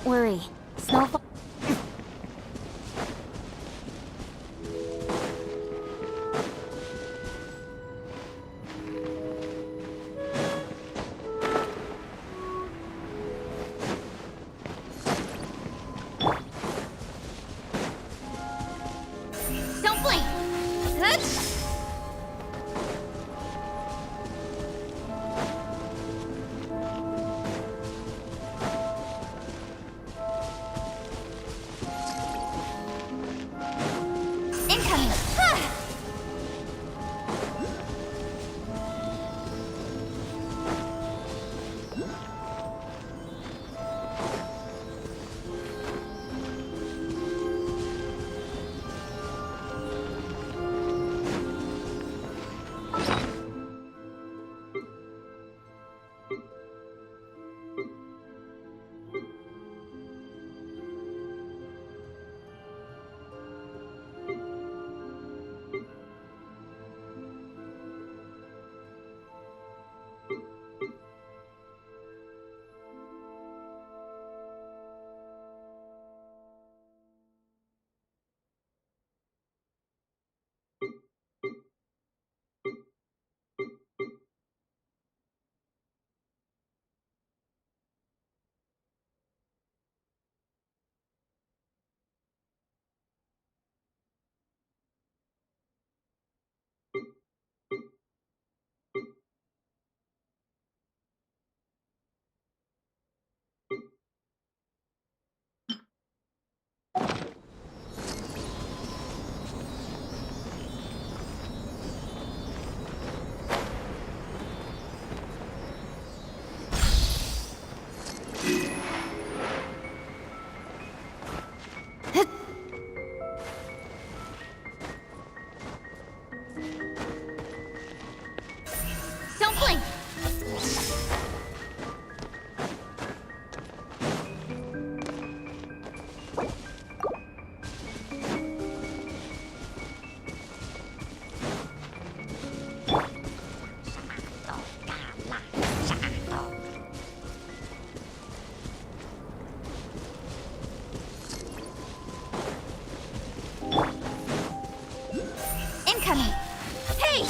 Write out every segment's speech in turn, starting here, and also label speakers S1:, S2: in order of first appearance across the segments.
S1: Don't worry. Snowfall. Don't blink! Incoming! Don't blink! Incoming! Hey!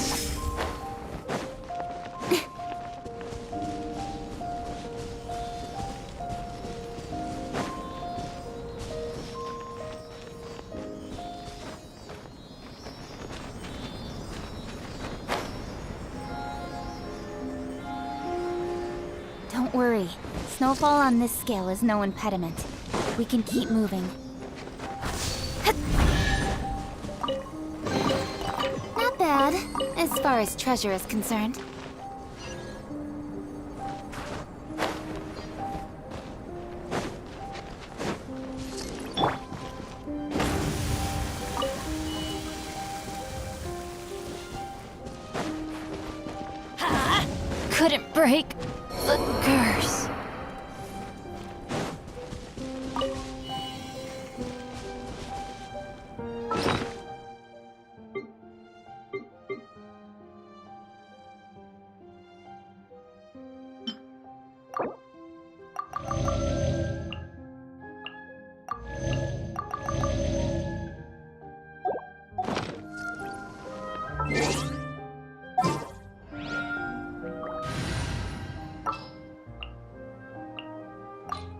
S1: Don't worry. Snowfall on this scale is no impediment. We can keep moving. Not bad, as far as treasure is concerned. Couldn't break the curse.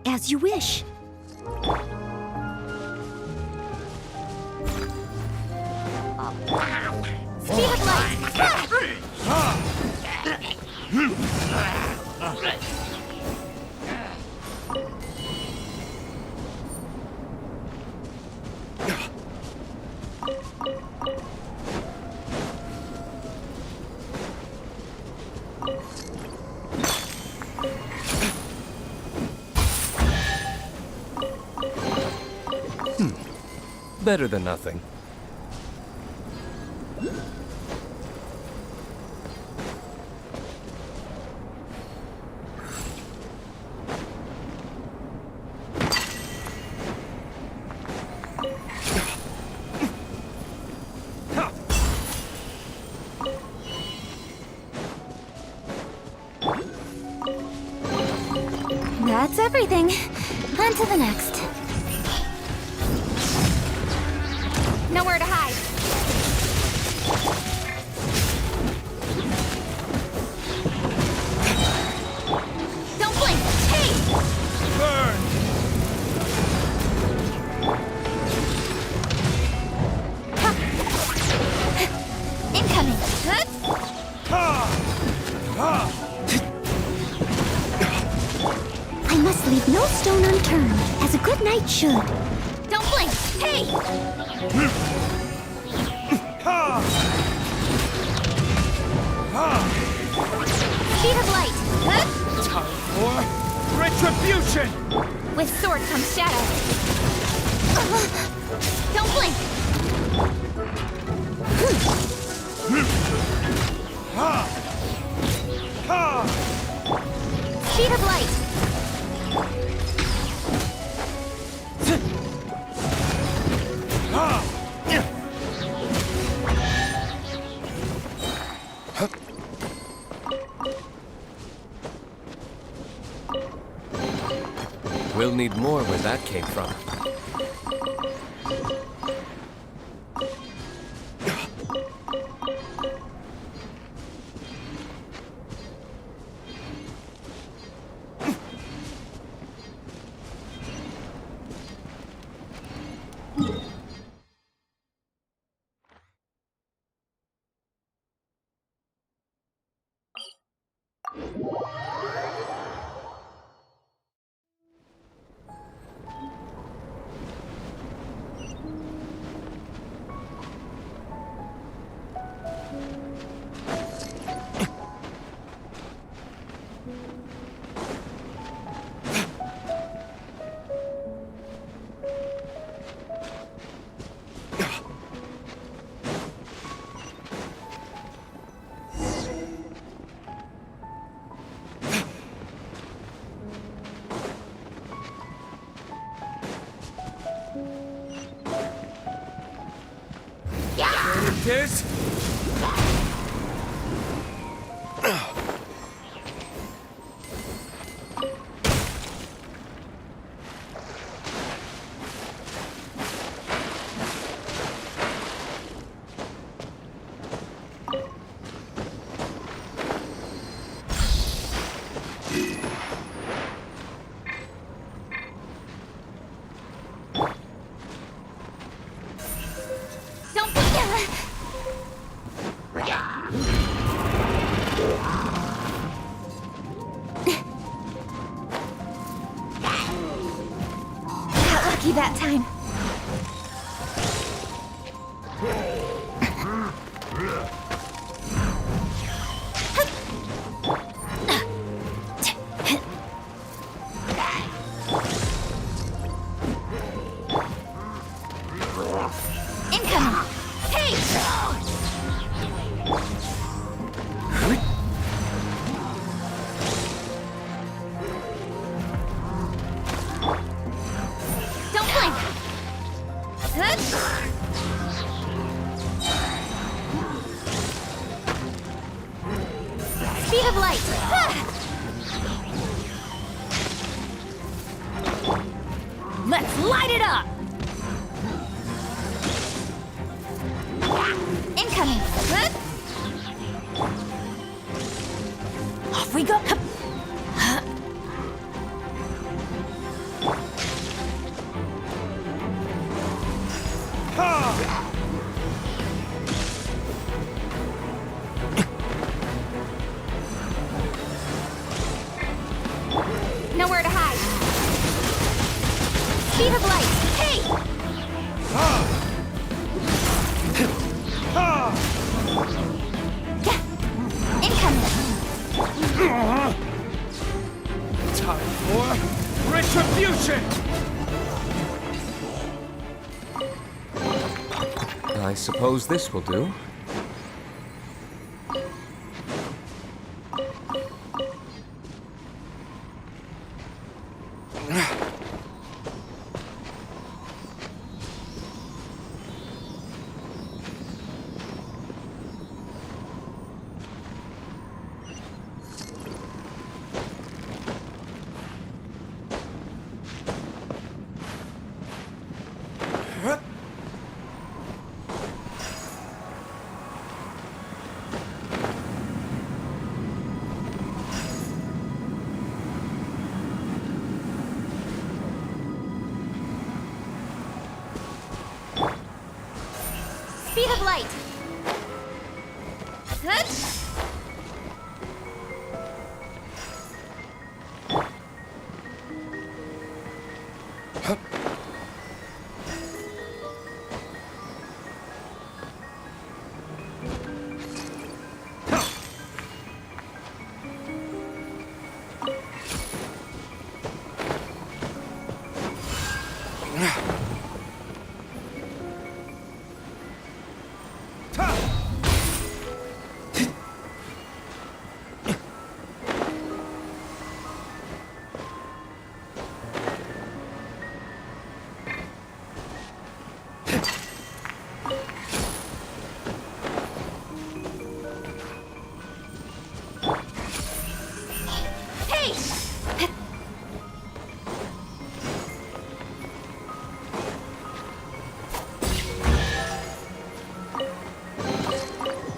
S1: As you wish. Speed of light!
S2: Better than nothing.
S1: That's everything. On to the next. Nowhere to hide. Don't blink! Hey!
S2: Burn!
S1: Incoming! I must leave no stone unturned, as a good knight should. Don't blink! Hey! Speed of light!
S2: Time for retribution!
S1: With sword comes shadow. Don't blink! Speed of light!
S3: We'll need more where that came from.
S2: There it is!
S1: Don't blink! Got lucky that time. Incoming! Hey! Don't blink! Speed of light! Let's light it up! Incoming! Off we go! Nowhere to hide! Speed of light! Hey! Incoming!
S2: Time for retribution!
S3: I suppose this will do.
S1: Speed of light! Huh?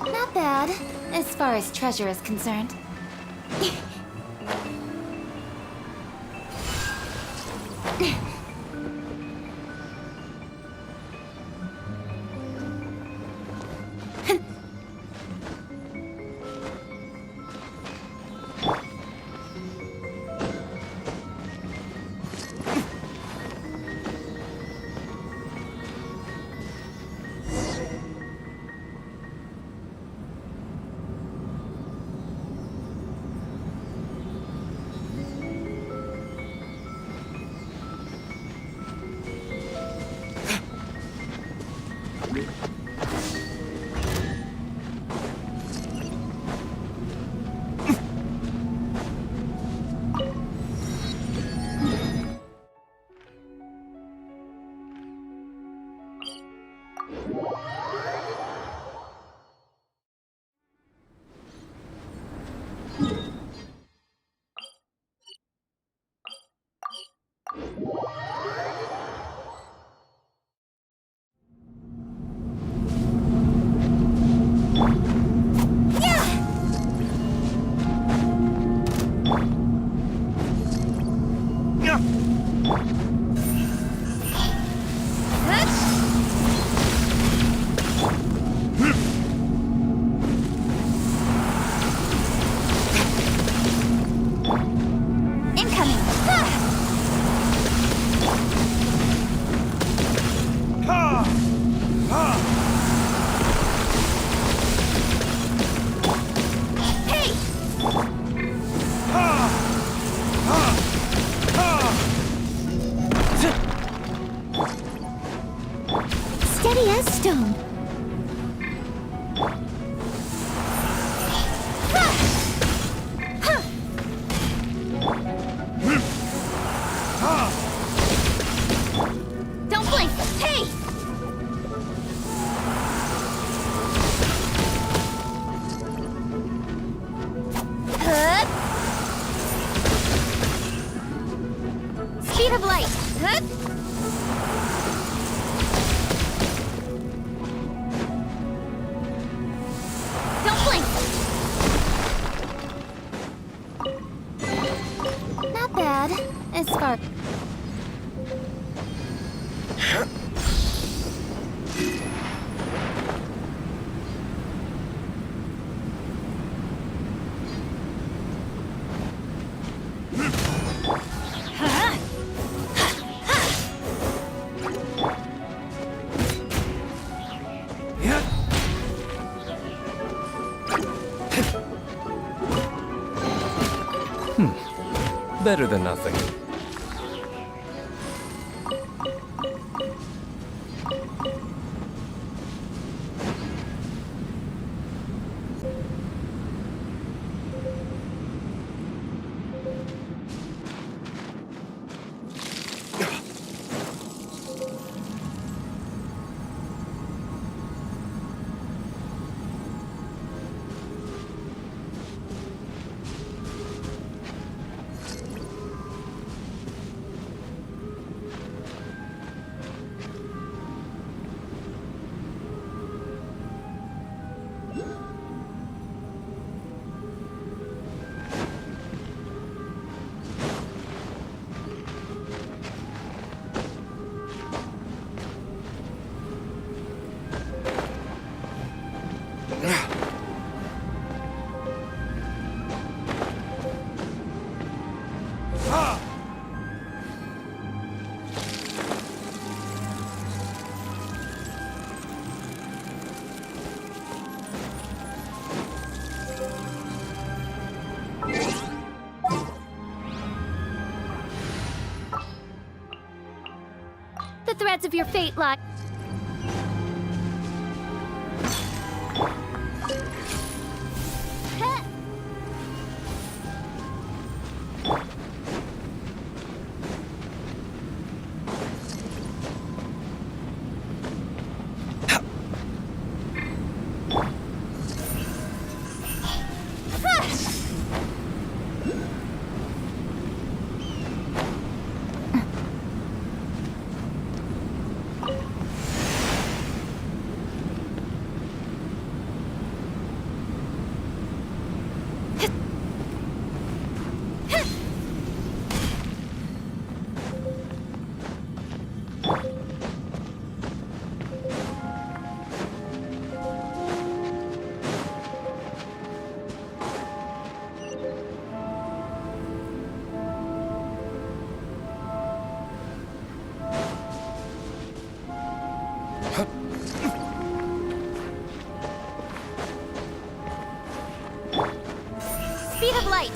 S1: Not bad, as far as treasure is concerned. Steady as stone. Don't blink! Hey! Speed of light! Don't blink! Not bad, as far...
S3: Better than nothing.
S1: the threads of your fate lie. Speed of light.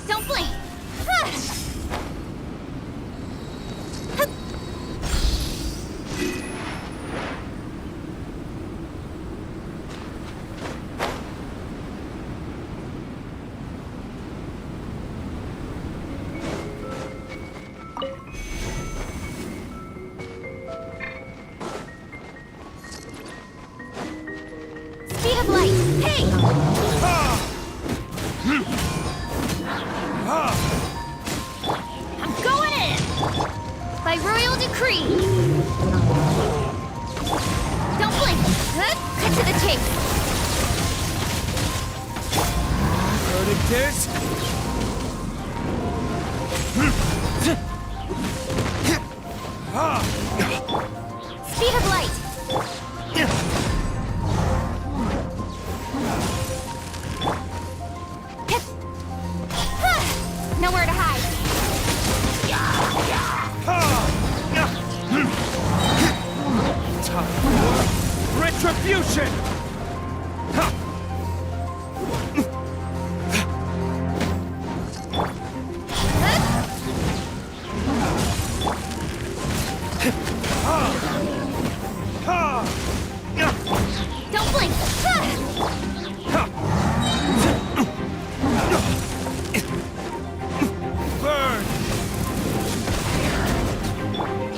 S1: Don't blink. Speed of light. Hey! I'm going in! By royal decree! Don't blink! Cut to the chase!
S2: Verdict is...
S1: Speed of light! Nowhere to hide!
S2: Time for retribution!
S1: Don't blink!
S2: Burn!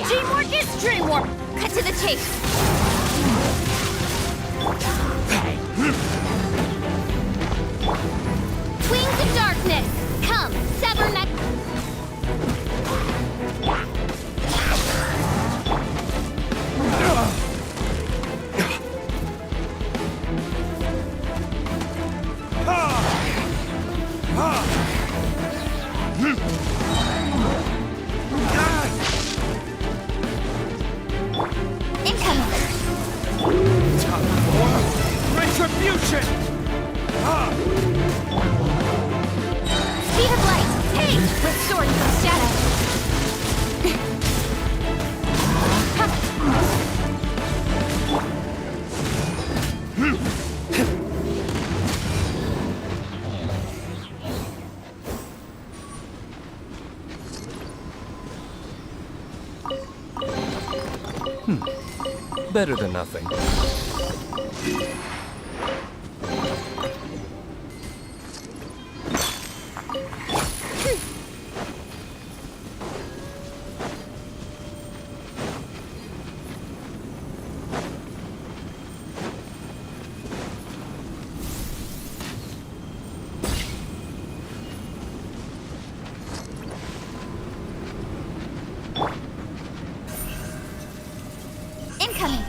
S1: Teamwork is dreamwork! Cut to the chase! Wings of darkness! Come, sever neck! Incoming!
S2: Time for retribution!
S1: Speed of light! Hey! With sword from shadow!
S3: Better than nothing.
S1: Incoming!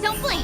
S1: Don't blink!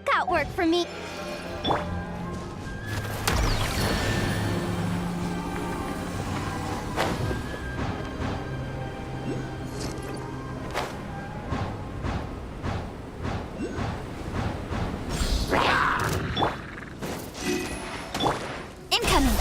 S1: Got work for me. Incoming!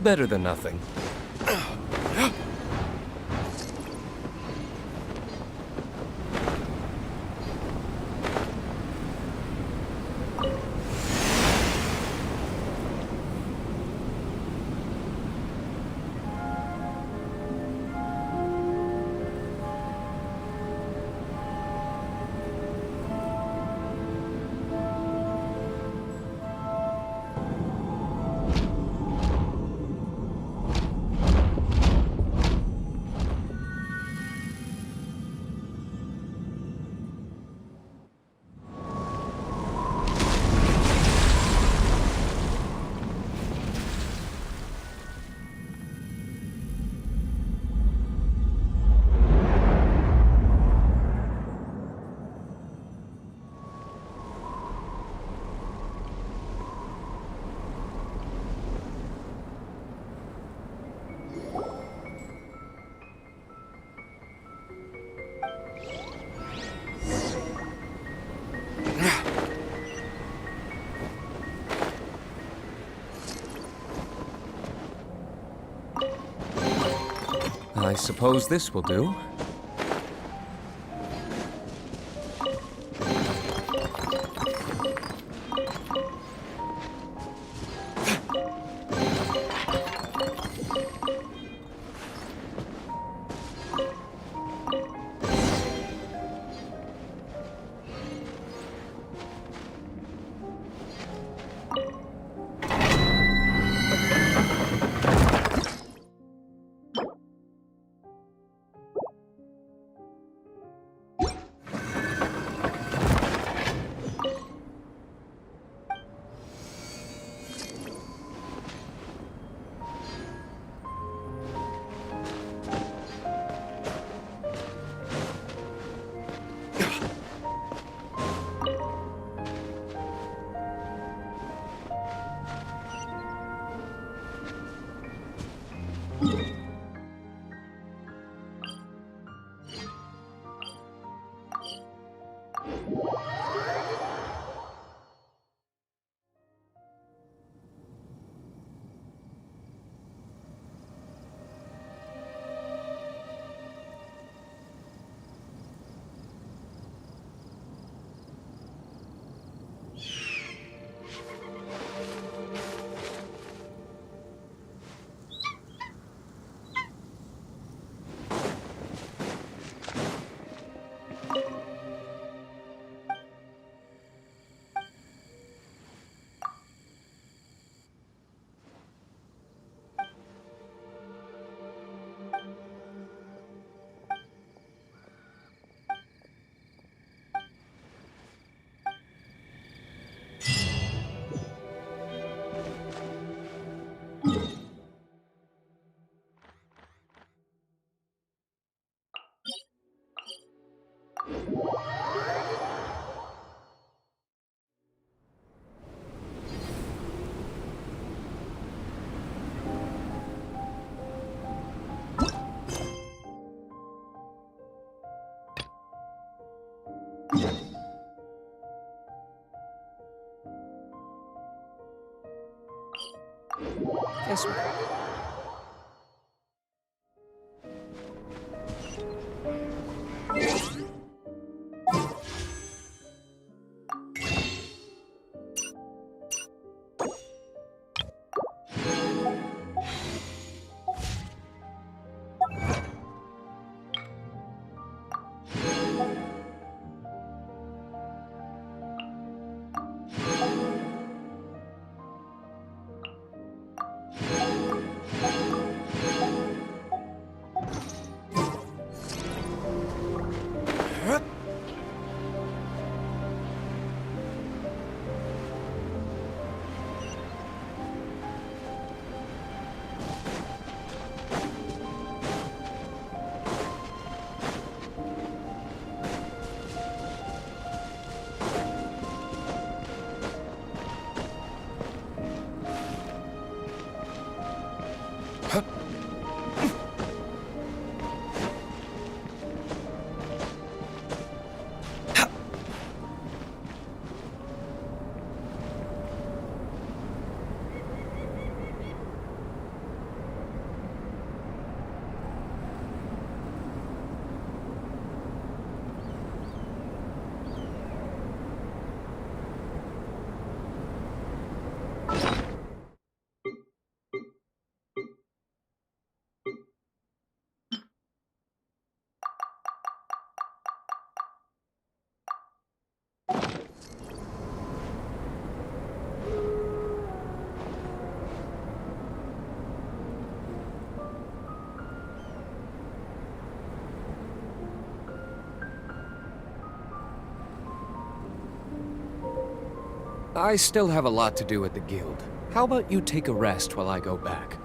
S3: Better than nothing. I suppose this will do.
S2: This way.
S3: I still have a lot to do at the guild. How about you take a rest while I go back?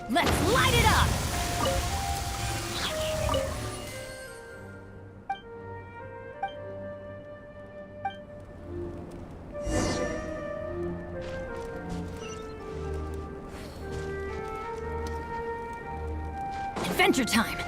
S1: Let's light it up! Adventure time!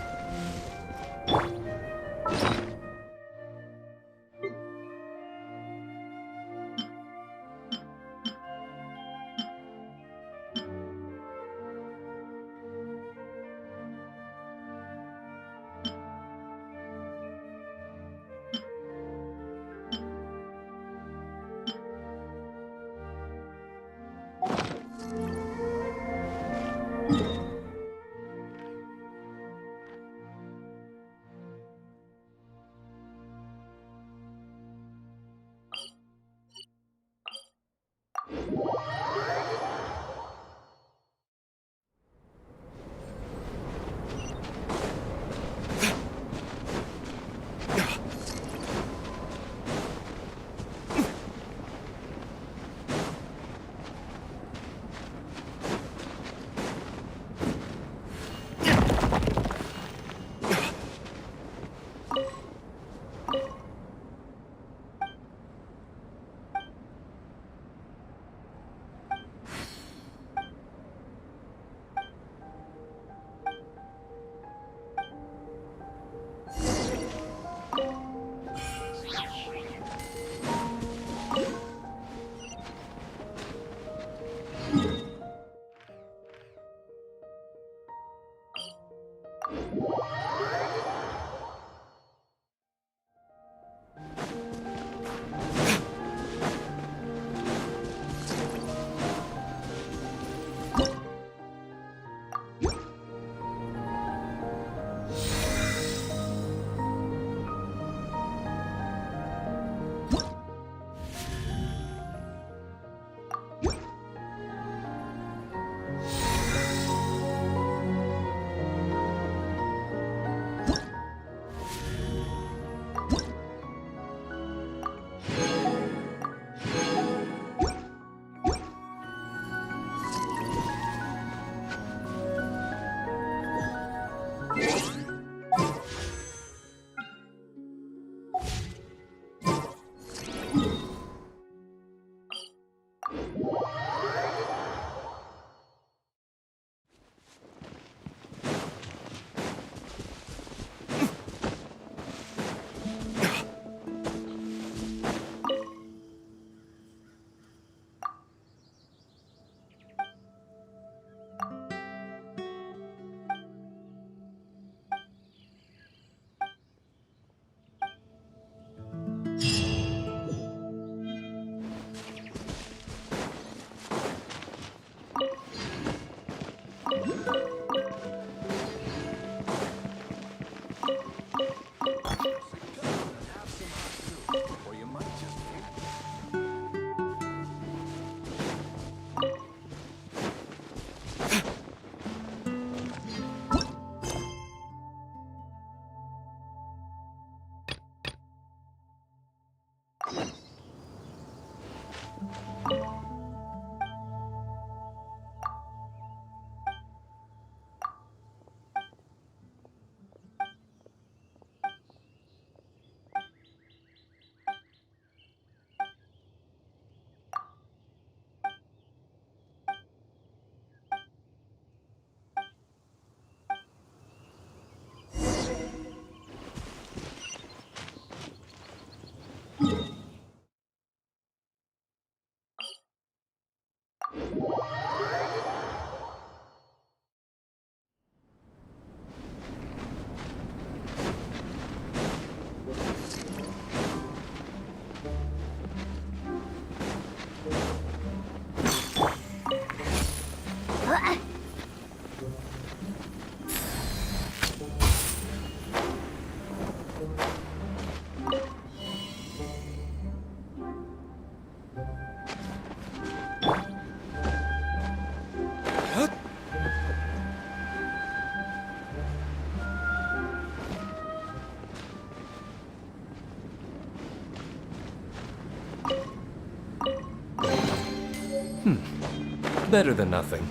S3: Better than nothing.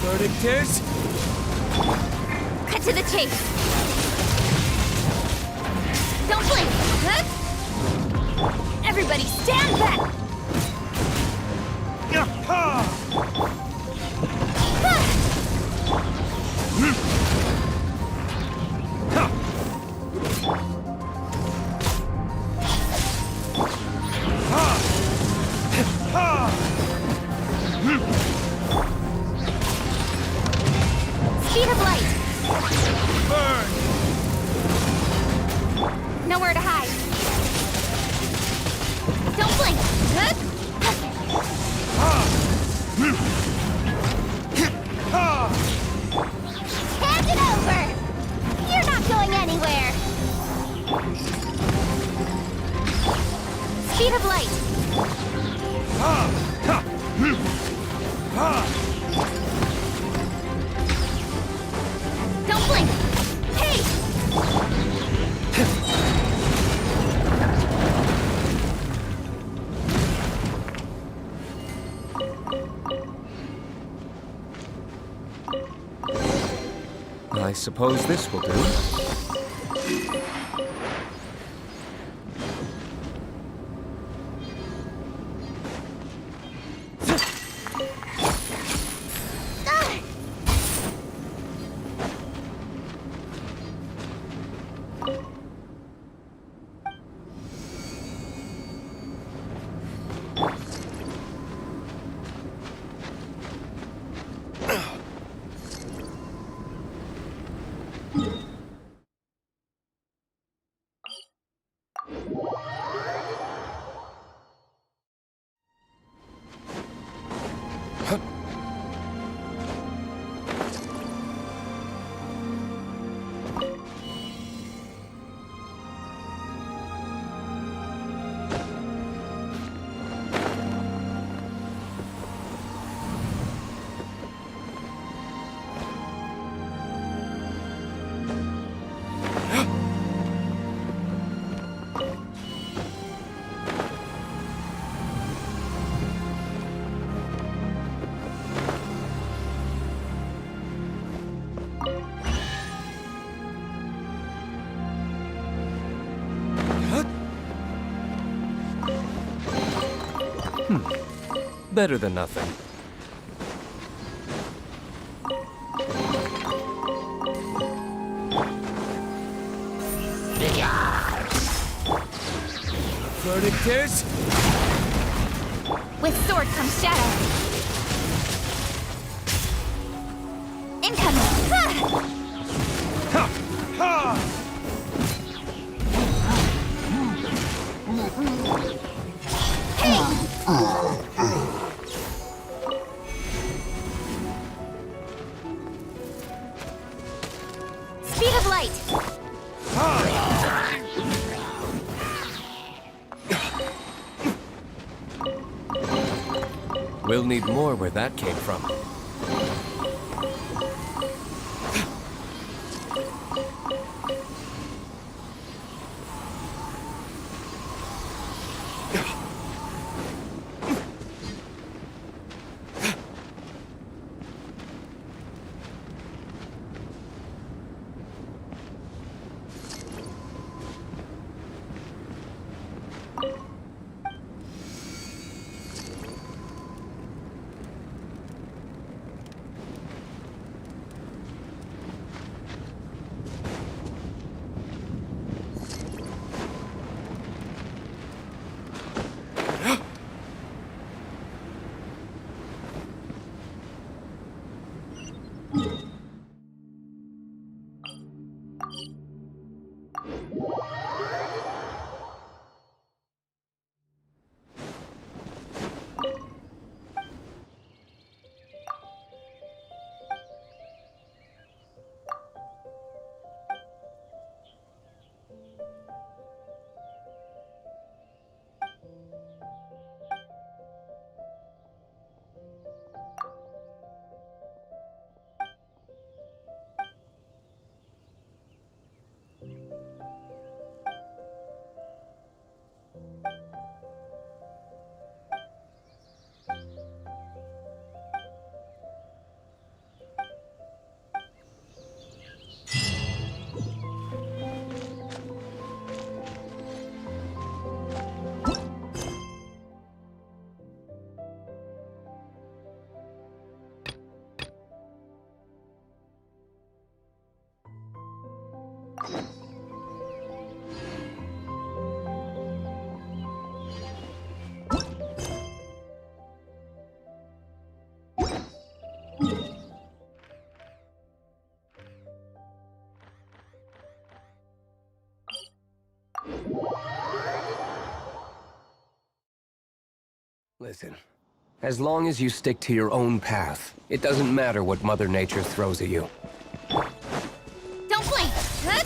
S3: Verdict is...
S1: Cut to the chase. Don't blink. Huh? Everybody stand back. Speed of light.
S3: Burn!
S1: Nowhere to hide. Don't blink. Huh? Hand it over. You're not going anywhere. Speed of light. Don't blink. Hey!
S3: I suppose this will do. Better than nothing. Verdict is...
S1: With sword comes shadow. Incoming!
S3: Ha! Ha!
S1: Speed of light!
S3: We'll need more where that came from. Listen, as long as you stick to your own path, it doesn't matter what Mother Nature throws at you.
S1: Don't blink! Huh?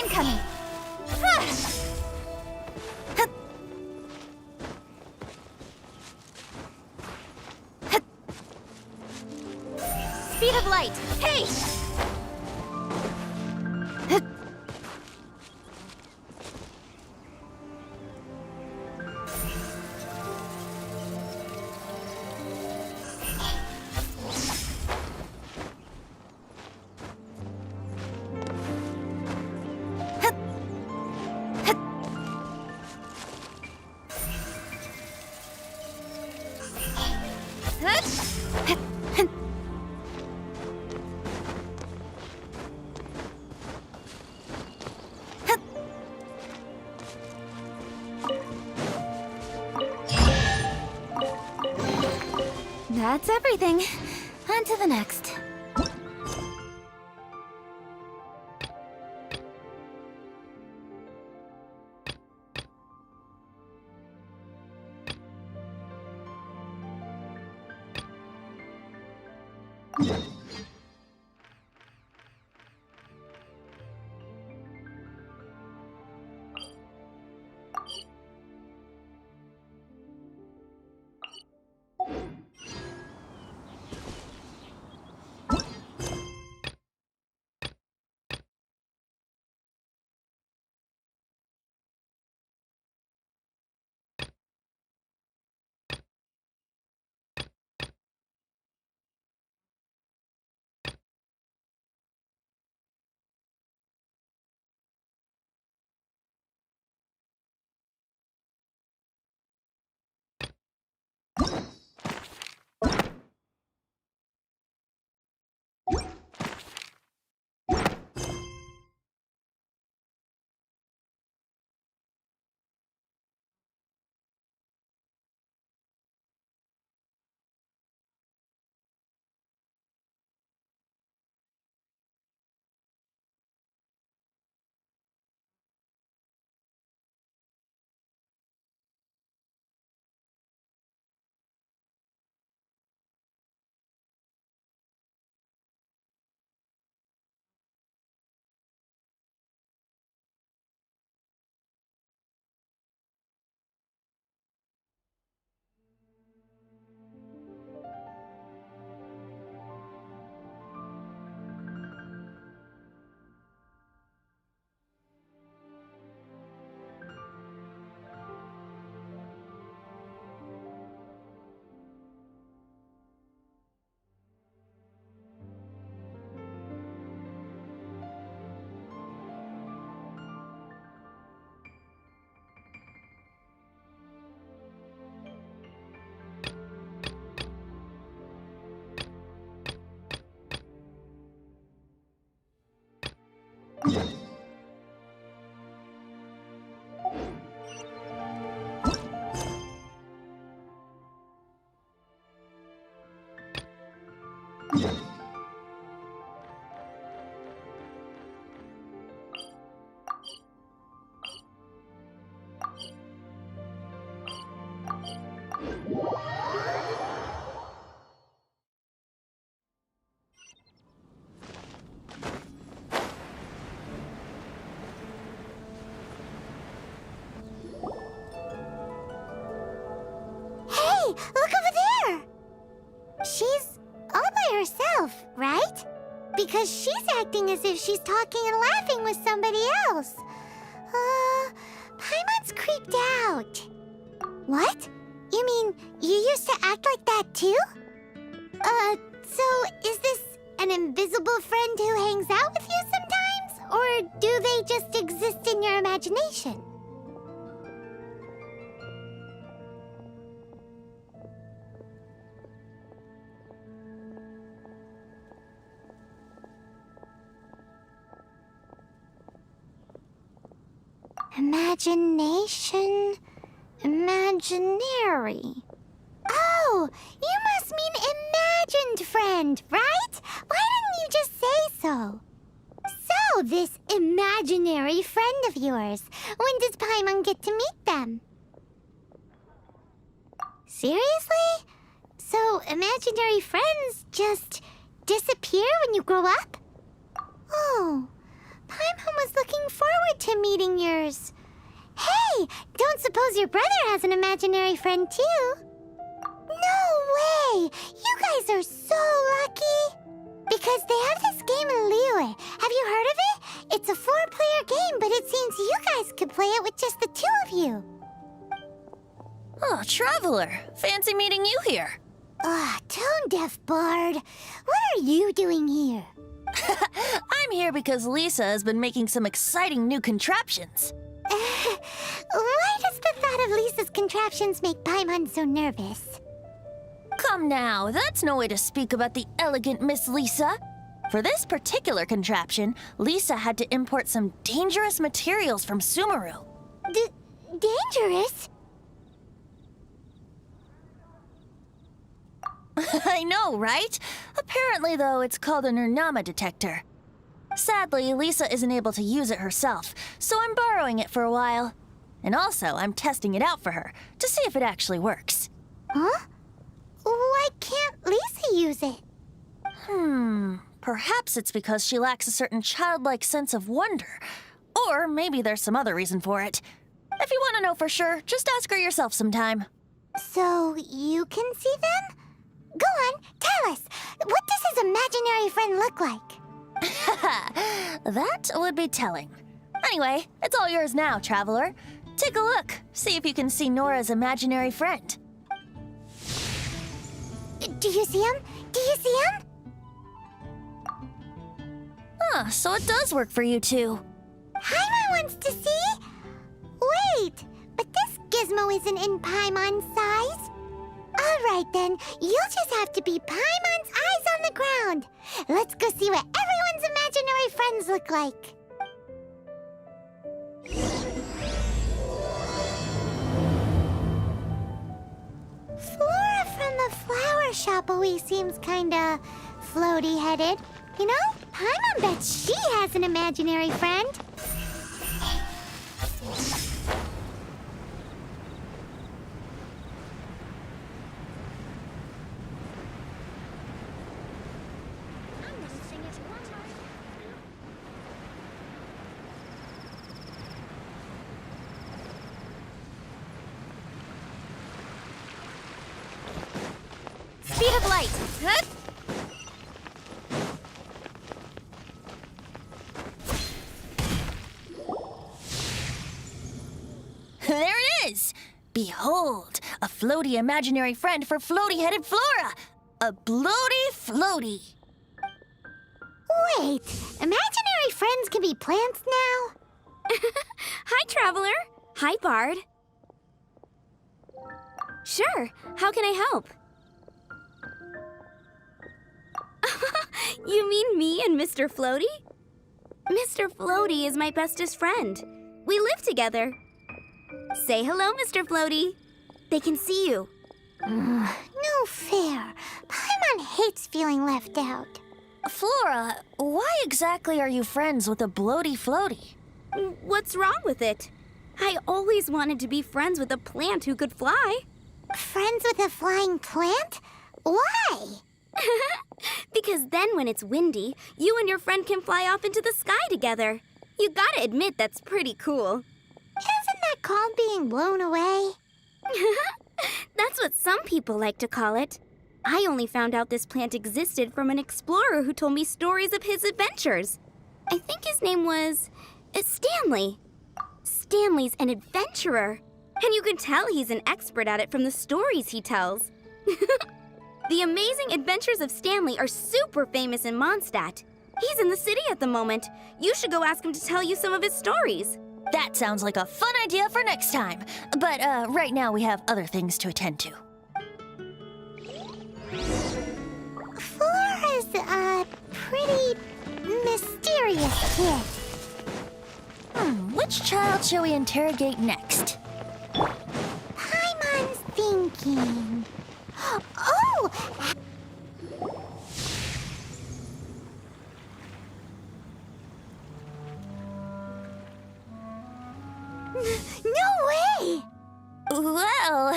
S1: Incoming! Speed of light! Hey! That's everything. On to the next.
S4: Hey, look over there! She's all by herself, right? Because she's acting as if she's talking and laughing with somebody else. Paimon's creeped out. What? You mean you used to act like that too? So is this an invisible friend who hangs out with you sometimes? Or do they just exist in your imagination? Imagination... imaginary... Oh, you must mean imagined friend, right? Why didn't you just say so? So, this imaginary friend of yours, when does Paimon get to meet them? Seriously? So, imaginary friends just disappear when you grow up? Oh, Paimon was looking forward to meeting yours. Hey, don't suppose your brother has an imaginary friend too? No way! You guys are so lucky! Because they have this game in Liyue. Have you heard of it? It's a 4-player game, but it seems you guys could play it with just the 2 of you.
S5: Oh, Traveler. Fancy meeting you here.
S4: Tone-deaf bard. What are you doing here?
S5: I'm here because Lisa has been making some exciting new contraptions.
S4: Why does the thought of Lisa's contraptions make Paimon so nervous?
S5: Come now, that's no way to speak about the elegant Miss Lisa. For this particular contraption, Lisa had to import some dangerous materials from Sumeru.
S4: Dangerous?
S5: I know, right? Apparently, though, it's called a Nurnama detector. Sadly, Lisa isn't able to use it herself, so I'm borrowing it for a while. And also, I'm testing it out for her, to see if it actually works.
S4: Huh? Why can't Lisa use it?
S5: Perhaps it's because she lacks a certain childlike sense of wonder. Or maybe there's some other reason for it. If you want to know for sure, just ask her yourself sometime.
S4: So, you can see them? Go on, tell us. What does his imaginary friend look like?
S5: That would be telling. Anyway, it's all yours now, Traveler. Take a look. See if you can see Nora's imaginary friend.
S4: Do you see him? Do you see him?
S5: So it does work for you two.
S4: Paimon wants to see? Wait, but this gizmo isn't in Paimon's size. All right then, you'll just have to be Paimon's eyes on the ground. Let's go see what everyone's imaginary friends look like. Flora from the flower shop always seems kinda floaty-headed. You know, Paimon bets she has an imaginary friend.
S1: Speed of light! Huh?
S5: There it is! Behold, a floaty imaginary friend for floaty-headed Flora! A bloaty floaty!
S4: Wait, imaginary friends can be plants now?
S6: Hi, Traveler. Hi, Bard. Sure, how can I help? You mean me and Mr. Floaty? Mr. Floaty is my bestest friend. We live together. Say hello, Mr. Floaty. They can see you.
S4: No fair. Paimon hates feeling left out.
S5: Flora, why exactly are you friends with a bloaty floaty?
S6: What's wrong with it? I always wanted to be friends with a plant who could fly.
S4: Friends with a flying plant? Why?
S6: Because then when it's windy, you and your friend can fly off into the sky together. You gotta admit that's pretty cool.
S4: Isn't that called being blown away?
S6: That's what some people like to call it. I only found out this plant existed from an explorer who told me stories of his adventures. I think his name was Stanley. Stanley's an adventurer, and you can tell he's an expert at it from the stories he tells. The amazing adventures of Stanley are super famous in Mondstadt. He's in the city at the moment. You should go ask him to tell you some of his stories.
S5: That sounds like a fun idea for next time. But right now we have other things to attend to.
S4: Flora's a pretty mysterious kid.
S5: Which child shall we interrogate next?
S4: Paimon's thinking. Oh! No way!
S5: Well,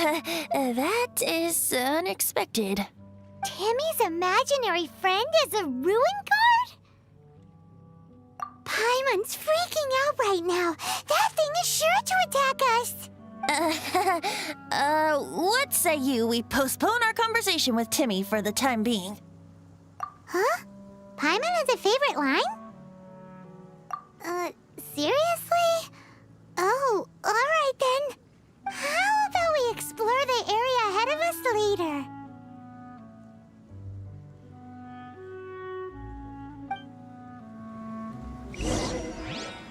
S5: that is unexpected.
S4: Timmy's imaginary friend is a ruin guard? Paimon's freaking out right now. That thing is sure to attack us.
S5: What say we postpone our conversation with Timmy for the time being?
S4: Huh? Paimon has a favorite line? Seriously? Oh, alright then. How about we explore the area ahead of us later?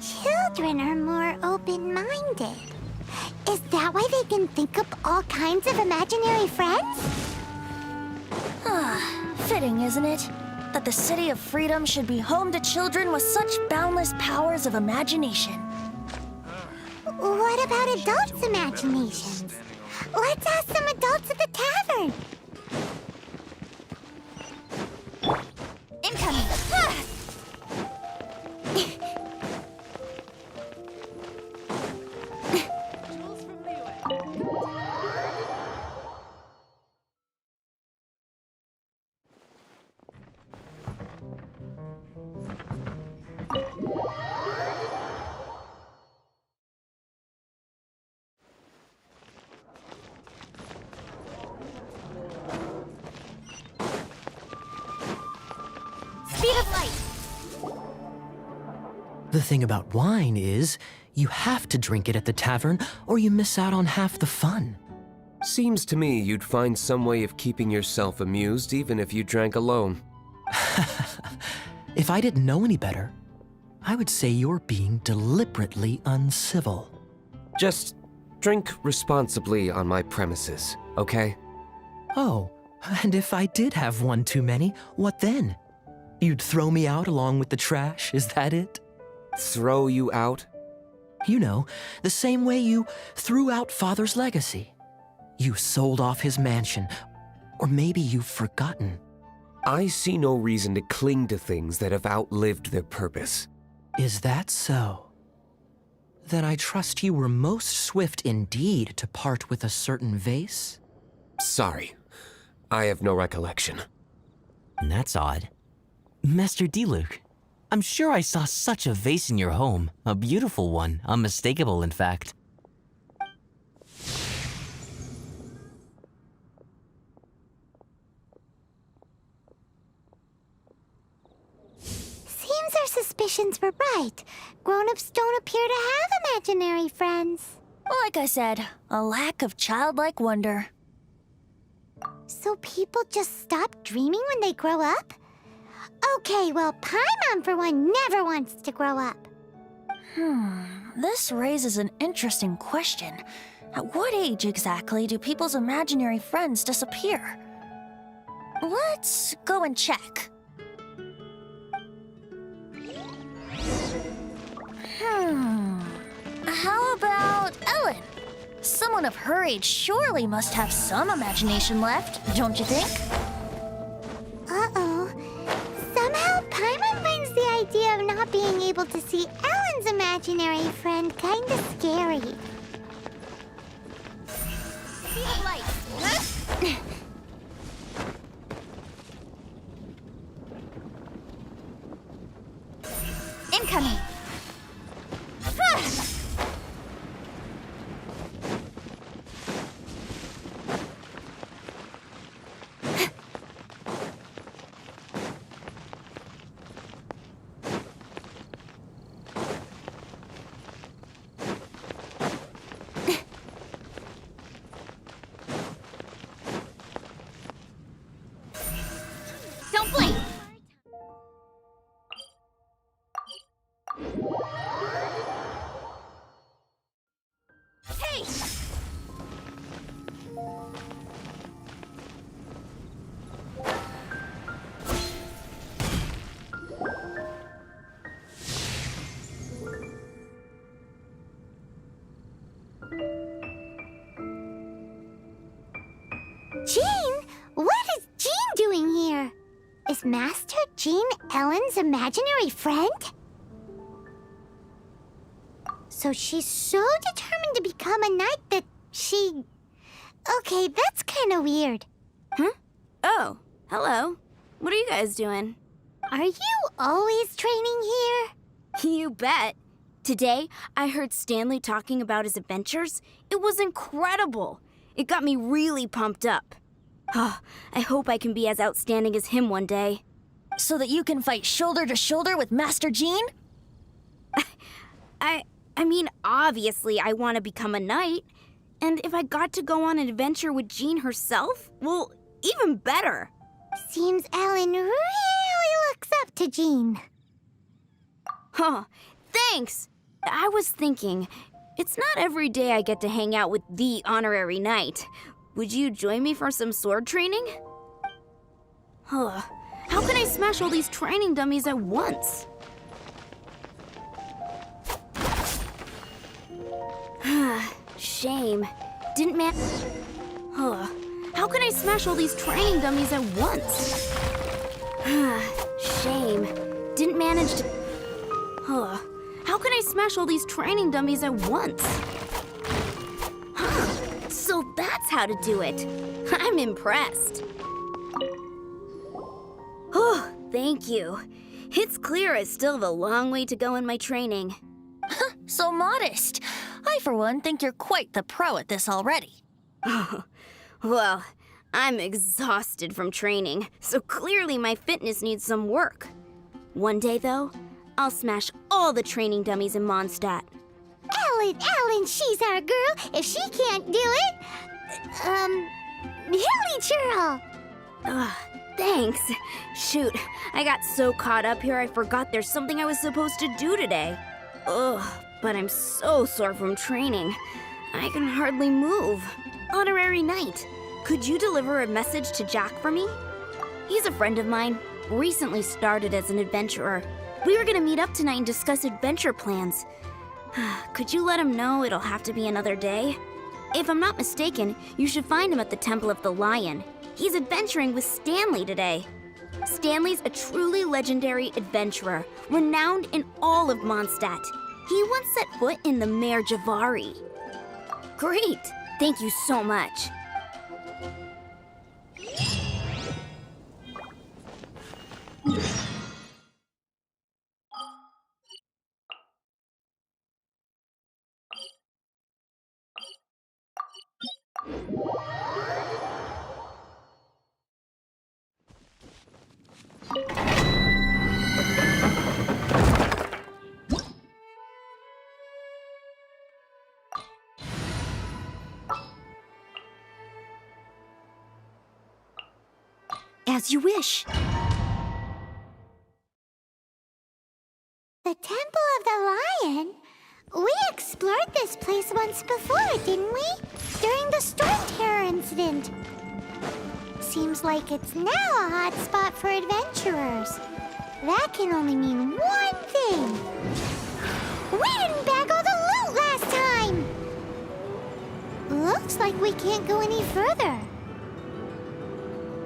S4: Children are more open-minded. Is that why they can think up all kinds of imaginary friends?
S5: Fitting, isn't it? That the City of Freedom should be home to children with such boundless powers of imagination.
S4: What about adults' imaginations? Let's ask some adults at the tavern.
S6: Incoming! Speed of light!
S7: The thing about wine is, you have to drink it at the tavern or you miss out on half the fun.
S3: Seems to me you'd find some way of keeping yourself amused even if you drank alone.
S7: If I didn't know any better, I would say you're being deliberately uncivil.
S3: Just drink responsibly on my premises, okay?
S7: Oh, and if I did have one too many, what then? You'd throw me out along with the trash, is that it?
S3: Throw you out?
S7: You know, the same way you threw out Father's legacy. You sold off his mansion, or maybe you've forgotten.
S3: I see no reason to cling to things that have outlived their purpose.
S7: Is that so? Then I trust you were most swift indeed to part with a certain vase?
S3: Sorry, I have no recollection.
S8: That's odd. Master Diluc, I'm sure I saw such a vase in your home. A beautiful one, unmistakable in fact.
S4: Seems our suspicions were right. Grown-ups don't appear to have imaginary friends.
S5: Like I said, a lack of childlike wonder.
S4: So people just stop dreaming when they grow up? Okay, well, Paimon, for one, never wants to grow up.
S5: This raises an interesting question. At what age exactly do people's imaginary friends disappear? Let's go and check. Someone of her age surely must have some imagination left, don't you think?
S4: Uh-oh. Somehow Paimon finds the idea of not being able to see Ellen's imaginary friend kinda scary.
S1: Incoming! Don't blink! Hey!
S4: Jean? What is Jean doing here? Is Master Jean Ellen's imaginary friend? So she's so determined to become a knight that she... Okay, that's kind of weird.
S6: Huh? Oh, hello. What are you guys doing?
S4: Are you always training here?
S6: You bet. Today, I heard Stanley talking about his adventures. It was incredible. It got me really pumped up. Oh, I hope I can be as outstanding as him one day.
S5: So that you can fight shoulder to shoulder with Master Jean?
S6: I mean, obviously I want to become a knight. And if I got to go on an adventure with Jean herself, well, even better.
S4: Seems Ellen really looks up to Jean.
S6: Huh, thanks. I was thinking, it's not every day I get to hang out with the honorary knight. Would you join me for some sword training? Huh, how can I smash all these training dummies at once? Shame. Didn't man... Huh, how can I smash all these training dummies at once? Shame. Didn't manage to... Huh. How can I smash all these training dummies at once? Huh. So that's how to do it. I'm impressed. Oh, thank you. It's clear I still have a long way to go in my training.
S5: So modest. I, for one, think you're quite the pro at this already.
S6: Well, I'm exhausted from training, so clearly my fitness needs some work. One day, though, I'll smash all the training dummies in Mondstadt.
S4: Ellen, she's our girl. If she can't do it, Hilly Churl.
S6: Thanks. Shoot, I got so caught up here I forgot there's something I was supposed to do today. Ugh, but I'm so sore from training. I can hardly move. Honorary Knight, could you deliver a message to Jack for me? He's a friend of mine, recently started as an adventurer. We were gonna meet up tonight and discuss adventure plans. Could you let him know it'll have to be another day? If I'm not mistaken, you should find him at the Temple of the Lion. He's adventuring with Stanley today. Stanley's a truly legendary adventurer, renowned in all of Mondstadt. He once set foot in the Mare Javari. Great! Thank you so much.
S5: As you wish.
S4: The Temple of the Lion? We explored this place once before, didn't we? During the Storm Terror incident. Seems like it's now a hot spot for adventurers. That can only mean one thing. We didn't bag all the loot last time! we can't go any further.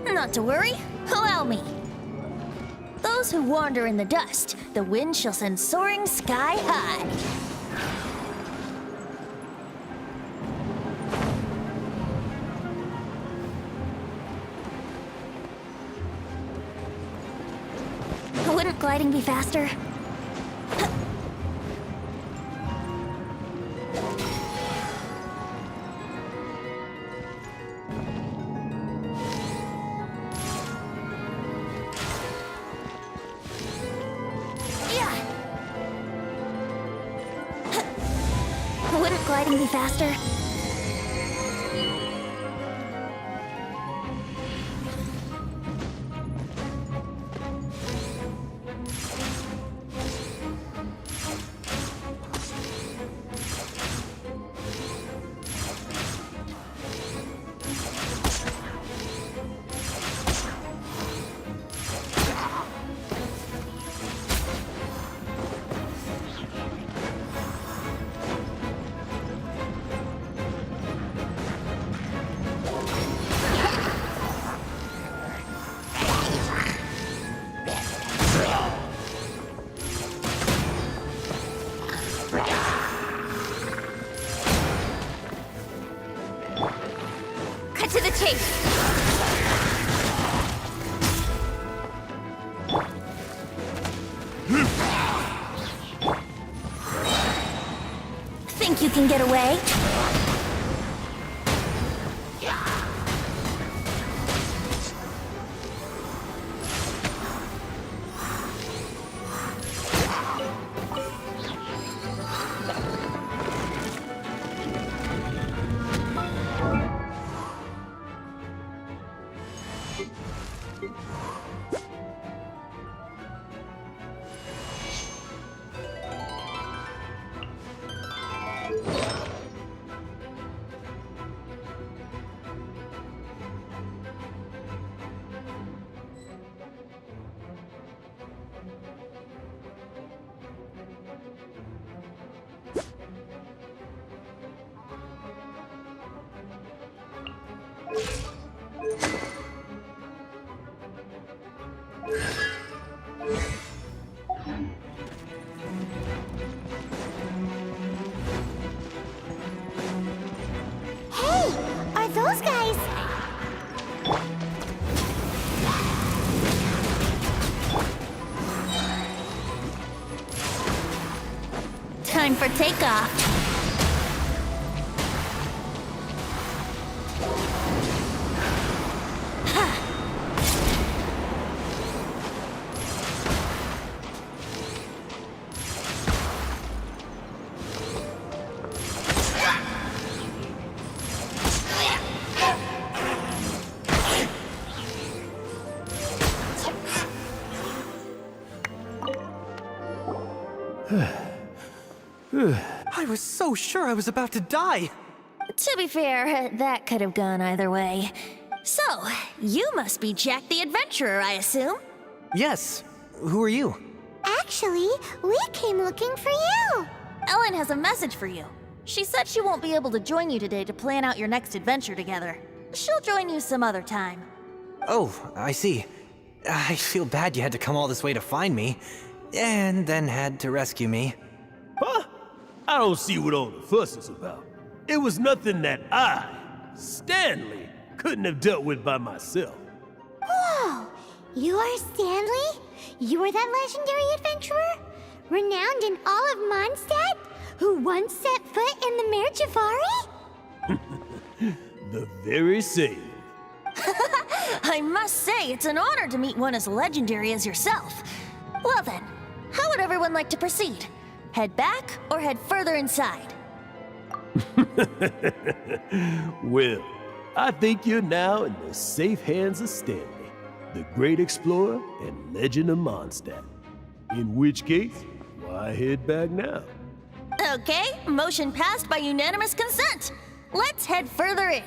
S5: Not to worry. Allow me. Those who wander in the dust, the wind shall send soaring sky high. Wouldn't gliding be faster? Wouldn't gliding be faster?
S6: Cut to the chase.
S5: Think you can get away?
S4: Hey, are those guys?
S5: Time for takeoff.
S7: I was so sure I was about to die.
S5: To be fair, that could have gone either way. So, you must be Jack the Adventurer, I assume?
S7: Yes. Who are you?
S4: Actually, we came looking for you.
S5: Ellen has a message for you. She said she won't be able to join you today to plan out your next adventure together. She'll join you some other time.
S7: Oh, I see. I feel bad you had to come all this way to find me, and then had to rescue me.
S9: Huh? I don't see what all the fuss is about. It was nothing that I, Stanley, couldn't have dealt with by myself.
S4: Whoa, you are Stanley? You are that legendary adventurer? Renowned in all of Mondstadt? Who once set foot in the Mare Javari?
S9: The very same.
S5: I must say, it's an honor to meet one as legendary as yourself. Well then, how would everyone like to proceed? Head back or head further inside?
S9: Well, I think you're now in the safe hands of Stanley, the great explorer and legend of Mondstadt. In which case, why head back now?
S5: Okay, motion passed by unanimous consent. Let's head further in.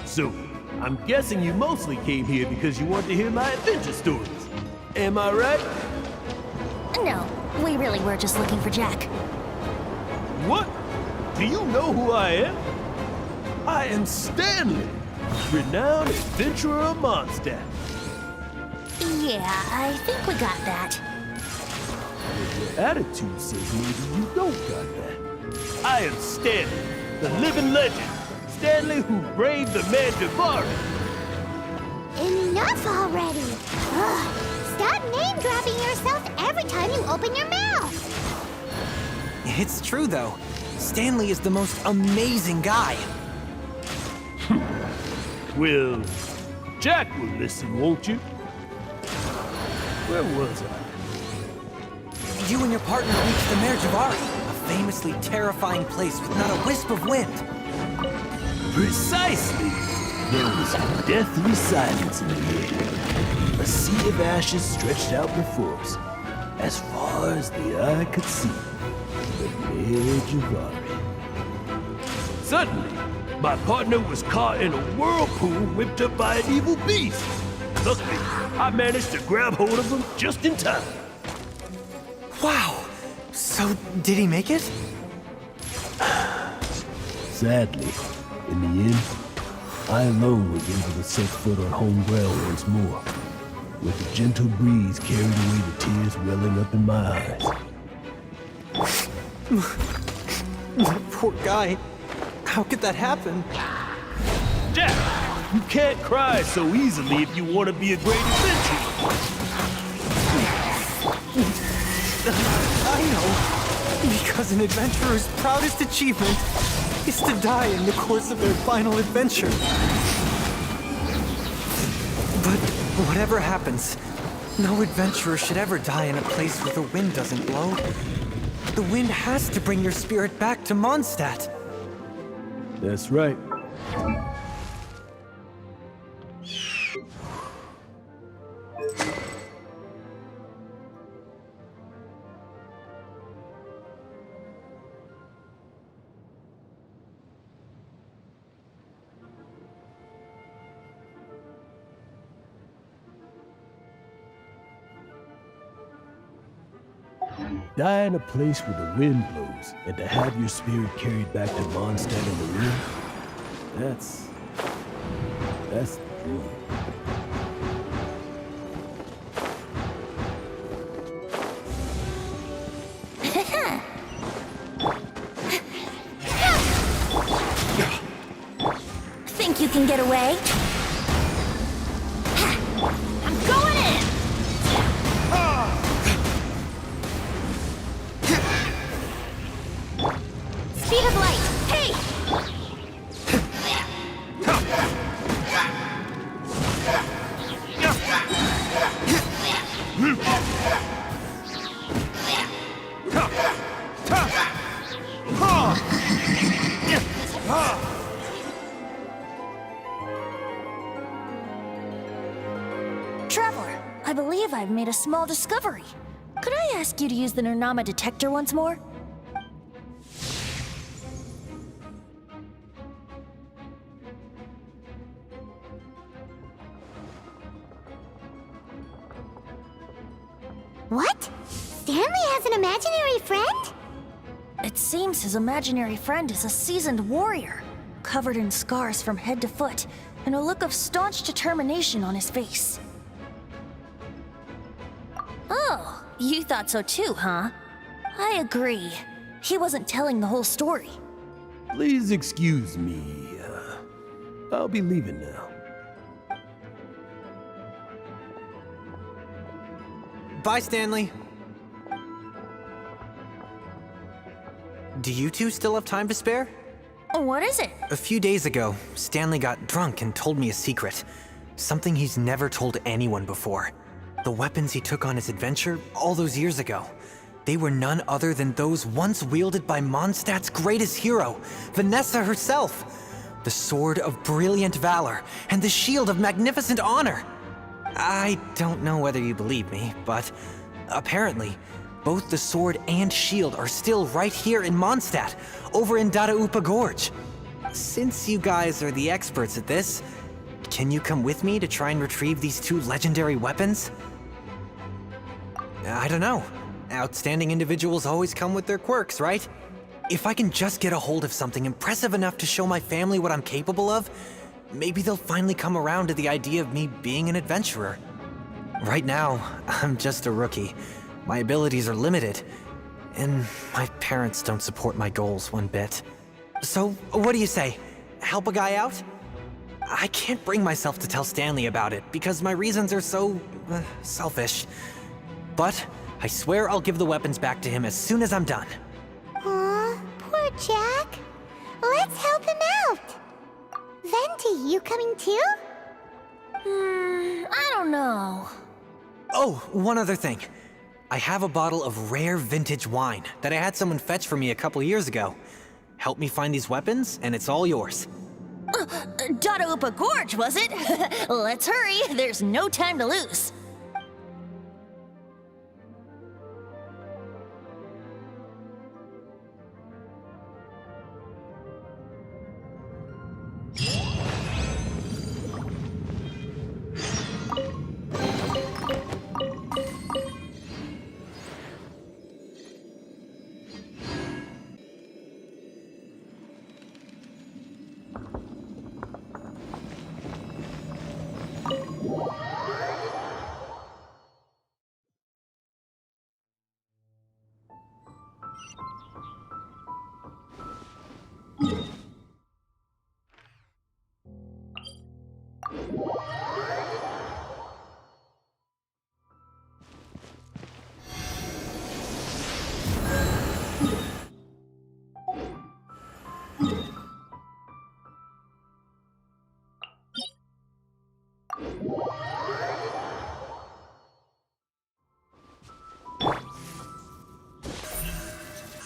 S9: So, I'm guessing you mostly came here because you want to hear my adventure stories. Am I right?
S5: No, we really were just looking for Jack.
S9: What? Do you know who I am? I am Stanley, renowned adventurer of Mondstadt.
S5: Yeah, I think we got that.
S9: Your attitude says maybe you don't got that. I am Stanley, the living legend. Stanley who braved the Mandravari.
S4: Enough already! Ugh. Stop name-dropping yourself every time you open your mouth!
S2: It's true, though. Stanley is the most amazing guy.
S9: Well, Jack will listen, won't you? Where was I?
S2: You and your partner reached the Mandravari, a famously terrifying place with not a wisp of wind.
S9: Precisely! There was a deathly silence in the air. A sea of ashes stretched out before us, as far as the eye could see. The Mandravari. Suddenly, my partner was caught in a whirlpool whipped up by an evil beast. Luckily, I managed to grab hold of him just in time.
S2: Wow! So, did he make it?
S9: Sadly, in the end, I alone was able to set foot on home ground once more, with the gentle breeze carried away the tears welling up in my eyes.
S2: That poor guy. How could that happen?
S9: Jack, you can't cry so easily if you want to be a great adventurer.
S2: I know. Because an adventurer's proudest achievement is to die in the course of their final adventure. But whatever happens, no adventurer should ever die in a place where the wind doesn't blow. The wind has to bring your spirit back to Mondstadt.
S9: That's right. Die in a place where the wind blows, and to have your spirit carried back to Mondstadt in the wind, that's the dream.
S5: Think you can get away? I'm going in! Speed of light! Hey! Traveler, I believe I've made a small discovery. Could I ask you to use the Nernama detector once more?
S4: What? Stanley has an imaginary friend?
S5: It seems his imaginary friend is a seasoned warrior, covered in scars from head to foot, and a look of staunch determination on his face. Oh, you thought so too, huh? I agree. He wasn't telling the whole story.
S9: Please excuse me. I'll be leaving now.
S2: Bye, Stanley. Do you two still have time to spare?
S5: What is it?
S2: A few days ago, Stanley got drunk and told me a secret. Something he's never told anyone before. The weapons he took on his adventure all those years ago. They were none other than those once wielded by Mondstadt's greatest hero, Vanessa herself. The Sword of Brilliant Valor and the Shield of Magnificent Honor. I don't know whether you believe me, but apparently, both the sword and shield are still right here in Mondstadt, over in Dadaupa Gorge. Since you guys are the experts at this, can you come with me to try and retrieve these two legendary weapons? I don't know. Outstanding individuals always come with their quirks, right? If I can just get a hold of something impressive enough to show my family what I'm capable of, maybe they'll finally come around to the idea of me being an adventurer. Right now, I'm just a rookie. My abilities are limited, and my parents don't support my goals one bit. So, what do you say? Help a guy out? I can't bring myself to tell Stanley about it because my reasons are so selfish. But I swear I'll give the weapons back to him as soon as I'm done.
S4: Aw, poor Jack. Let's help him out. Venti, you coming too?
S5: I don't know.
S2: Oh, one other thing. I have a bottle of rare vintage wine that I had someone fetch for me a couple years ago. Help me find these weapons, and it's all yours.
S5: Dadaupa Gorge, was it? Let's hurry, there's no time to lose.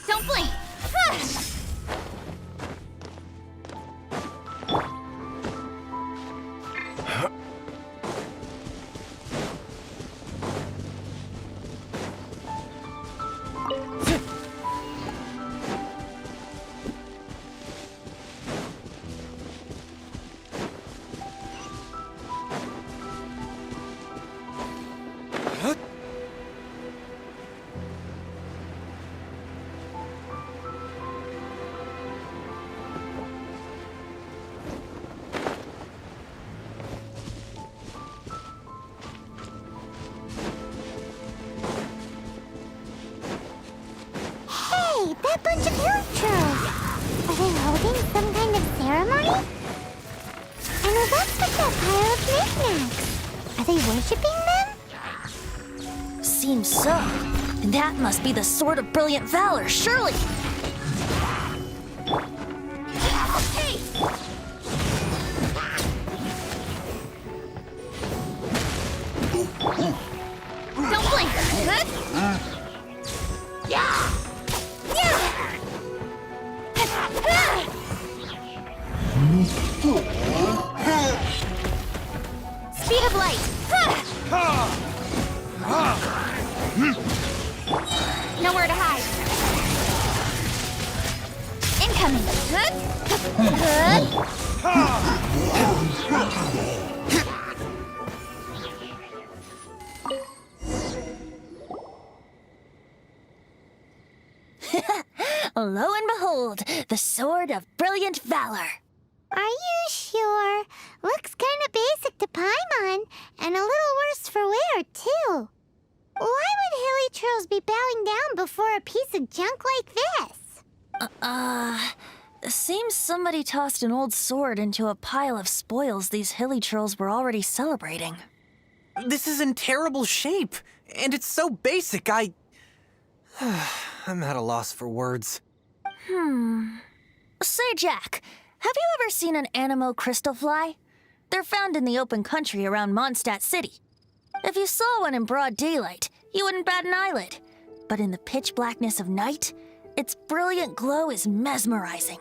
S1: Don't blink!
S4: Hey, that bunch of hilly Are they holding some kind of ceremony? And what's with that pile of knickknacks? Are they worshipping them?
S5: Seems so. That must be the Sword of Brilliant Valor, surely!
S1: Hey! Don't blink! Good? Yeah! Speed of light! Nowhere to hide. Incoming.
S5: Lo and behold, the Sword of Brilliant Valor.
S4: Are you sure? Looks kinda basic to Paimon, and a little worse for wear, too. Why would hilly trolls be bowing down before a piece of junk like this?
S5: Seems somebody tossed an old sword into a pile of spoils these hilly trolls were already celebrating.
S2: This is in terrible shape, and it's so basic, I'm at a loss for words.
S5: Say, Jack, have you ever seen an Animo crystal fly? They're found in the open country around Mondstadt City. If you saw one in broad daylight, you wouldn't bat an eyelid. But in the pitch blackness of night, its brilliant glow is mesmerizing.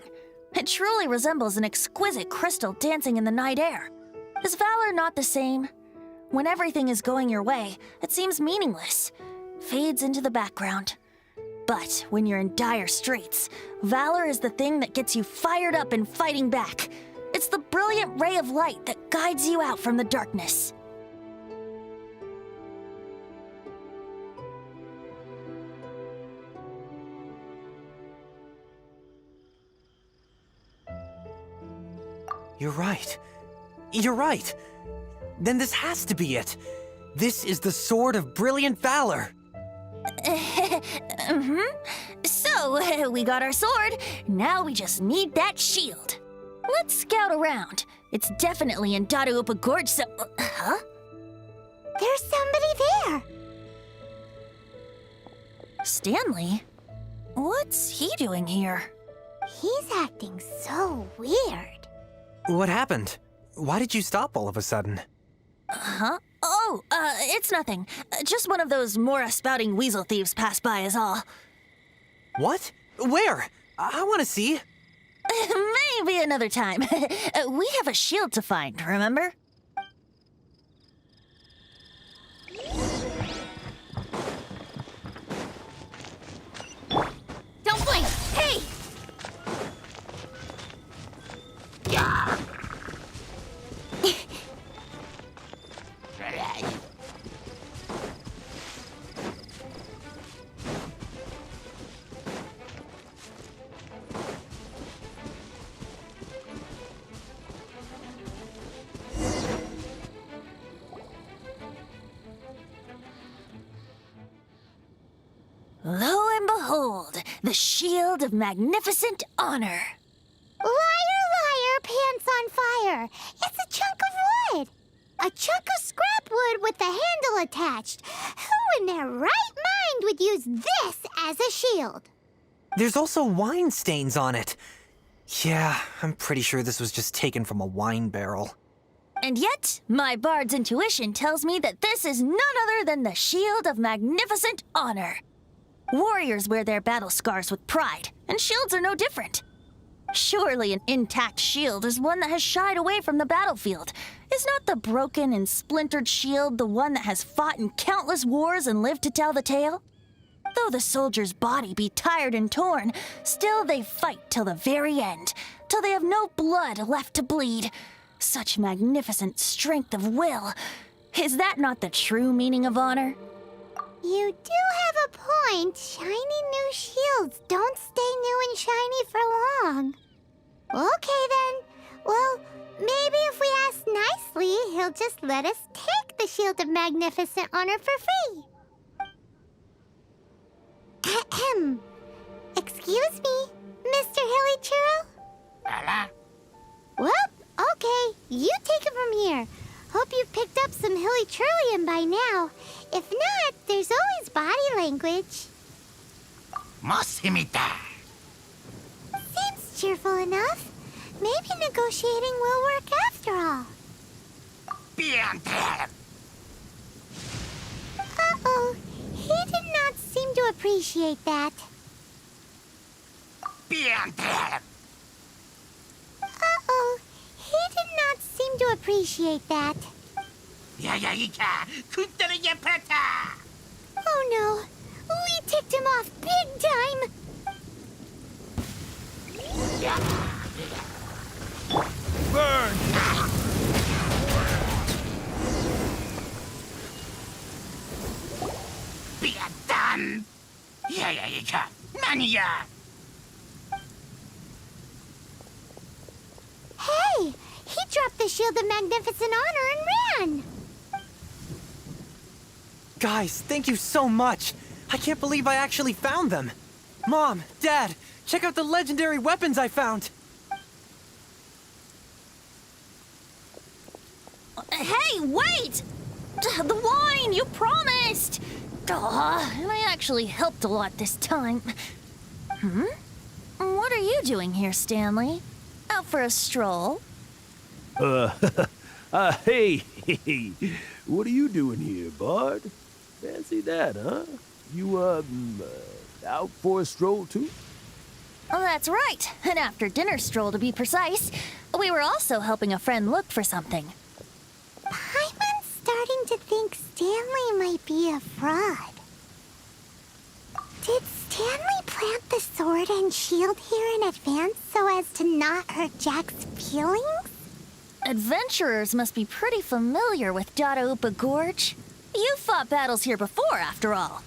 S5: It truly resembles an exquisite crystal dancing in the night air. Is valor not the same? When everything is going your way, it seems meaningless, fades into the background. But when you're in dire straits, valor is the thing that gets you fired up and fighting back. It's the brilliant ray of light that guides you out from the darkness.
S2: You're right. You're right. Then this has to be it. This is the Sword of Brilliant Valor.
S5: So, we got our sword. Now we just need that shield. Let's scout around. It's definitely in Dadaupa Gorge, so... Huh?
S4: There's somebody there.
S5: Stanley? What's he doing here?
S4: He's acting so weird.
S2: What happened? Why did you stop all of a sudden?
S5: Huh? Oh, it's nothing. Just one of those Mora-spouting weasel thieves passed by is all.
S2: What? Where? I want to see.
S5: Maybe another time. We have a shield to find, remember?
S1: Don't blink! Hey!
S5: Lo and behold, the shield of magnificent honor.
S4: Liar, liar, pants on fire. It's a chunk of wood. A chunk of scrap wood with the handle attached. Who in their right mind would use this as a shield?
S2: There's also wine stains on it. Yeah, I'm pretty sure this was just taken from a wine barrel.
S5: And yet, my bard's intuition tells me that this is none other than the shield of magnificent honor. Warriors wear their battle scars with pride, and shields are no different. Surely an intact shield is one that has shied away from the battlefield. Is not the broken and splintered shield the one that has fought in countless wars and lived to tell the tale? Though the soldier's body be tired and torn, still they fight till the very end, till they have no blood left to bleed. Such magnificent strength of will. Is that not the true meaning of honor?
S4: You do have a point. Shiny new shields don't stay new and shiny for long. Okay then. Well, maybe if we ask nicely, he'll just let us take the Shield of Magnificent Honor for free. Ahem. Excuse me, Mr. Hilly Churro? Well, okay. You take it from here. Hope you've picked up some Hilly Churlian by now. If not, there's always body language. Seems cheerful enough. Maybe negotiating will work after all. Uh-oh. He did not seem to appreciate that. Uh-oh. He did not seem to appreciate that. Oh no. We ticked him off big time.
S9: Burn!
S4: Hey! He dropped the Shield of Magnificent Honor and ran!
S2: Guys, thank you so much. I can't believe I actually found them. Mom, Dad, check out the legendary weapons I found.
S5: Hey, wait! The wine, you promised! And I actually helped a lot this time. What are you doing here, Stanley? Out for a stroll?
S9: Hey, what are you doing here, Bard? Fancy that, huh? You, out for a stroll, too?
S5: Oh, that's right. An after-dinner stroll, to be precise. We were also helping a friend look for something.
S4: Paimon's starting to think Stanley might be a fraud. Did Stanley plant the sword and shield here in advance so as to not hurt Jack's feelings?
S5: Adventurers must be pretty familiar with Dadaupa Gorge. You fought battles here before, after all.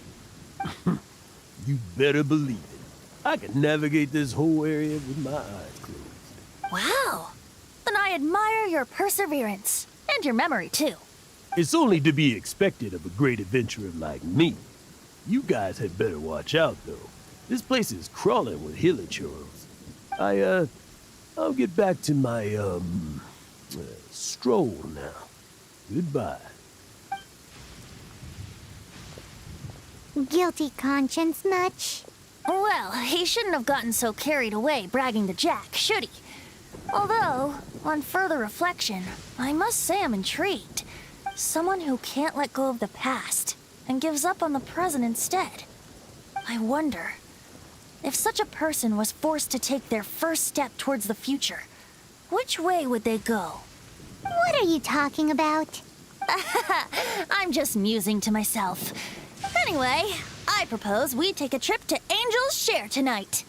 S9: You better believe it. I can navigate this whole area with my eyes closed.
S5: Wow. Then I I admire your perseverance. And your memory, too.
S9: It's only to be expected of a great adventurer like me. You guys had better watch out, though. This place is crawling with hilichurls. I'll get back to my, stroll now. Goodbye.
S4: Guilty conscience much?
S5: Well, he shouldn't have gotten so carried away bragging to Jack, should he? Although, on further reflection, I must say I'm intrigued. Someone who can't let go of the past and gives up on the present instead. I wonder, if such a person was forced to take their first step towards the future, which way would they go?
S4: What are you talking about?
S5: I'm just musing to myself. Anyway, I propose we take a trip to Angel's Share tonight.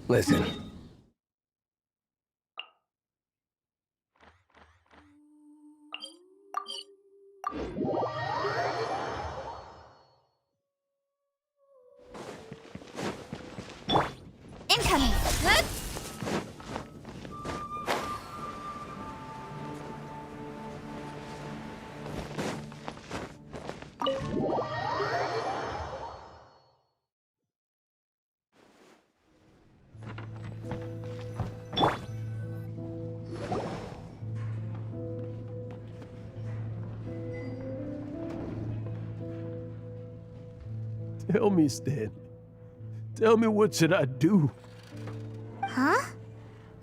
S3: Listen.
S6: Incoming! Huh?
S9: Tell me, Stanley. Tell me, what should I do?
S4: Huh?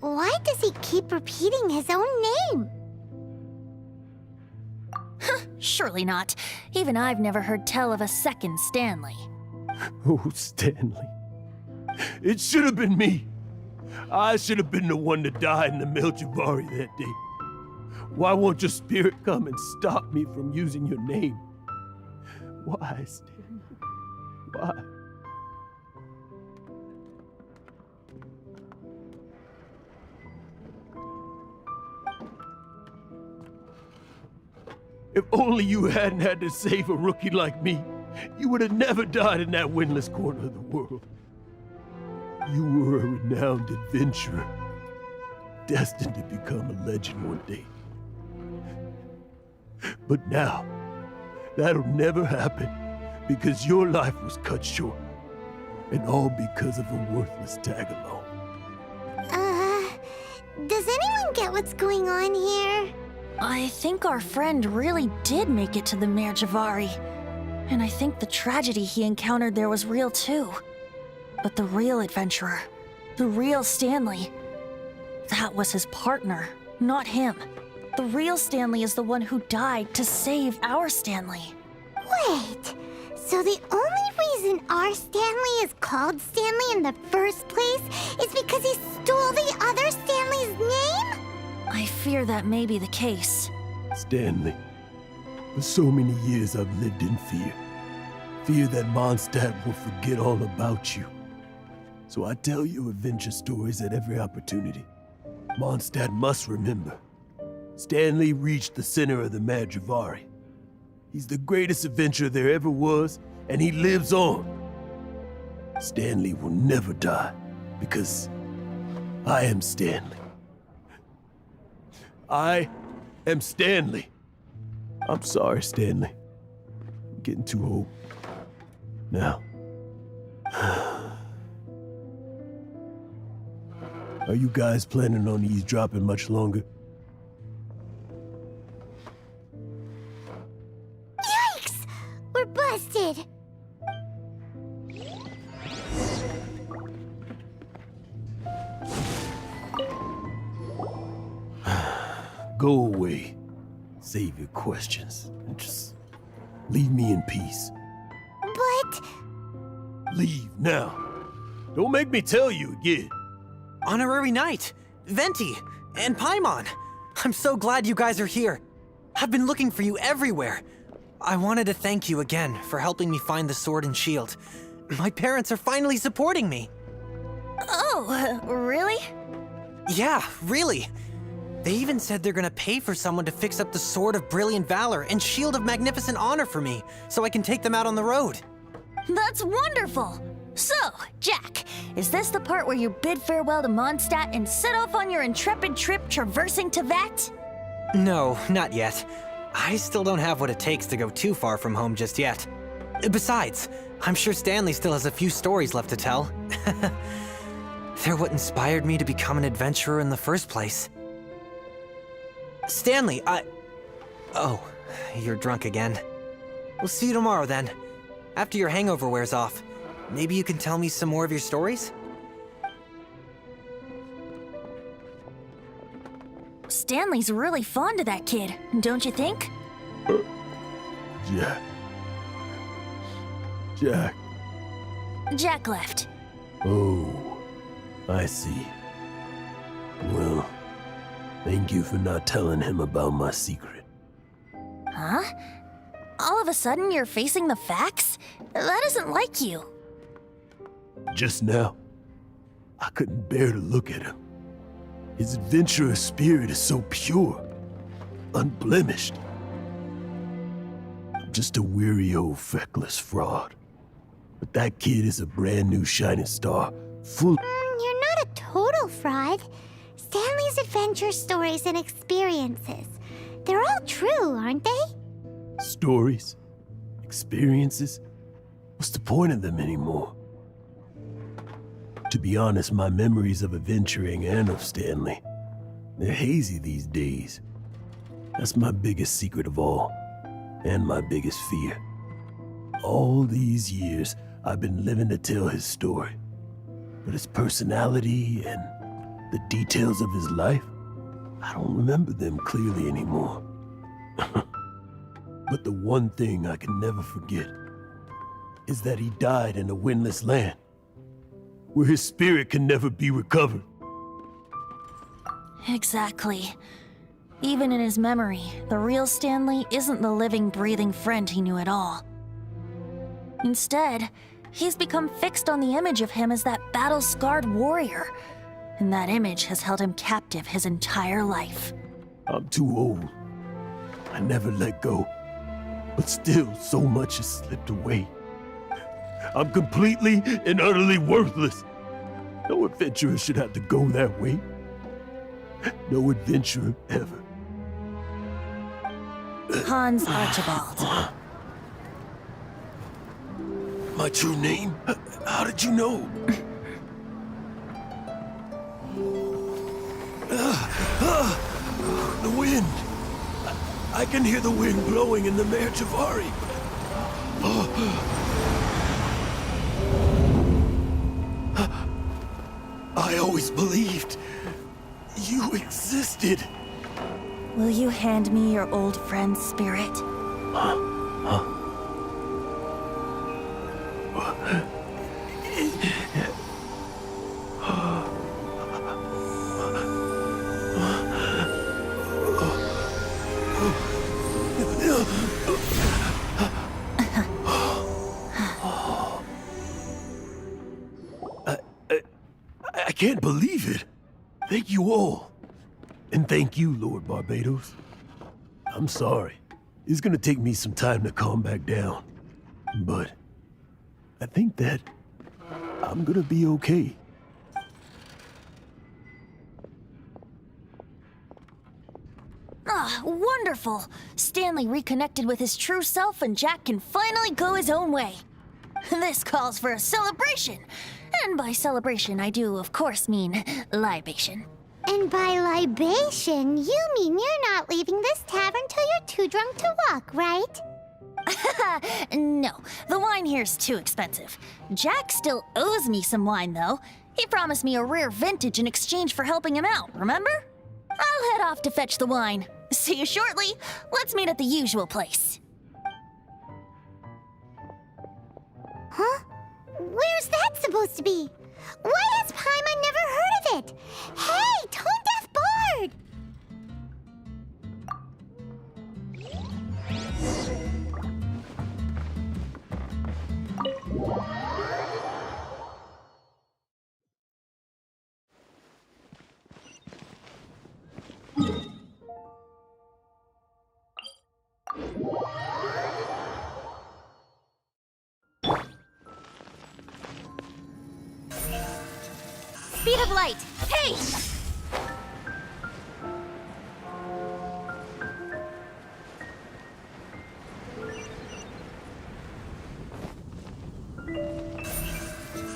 S4: Why does he keep repeating his own name?
S5: Surely not. Even I've never heard tell of a second Stanley.
S9: Oh, Stanley. It should have been me. I should have been the one to die in the Melchivari that day. Why won't your spirit come and stop me from using your name? Why, Stanley? Why? If only you hadn't had to save a rookie like me, you would have never died in that windless corner of the world. You were a renowned adventurer, destined to become a legend one day. But now, that'll never happen because your life was cut short, and all because of a worthless tag-along.
S4: Does anyone get what's going on here?
S5: I think our friend really did make it to the Mare Javari. And I think the tragedy he encountered there was real too. But the real adventurer, the real Stanley, that was his partner, not him. The real Stanley is the one who died to save our Stanley.
S4: Wait, so the only reason our Stanley is called Stanley in the first place is because he stole the other Stanley's name?
S5: I fear that may be the case.
S9: Stanley, for so many years I've lived in fear. Fear that Mondstadt will forget all about you. So I tell you adventure stories at every opportunity. Mondstadt must remember. Stanley reached the center of the Mare Javari. He's the greatest adventurer there ever was, and he lives on. Stanley will never die, because I am Stanley. I am Stanley. I'm sorry, Stanley. I'm getting too old. Now. Are you guys planning on eavesdropping much longer?
S4: Yikes! We're busted!
S9: Go away. Save your questions. And just leave me in peace.
S4: But...
S9: Leave now. Don't make me tell you again.
S2: Honorary Knight, Venti, and Paimon. I'm so glad you guys are here. I've been looking for you everywhere. I wanted to thank you again for helping me find the sword and shield. My parents are finally supporting me.
S5: Oh, really?
S2: Yeah, really. They even said they're gonna pay for someone to fix up the Sword of Brilliant Valor and Shield of Magnificent Honor for me, so I can take them out on the road.
S5: That's wonderful! So, Jack, is this the part where you bid farewell to Mondstadt and set off on your intrepid trip traversing Tevat?
S2: No, not yet. I still don't have what it takes to go too far from home just yet. Besides, I'm sure Stanley still has a few stories left to tell. They're what inspired me to become an adventurer in the first place. Stanley, Oh, you're drunk again. We'll see you tomorrow then. After your hangover wears off. Maybe you can tell me some more of your stories?
S5: Stanley's really fond of that kid, don't you think?
S9: Jack.
S5: Jack left.
S9: Oh, I see. Well, thank you for not telling him about my secret.
S5: Huh? All of a sudden you're facing the facts? That isn't like you.
S9: Just now, I couldn't bear to look at him. His adventurous spirit is so pure, unblemished. I'm just a weary old feckless fraud. But that kid is a brand new shining star, full...
S4: You're not a total fraud. Stanley's adventure stories and experiences. They're all true, aren't they?
S9: Stories? Experiences? What's the point of them anymore? To be honest, my memories of adventuring and of Stanley, they're hazy these days. That's my biggest secret of all, and my biggest fear. All these years, I've been living to tell his story. But his personality and the details of his life, I don't remember them clearly anymore. But the one thing I can never forget is that he died in a windless land, where his spirit can never be recovered.
S5: Exactly. Even in his memory, the real Stanley isn't the living, breathing friend he knew at all. Instead, he's become fixed on the image of him as that battle-scarred warrior, and that image has held him captive his entire life.
S9: I'm too old. I never let go. But still, so much has slipped away. I'm completely and utterly worthless. No adventurer should have to go that way. No adventurer ever.
S5: Hans Archibald.
S9: My true name? How did you know? The wind. I can hear the wind blowing in the Mare Javari. I always believed you existed.
S5: Will you hand me your old friend's spirit?
S9: I can't believe it. Thank you all. And thank you, Lord Barbados. I'm sorry. It's gonna take me some time to calm back down. But I think that I'm gonna be okay.
S5: Ah, wonderful! Stanley reconnected with his true self and Jack can finally go his own way. This calls for a celebration. And by celebration, I do, of course, mean libation.
S4: And by libation, you mean you're not leaving this tavern till you're too drunk to walk, right?
S5: No, the wine here's too expensive. Jack still owes me some wine, though. He promised me a rare vintage in exchange for helping him out, remember? I'll head off to fetch the wine. See you shortly. Let's meet at the usual place.
S4: Huh? Where's that supposed to be? Why has Paimon never heard of it! Hey, tone deaf board!
S1: Speed of light! Hey!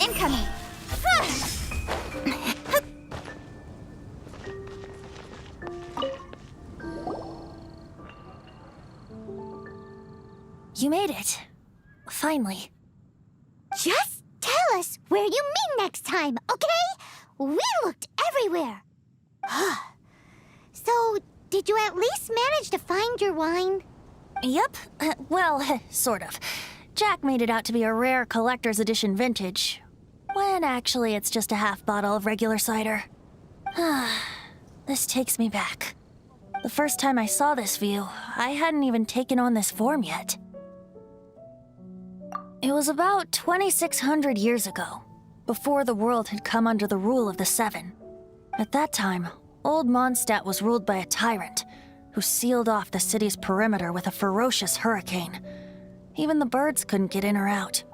S1: Incoming!
S5: You made it. Finally.
S4: Just tell us where you meet next time, okay? We looked everywhere. So, did you at least manage to find your wine?
S5: Yep. Well, sort of. Jack made it out to be a rare collector's edition vintage, when actually it's just a half bottle of regular cider. This takes me back. The first time I saw this view, I hadn't even taken on this form yet. It was about 2,600 years ago, before the world had come under the rule of the Seven. At that time, Old Mondstadt was ruled by a tyrant who sealed off the city's perimeter with a ferocious hurricane. Even the birds couldn't get in or out.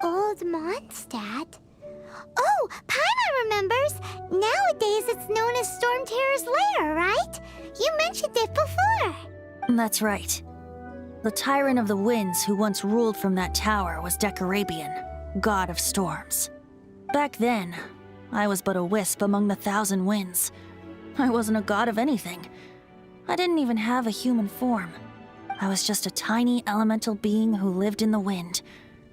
S4: Old Mondstadt? Oh, Paimon remembers! Nowadays it's known as Storm Terror's lair, right? You mentioned it before.
S5: That's right. The tyrant of the winds who once ruled from that tower was Decarabian, god of storms. Back then, I was but a wisp among the thousand winds. I wasn't a god of anything. I didn't even have a human form. I was just a tiny elemental being who lived in the wind,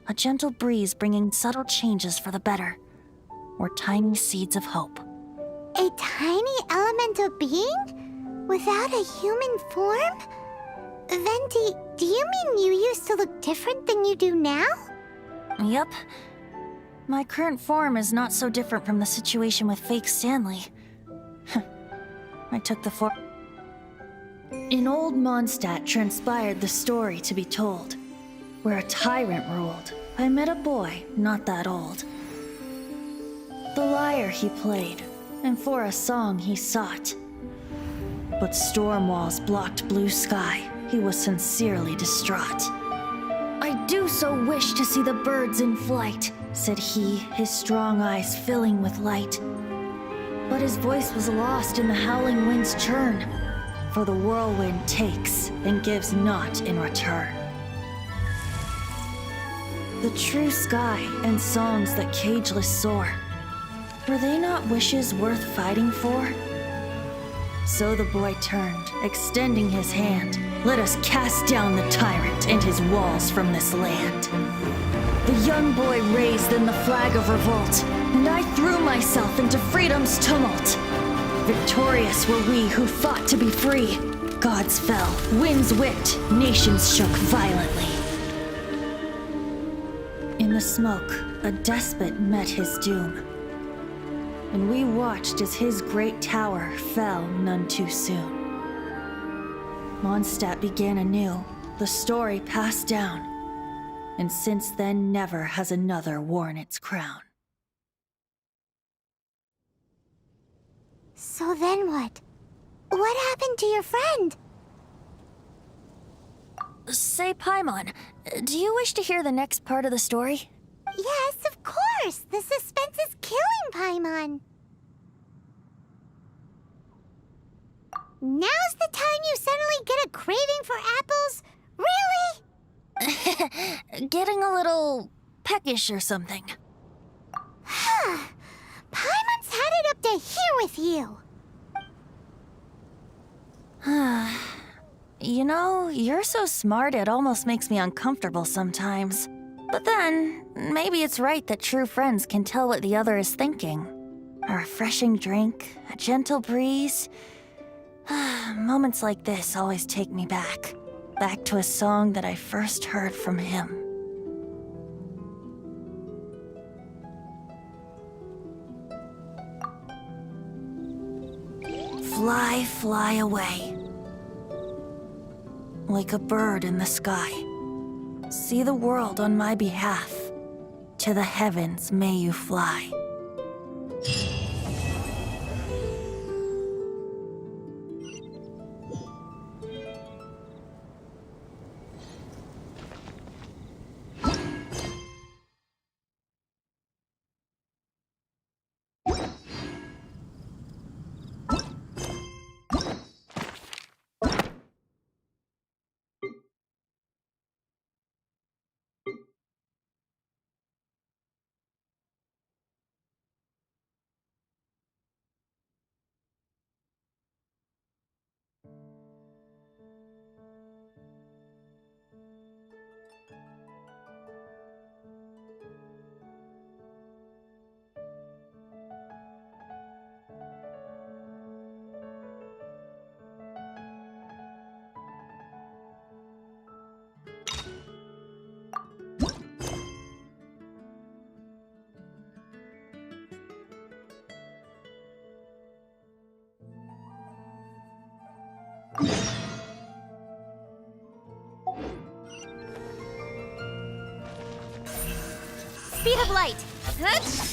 S5: a gentle breeze bringing subtle changes for the better, or tiny seeds of hope.
S4: A tiny elemental being? Without a human form? Venti, do you mean you used to look different than you do now?
S5: Yep. My current form is not so different from the situation with fake Stanley. I took the form. In Old Mondstadt transpired the story to be told. Where a tyrant ruled, I met a boy not that old. The lyre he played, and for a song he sought. But storm walls blocked blue sky. He was sincerely distraught. I do so wish to see the birds in flight, said he, his strong eyes filling with light. But his voice was lost in the howling wind's churn, for the whirlwind takes and gives not in return. The true sky and songs that cageless soar, were they not wishes worth fighting for? So the boy turned, extending his hand. Let us cast down the tyrant and his walls from this land. The young boy raised then the flag of revolt, and I threw myself into freedom's tumult. Victorious were we who fought to be free. Gods fell, winds whipped, nations shook violently. In the smoke, a despot met his doom. And we watched as his great tower fell none too soon. Mondstadt began anew, the story passed down, and since then never has another worn its crown.
S4: So then what? What happened to your friend?
S5: Say, Paimon, do you wish to hear the next part of the story?
S4: Yes, of course! The suspense is killing, Paimon! Now's the time you suddenly get a craving for apples? Really?
S5: Getting a little peckish or something.
S4: Paimon's had it up to here with you!
S5: You know, you're so smart it almost makes me uncomfortable sometimes. But then, maybe it's right that true friends can tell what the other is thinking. A refreshing drink, a gentle breeze. Moments like this always take me back to a song that I first heard from him. fly, fly away. Like a bird in the sky. See the world on my behalf. To the heavens may you fly.
S1: Speed of light. Huh?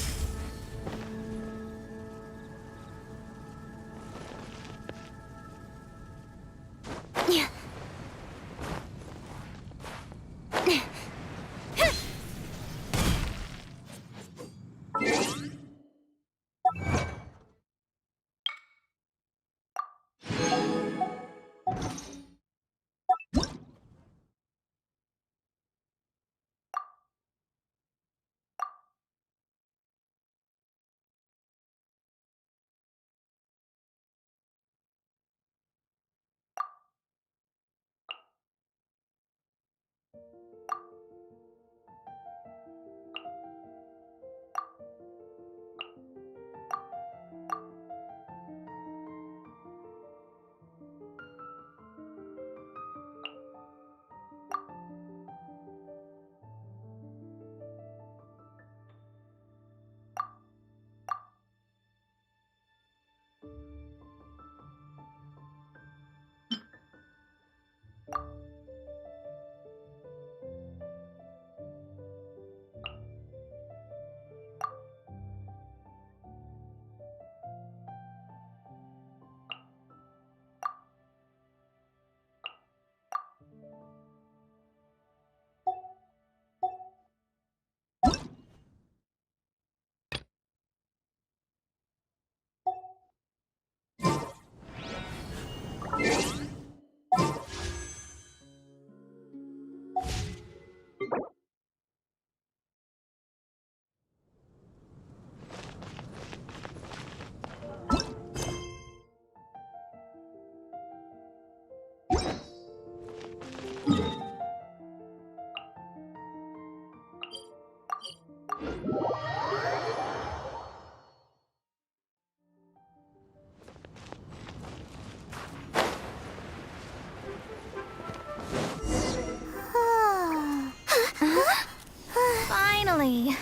S1: Finally.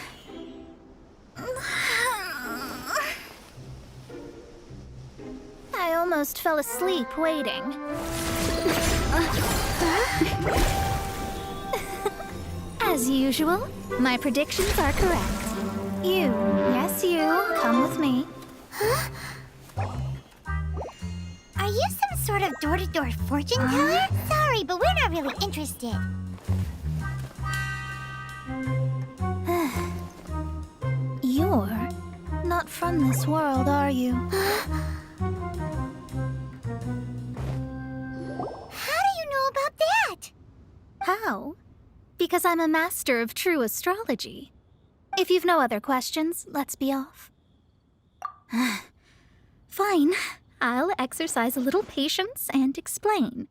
S1: I almost fell asleep waiting. As usual, my predictions are correct. You, yes you, come with me.
S4: Are you some sort of door-to-door fortune teller? Sorry, but we're not really interested.
S1: You're not from this world, are you?
S4: How do you know about that?
S1: How? Because I'm a master of true astrology. If you've no other questions, let's be off. Fine. I'll exercise a little patience and explain.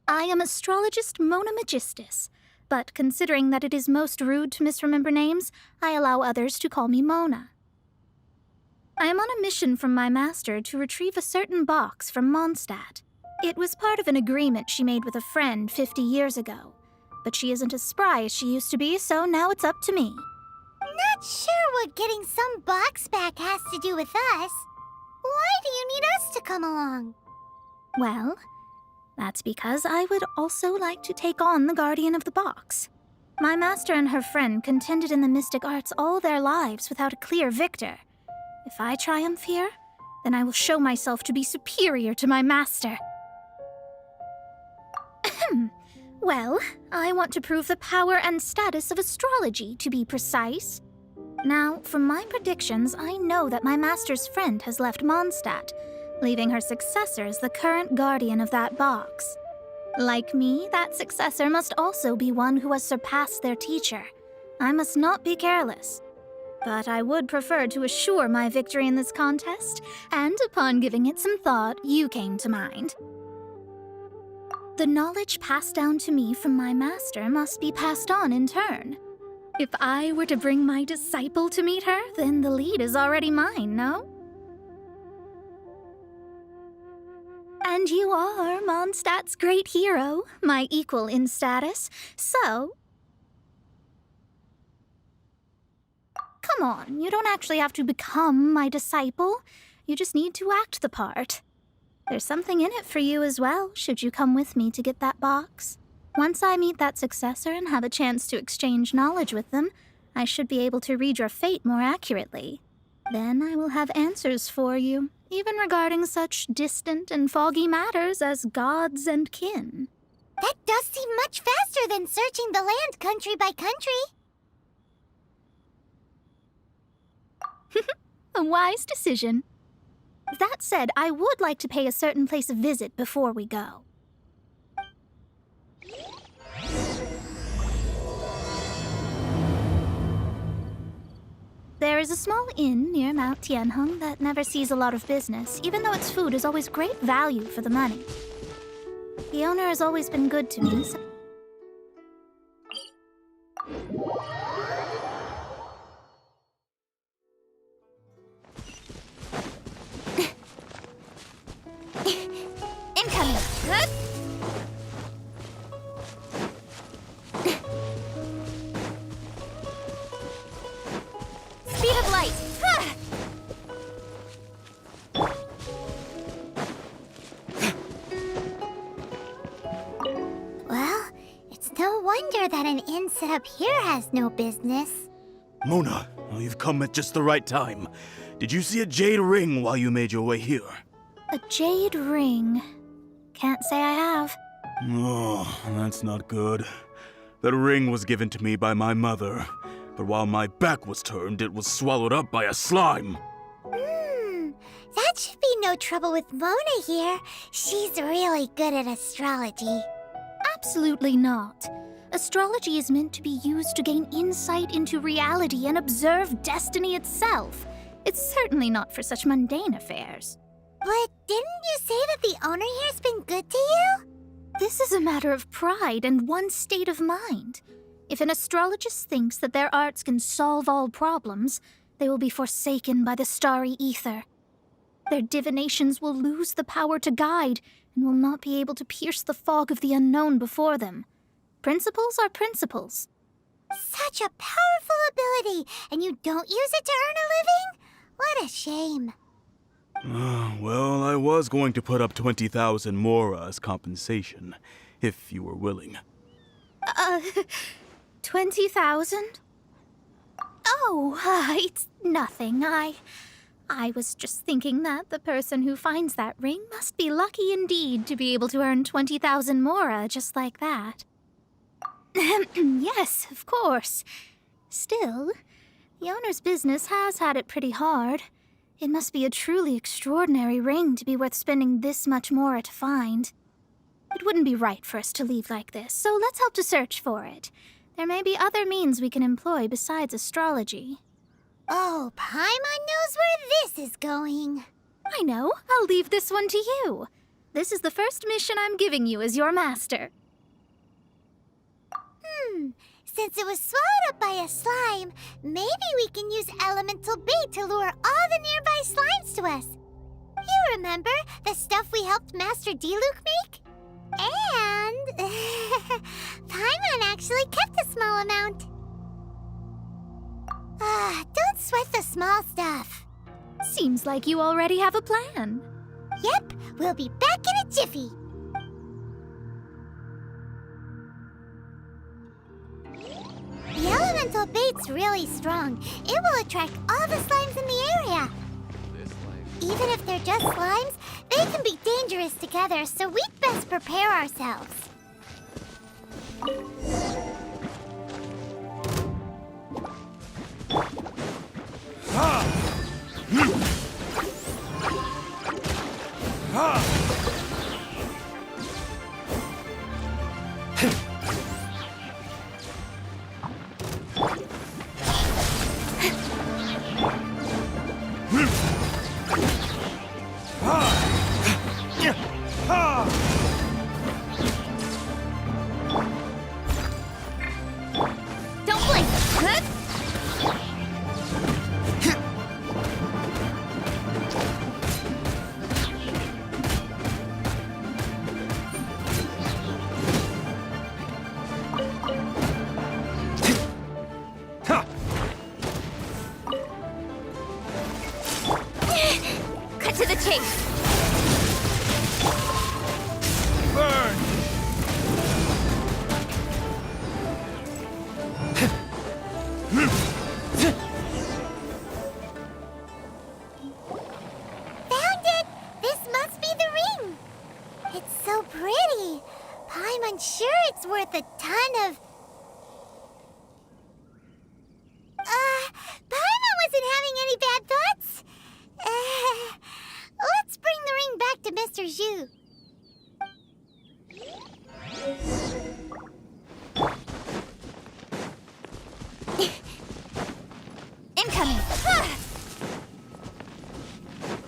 S1: I am astrologist Mona Magistus, but considering that it is most rude to misremember names, I allow others to call me Mona. I am on a mission from my master to retrieve a certain box from Mondstadt. It was part of an agreement she made with a friend 50 years ago. But she isn't as spry as she used to be, so now it's up to me.
S4: Not sure what getting some box back has to do with us. Why do you need us to come along?
S1: Well, that's because I would also like to take on the Guardian of the Box. My master and her friend contended in the mystic arts all their lives without a clear victor. If I triumph here, then I will show myself to be superior to my master. Well, I want to prove the power and status of astrology, to be precise. Now, from my predictions, I know that my master's friend has left Mondstadt, leaving her successor as the current guardian of that box. Like me, that successor must also be one who has surpassed their teacher. I must not be careless. But I would prefer to assure my victory in this contest, and upon giving it some thought, you came to mind. The knowledge passed down to me from my master must be passed on in turn. If I were to bring my disciple to meet her, then the lead is already mine, no? And you are Mondstadt's great hero, my equal in status, so... Come on, you don't actually have to become my disciple. You just need to act the part. There's something in it for you as well, should you come with me to get that box. Once I meet that successor and have a chance to exchange knowledge with them, I should be able to read your fate more accurately. Then I will have answers for you, even regarding such distant and foggy matters as gods and kin.
S4: That does seem much faster than searching the land country by country.
S1: A wise decision. That said, I would like to pay a certain place a visit before we go. There is a small inn near Mount Tianheng that never sees a lot of business, even though its food is always great value for the money. The owner has always been good to me, so...
S4: Incoming. Good. Speed of light. Well, it's no wonder that an inn set up here has no business.
S10: Mona, you've come at just the right time. Did you see a jade ring while you made your way here?
S1: A jade ring. Can't say I have.
S10: Oh, that's not good. That ring was given to me by my mother, but while my back was turned, it was swallowed up by a slime.
S4: That should be no trouble with Mona here. She's really good at astrology.
S1: Absolutely not. Astrology is meant to be used to gain insight into reality and observe destiny itself. It's certainly not for such mundane affairs.
S4: But didn't you say that the owner here's been good to you?
S1: This is a matter of pride and one's state of mind. If an astrologist thinks that their arts can solve all problems, they will be forsaken by the starry ether. Their divinations will lose the power to guide and will not be able to pierce the fog of the unknown before them. Principles are principles.
S4: Such a powerful ability, and you don't use it to earn a living? What a shame.
S10: Well, I was going to put up 20,000 mora as compensation, if you were willing.
S1: 20,000? Oh, it's nothing. I was just thinking that the person who finds that ring must be lucky indeed to be able to earn 20,000 mora just like that. Yes, of course. Still, the owner's business has had it pretty hard. It must be a truly extraordinary ring to be worth spending this much mora to find. It wouldn't be right for us to leave like this, so let's help to search for it. There may be other means we can employ besides astrology.
S4: Oh, Paimon knows where this is going.
S1: I know. I'll leave this one to you. This is the first mission I'm giving you as your master.
S4: Since it was swallowed up by a slime, maybe we can use elemental bait to lure all the nearby slimes to us. You remember the stuff we helped Master Diluc make? And Paimon actually kept a small amount. Don't sweat the small stuff.
S1: Seems like you already have a plan.
S4: Yep, we'll be back in a jiffy. The elemental bait's really strong. It will attract all the slimes in the area. Even if they're just slimes, they can be dangerous together, so we'd best prepare ourselves.
S1: Don't blink!
S6: Cut to the chase.
S4: Found it! This must be the ring. It's so pretty. I'm unsure it's worth a ton of... Paimon wasn't having any bad thoughts. Let's bring the ring back to Mr. Zhu.
S1: Incoming!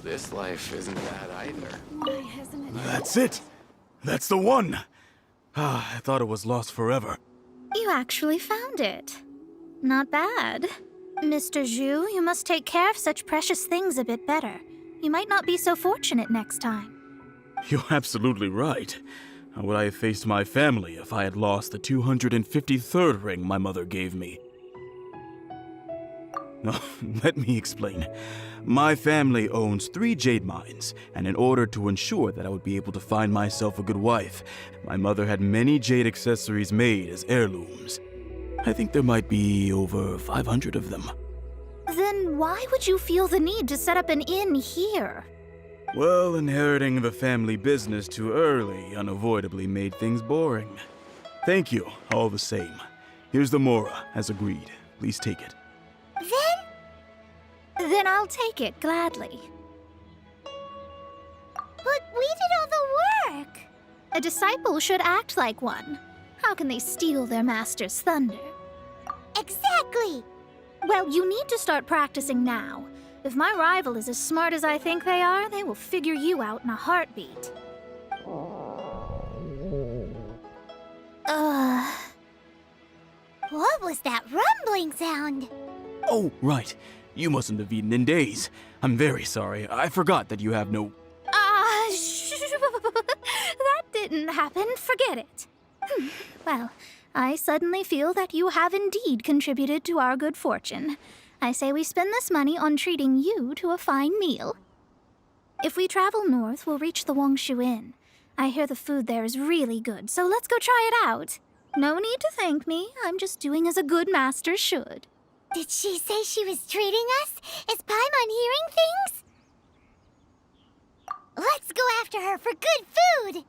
S3: This life isn't bad either.
S10: That's it! That's the one! I thought it was lost forever.
S1: You actually found it. Not bad. Mr. Zhu, you must take care of such precious things a bit better. You might not be so fortunate next time.
S10: You're absolutely right. How would I have faced my family if I had lost the 253rd ring my mother gave me? Let me explain. My family owns 3 jade mines, and in order to ensure that I would be able to find myself a good wife, my mother had many jade accessories made as heirlooms. I think there might be over 500 of them.
S1: Then why would you feel the need to set up an inn here?
S10: Well, inheriting the family business too early unavoidably made things boring. Thank you, all the same. Here's the Mora, as agreed. Please take it.
S1: Then I'll take it gladly.
S4: But we did all the work.
S1: A disciple should act like one. How can they steal their master's thunder?
S4: Exactly.
S1: Well, you need to start practicing now. If my rival is as smart as I think they are, they will figure you out in a heartbeat.
S4: What was that rumbling sound?
S10: Oh, right. You mustn't have eaten in days. I'm very sorry. I forgot that you have no...
S1: That didn't happen. Forget it. Well, I suddenly feel that you have indeed contributed to our good fortune. I say we spend this money on treating you to a fine meal. If we travel north, we'll reach the Wongshu Inn. I hear the food there is really good, so let's go try it out. No need to thank me. I'm just doing as a good master should.
S4: Did she say she was treating us? Is Paimon hearing things? Let's go after her for good food!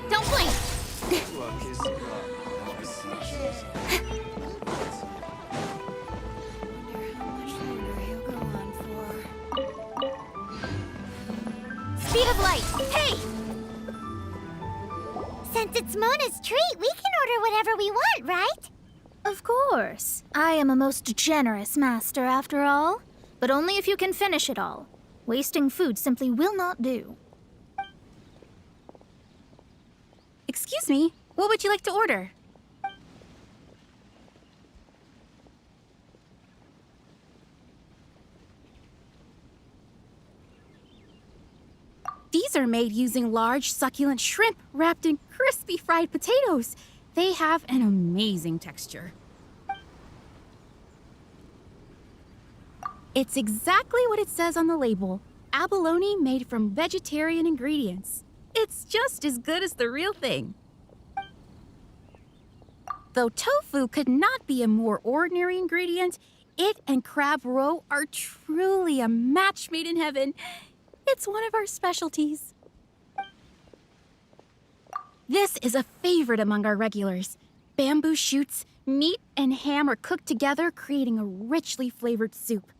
S6: Don't blink! Speed of light! Hey!
S4: Since it's Mona's treat, we can order whatever we want, right?
S1: Of course. I am a most generous master, after all. But only if you can finish it all. Wasting food simply will not do.
S6: Excuse me, what would you like to order? These are made using large, succulent shrimp wrapped in crispy fried potatoes. They have an amazing texture. It's exactly what it says on the label. Abalone made from vegetarian ingredients. It's just as good as the real thing. Though tofu could not be a more ordinary ingredient, it and crab roe are truly a match made in heaven. It's one of our specialties. This is a favorite among our regulars. Bamboo shoots, meat, and ham are cooked together, creating a richly flavored soup.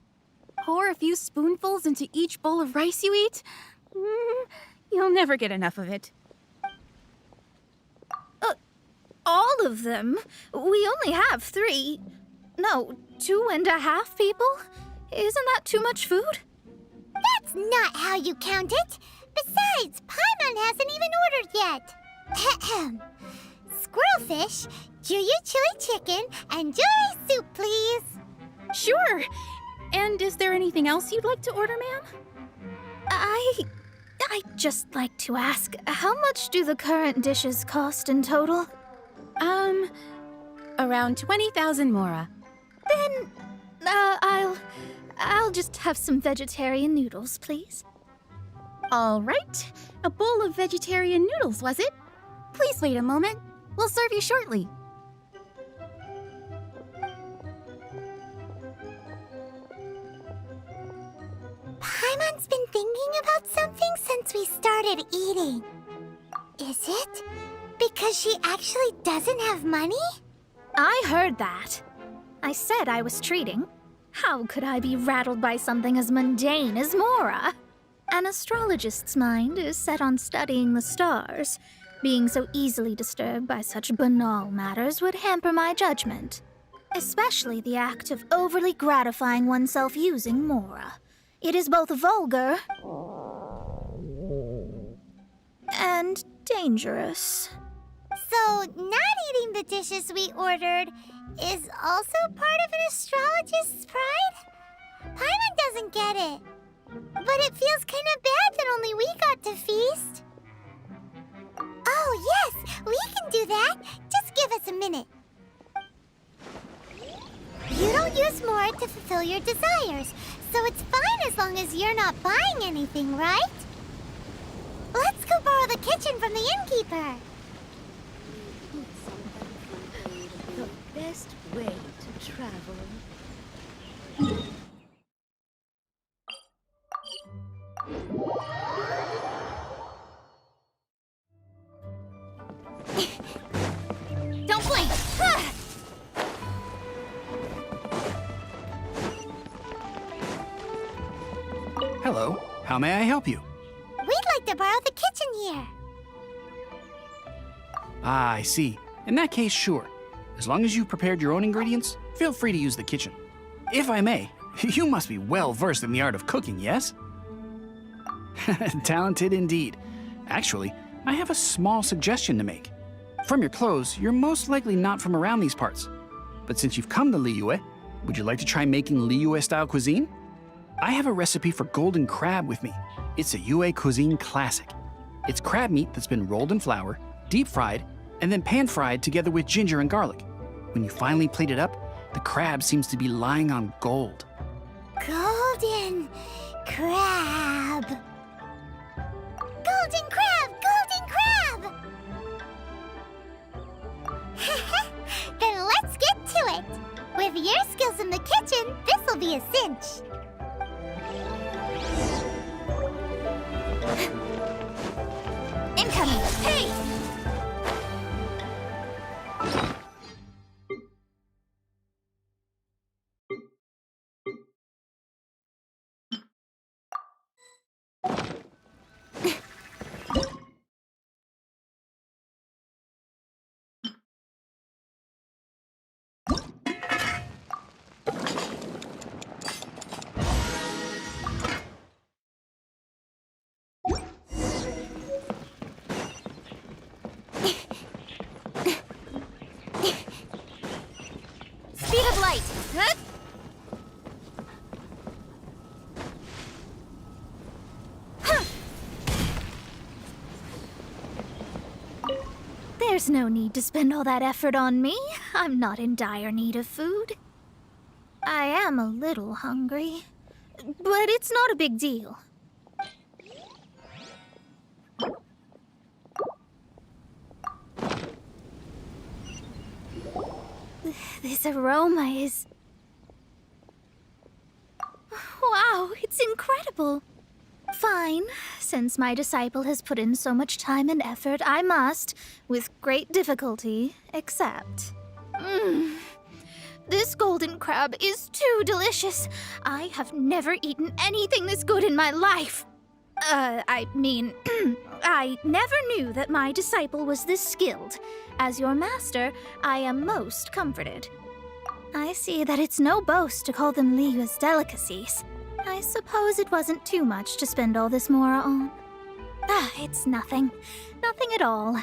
S6: Pour a few spoonfuls into each bowl of rice you eat. You'll never get enough of it.
S1: All of them? We only have 3. No, 2.5 people? Isn't that too much food?
S4: That's not how you count it. Besides, Paimon hasn't even ordered yet. Squirrelfish, Juyu chili chicken, and jewelry soup, please.
S6: Sure. And is there anything else you'd like to order, ma'am?
S1: I'd just like to ask, how much do the current dishes cost in total?
S6: Around 20,000 mora.
S1: Then, I'll just have some vegetarian noodles, please.
S6: All right. A bowl of vegetarian noodles, was it? Please wait a moment. We'll serve you shortly.
S4: Paimon's been thinking about something since we started eating. Is it because she actually doesn't have money?
S1: I heard that. I said I was treating. How could I be rattled by something as mundane as Mora? An astrologist's mind is set on studying the stars. Being so easily disturbed by such banal matters would hamper my judgment. Especially the act of overly gratifying oneself using Mora. It is both vulgar and dangerous.
S4: So, not eating the dishes we ordered is also part of an astrologist's pride? Paimon doesn't get it. But it feels kind of bad that only we got to feast. Oh, yes, we can do that. Just give us a minute. You don't use more to fulfill your desires, so it's fine as long as you're not buying anything, right? Let's go borrow the kitchen from the innkeeper.
S11: The best way to travel.
S6: Don't blink!
S12: Hello, how may I help you?
S4: We'd like to borrow the kitchen here.
S12: Ah, I see. In that case, sure. As long as you've prepared your own ingredients, feel free to use the kitchen. If I may, you must be well versed in the art of cooking, yes? Talented indeed. Actually, I have a small suggestion to make. From your clothes, you're most likely not from around these parts. But since you've come to Liyue, would you like to try making Liyue-style cuisine? I have a recipe for golden crab with me. It's a Yue cuisine classic. It's crab meat that's been rolled in flour, deep fried, and then pan fried together with ginger and garlic. When you finally plate it up, the crab seems to be lying on gold.
S4: Golden crab. Golden crab! Golden crab! Then let's get to it. With your skills in the kitchen, this'll be a cinch.
S1: There's no need to spend all that effort on me. I'm not in dire need of food. I am a little hungry, but it's not a big deal. This aroma is... Wow, it's incredible. Fine. Since my disciple has put in so much time and effort, I must, with great difficulty, accept. This golden crab is too delicious. I have never eaten anything this good in my life. I mean, I never knew that my disciple was this skilled. As your master, I am most comforted. I see that it's no boast to call them Liyue's delicacies. I suppose it wasn't too much to spend all this mora on. It's nothing. Nothing at all.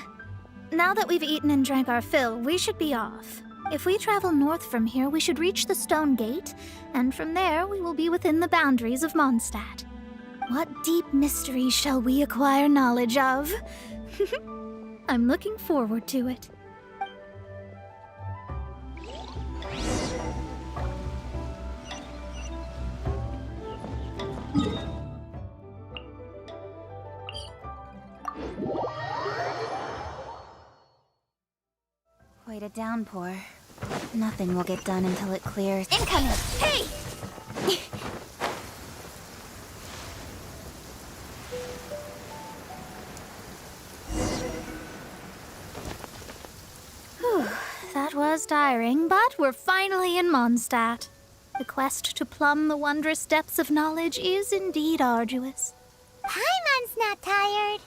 S1: Now that we've eaten and drank our fill, we should be off. If we travel north from here, we should reach the Stone Gate, and from there we will be within the boundaries of Mondstadt. What deep mysteries shall we acquire knowledge of? I'm looking forward to it.
S13: Quite a downpour. Nothing will get done until it clears.
S6: Incoming! Hey!
S1: Whew, that was tiring, but we're finally in Mondstadt. The quest to plumb the wondrous depths of knowledge is indeed arduous.
S4: Paimon's not tired.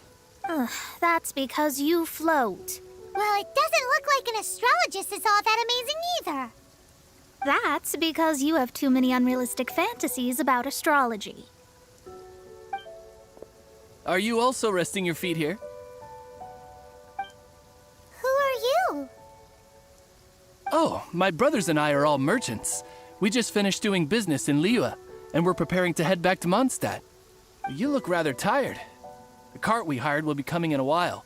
S1: That's because you float.
S4: Well, it doesn't look like an astrologist is all that amazing either.
S1: That's because you have too many unrealistic fantasies about astrology.
S14: Are you also resting your feet here?
S4: Who are you?
S14: Oh, my brothers and I are all merchants. We just finished doing business in Liyue, and we're preparing to head back to Mondstadt. You look rather tired. The cart we hired will be coming in a while.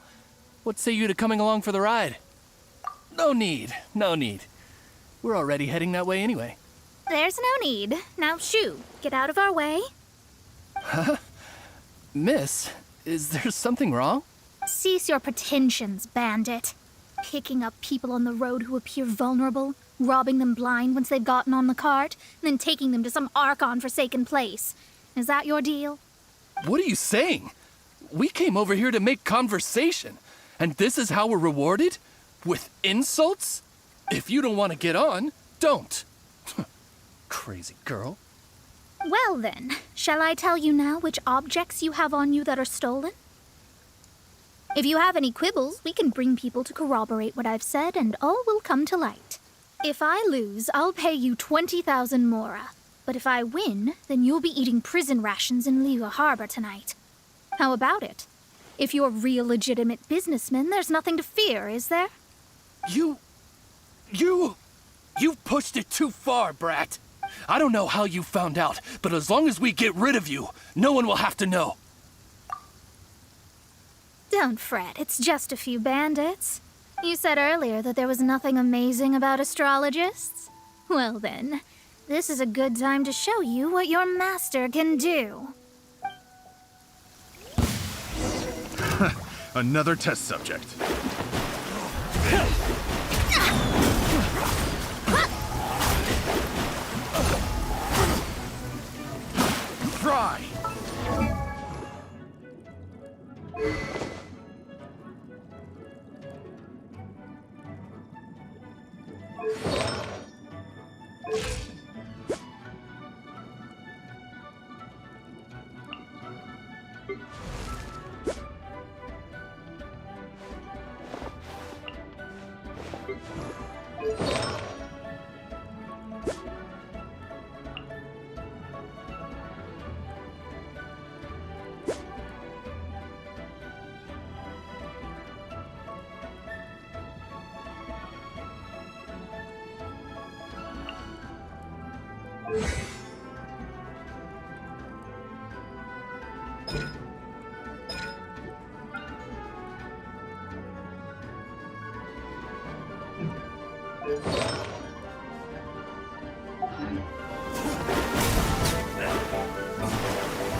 S14: What say you to coming along for the ride? No need, no need. We're already heading that way anyway.
S1: There's no need. Now shoo, get out of our way.
S14: Huh? Miss, is there something wrong?
S1: Cease your pretensions, bandit. Picking up people on the road who appear vulnerable, robbing them blind once they've gotten on the cart, and then taking them to some Archon-forsaken place. Is that your deal?
S14: What are you saying? We came over here to make conversation. And this is how we're rewarded? With insults? If you don't want to get on, don't. Crazy girl.
S1: Well then, shall I tell you now which objects you have on you that are stolen? If you have any quibbles, we can bring people to corroborate what I've said and all will come to light. If I lose, I'll pay you 20,000 mora. But if I win, then you'll be eating prison rations in Liyue Harbor tonight. How about it? If you're real legitimate businessmen, there's nothing to fear, is there?
S14: You pushed it too far, brat. I don't know how you found out, but as long as we get rid of you, no one will have to know.
S1: Don't fret, it's just a few bandits. You said earlier that there was nothing amazing about astrologists. Well then, this is a good time to show you what your master can do.
S15: Another test subject. Try!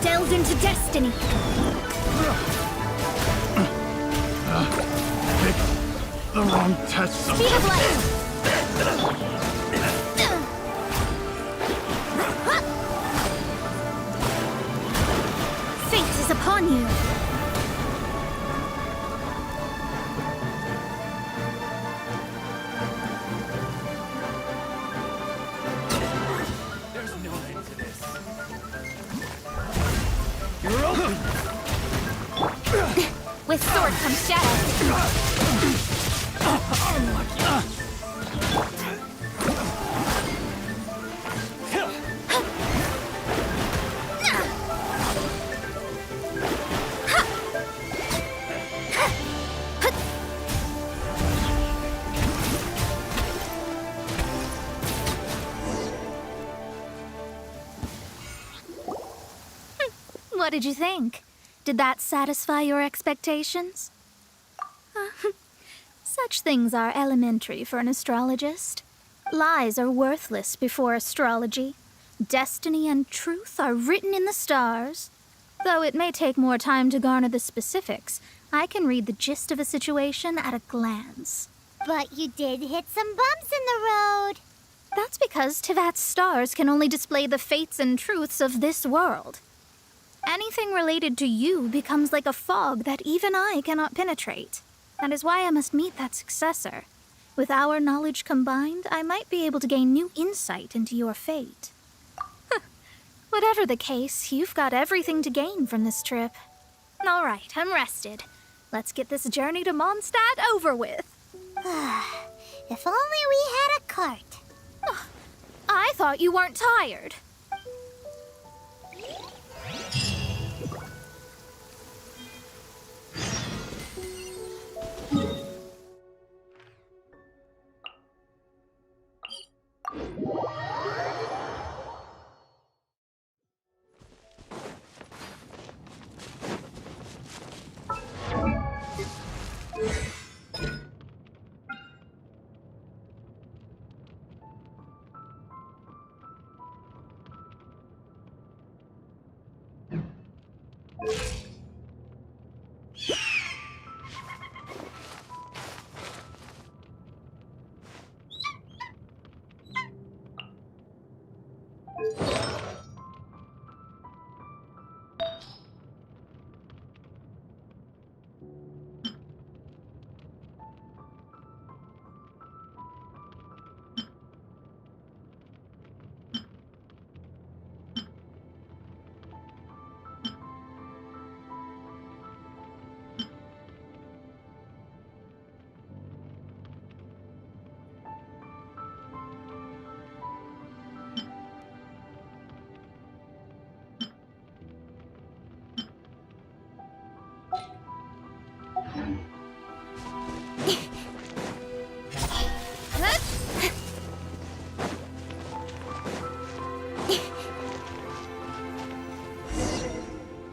S1: Delve into destiny.
S15: The wrong test.
S1: Speed of light. Fate is upon you.
S14: There's no end to this.
S15: You're open.
S1: With sword comes shadow. What did you think? Did that satisfy your expectations? Such things are elementary for an astrologist. Lies are worthless before astrology. Destiny and truth are written in the stars. Though it may take more time to garner the specifics, I can read the gist of a situation at a glance.
S4: But you did hit some bumps in the road.
S1: That's because Tivat's stars can only display the fates and truths of this world. Anything related to you becomes like a fog that even I cannot penetrate. That is why I must meet that successor. With our knowledge combined, I might be able to gain new insight into your fate. Whatever the case, you've got everything to gain from this trip. All right, I'm rested. Let's get this journey to Mondstadt over with.
S4: If only we had a cart.
S1: I thought you weren't tired.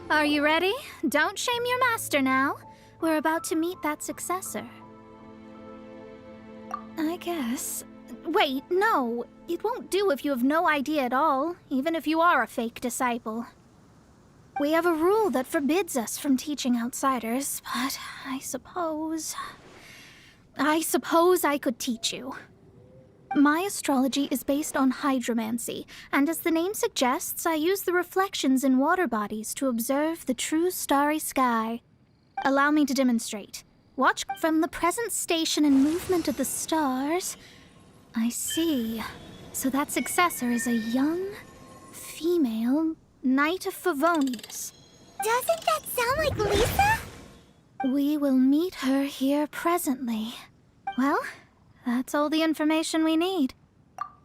S1: Are you ready? Don't shame your master now. We're about to meet that successor. I guess. Wait, no. It won't do if you have no idea at all, even if you are a fake disciple. We have a rule that forbids us from teaching outsiders, but I suppose I could teach you. My astrology is based on hydromancy, and as the name suggests, I use the reflections in water bodies to observe the true starry sky. Allow me to demonstrate. Watch from the present station and movement of the stars. I see. So that successor is a young, female Knight of Favonius.
S4: Doesn't that sound like Lisa?
S1: We will meet her here presently. Well, that's all the information we need.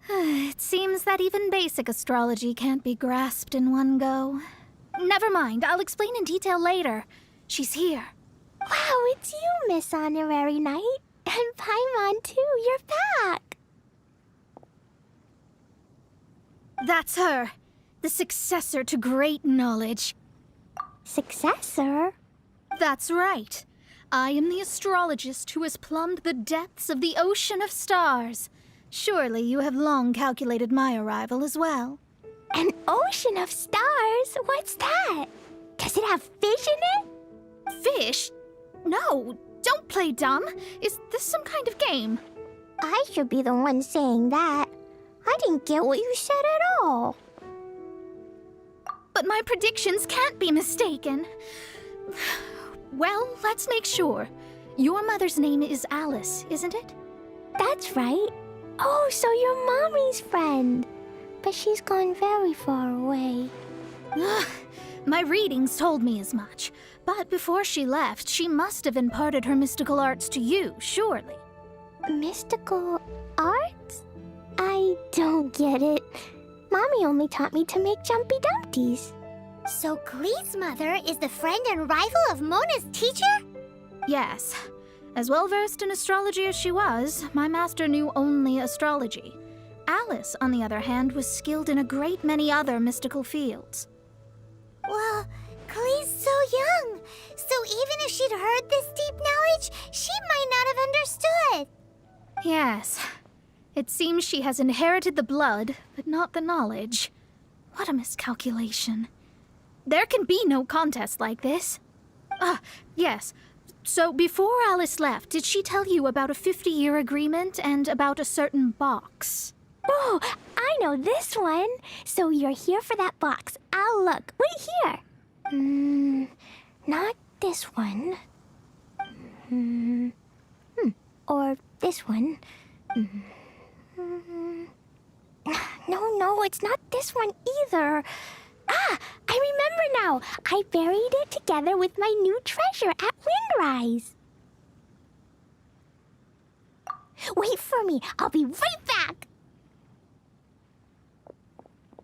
S1: It seems that even basic astrology can't be grasped in one go. Never mind, I'll explain in detail later. She's here.
S4: Wow, it's you, Miss Honorary Knight. And Paimon, too, you're back.
S1: That's her. The successor to great knowledge.
S4: Successor?
S1: That's right. I am the astrologist who has plumbed the depths of the ocean of stars. Surely you have long calculated my arrival as well.
S4: An ocean of stars? What's that? Does it have fish in it?
S1: Fish? No, don't play dumb. Is this some kind of game?
S4: I should be the one saying that. I didn't get what you said at all.
S1: But my predictions can't be mistaken. Well, let's make sure. Your mother's name is Alice, isn't it?
S4: That's right. Oh, so you're Mommy's friend. But she's gone very far away.
S1: My readings told me as much. But before she left, she must have imparted her mystical arts to you, surely.
S4: Mystical arts? I don't get it. Mommy only taught me to make Jumpy Dumpties. So Klee's mother is the friend and rival of Mona's teacher?
S1: Yes. As well-versed in astrology as she was, my master knew only astrology. Alice, on the other hand, was skilled in a great many other mystical fields.
S4: Well, Klee's so young. So even if she'd heard this deep knowledge, she might not have understood.
S1: Yes. It seems she has inherited the blood, but not the knowledge. What a miscalculation. There can be no contest like this. Yes. So before Alice left, did she tell you about a 50-year agreement and about a certain box?
S4: Oh, I know this one. So you're here for that box. I'll look. Wait here. Not this one. Or this one. No, it's not this one either. I remember now. I buried it together with my new treasure at Windrise. Wait for me. I'll be right back.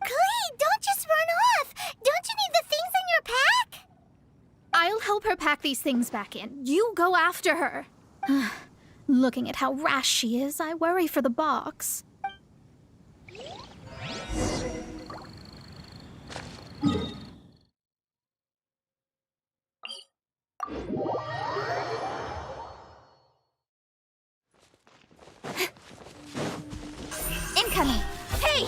S4: Klee, don't just run off. Don't you need the things in your pack?
S1: I'll help her pack these things back in. You go after her. Looking at how rash she is, I worry for the box. Incoming! Hey!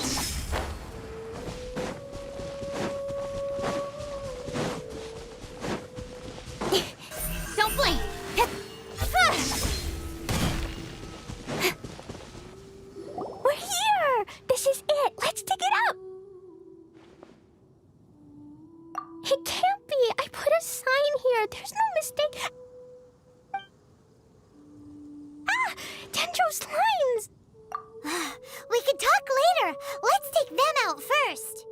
S1: Don't blink!
S4: We're here! This is it! Let's dig it up! It can't be! I put a sign here! There's no mistake! Dendro slimes! We can talk later! Let's take them out first!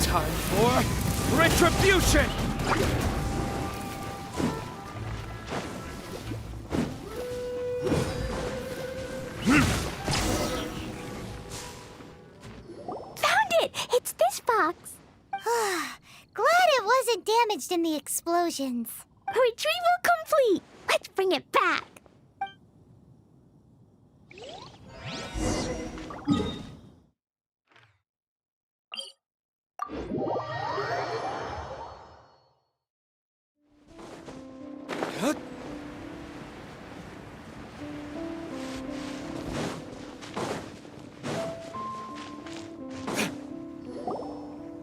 S3: Time for retribution!
S4: Found it! It's this box! Glad it wasn't damaged in the explosions. Retrieval complete! Let's bring it back!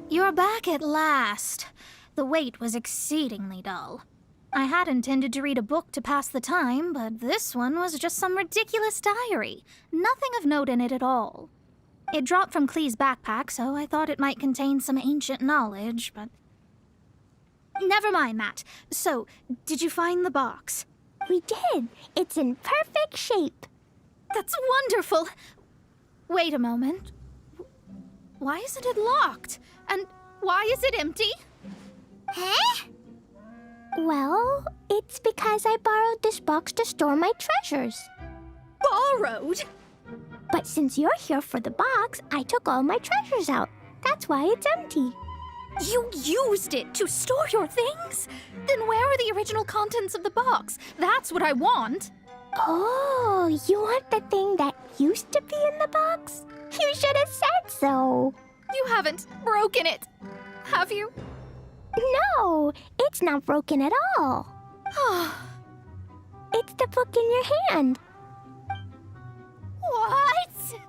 S1: You're back at last. The wait was exceedingly dull. I had intended to read a book to pass the time, but this one was just some ridiculous diary. Nothing of note in it at all. It dropped from Klee's backpack, so I thought it might contain some ancient knowledge, but... Never mind that. So, did you find the box?
S4: We did. It's in perfect shape.
S1: That's wonderful! Wait a moment. Why isn't it locked? And why is it empty?
S4: Huh? Well, it's because I borrowed this box to store my treasures.
S1: Borrowed?
S4: But since you're here for the box, I took all my treasures out. That's why it's empty.
S1: You used it to store your things? Then where are the original contents of the box? That's what I want.
S4: Oh, you want the thing that used to be in the box? You should have said so.
S1: You haven't broken it, have you?
S4: No, it's not broken at all. It's the book in your hand.
S1: What?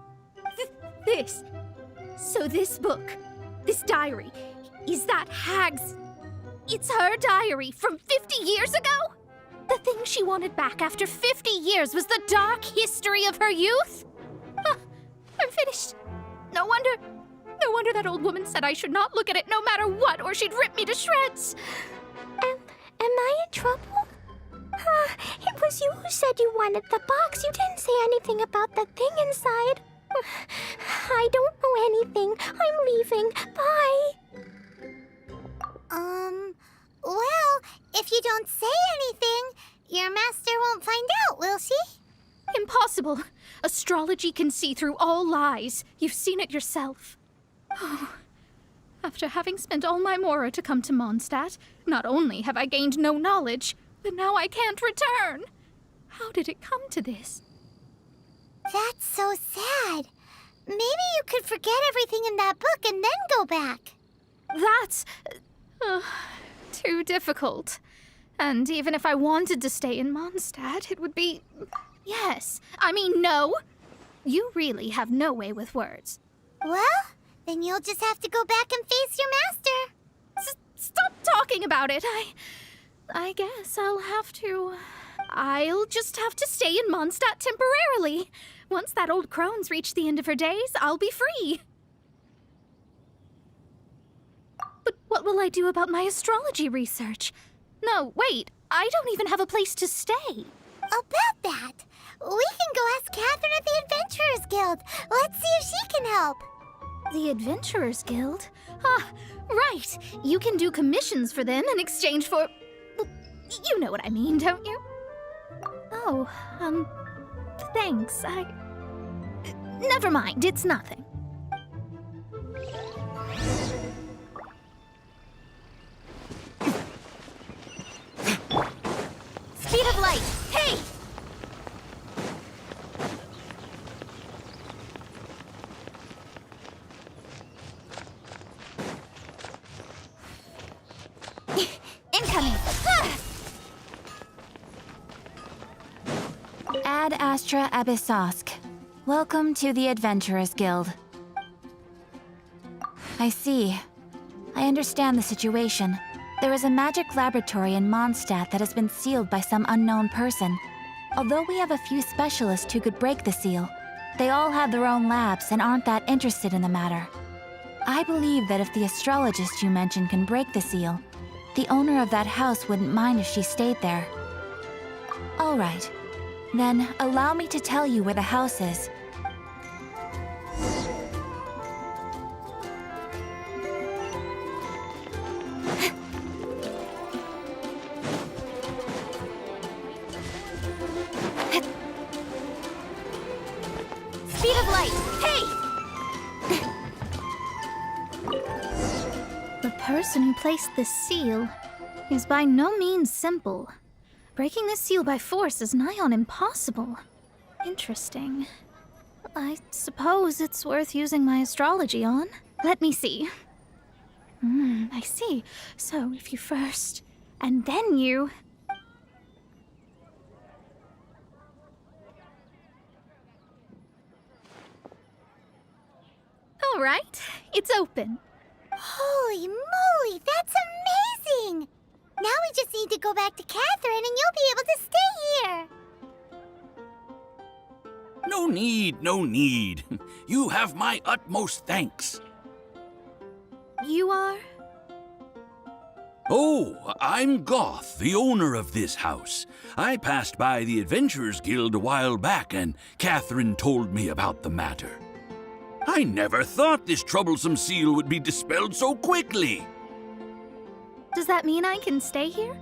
S1: This. So this book, this diary, is that Hag's... It's her diary from 50 years ago? The thing she wanted back after 50 years was the dark history of her youth? I'm finished. No wonder that old woman said I should not look at it no matter what, or she'd rip me to shreds.
S4: Am I in trouble? It was you who said you wanted the box. You didn't say anything about the thing inside. I don't know anything. I'm leaving. Bye.
S13: Well, if you don't say anything, your master won't find out, will she?
S1: Impossible. Astrology can see through all lies. You've seen it yourself. After having spent all my mora to come to Mondstadt, not only have I gained no knowledge, but now I can't return. How did it come to this?
S13: That's so sad. Maybe you could forget everything in that book and then go back.
S1: That's... too difficult. And even if I wanted to stay in Mondstadt, it would be... Yes. I mean, no. You really have no way with words.
S13: Well, then you'll just have to go back and face your master.
S1: Stop talking about it. I guess I'll just have to stay in Mondstadt temporarily. Once that old crone's reached the end of her days, I'll be free. But what will I do about my astrology research? No, wait, I don't even have a place to stay.
S13: About that, we can go ask Catherine at the Adventurers Guild. Let's see if she can help.
S1: The Adventurers Guild? Ah, right. You can do commissions for them in exchange for... Well, you know what I mean, don't you? Oh, thanks. Never mind, it's nothing.
S5: Speed of light! Hey! Incoming!
S13: Ad Astra Abyssosk. Welcome to the Adventurers Guild. I see. I understand the situation. There is a magic laboratory in Mondstadt that has been sealed by some unknown person. Although we have a few specialists who could break the seal, they all have their own labs and aren't that interested in the matter. I believe that if the astrologist you mentioned can break the seal, the owner of that house wouldn't mind if she stayed there. All right. Then allow me to tell you where the house is.
S5: Speed of light! Hey!
S1: The person who placed this seal is by no means simple. Breaking this seal by force is nigh on impossible. Interesting. I suppose it's worth using my astrology on. Let me see. I see. So if you first, and then you... All right, it's open.
S13: Holy moly, that's amazing! Now we just need to go back to Catherine and you'll be able to stay here.
S16: No need, no need. You have my utmost thanks.
S1: You are?
S16: Oh, I'm Goth, the owner of this house. I passed by the Adventurers Guild a while back and Catherine told me about the matter. I never thought this troublesome seal would be dispelled so quickly.
S1: Does that mean I can stay here?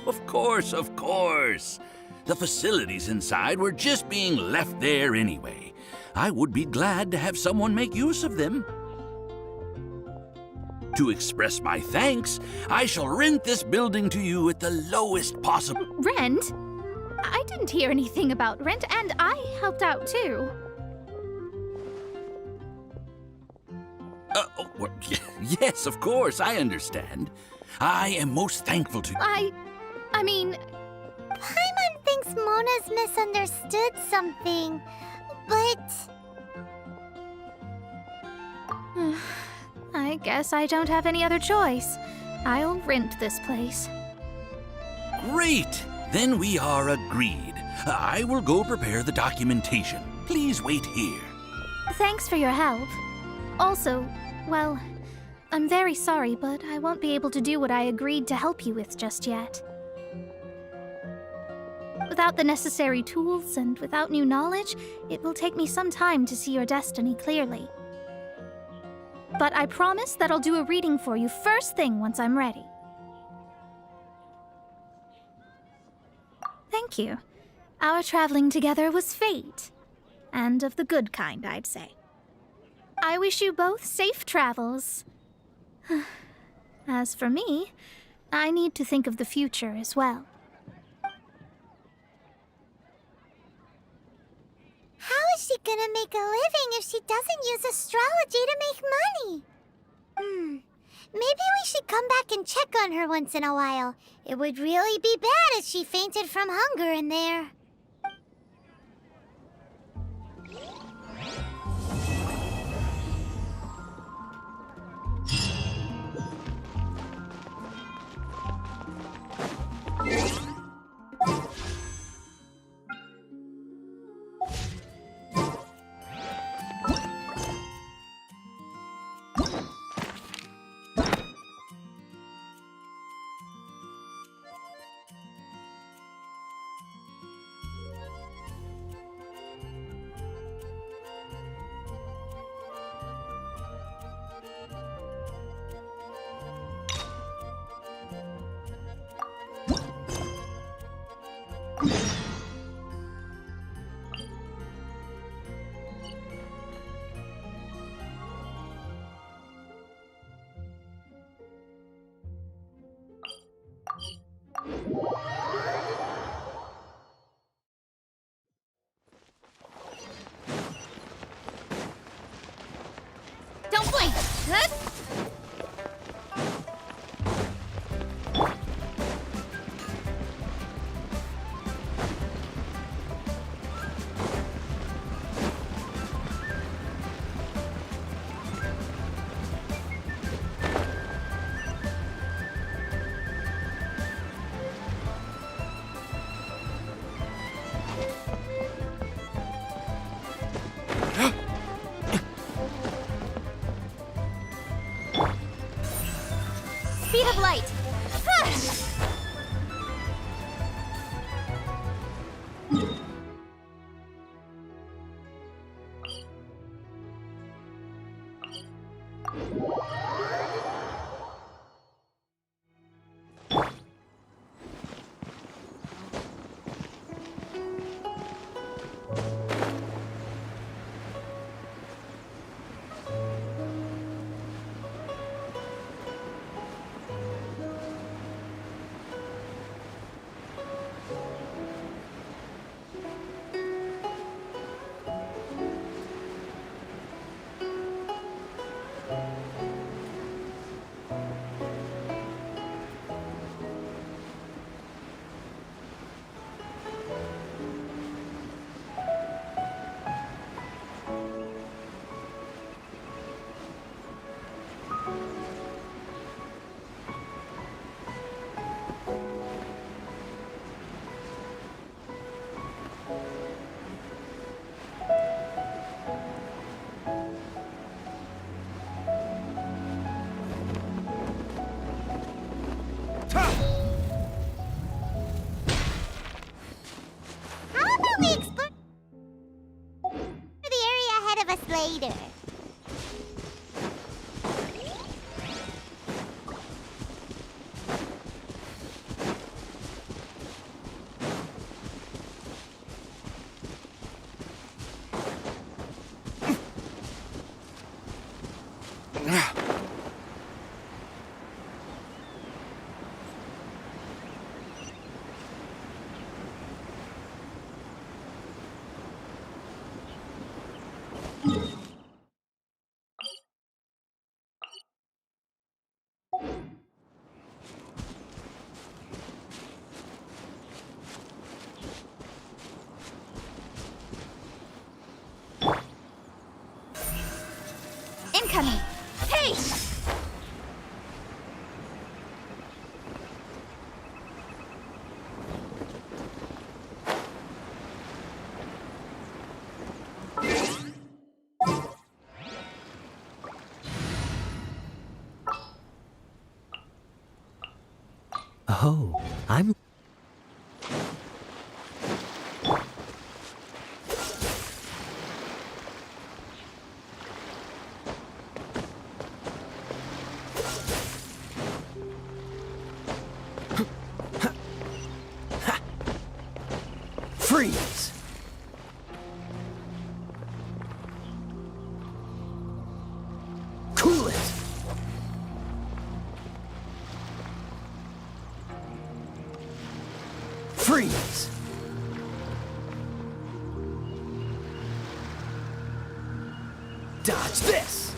S16: Of course, of course. The facilities inside were just being left there anyway. I would be glad to have someone make use of them. To express my thanks, I shall rent this building to you at the lowest possible...
S1: Rent? I didn't hear anything about rent, and I helped out too.
S16: Well, yes, of course, I understand. I am most thankful to...
S1: I mean...
S4: Paimon thinks Mona's misunderstood something, but...
S1: I guess I don't have any other choice. I'll rent this place.
S16: Great! Then we are agreed. I will go prepare the documentation. Please wait here.
S1: Thanks for your help. Also, well, I'm very sorry, but I won't be able to do what I agreed to help you with just yet. Without the necessary tools and without new knowledge, it will take me some time to see your destiny clearly. But I promise that I'll do a reading for you first thing once I'm ready. Thank you. Our traveling together was fate. And of the good kind, I'd say. I wish you both safe travels. As for me, I need to think of the future as well.
S4: How is she gonna make a living if she doesn't use astrology to make money? Maybe we should come back and check on her once in a while. It would really be bad if she fainted from hunger in there.
S6: Don't blink! Huh? Speed of light!
S4: How about we explore the area ahead of us later?
S6: coming! Hey!
S8: Oh, I'm...
S2: Freeze! Cool it! Freeze! Dodge this!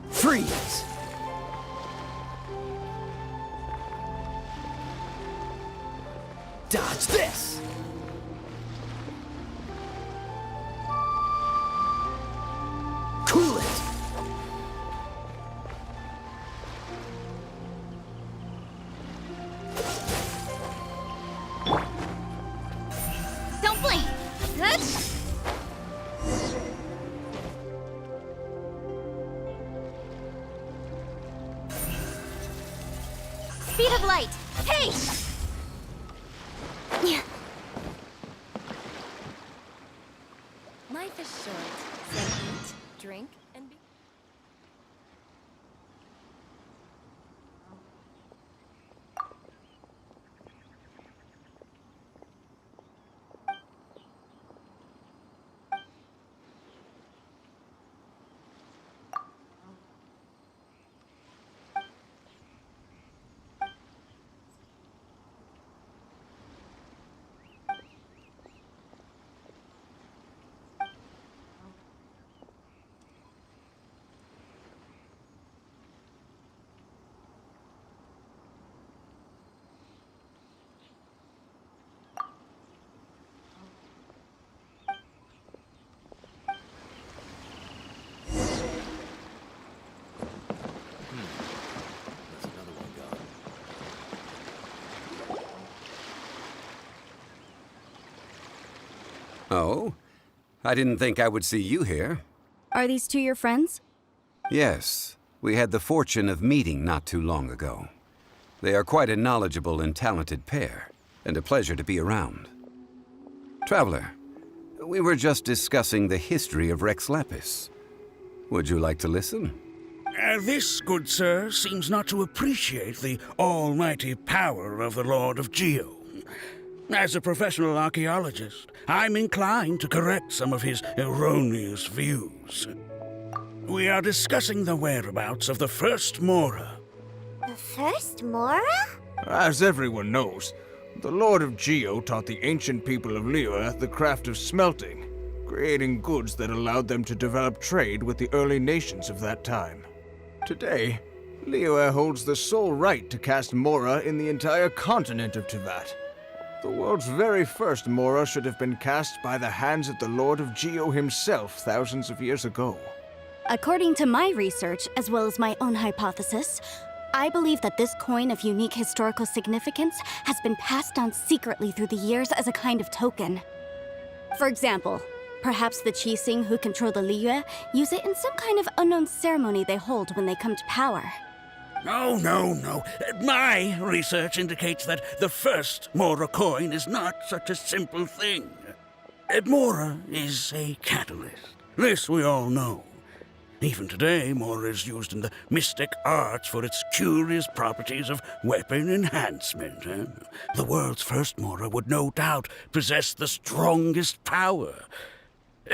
S2: Freeze! Dodge this! Cool it!
S6: Don't blink! Speed of light! Hey!
S11: Life is short, so eat, drink, and be...
S17: Oh? I didn't think I would see you here.
S6: Are these two your friends?
S17: Yes. We had the fortune of meeting not too long ago. They are quite a knowledgeable and talented pair, and a pleasure to be around. Traveler, we were just discussing the history of Rex Lapis. Would you like to listen?
S18: This, good sir, seems not to appreciate the almighty power of the Lord of Geo. As a professional archaeologist, I'm inclined to correct some of his erroneous views. We are discussing the whereabouts of the first Mora.
S4: The first Mora?
S19: As everyone knows, the Lord of Geo taught the ancient people of Liyue the craft of smelting, creating goods that allowed them to develop trade with the early nations of that time. Today, Liyue holds the sole right to cast Mora in the entire continent of Teyvat. The world's very first Mora should have been cast by the hands of the Lord of Geo himself thousands of years ago.
S6: According to my research, as well as my own hypothesis, I believe that this coin of unique historical significance has been passed down secretly through the years as a kind of token. For example, perhaps the Keqing who control the Liyue use it in some kind of unknown ceremony they hold when they come to power.
S18: No. My research indicates that the first Mora coin is not such a simple thing. Mora is a catalyst. This we all know. Even today, Mora is used in the mystic arts for its curious properties of weapon enhancement. The world's first Mora would no doubt possess the strongest power.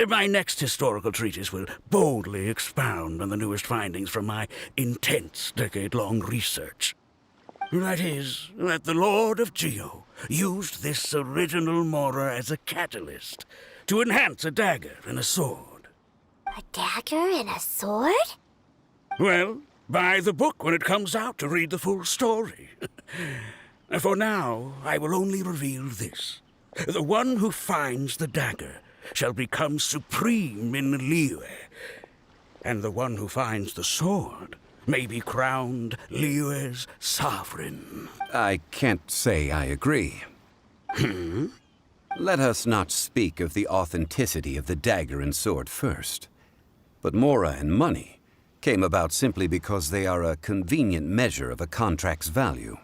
S18: My next historical treatise will boldly expound on the newest findings from my intense decade-long research. That is, that the Lord of Geo used this original Mora as a catalyst to enhance a dagger and a sword.
S4: A dagger and a sword?
S18: Well, Buy the book when it comes out to read the full story. For now, I will only reveal this. The one who finds the dagger shall become supreme in Liyue, and the one who finds the sword may be crowned Liyue's sovereign.
S17: I can't say I agree. Let us not speak of the authenticity of the dagger and sword first. But Mora and money came about simply because they are a convenient measure of a contract's value.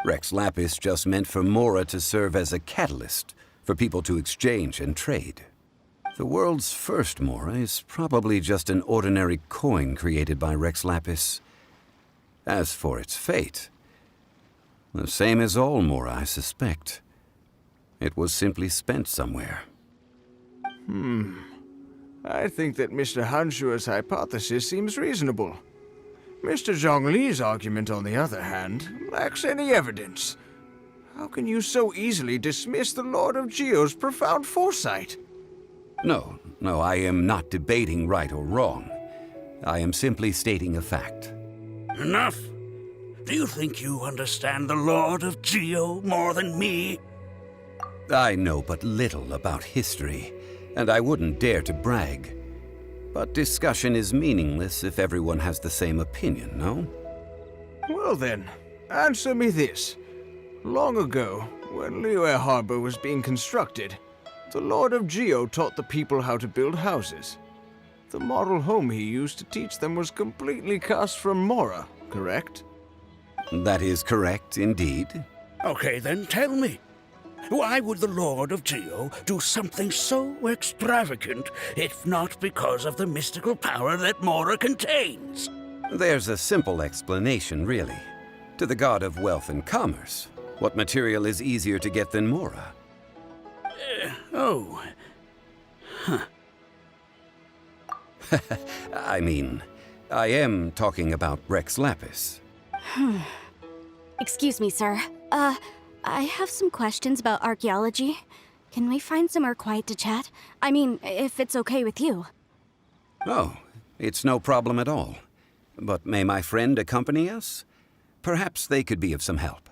S17: Rex Lapis just meant for Mora to serve as a catalyst for people to exchange and trade. The world's first Mora is probably just an ordinary coin created by Rex Lapis. As for its fate, the same as all Mora, I suspect. It was simply spent somewhere.
S19: I think that Mr. Hanshua's hypothesis seems reasonable. Mr. Zhongli's argument, on the other hand, lacks any evidence. How can you so easily dismiss the Lord of Geo's profound foresight?
S17: No, I am not debating right or wrong. I am simply stating a fact.
S18: Enough! Do you think you understand the Lord of Geo more than me?
S17: I know but little about history, and I wouldn't dare to brag. But discussion is meaningless if everyone has the same opinion, no?
S19: Well then, answer me this. Long ago, when Liyue Harbor was being constructed, the Lord of Geo taught the people how to build houses. The model home he used to teach them was completely cast from Mora, correct?
S17: That is correct, indeed.
S18: Okay, then tell me. Why would the Lord of Geo do something so extravagant, if not because of the mystical power that Mora contains?
S17: There's a simple explanation, really. To the god of wealth and commerce, what material is easier to get than Mora? I mean, I am talking about Rex Lapis.
S6: Excuse me, sir. I have some questions about archaeology. Can we find somewhere quiet to chat? I mean, if it's okay with you.
S17: Oh, it's no problem at all. But may my friend accompany us? Perhaps they could be of some help.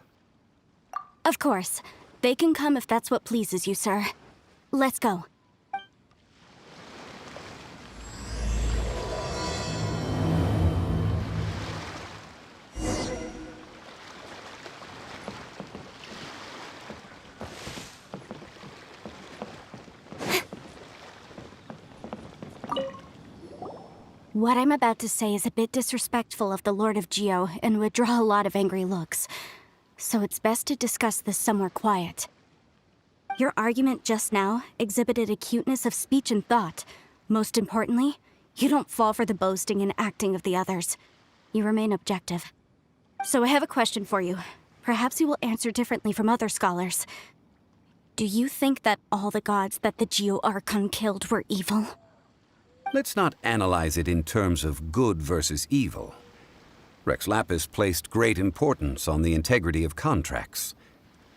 S6: Of course. They can come if that's what pleases you, sir. Let's go. What I'm about to say is a bit disrespectful of the Lord of Geo and would draw a lot of angry looks. So it's best to discuss this somewhere quiet. Your argument just now exhibited acuteness of speech and thought. Most importantly, you don't fall for the boasting and acting of the others. You remain objective. So I have a question for you. Perhaps you will answer differently from other scholars. Do you think that all the gods that the Geo Archon killed were evil?
S17: Let's not analyze it in terms of good versus evil. Rex Lapis placed great importance on the integrity of contracts.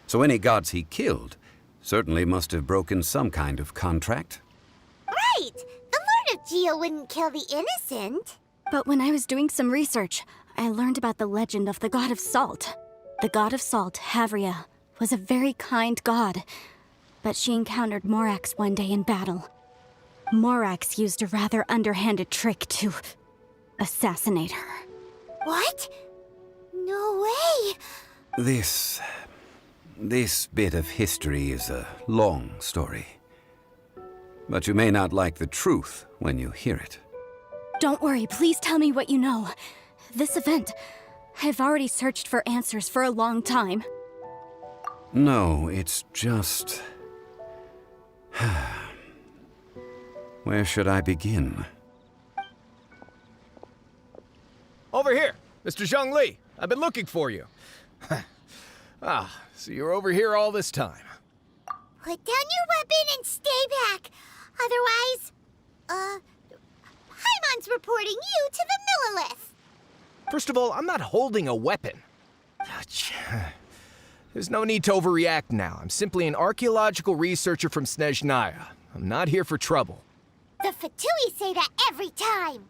S17: So any gods he killed certainly must have broken some kind of contract.
S4: Right! The Lord of Geo wouldn't kill the innocent.
S6: But when I was doing some research, I learned about the legend of the god of salt. The god of salt, Havria, was a very kind god. But she encountered Morax one day in battle. Morax used a rather underhanded trick to assassinate her.
S4: What? No way!
S17: This bit of history is a long story. But you may not like the truth when you hear it.
S6: Don't worry, please tell me what you know. This event, I've already searched for answers for a long time.
S17: No, it's just... Where should I begin?
S20: Over here! Mr. Zhongli! I've been looking for you. So you're over here all this time.
S4: Put down your weapon and stay back. Otherwise, Paimon's reporting you to the Millilith.
S20: First of all, I'm not holding a weapon. There's no need to overreact now. I'm simply an archaeological researcher from Snezhnaya. I'm not here for trouble.
S4: The Fatui say that every time.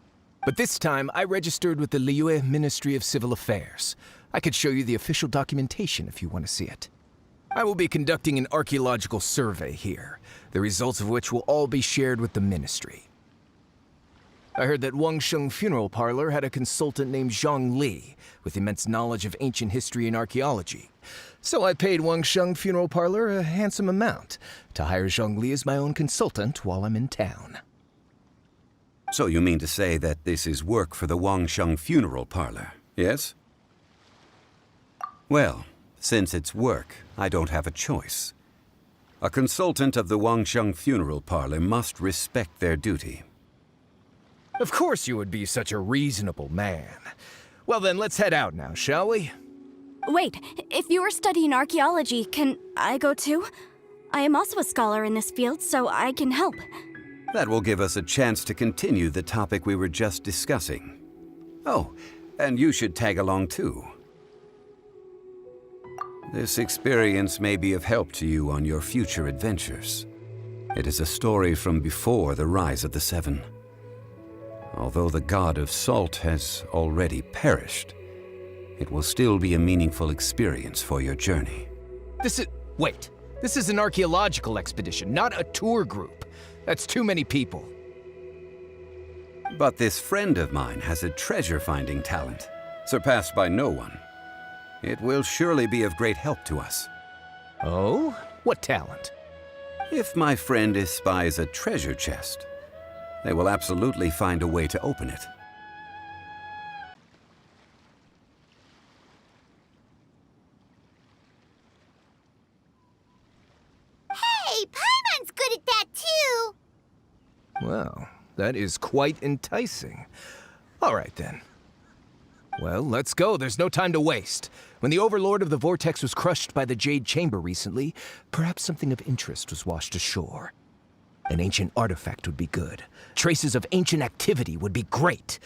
S20: But this time, I registered with the Liyue Ministry of Civil Affairs. I could show you the official documentation if you want to see it. I will be conducting an archaeological survey here, the results of which will all be shared with the ministry. I heard that Wangsheng Funeral Parlor had a consultant named Zhang Li, with immense knowledge of ancient history and archaeology. So I paid Wangsheng Funeral Parlor a handsome amount to hire Zhang Li as my own consultant while I'm in town.
S17: So you mean to say that this is work for the Wangsheng Funeral Parlor, yes? Well, since it's work, I don't have a choice. A consultant of the Wangsheng Funeral Parlor must respect their duty.
S20: Of course you would be such a reasonable man. Well then, let's head out now, shall we?
S6: Wait, if you are studying archaeology, can I go too? I am also a scholar in this field, so I can help.
S17: That will give us a chance to continue the topic we were just discussing. Oh, and you should tag along too. This experience may be of help to you on your future adventures. It is a story from before the rise of the Seven. Although the god of salt has already perished, it will still be a meaningful experience for your journey.
S20: Wait. This is an archaeological expedition, not a tour group. That's too many people.
S17: But this friend of mine has a treasure-finding talent, surpassed by no one. It will surely be of great help to us.
S20: Oh? What talent?
S17: If my friend espies a treasure chest, they will absolutely find a way to open it.
S4: Hey, Paimon's good at that too!
S20: Well, that is quite enticing. All right then. Well, let's go. There's no time to waste. When the Overlord of the Vortex was crushed by the Jade Chamber recently, perhaps something of interest was washed ashore. An ancient artifact would be good. Traces of ancient activity would be great.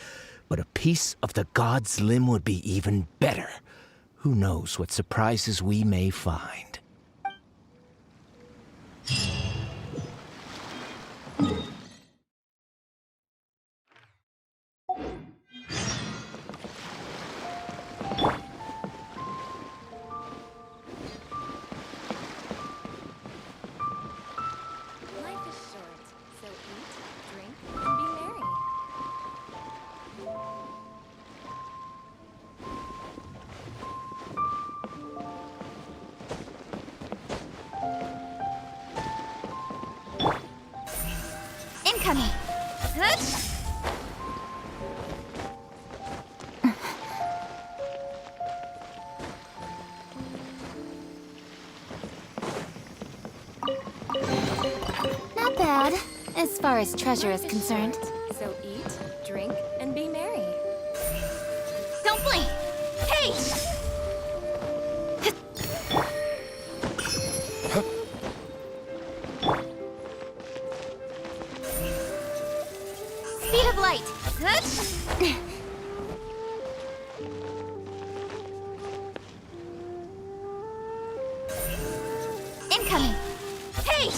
S20: But a piece of the god's limb would be even better. Who knows what surprises we may find.
S11: Life is short, so eat, drink, and be merry.
S4: Incoming! Hush!
S13: Not bad, as far as treasure is concerned.
S11: So eat, drink, and be merry.
S4: Don't blink! Hey! Speed of light! Hush! Incoming! Hey!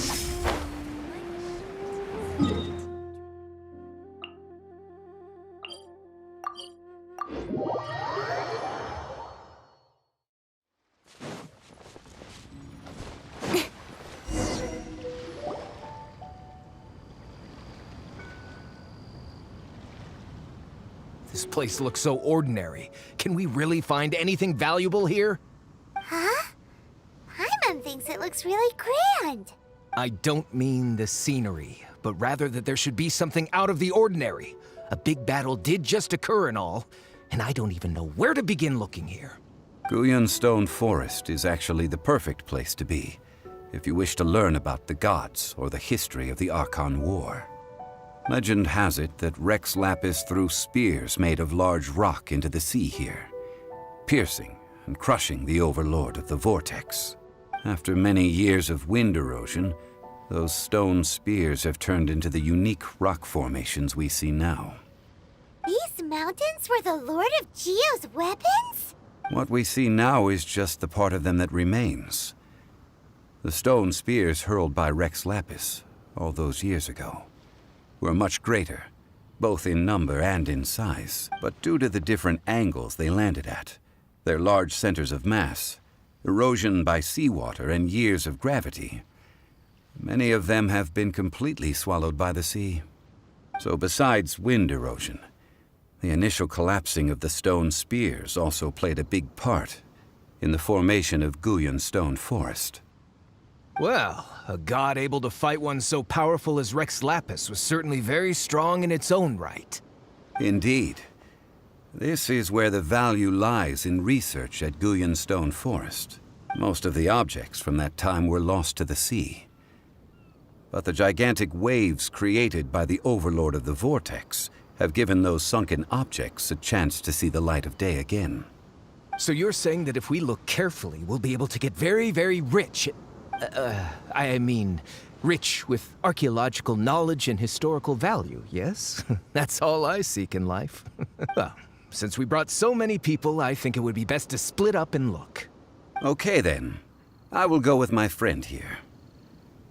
S20: This place looks so ordinary. Can we really find anything valuable here?
S4: Huh? Paimon thinks it looks really grand.
S20: I don't mean the scenery, but rather that there should be something out of the ordinary. A big battle did just occur and all, and I don't even know where to begin looking here.
S17: Guyan Stone Forest is actually the perfect place to be, if you wish to learn about the gods or the history of the Archon War. Legend has it that Rex Lapis threw spears made of large rock into the sea here, piercing and crushing the Overlord of the Vortex. After many years of wind erosion, those stone spears have turned into the unique rock formations we see now.
S4: These mountains were the Lord of Geo's weapons?
S17: What we see now is just the part of them that remains. The stone spears hurled by Rex Lapis all those years ago were much greater both in number and in size, but due to the different angles they landed at, their large centers of mass, erosion by seawater, and years of gravity, many of them have been completely swallowed by the sea. So besides wind erosion, the initial collapsing of the stone spears also played a big part in the formation of Guyun Stone Forest.
S20: Well, a god able to fight one so powerful as Rex Lapis was certainly very strong in its own right.
S17: Indeed. This is where the value lies in research at Guyun Stone Forest. Most of the objects from that time were lost to the sea. But the gigantic waves created by the Overlord of the Vortex have given those sunken objects a chance to see the light of day again.
S20: So you're saying that if we look carefully, we'll be able to get very, very rich. I mean, rich with archaeological knowledge and historical value, yes? That's all I seek in life. Well, since we brought so many people, I think it would be best to split up and look.
S17: Okay then. I will go with my friend here.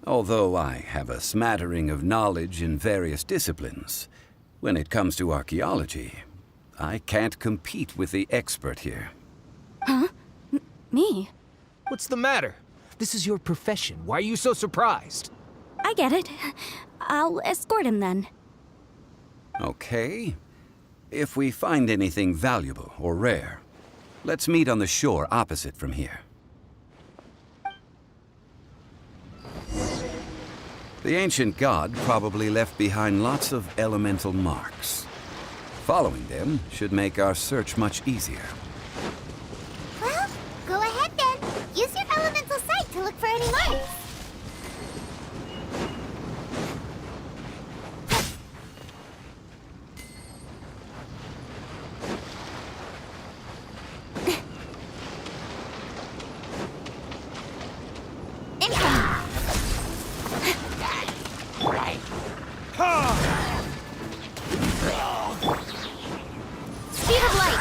S17: Although I have a smattering of knowledge in various disciplines, when it comes to archaeology, I can't compete with the expert here.
S6: Huh? Me?
S20: What's the matter? This is your profession. Why are you so surprised?
S6: I get it. I'll escort him then.
S17: Okay. If we find anything valuable or rare, let's meet on the shore opposite from here. The ancient god probably left behind lots of elemental marks. Following them should make our search much easier.
S4: Well, go ahead then. Use your elemental sight to look for any marks.
S6: Speed of light!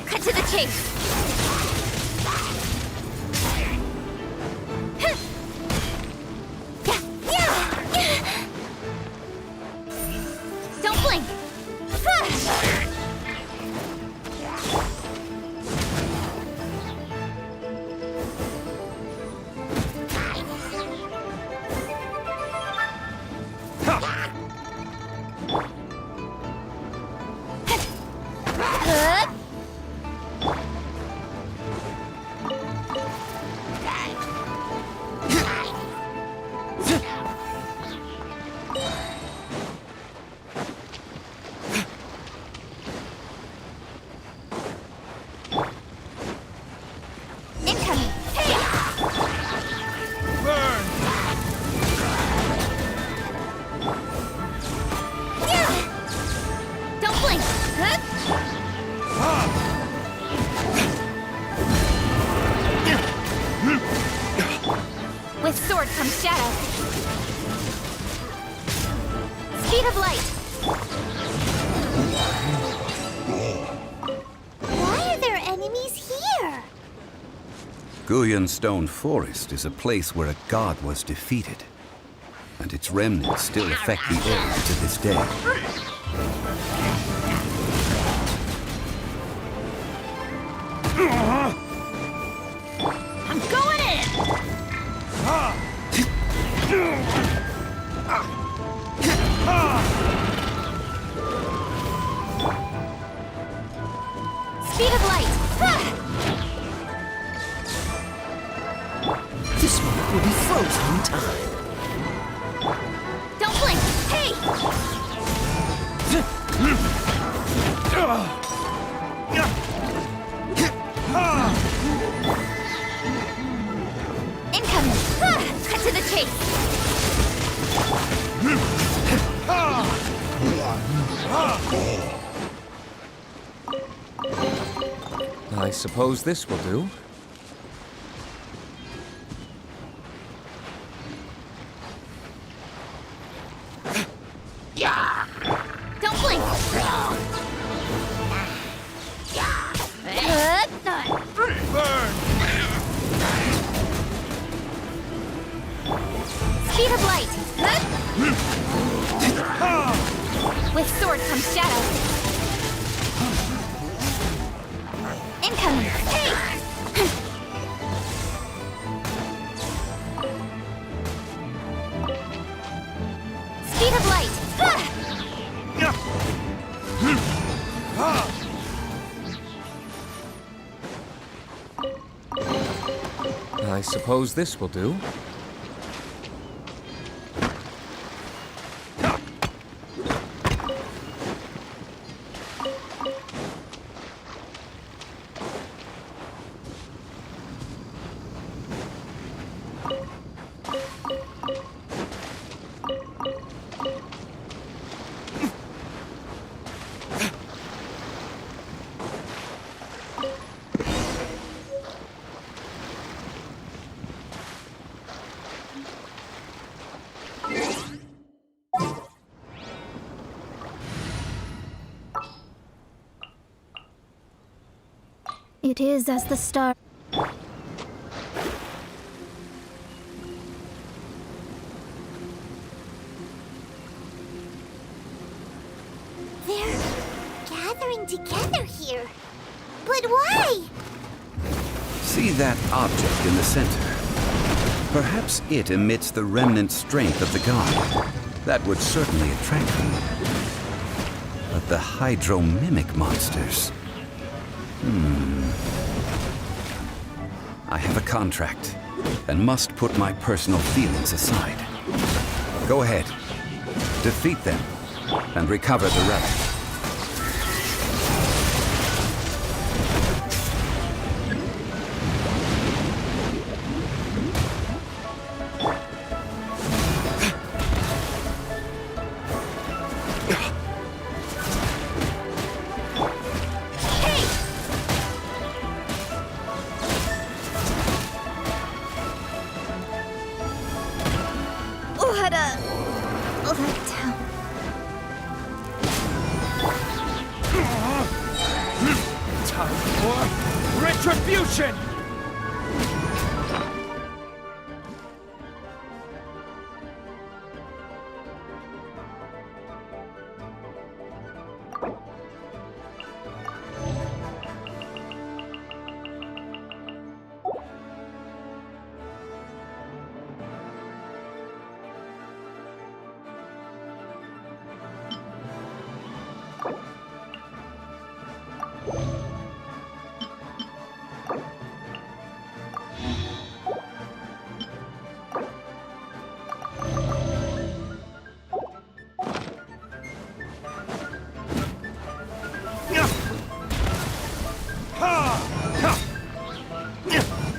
S6: Cut to the chase! Don't blink! With sword comes shadow. Speed of light.
S4: Why are there enemies here?
S17: Guyun Stone Forest is a place where a god was defeated, and its remnants still affect the area to this day.
S6: I'm going in! Speed of light!
S7: This one will be frozen in time.
S6: Don't blink! Hey! Incoming! Cut to the chase!
S3: I suppose this will do.
S6: Don't blink! Speed
S13: Speed of light! With sword comes shadow. Incoming! Hey! Speed of light!
S3: I suppose this will do.
S1: It is as the star.
S4: They're gathering together here. But why?
S17: See that object in the center? Perhaps it emits the remnant strength of the god. That would certainly attract them. But the hydro-mimic monsters... I have a contract, and must put my personal feelings aside. Go ahead. Defeat them, and recover the relic.
S15: Retribution!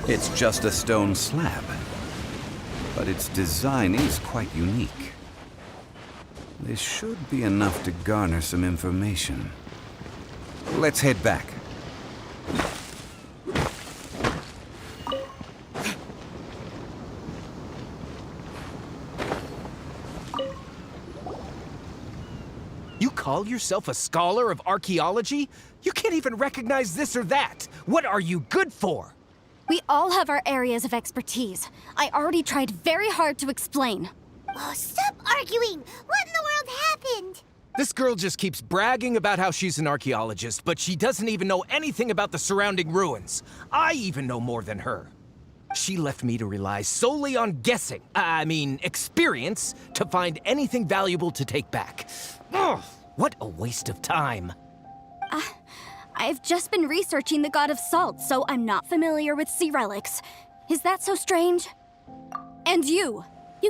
S17: It's just a stone slab, but its design is quite unique. This should be enough to garner some information. Let's head back.
S20: You call yourself a scholar of archaeology? You can't even recognize this or that. What are you good for?
S6: We all have our areas of expertise. I already tried very hard to explain.
S4: Oh, stop arguing! What in the world happened?
S20: This girl just keeps bragging about how she's an archaeologist, but she doesn't even know anything about the surrounding ruins. I even know more than her. She left me to rely solely on guessing, experience, to find anything valuable to take back. Ugh, what a waste of time.
S6: I've just been researching the god of salt, so I'm not familiar with sea relics. Is that so strange? And you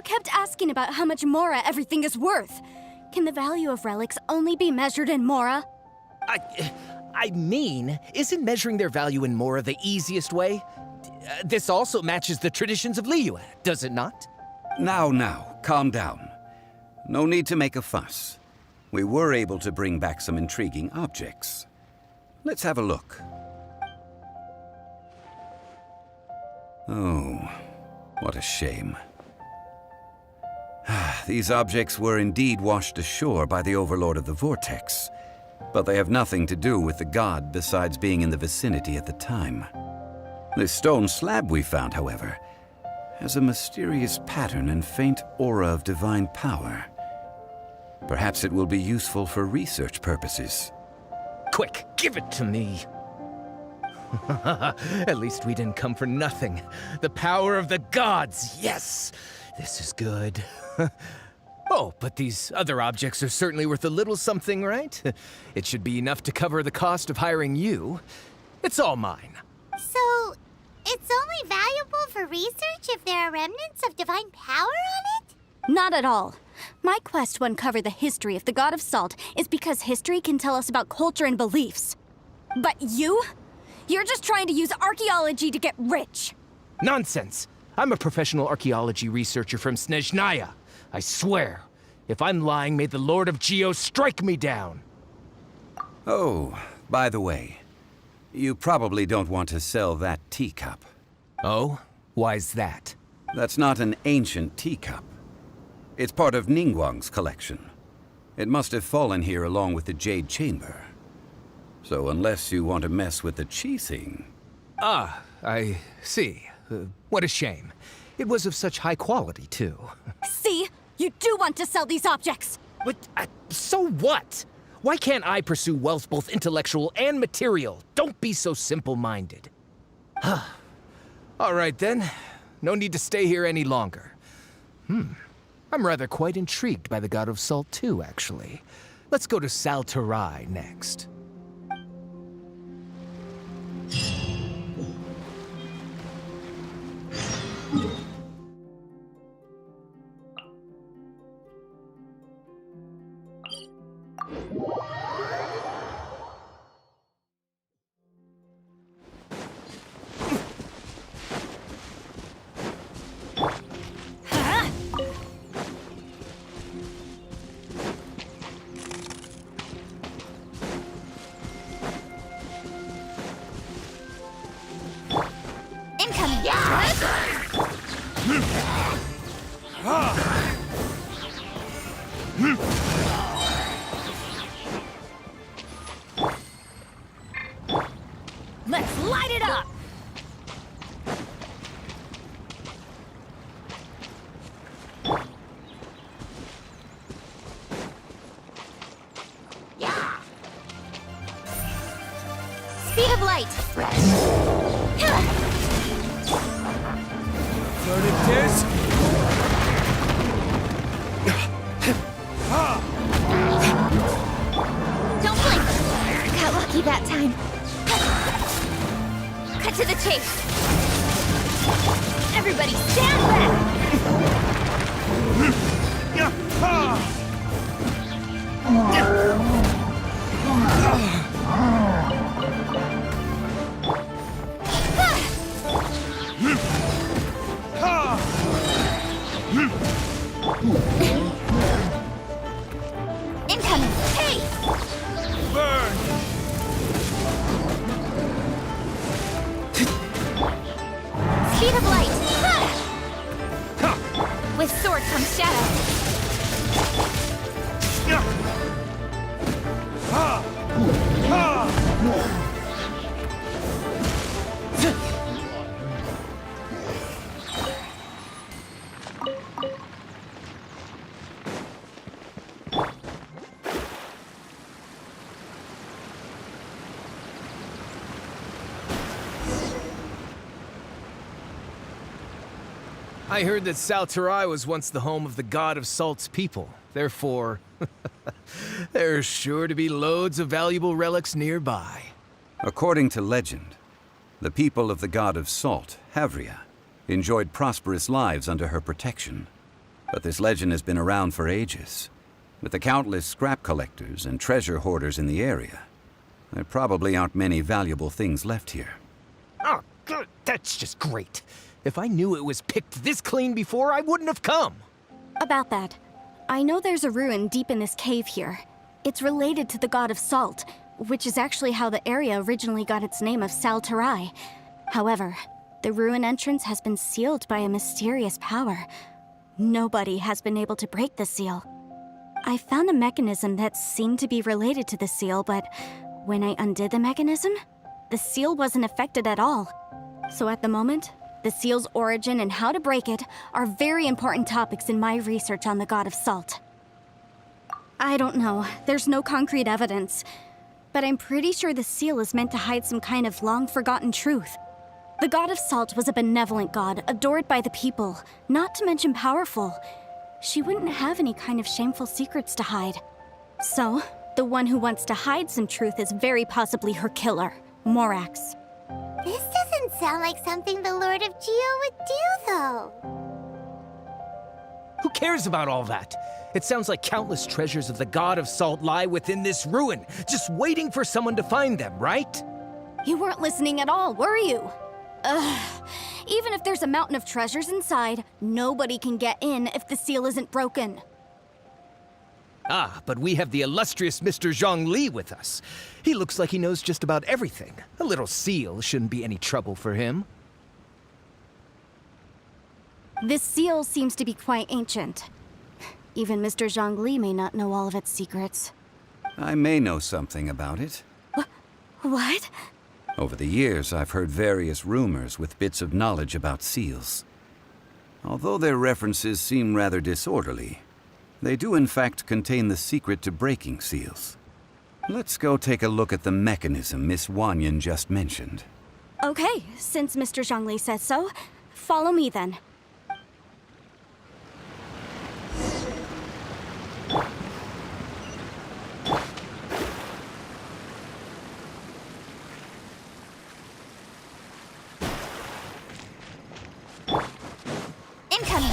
S6: kept asking about how much Mora everything is worth. Can the value of relics only be measured in Mora?
S20: Isn't measuring their value in Mora the easiest way? This also matches the traditions of Liyue, does it not?
S17: Now, calm down. No need to make a fuss. We were able to bring back some intriguing objects. Let's have a look. Oh, what a shame. These objects were indeed washed ashore by the Overlord of the Vortex, but they have nothing to do with the god besides being in the vicinity at the time. This stone slab we found, however, has a mysterious pattern and faint aura of divine power. Perhaps it will be useful for research purposes.
S20: Quick, give it to me. At least we didn't come for nothing. The power of the gods, yes! This is good. Oh, but these other objects are certainly worth a little something, right? It should be enough to cover the cost of hiring you. It's all mine.
S4: So, it's only valuable for research if there are remnants of divine power on it?
S6: Not at all. My quest to uncover the history of the God of Salt is because history can tell us about culture and beliefs. But you're just trying to use archaeology to get rich.
S20: Nonsense! I'm a professional archaeology researcher from Snezhnaya. I swear, if I'm lying, may the Lord of Geo strike me down.
S17: Oh, by the way, you probably don't want to sell that teacup.
S20: Oh? Why's that?
S17: That's not an ancient teacup. It's part of Ningguang's collection. It must have fallen here along with the Jade Chamber. So unless you want to mess with the Keqing...
S20: Ah, I see. What a shame. It was of such high quality, too.
S6: See? You do want to sell these objects!
S20: But, so what? Why can't I pursue wealth both intellectual and material? Don't be so simple-minded. All right, then. No need to stay here any longer. I'm rather quite intrigued by the God of Salt, too, actually. Let's go to Saltarai next.
S6: Let's light it up! Speed of light!
S19: Burning disc!
S6: Don't blink! Got lucky that time. Cut to the chase! Everybody stand Incoming! Hey!
S19: Burn!
S6: Speed of light! With sword comes shadow.
S20: I heard that Saltarai was once the home of the God of Salt's people. Therefore, there's sure to be loads of valuable relics nearby.
S17: According to legend, the people of the God of Salt, Havria, enjoyed prosperous lives under her protection. But this legend has been around for ages. With the countless scrap collectors and treasure hoarders in the area, there probably aren't many valuable things left here.
S20: Oh, good. That's just great. If I knew it was picked this clean before, I wouldn't have come.
S6: About that, I know there's a ruin deep in this cave here. It's related to the God of Salt, which is actually how the area originally got its name of Saltarai. However, the ruin entrance has been sealed by a mysterious power. Nobody has been able to break the seal. I found a mechanism that seemed to be related to the seal, but when I undid the mechanism, the seal wasn't affected at all. So at the moment, The seal's origin and how to break it are very important topics in my research on the God of Salt. I don't know, there's no concrete evidence, but I'm pretty sure the seal is meant to hide some kind of long-forgotten truth. The God of Salt was a benevolent god, adored by the people, not to mention powerful. She wouldn't have any kind of shameful secrets to hide. So, the one who wants to hide some truth is very possibly her killer, Morax.
S4: This doesn't sound like something the Lord of Geo would do, though.
S20: Who cares about all that? It sounds like countless treasures of the God of Salt lie within this ruin, just waiting for someone to find them, right?
S6: You weren't listening at all, were you? Ugh. Even if there's a mountain of treasures inside, nobody can get in if the seal isn't broken.
S20: Ah, but we have the illustrious Mr. Zhongli with us. He looks like he knows just about everything. A little seal shouldn't be any trouble for him.
S6: This seal seems to be quite ancient. Even Mr. Zhongli may not know all of its secrets.
S17: I may know something about it.
S6: What?
S17: Over the years, I've heard various rumors with bits of knowledge about seals. Although their references seem rather disorderly, they do in fact contain the secret to breaking seals. Let's go take a look at the mechanism Miss Wanyan just mentioned.
S6: Okay, since Mr. Zhongli says so, follow me then.
S4: Incoming!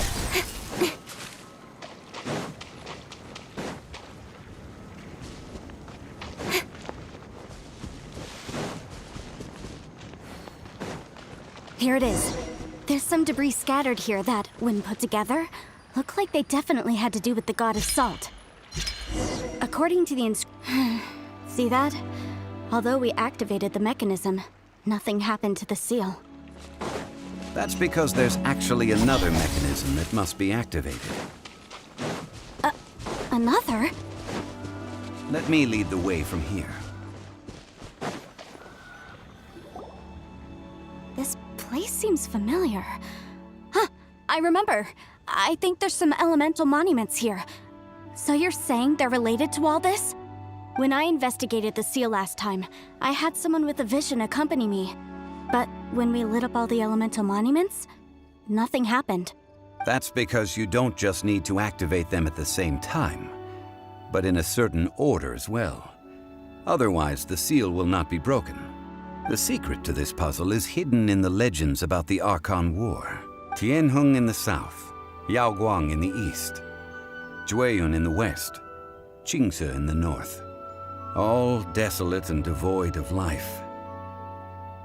S6: Here it is. There's some debris scattered here that, when put together, look like they definitely had to do with the God of Salt. According to the see that? Although we activated the mechanism, nothing happened to the seal.
S17: That's because there's actually another mechanism that must be activated.
S6: Another?
S17: Let me lead the way from here.
S6: This place seems familiar. Huh, I remember. I think there's some elemental monuments here. So you're saying they're related to all this? When I investigated the seal last time, I had someone with a vision accompany me. But when we lit up all the elemental monuments, nothing happened.
S17: That's because you don't just need to activate them at the same time, but in a certain order as well. Otherwise, the seal will not be broken. The secret to this puzzle is hidden in the legends about the Archon War. Tianheng in the south, Yaoguang in the east, Jueyun in the west, Qingce in the north. All desolate and devoid of life.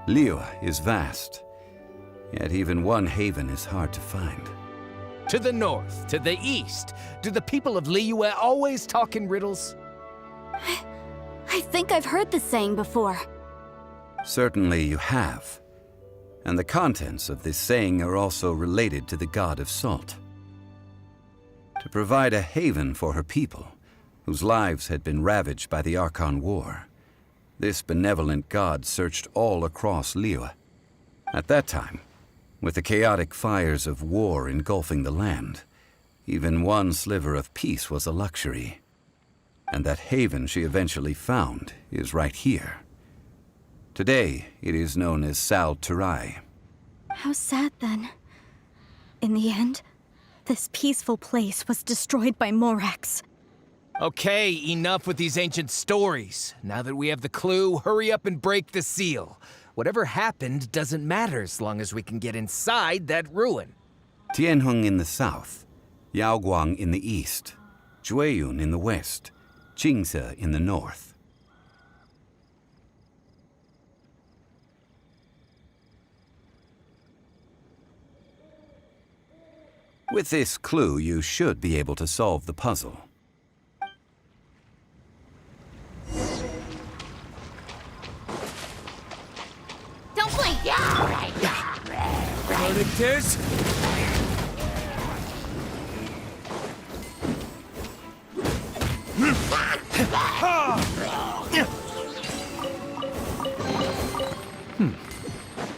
S17: Liyue is vast, yet even one haven is hard to find.
S20: To the north, to the east. Do the people of Liyue always talk in riddles?
S6: I think I've heard this saying before.
S17: Certainly you have. And the contents of this saying are also related to the God of Salt. To provide a haven for her people, whose lives had been ravaged by the Archon War, this benevolent god searched all across Liyue. At that time, with the chaotic fires of war engulfing the land, even one sliver of peace was a luxury. And that haven she eventually found is right here. Today, it is known as Sal Turai.
S6: How sad then. In the end, this peaceful place was destroyed by Morax.
S20: Okay, enough with these ancient stories. Now that we have the clue, hurry up and break the seal. Whatever happened doesn't matter as long as we can get inside that ruin.
S17: Tianheng in the south, Yaoguang in the east, Jueyun in the west, Qingce in the north. With this clue, you should be able to solve the puzzle.
S4: Don't blink!
S19: Characters?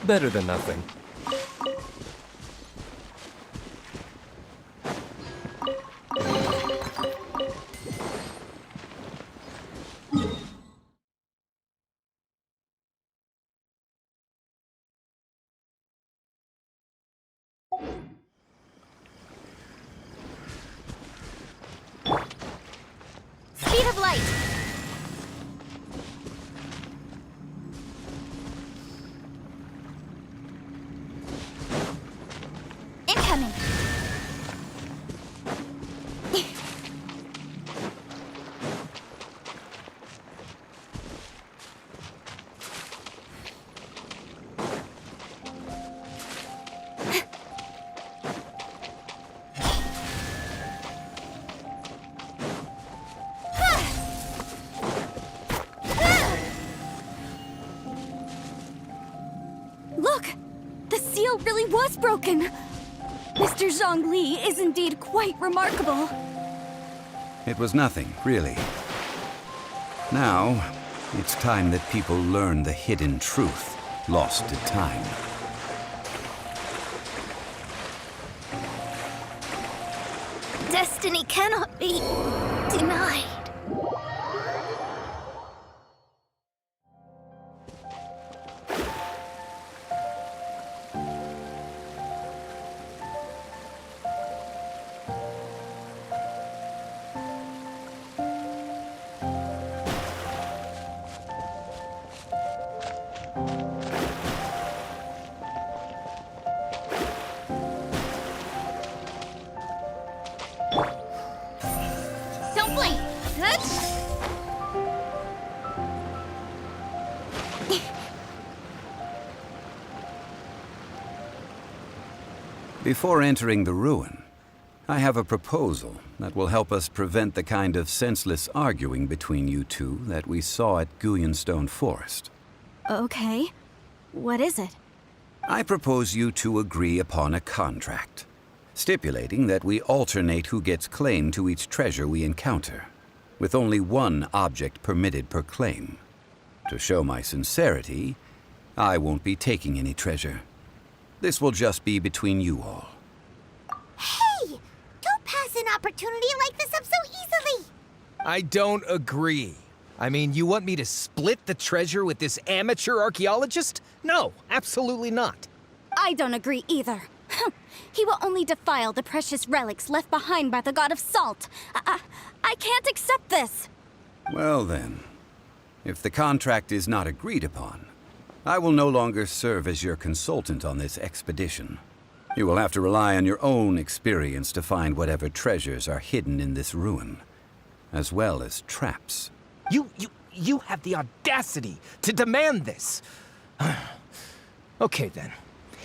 S3: Better than nothing.
S6: of light! Incoming! Look! The seal really was broken! Mr. Zhongli is indeed quite remarkable.
S17: It was nothing, really. Now, it's time that people learn the hidden truth lost to time.
S1: Destiny cannot be denied.
S6: Don't blink!
S17: Before entering the ruin, I have a proposal that will help us prevent the kind of senseless arguing between you two that we saw at Guyonstone Forest.
S6: Okay. What is it?
S17: I propose you two agree upon a contract, stipulating that we alternate who gets claim to each treasure we encounter, with only one object permitted per claim. To show my sincerity, I won't be taking any treasure. This will just be between you all.
S4: Hey! Don't pass an opportunity like this up so easily!
S20: I don't agree. I mean, you want me to split the treasure with this amateur archaeologist? No, absolutely not.
S6: I don't agree either. He will only defile the precious relics left behind by the god of salt. I can't accept this.
S17: Well then, if the contract is not agreed upon, I will no longer serve as your consultant on this expedition. You will have to rely on your own experience to find whatever treasures are hidden in this ruin, as well as traps.
S20: You have the audacity to demand this. Okay then.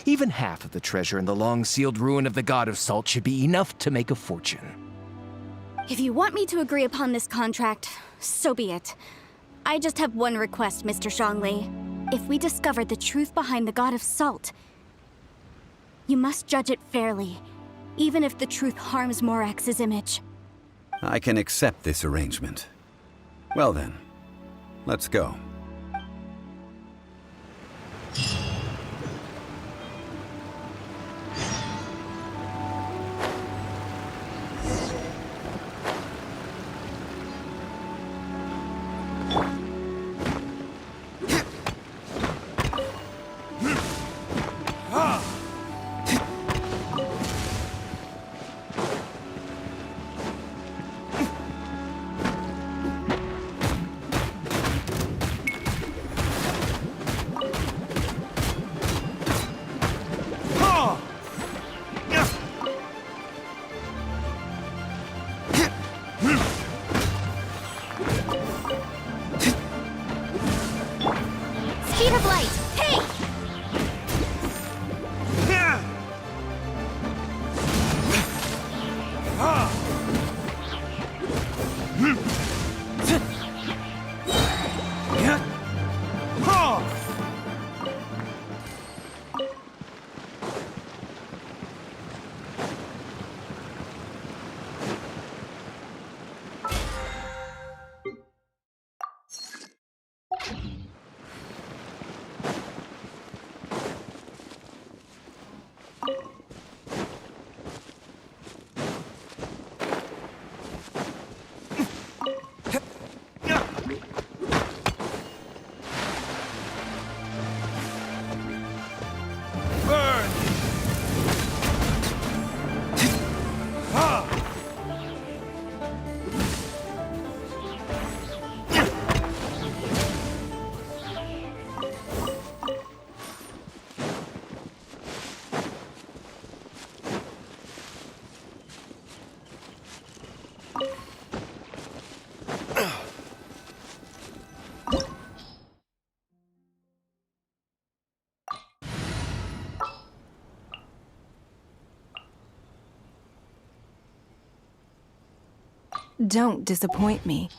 S20: Even half of the treasure in the long-sealed ruin of the God of Salt should be enough to make a fortune.
S6: If you want me to agree upon this contract, so be it. I just have one request, Mr. Zhongli. If we discover the truth behind the God of Salt, you must judge it fairly, even if the truth harms Morax's image.
S17: I can accept this arrangement. Well then, let's go.
S21: Don't disappoint me.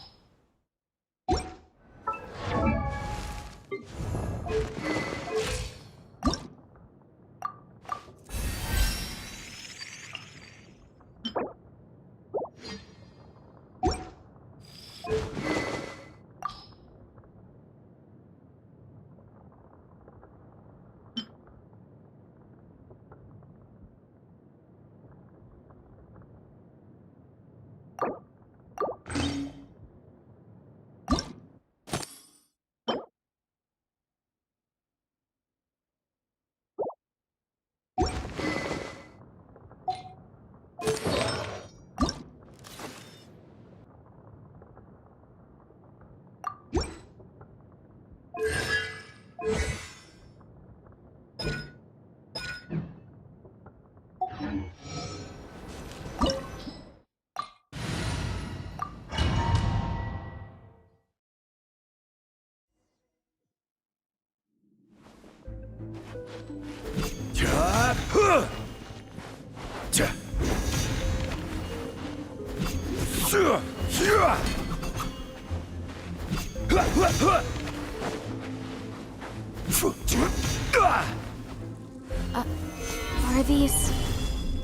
S6: Are these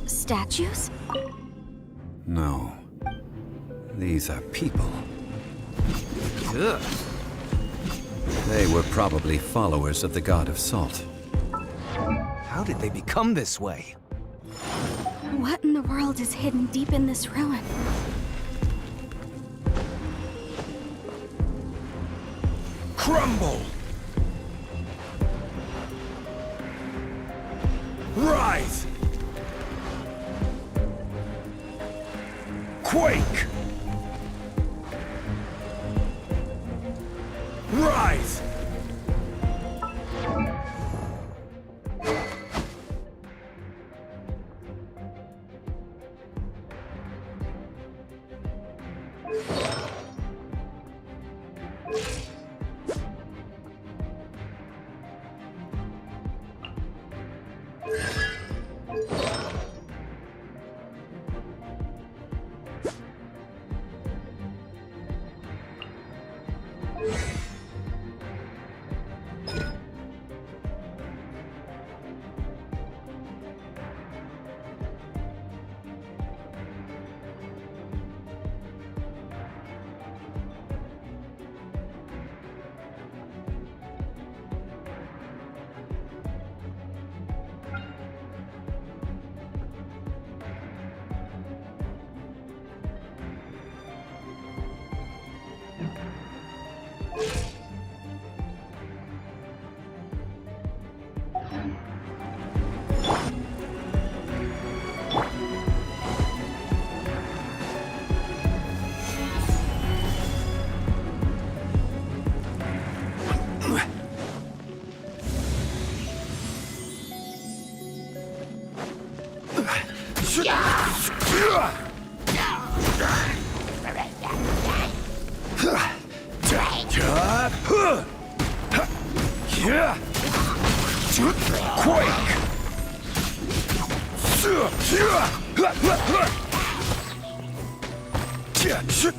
S6: statues?
S17: No. These are people. They were probably followers of the god of salt.
S20: How did they become this way?
S6: What in the world is hidden deep in this ruin?
S15: Crumble! Rise! Quake! Rise!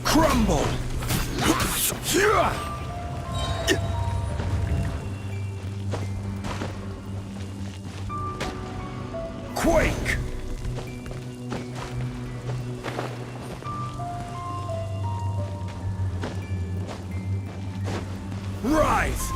S15: Crumble! Quake! Rise!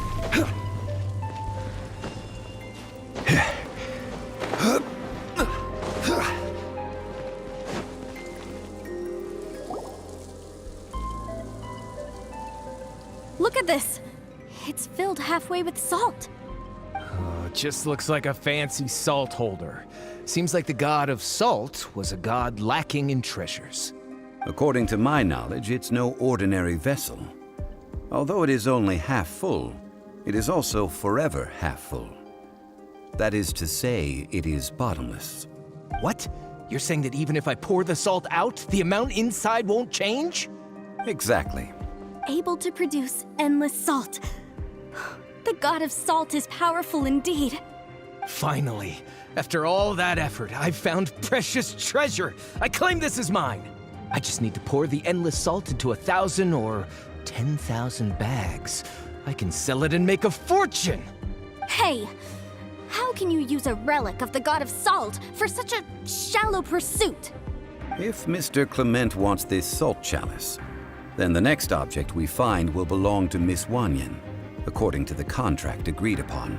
S6: Look at this! It's filled halfway with salt.
S20: Just looks like a fancy salt holder. Seems like the god of salt was a god lacking in treasures.
S17: According to my knowledge, it's no ordinary vessel. Although it is only half full, it is also forever half full. That is to say, it is bottomless.
S20: What? You're saying that even if I pour the salt out, the amount inside won't change?
S17: Exactly.
S6: Able to produce endless salt. The god of salt is powerful indeed.
S20: Finally, after all that effort, I've found precious treasure. I claim this as mine. I just need to pour the endless salt into 1,000 or 10,000 bags. I can sell it and make a fortune!
S6: Hey! How can you use a relic of the god of salt for such a shallow pursuit?
S17: If Mr. Clement wants this salt chalice, then the next object we find will belong to Miss Wanyan, according to the contract agreed upon.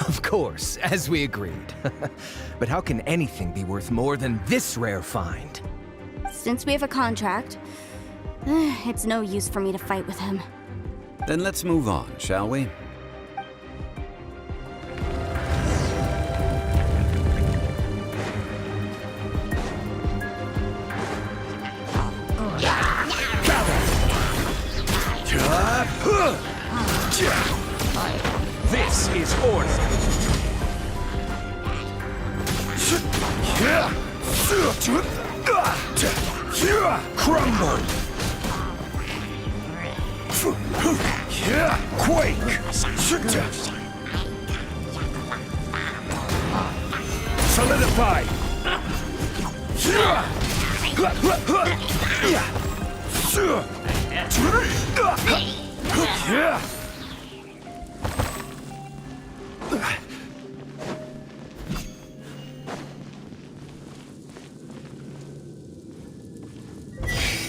S20: Of course, as we agreed. But how can anything be worth more than this rare find?
S6: Since we have a contract, it's no use for me to fight with him.
S17: Then let's move on, shall we?
S15: This is order. Crumble. Quake. Solidify.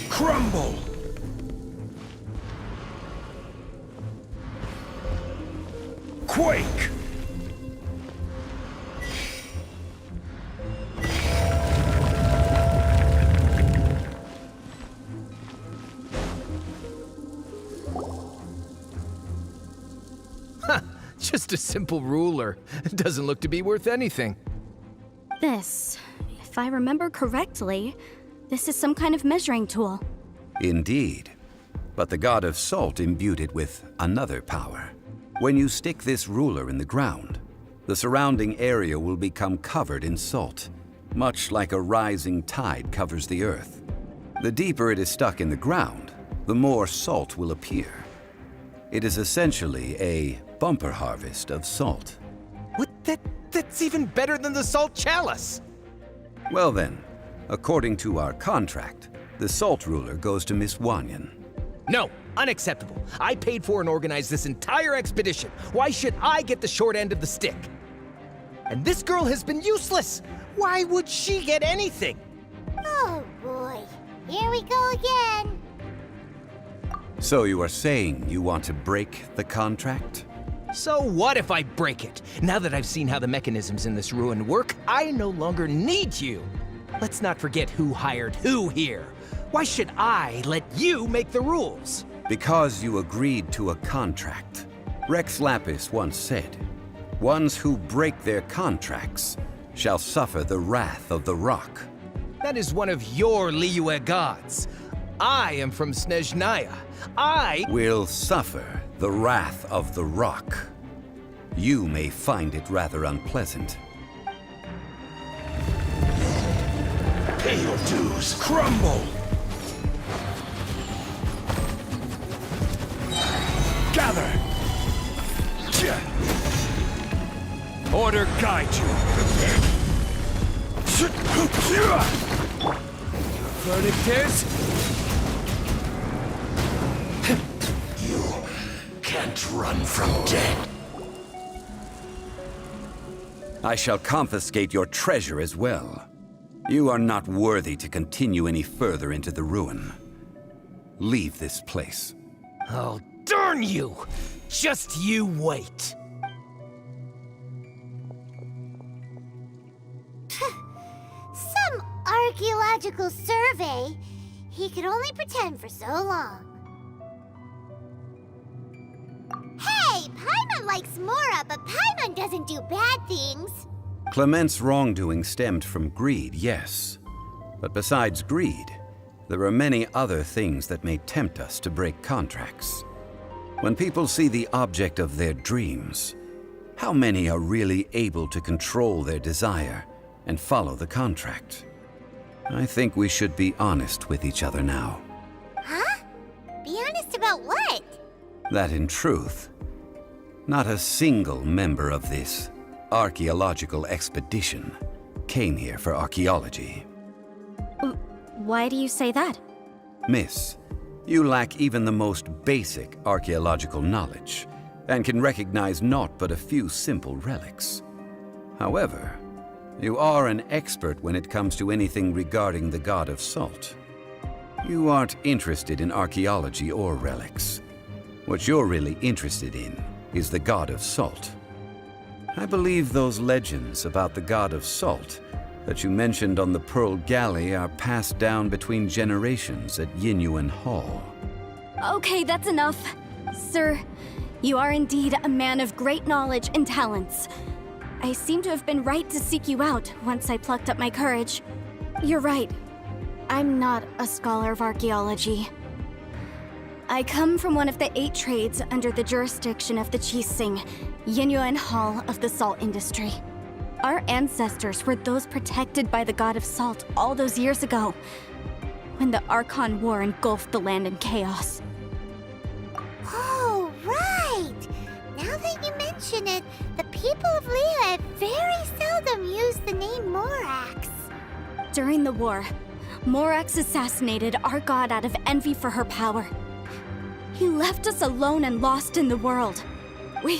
S15: Crumble. Quake.
S20: Just a simple ruler. It doesn't look to be worth anything.
S6: This, if I remember correctly, this is some kind of measuring tool.
S17: Indeed. But the god of salt imbued it with another power. When you stick this ruler in the ground, the surrounding area will become covered in salt, much like a rising tide covers the earth. The deeper it is stuck in the ground, the more salt will appear. It is essentially a bumper harvest of salt.
S20: What? That's even better than the salt chalice!
S17: Well then, according to our contract, the salt ruler goes to Miss Wanyan.
S20: No, unacceptable. I paid for and organized this entire expedition. Why should I get the short end of the stick? And this girl has been useless. Why would she get anything?
S4: Oh boy, here we go again.
S17: So you are saying you want to break the contract?
S20: So what if I break it? Now that I've seen how the mechanisms in this ruin work, I no longer need you. Let's not forget who hired who here. Why should I let you make the rules?
S17: Because you agreed to a contract. Rex Lapis once said, "Ones who break their contracts shall suffer the wrath of the rock."
S20: That is one of your Liyue gods. I am from Snezhnaya. I
S17: will suffer the wrath of the rock. You may find it rather unpleasant.
S15: Pay your dues. Crumble. Gather. Order guide you. Your verdict is? You can't run from death.
S17: I shall confiscate your treasure as well. You are not worthy to continue any further into the ruin. Leave this place.
S20: Oh, darn you! Just you wait.
S4: Some archaeological survey. He could only pretend for so long. Hey, Paimon likes Mora, but Paimon doesn't do bad things.
S17: Clement's wrongdoing stemmed from greed, yes. But besides greed, there are many other things that may tempt us to break contracts. When people see the object of their dreams, how many are really able to control their desire and follow the contract? I think we should be honest with each other now.
S4: Huh? Be honest about what?
S17: That in truth, not a single member of this archaeological expedition came here for archaeology.
S6: Why do you say that?
S17: Miss, you lack even the most basic archaeological knowledge, and can recognize naught but a few simple relics. However, you are an expert when it comes to anything regarding the god of salt. You aren't interested in archaeology or relics. What you're really interested in is the god of salt. I believe those legends about the god of salt that you mentioned on the Pearl Galley are passed down between generations at Yinyuan Hall.
S6: Okay, that's enough. Sir, you are indeed a man of great knowledge and talents. I seem to have been right to seek you out once I plucked up my courage. You're right. I'm not a scholar of archaeology. I come from one of the 8 trades under the jurisdiction of the Keqing, Yinyuan Hall of the salt industry. Our ancestors were those protected by the god of salt all those years ago, when the Archon War engulfed the land in chaos.
S4: Oh, right! Now that you mention it, the people of Liyue very seldom use the name Morax.
S6: During the war, Morax assassinated our god out of envy for her power. He left us alone and lost in the world. We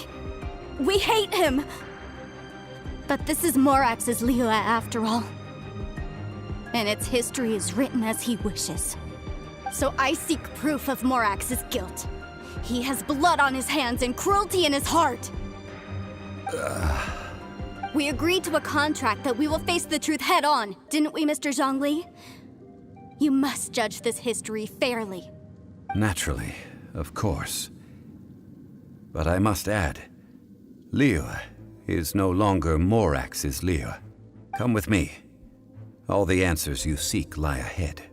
S6: hate him! But this is Morax's Liyue after all. And its history is written as he wishes. So I seek proof of Morax's guilt. He has blood on his hands and cruelty in his heart. We agreed to a contract that we will face the truth head on, didn't we, Mr. Zhongli? You must judge this history fairly.
S17: Naturally, of course. But I must add, Liyue is no longer Morax's Liyue. Come with me. All the answers you seek lie ahead.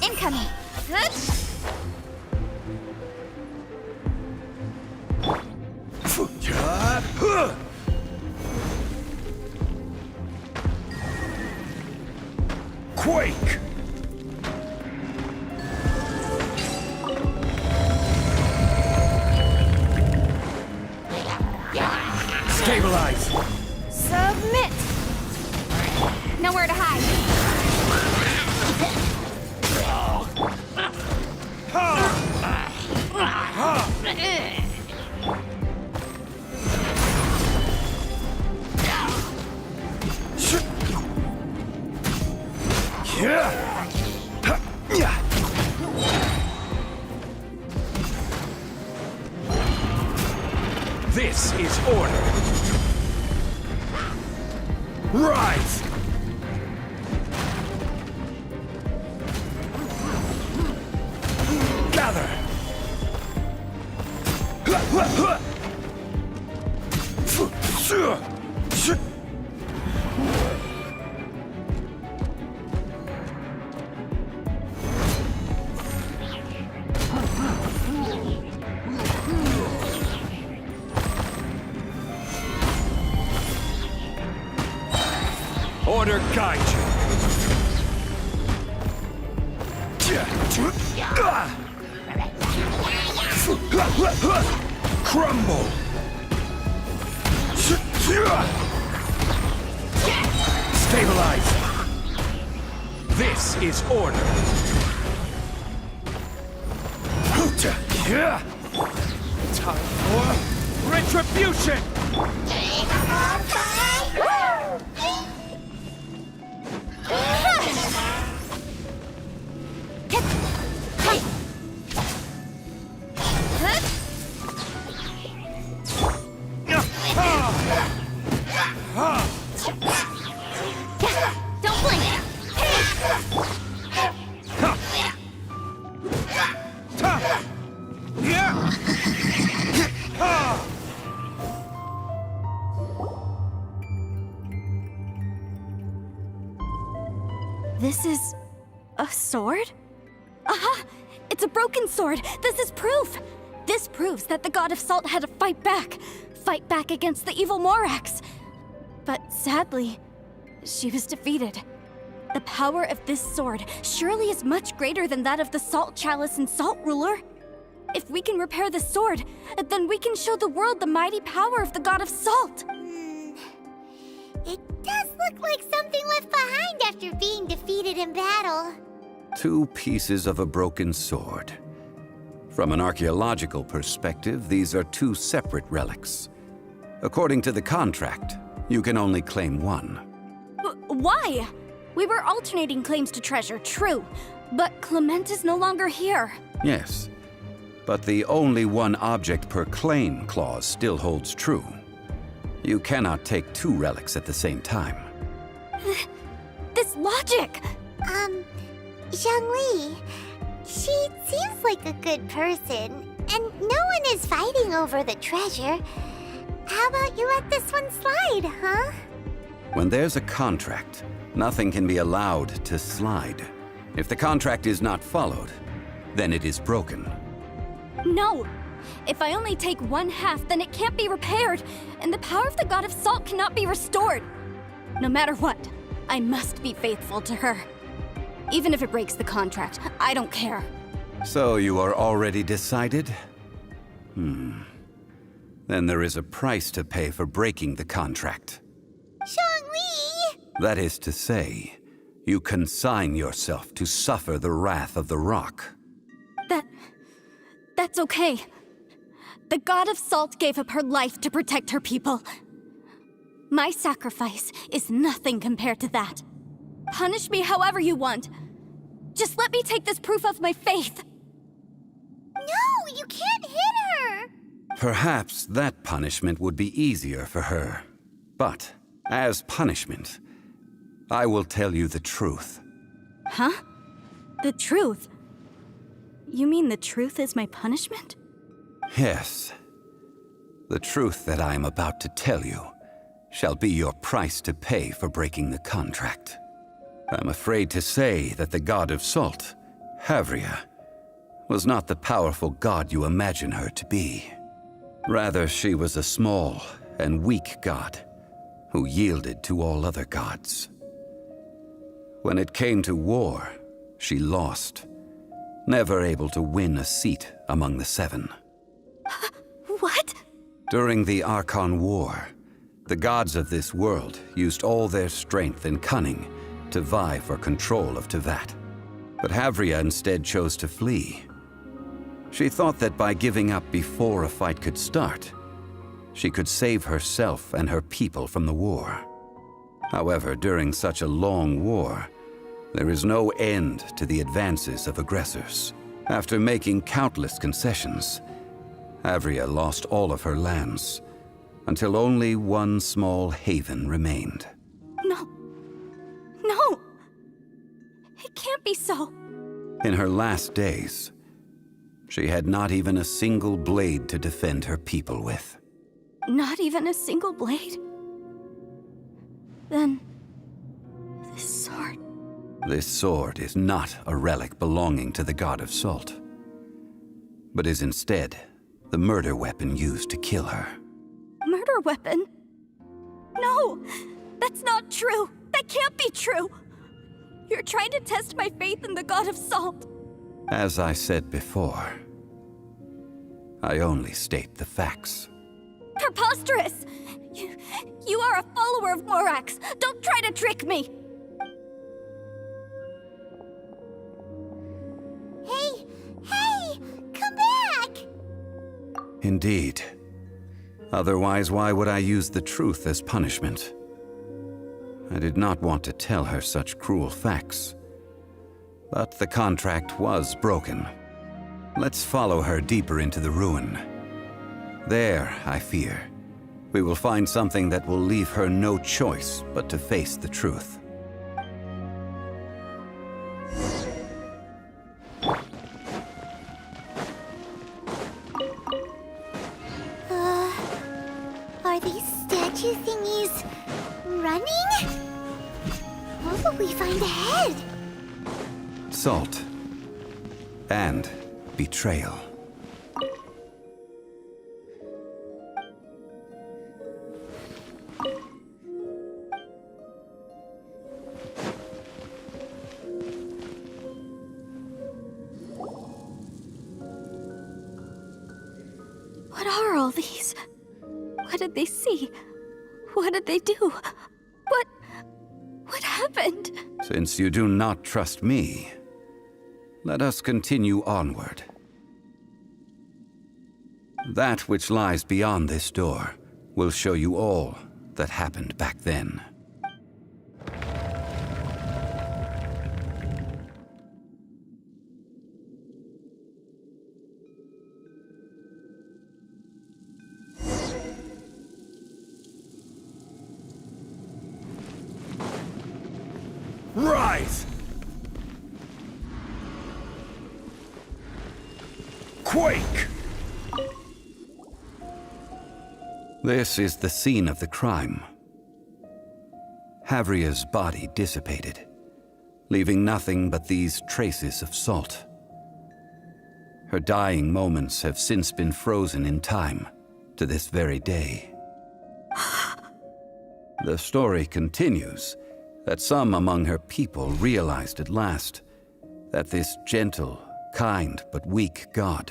S6: Incoming!
S15: Quake! Stabilize!
S6: Submit! Nowhere to hide.
S15: This is order. Rise! Gather! Order guide you. Crumble. Stabilize. This is order. Time for retribution.
S6: Don't blink! This is a sword? Aha! It's a broken sword! This is proof! This proves that the God of Salt had to fight back against the evil Morax. But sadly, she was defeated. The power of this sword surely is much greater than that of the Salt Chalice and Salt Ruler. If we can repair the sword, then we can show the world the mighty power of the God of Salt.
S4: It does look like something left behind after being defeated in battle.
S17: 2 pieces of a broken sword. From an archaeological perspective, these are 2 separate relics. According to the contract, you can only claim one.
S6: Why? We were alternating claims to treasure, true. But Clement is no longer here.
S17: Yes, but the only one object per claim clause still holds true. You cannot take 2 relics at the same time.
S6: This logic!
S4: Zhongli, she seems like a good person, and no one is fighting over the treasure. How about you let this one slide, huh?
S17: When there's a contract, nothing can be allowed to slide. If the contract is not followed, then it is broken.
S6: No! If I only take 1/2, then it can't be repaired, and the power of the God of Salt cannot be restored. No matter what, I must be faithful to her. Even if it breaks the contract, I don't care.
S17: So you are already decided? Then there is a price to pay for breaking the contract.
S4: Zhongli!
S17: That is to say, you consign yourself to suffer the wrath of the rock.
S6: That's okay. The God of Salt gave up her life to protect her people. My sacrifice is nothing compared to that. Punish me however you want. Just let me take this proof of my faith.
S4: No, you can't hit her!
S17: Perhaps that punishment would be easier for her. But, as punishment, I will tell you the truth.
S6: Huh? The truth? You mean the truth is my punishment?
S17: Yes. The truth that I am about to tell you shall be your price to pay for breaking the contract. I'm afraid to say that the God of Salt, Havria, was not the powerful god you imagine her to be. Rather, she was a small and weak god who yielded to all other gods. When it came to war, she lost, never able to win a seat among the 7.
S6: What?
S17: During the Archon War, the gods of this world used all their strength and cunning to vie for control of Tevat. But Havria instead chose to flee. She thought that by giving up before a fight could start, she could save herself and her people from the war. However, during such a long war, there is no end to the advances of aggressors. After making countless concessions, Havria lost all of her lands, until only one small haven remained.
S6: No! It can't be so.
S17: In her last days, she had not even a single blade to defend her people with.
S6: Not even a single blade? Then, this sword...
S17: This sword is not a relic belonging to the God of Salt, but is instead the murder weapon used to kill her.
S6: Murder weapon? No! That's not true! That can't be true! You're trying to test my faith in the God of Salt.
S17: As I said before, I only state the facts.
S6: Preposterous! You are a follower of Morax! Don't try to trick me!
S4: Hey! Come back!
S17: Indeed. Otherwise, why would I use the truth as punishment? I did not want to tell her such cruel facts. But the contract was broken. Let's follow her deeper into the ruin. There, I fear, we will find something that will leave her no choice but to face the truth.
S4: Are these statue thingies running? What will we find ahead?
S17: Salt. And betrayal.
S6: all these? What did they see? What did they do? What happened?
S17: Since you do not trust me, let us continue onward. That which lies beyond this door will show you all that happened back then.
S15: Rise! Quake!
S17: This is the scene of the crime. Havria's body dissipated, leaving nothing but these traces of salt. Her dying moments have since been frozen in time to this very day. The story continues that some among her people realized at last that this gentle, kind, but weak god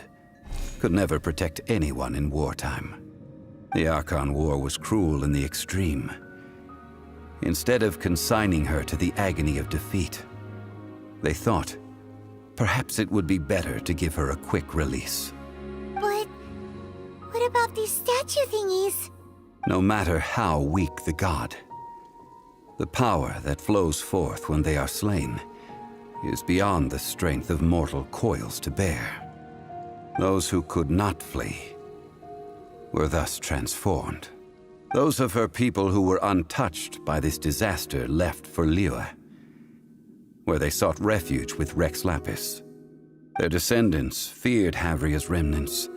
S17: could never protect anyone in wartime. The Archon War was cruel in the extreme. Instead of consigning her to the agony of defeat, they thought perhaps it would be better to give her a quick release.
S4: But what about these statue thingies?
S17: No matter how weak the god, the power that flows forth when they are slain is beyond the strength of mortal coils to bear. Those who could not flee were thus transformed. Those of her people who were untouched by this disaster left for Liyue, where they sought refuge with Rex Lapis. Their descendants feared Havria's remnants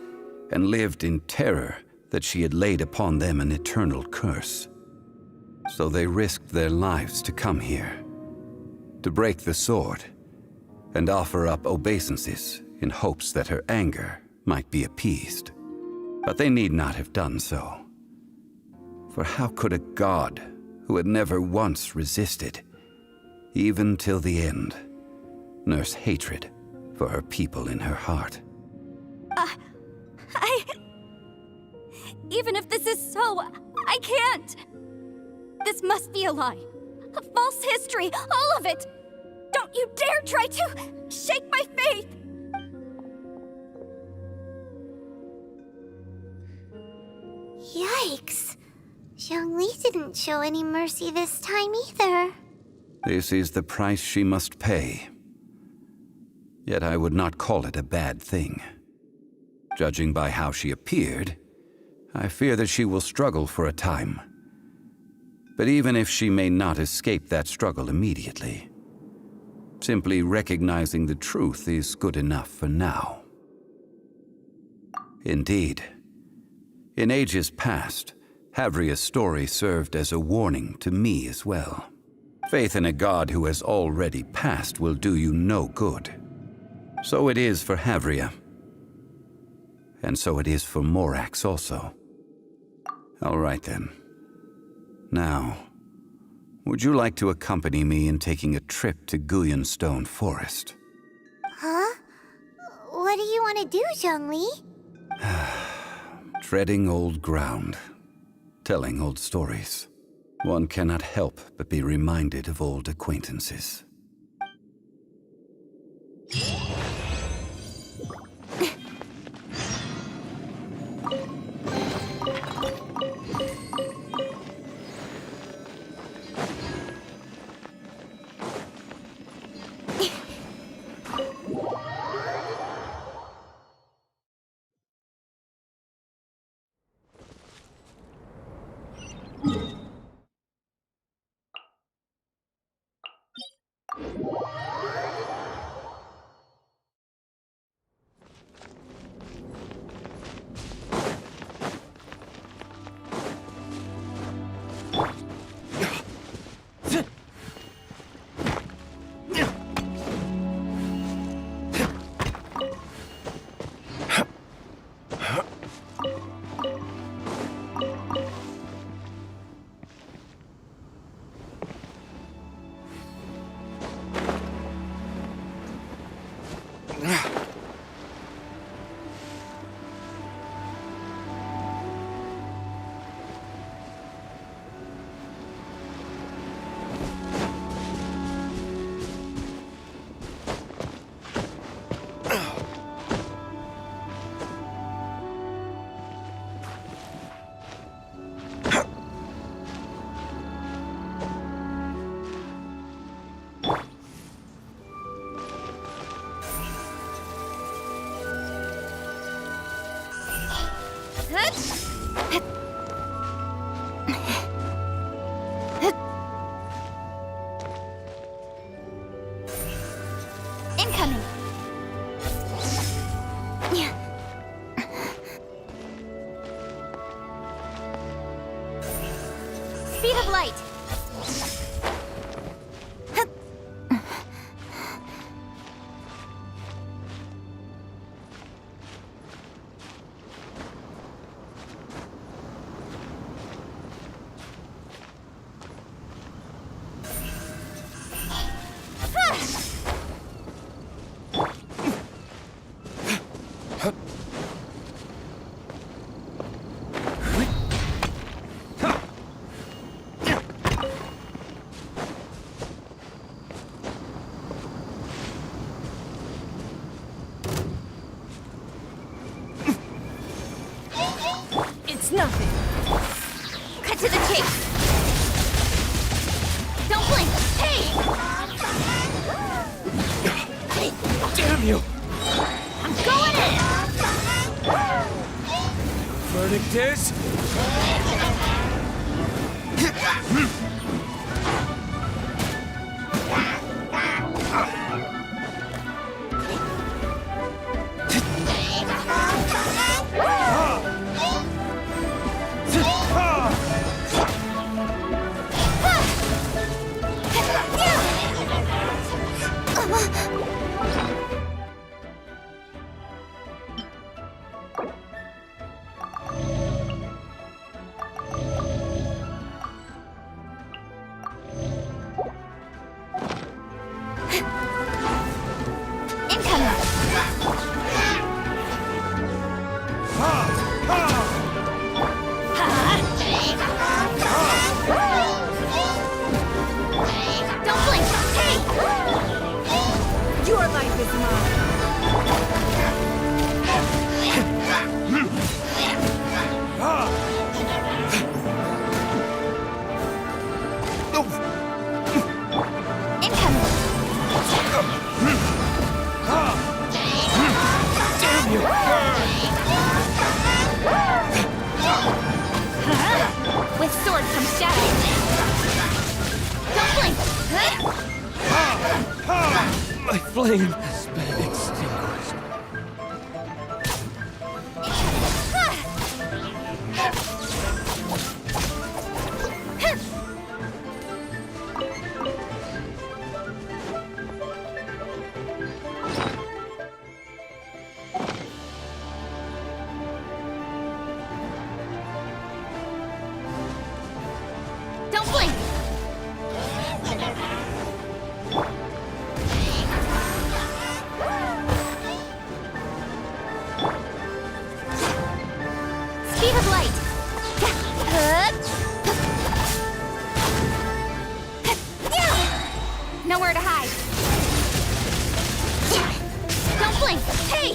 S17: and lived in terror that she had laid upon them an eternal curse. So they risked their lives to come here, to break the sword, and offer up obeisances in hopes that her anger might be appeased. But they need not have done so. For how could a god who had never once resisted, even till the end, nurse hatred for her people in her heart?
S6: Even if this is so, I can't! This must be a lie. A false history, all of it! Don't you dare try to shake my faith!
S4: Yikes. Zhongli didn't show any mercy this time either.
S17: This is the price she must pay. Yet I would not call it a bad thing. Judging by how she appeared, I fear that she will struggle for a time. But even if she may not escape that struggle immediately, simply recognizing the truth is good enough for now. Indeed, in ages past, Havria's story served as a warning to me as well. Faith in a god who has already passed will do you no good. So it is for Havria. And so it is for Morax also. All right then. Now, would you like to accompany me in taking a trip to Guyonstone Forest?
S4: Huh? What do you want to do, Zhongli?
S17: Treading old ground, telling old stories. One cannot help but be reminded of old acquaintances.
S6: nothing. Cut to the chase. Don't blink. Hey!
S15: Damn you!
S6: I'm going in!
S15: Verdict is...
S6: With sword comes shadow. Don't blink!
S3: My flame has been extinguished.
S6: Don't blink! Speed of light! Nowhere to hide! Don't blink! Hey!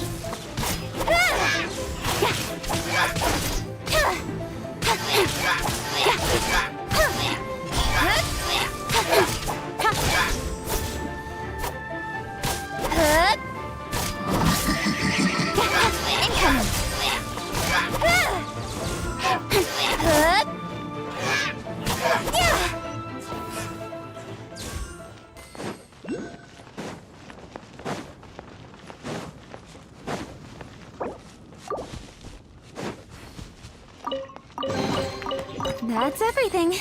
S6: That's everything.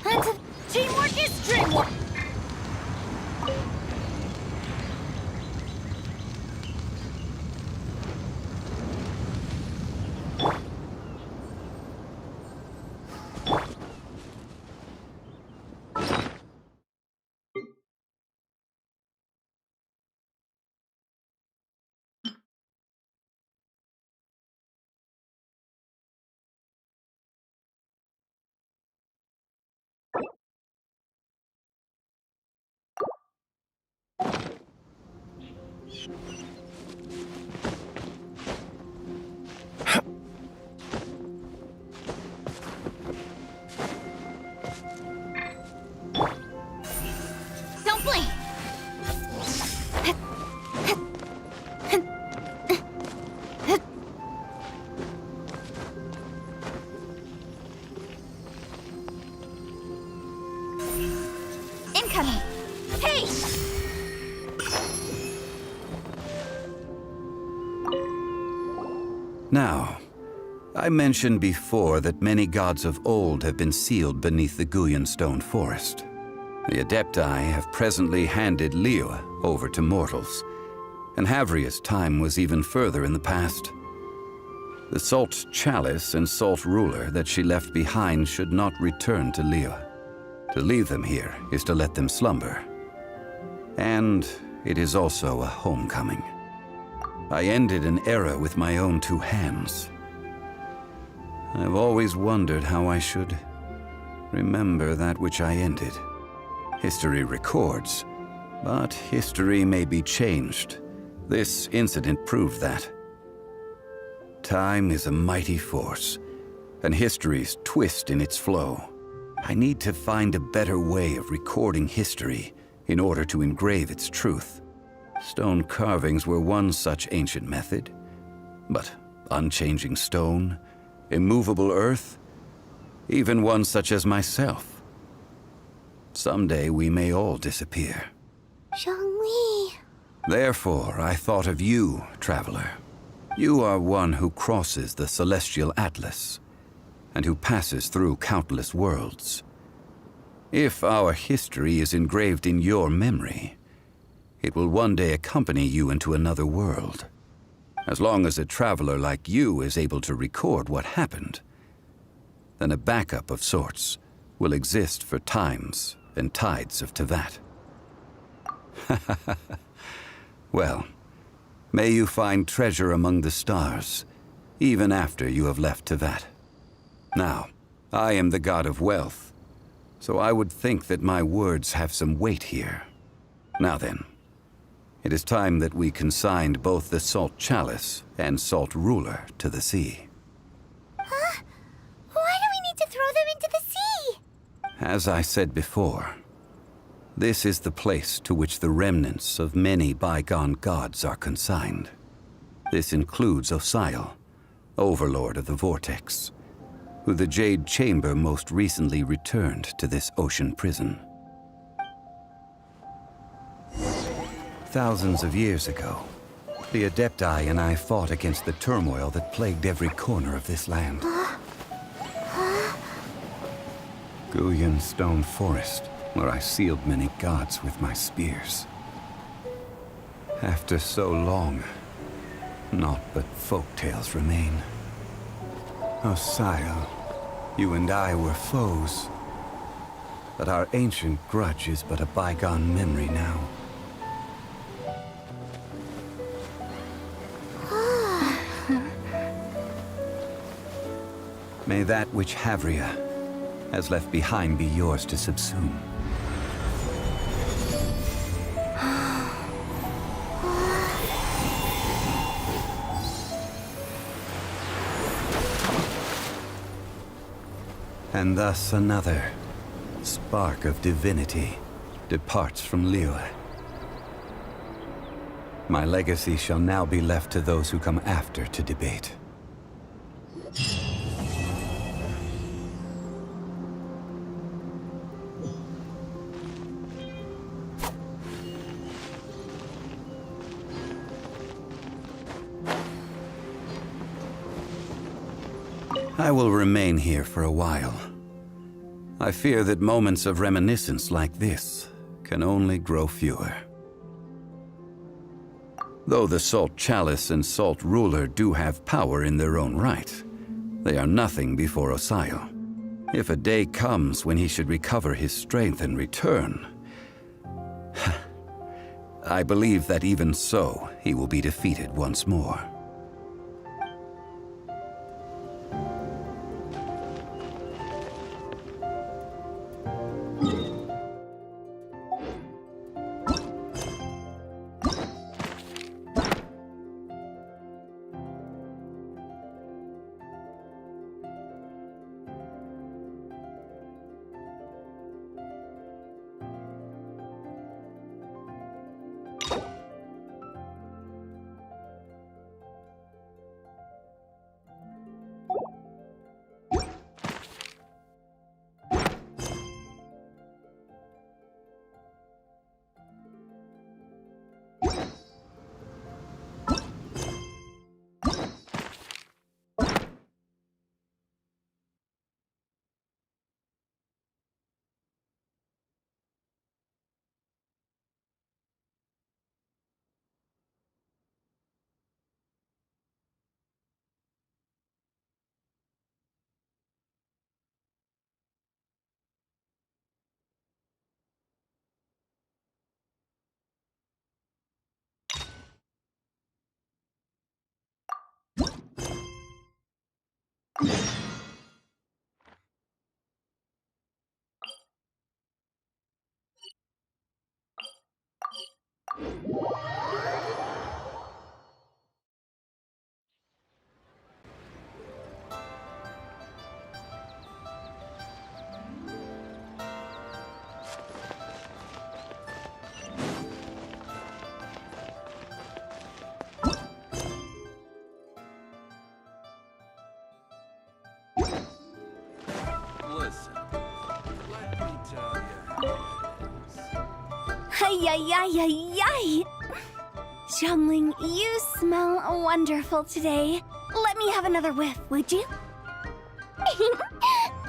S6: And teamwork is dreamwork. Don't blink! Incoming! Hey!
S17: Now, I mentioned before that many gods of old have been sealed beneath the Guyan stone forest. The Adepti have presently handed Liyue over to mortals, and Havria's time was even further in the past. The Salt Chalice and Salt Ruler that she left behind should not return to Liyue. To leave them here is to let them slumber. And it is also a homecoming. I ended an era with my own two hands. I've always wondered how I should remember that which I ended. History records, but history may be changed. This incident proved that. Time is a mighty force, and history's twist in its flow. I need to find a better way of recording history in order to engrave its truth. Stone carvings were one such ancient method, but unchanging stone, immovable earth, even one such as myself. Someday we may all disappear.
S4: Zhongli.
S17: Therefore, I thought of you, traveler. You are one who crosses the celestial atlas, and who passes through countless worlds. If our history is engraved in your memory, it will one day accompany you into another world. As long as a traveler like you is able to record what happened, then a backup of sorts will exist for times and tides of Teyvat. Well, may you find treasure among the stars, even after you have left Teyvat. Now, I am the god of wealth, so I would think that my words have some weight here. Now then, it is time that we consigned both the Salt Chalice and Salt Ruler to the sea.
S4: Huh? Why do we need to throw them into the sea?
S17: As I said before, this is the place to which the remnants of many bygone gods are consigned. This includes Osial, Overlord of the Vortex, who the Jade Chamber most recently returned to this ocean prison. Thousands of years ago, the Adepti and I fought against the turmoil that plagued every corner of this land. Guyan Stone Forest, where I sealed many gods with my spears. After so long, naught but folk tales remain. Osial, you and I were foes, but our ancient grudge is but a bygone memory now. May that which Havria has left behind be yours to subsume. And thus another spark of divinity departs from Liyue. My legacy shall now be left to those who come after to debate. I will remain here for a while. I fear that moments of reminiscence like this can only grow fewer. Though the Salt Chalice and Salt Ruler do have power in their own right, they are nothing before Osial. If a day comes when he should recover his strength and return, I believe that even so, he will be defeated once more.
S6: Ay, ay, ay, ay, ay. Xiangling, you smell wonderful today. Let me have another whiff, would you?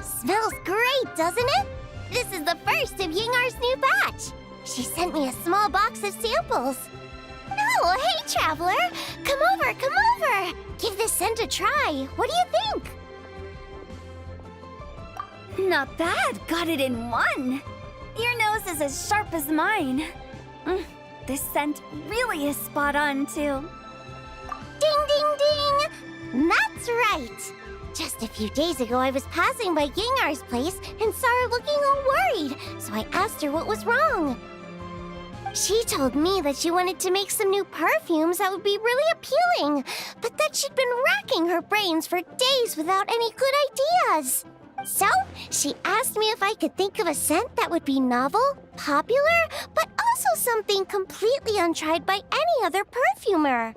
S4: Smells great, doesn't it? This is the first of Yingar's new batch. She sent me a small box of samples. Oh, hey, Traveler. Come over. Give this scent a try. What do you think?
S6: Not bad. Got it in one. Your nose is as sharp as mine. This scent really is spot on, too.
S4: Ding, ding, ding! That's right. Just a few days ago, I was passing by Yingar's place and saw her looking all worried, so I asked her what was wrong. She told me that she wanted to make some new perfumes that would be really appealing, but that she'd been racking her brains for days without any good ideas. So, she asked me if I could think of a scent that would be novel, popular, but also something completely untried by any other perfumer.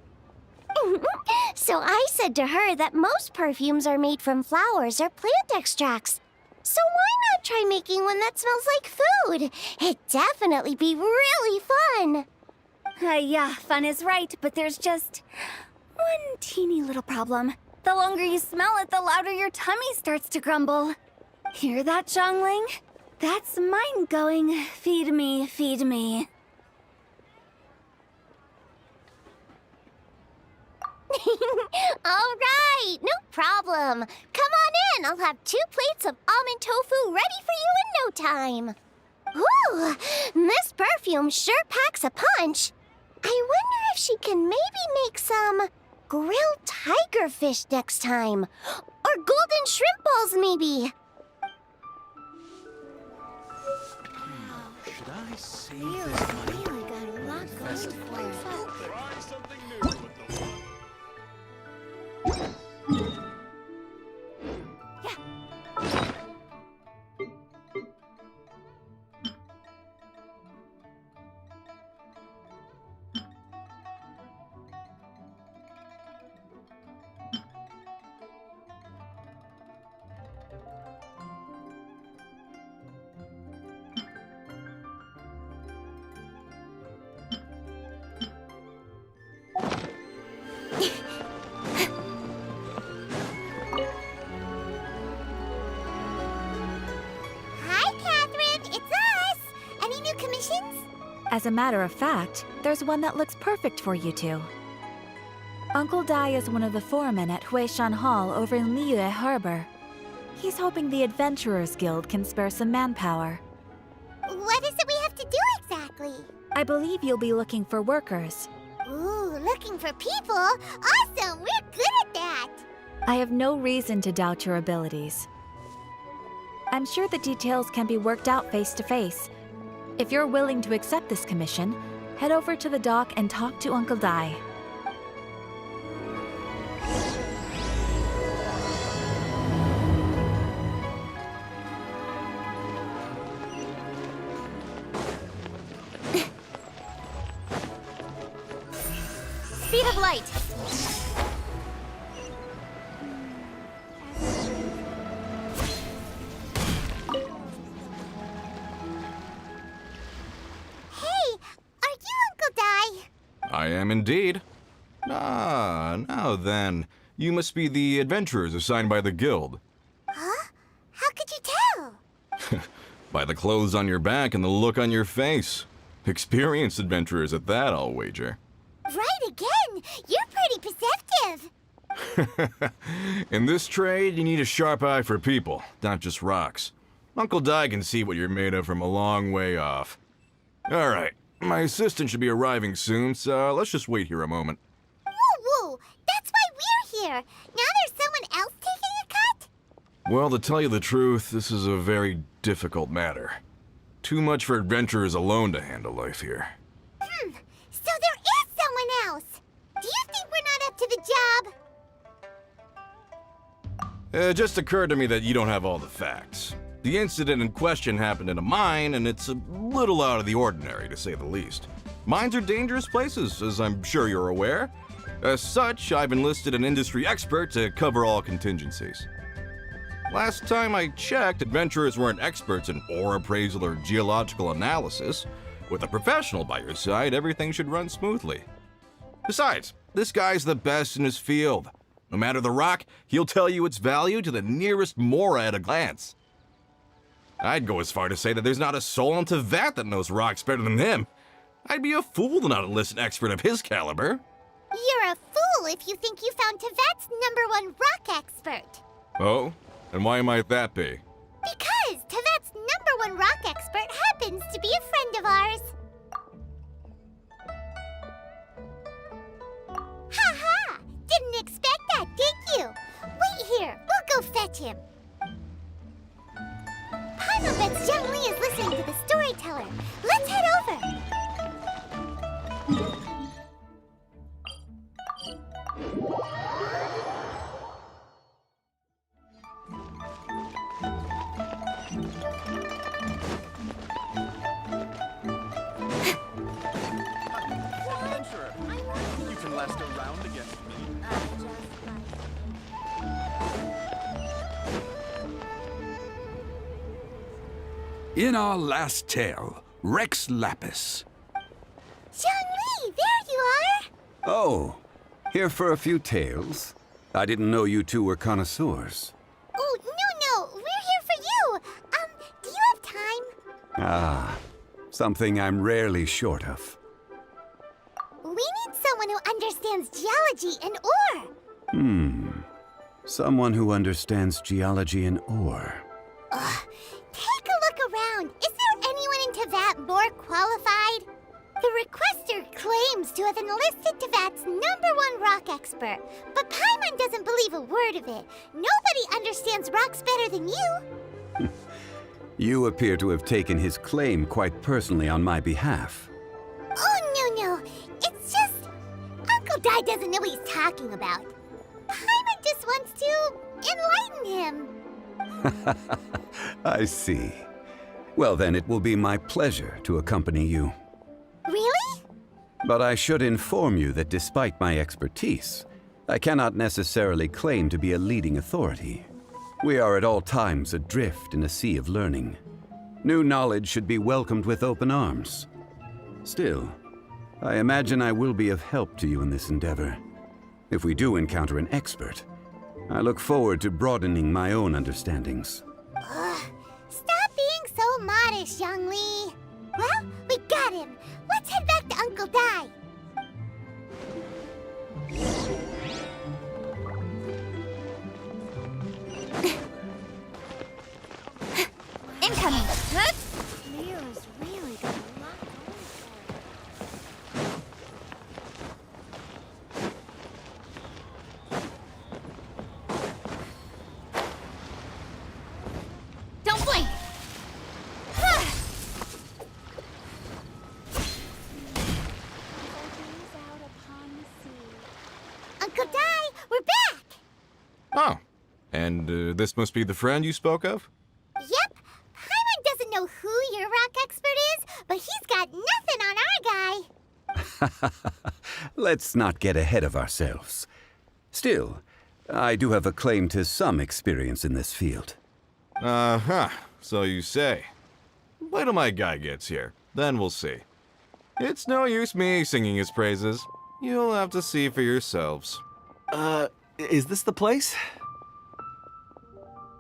S4: So I said to her that most perfumes are made from flowers or plant extracts. So why not try making one that smells like food? It'd definitely be really fun.
S6: Yeah, fun is right, but there's just one teeny little problem. The longer you smell it, the louder your tummy starts to grumble. Hear that, Xiangling? That's mine going, feed me, feed me.
S4: All right, no problem. Come on in. I'll have 2 plates of almond tofu ready for you in no time. Ooh, this perfume sure packs a punch. I wonder if she can maybe make some grilled tiger fish next time. Or golden shrimp balls, maybe.
S15: Should I save this money?
S4: Really got a lot going for it.
S15: Try something new with the
S4: Hi, Catherine. It's us. Any new commissions?
S13: As a matter of fact, there's one that looks perfect for you two. Uncle Dai is one of the foremen at Huishan Hall over in Liyue Harbor. He's hoping the Adventurers Guild can spare some manpower.
S4: What is it we have to do exactly?
S13: I believe you'll be looking for workers.
S4: Ooh, looking for people? Awesome! We're good at that!
S13: I have no reason to doubt your abilities. I'm sure the details can be worked out face to face. If you're willing to accept this commission, head over to the dock and talk to Uncle Dai.
S6: Speed of light.
S10: I am indeed. Now then. You must be the adventurers assigned by the guild.
S4: Huh? How could you tell?
S10: By the clothes on your back and the look on your face. Experienced adventurers at that, I'll wager.
S4: Right again! You're pretty perceptive!
S10: In this trade, you need a sharp eye for people, not just rocks. Uncle Dai can see what you're made of from a long way off. All right, my assistant should be arriving soon, so let's just wait here a moment.
S4: Woo-woo! That's why we're here! Now there's someone else taking a cut?
S10: Well, to tell you the truth, this is a very difficult matter. Too much for adventurers alone to handle life here.
S4: So there is someone else! Do you think we're not up to the job?
S10: It just occurred to me that you don't have all the facts. The incident in question happened in a mine, and it's a little out of the ordinary, to say the least. Mines are dangerous places, as I'm sure you're aware. As such, I've enlisted an industry expert to cover all contingencies. Last time I checked, adventurers weren't experts in ore appraisal or geological analysis.
S21: With a professional by your side, everything should run smoothly. Besides, this guy's the best in his field. No matter the rock, he'll tell you its value to the nearest mora at a glance. I'd go as far to say that there's not a soul on Tevat that knows rocks better than him. I'd be a fool to not enlist an expert of his caliber.
S4: You're a fool if you think you found Tevat's #1 rock expert.
S21: Oh? And why might that be?
S4: Because Tevat's #1 rock expert happens to be a friend of ours. Ha-ha! Didn't expect that, did you? Wait here, we'll go fetch him. Paimon bets Zhongli is listening to the storyteller. Let's head over.
S15: You can last a round against me.
S22: In our last tale, Rex Lapis.
S4: Zhongli, there you are!
S17: Oh, here for a few tales? I didn't know you two were connoisseurs.
S4: Oh, no, we're here for you. Do you have time?
S17: Ah, something I'm rarely short of.
S4: We need someone who understands geology and ore.
S17: Someone who understands geology and ore.
S4: Take a look around. Is there anyone in Tevat more qualified? The requester claims to have enlisted Tevat's #1 rock expert, but Paimon doesn't believe a word of it. Nobody understands rocks better than you.
S17: You appear to have taken his claim quite personally on my behalf.
S4: Oh, no. It's just... Uncle Dai doesn't know what he's talking about. Paimon just wants to enlighten him.
S17: I see. Well, then it will be my pleasure to accompany you.
S4: Really?
S17: But I should inform you that despite my expertise, I cannot necessarily claim to be a leading authority. We are at all times adrift in a sea of learning. New knowledge should be welcomed with open arms. Still, I imagine I will be of help to you in this endeavor. If we do encounter an expert, I look forward to broadening my own understandings.
S4: Stop being so modest, Zhongli. Well, we got him. Let's head back to Uncle Dai.
S13: Incoming!
S6: Leo's really got a lot
S13: Don't blink!
S4: Uncle Dai, we're back!
S21: Oh, and this must be the friend you spoke of?
S4: Yep. Paimon doesn't know who your rock expert is, but he's got nothing on our guy.
S17: Let's not get ahead of ourselves. Still, I do have a claim to some experience in this field.
S21: Uh-huh, so you say. Wait till my guy gets here, then we'll see. It's no use me singing his praises. You'll have to see for yourselves.
S23: Is this the place?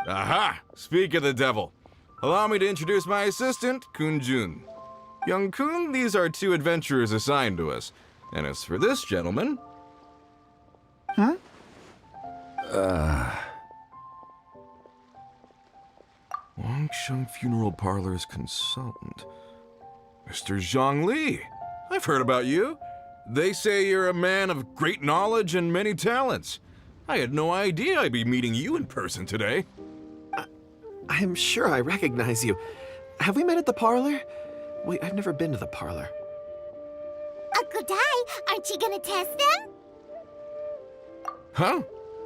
S21: Aha! Speak of the devil. Allow me to introduce my assistant, Kun-jun. Young Kun, these are 2 adventurers assigned to us. And as for this gentleman...
S23: Huh?
S21: Wangsheng Funeral Parlor's consultant. Mr. Zhongli. I've heard about you. They say you're a man of great knowledge and many talents. I had no idea I'd be meeting you in person today.
S23: I'm sure I recognize you. Have we met at the parlor? Wait, I've never been to the parlor.
S4: Uncle Dai, aren't you gonna test them?
S21: Huh?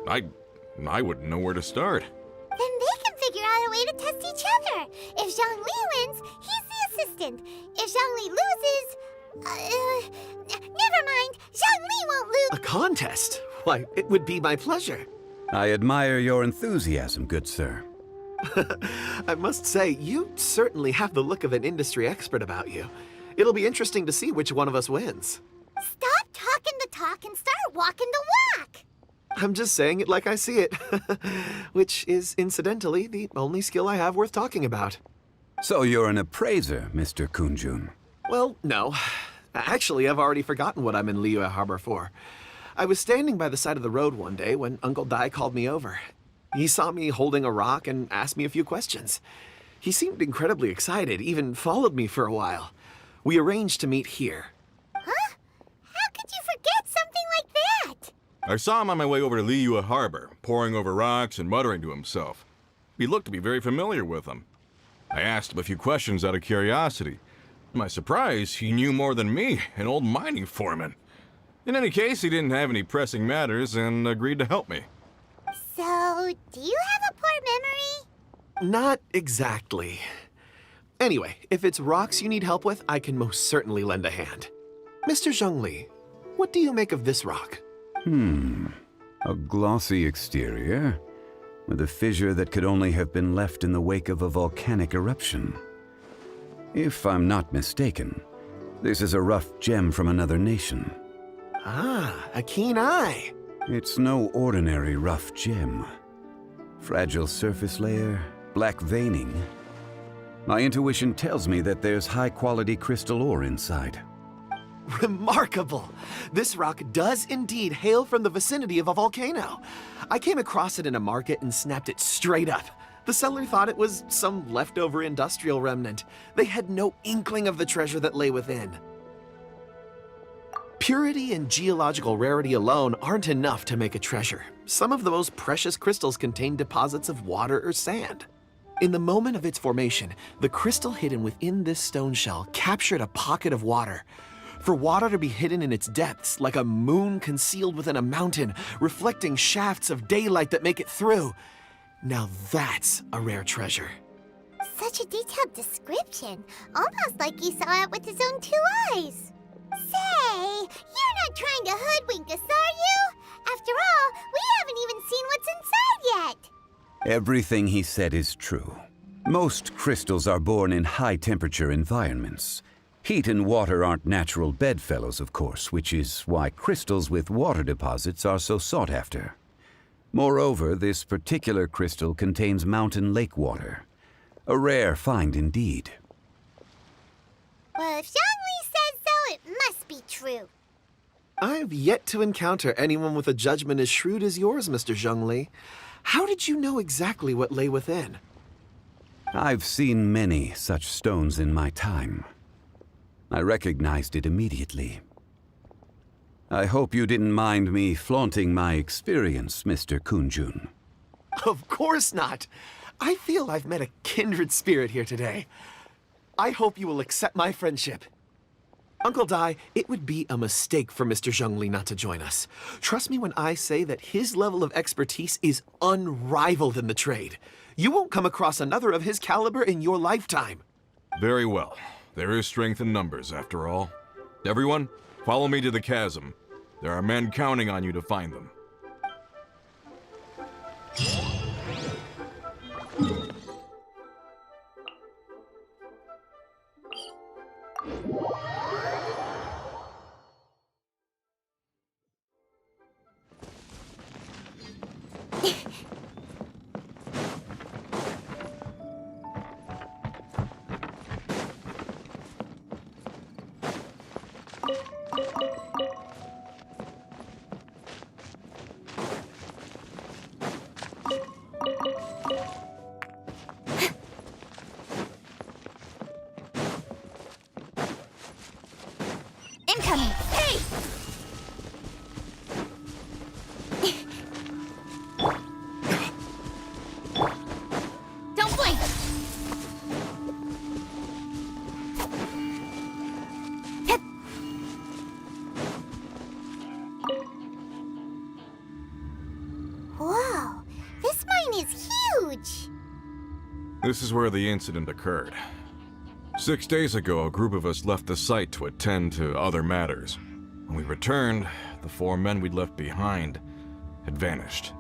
S21: I wouldn't know where to start.
S4: Then they can figure out a way to test each other. If Zhongli wins, he's the assistant. If Zhongli loses... never mind. Zhongli won't lose.
S23: A contest? Why, it would be my pleasure.
S17: I admire your enthusiasm, good sir.
S23: I must say, you certainly have the look of an industry expert about you. It'll be interesting to see which one of us wins.
S4: Stop talking the talk and start walking the walk!
S23: I'm just saying it like I see it, which is, incidentally, the only skill I have worth talking about.
S17: So you're an appraiser, Mr. Kunjun?
S23: Well, no. Actually, I've already forgotten what I'm in Liyue Harbor for. I was standing by the side of the road one day when Uncle Dai called me over. He saw me holding a rock and asked me a few questions. He seemed incredibly excited, even followed me for a while. We arranged to meet here.
S4: Huh? How could you forget something like that?
S21: I saw him on my way over to Liyue Harbor, poring over rocks and muttering to himself. He looked to be very familiar with them. I asked him a few questions out of curiosity. To my surprise, he knew more than me, an old mining foreman. In any case, he didn't have any pressing matters and agreed to help me.
S4: So, do you have a poor memory?
S23: Not exactly. Anyway, if it's rocks you need help with, I can most certainly lend a hand. Mr. Zhongli, what do you make of this rock?
S17: A glossy exterior, with a fissure that could only have been left in the wake of a volcanic eruption. If I'm not mistaken, this is a rough gem from another nation.
S23: Ah, a keen eye.
S17: It's no ordinary rough gem. Fragile surface layer, black veining. My intuition tells me that there's high-quality crystal ore inside.
S23: Remarkable! This rock does indeed hail from the vicinity of a volcano. I came across it in a market and snapped it straight up. The seller thought it was some leftover industrial remnant. They had no inkling of the treasure that lay within. Purity and geological rarity alone aren't enough to make a treasure. Some of the most precious crystals contain deposits of water or sand. In the moment of its formation, the crystal hidden within this stone shell captured a pocket of water. For water to be hidden in its depths, like a moon concealed within a mountain, reflecting shafts of daylight that make it through. Now that's a rare treasure.
S4: Such a detailed description, almost like he saw it with his own 2 eyes. Say, you're not trying to hoodwink us, are you? After all, we haven't even seen what's inside yet.
S17: Everything he said is true. Most crystals are born in high-temperature environments. Heat and water aren't natural bedfellows, of course, which is why crystals with water deposits are so sought after. Moreover, this particular crystal contains mountain lake water. A rare find indeed.
S4: Well, if Zhongli says so, it must be true.
S23: I've yet to encounter anyone with a judgment as shrewd as yours, Mr. Zhongli. How did you know exactly what lay within?
S17: I've seen many such stones in my time. I recognized it immediately. I hope you didn't mind me flaunting my experience, Mr. Kunjun.
S23: Of course not. I feel I've met a kindred spirit here today. I hope you will accept my friendship. Uncle Dai, it would be a mistake for Mr. Zhongli not to join us. Trust me when I say that his level of expertise is unrivaled in the trade. You won't come across another of his caliber in your lifetime.
S21: Very well. There is strength in numbers, after all. Everyone, follow me to the chasm. There are men counting on you to find them.
S13: Incoming! Hey! Don't blink! Hit!
S4: Whoa, this mine is huge!
S21: This is where the incident occurred. 6 days ago, a group of us left the site to attend to other matters. When we returned, the 4 men we'd left behind had vanished.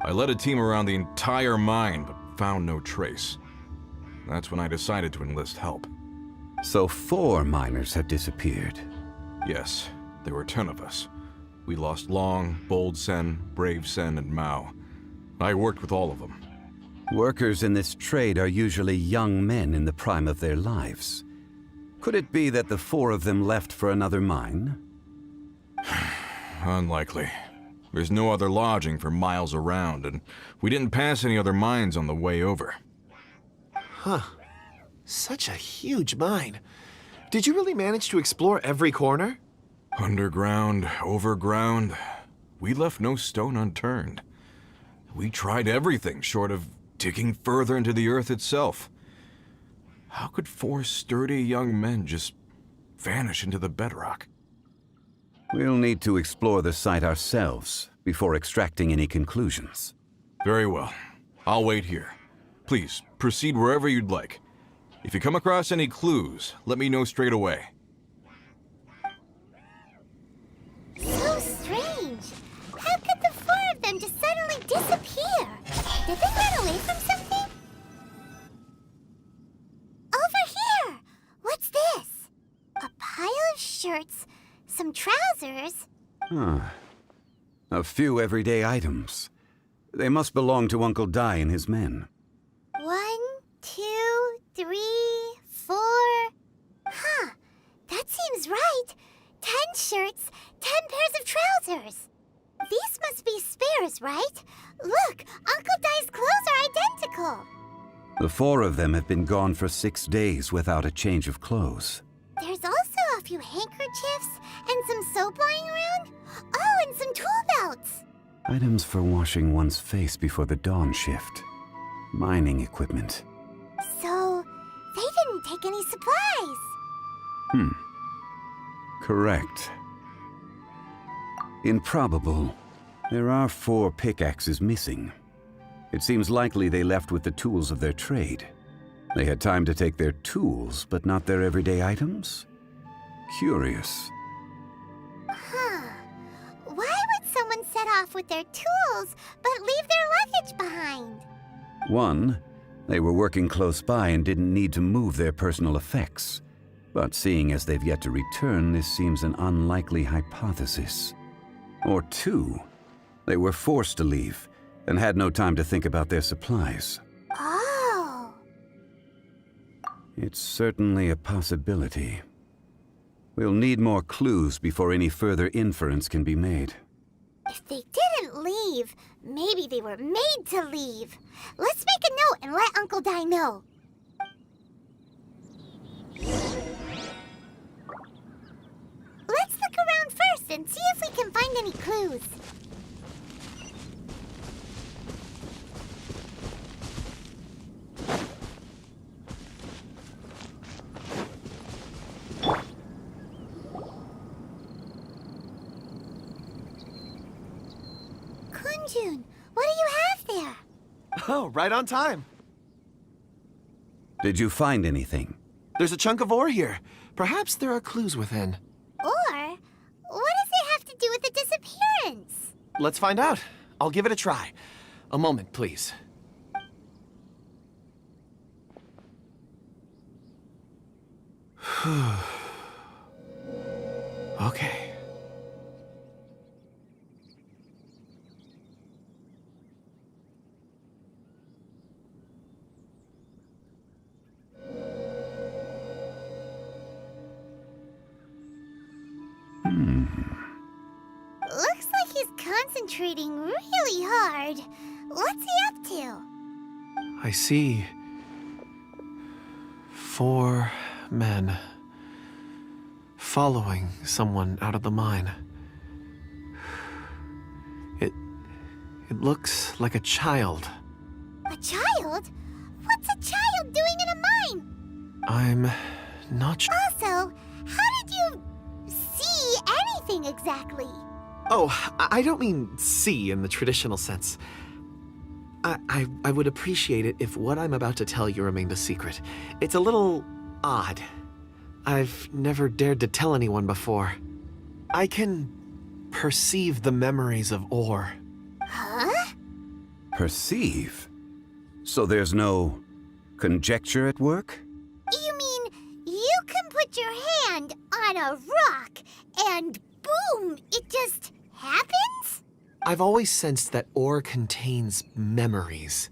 S21: I led a team around the entire mine, but found no trace. That's when I decided to enlist help.
S17: So 4 miners have disappeared.
S21: Yes, there were 10 of us. We lost Long, Bold Sen, Brave Sen, and Mao. I worked with all of them.
S17: Workers in this trade are usually young men in the prime of their lives. Could it be that the 4 of them left for another mine?
S21: Unlikely. There's no other lodging for miles around, and we didn't pass any other mines on the way over.
S23: Huh. Such a huge mine. Did you really manage to explore every corner?
S21: Underground, overground, we left no stone unturned. We tried everything short of digging further into the earth itself. How could 4 sturdy young men just vanish into the bedrock?
S17: We'll need to explore the site ourselves before extracting any conclusions.
S21: Very well. I'll wait here. Please, proceed wherever you'd like. If you come across any clues, let me know straight away.
S4: So strange. How could the 4 of them just suddenly disappear? Did they run away from something? Over here! What's this? A pile of shirts, some trousers.
S17: A few everyday items. They must belong to Uncle Dai and his men.
S4: 1, 2, 3, 4. Huh, that seems right. 10 shirts, 10 pairs of trousers. These must be spares, right? Look, Uncle Dai's clothes are identical.
S17: The 4 of them have been gone for 6 days without a change of clothes.
S4: There's also a few handkerchiefs and some soap lying around. Oh, and some tool belts.
S17: Items for washing one's face before the dawn shift. Mining equipment.
S4: So, they didn't take any supplies.
S17: Correct. Improbable. There are 4 pickaxes missing. It seems likely they left with the tools of their trade. They had time to take their tools, but not their everyday items? Curious.
S4: Huh. Why would someone set off with their tools, but leave their luggage behind?
S17: 1, they were working close by and didn't need to move their personal effects. But seeing as they've yet to return, this seems an unlikely hypothesis. Or 2, they were forced to leave and had no time to think about their supplies.
S4: Oh.
S17: It's certainly a possibility. We'll need more clues before any further inference can be made.
S4: If they didn't leave, maybe they were made to leave. Let's make a note and let Uncle Dai know. Let's look around first and see if we can find any clues. Kunjun, what do you have there?
S23: Oh, right on time.
S17: Did you find anything?
S23: There's a chunk of ore here. Perhaps there are clues within.
S4: Or, what does it have to do with the disappearance?
S23: Let's find out. I'll give it a try. A moment, please. Okay.
S4: Looks like he's concentrating really hard. What's he up to?
S23: I see 4 men following someone out of the mine. It looks like a child.
S4: A child? What's a child doing in a mine?
S23: I'm not sure.
S4: Also, how did you see anything exactly?
S23: Oh, I don't mean see in the traditional sense. I would appreciate it if what I'm about to tell you remained a secret. It's a little odd. I've never dared to tell anyone before. I can perceive the memories of ore.
S4: Huh?
S17: Perceive? So there's no conjecture at work?
S4: You mean you stand on a rock and boom, it just happens?
S23: I've always sensed that ore contains memories.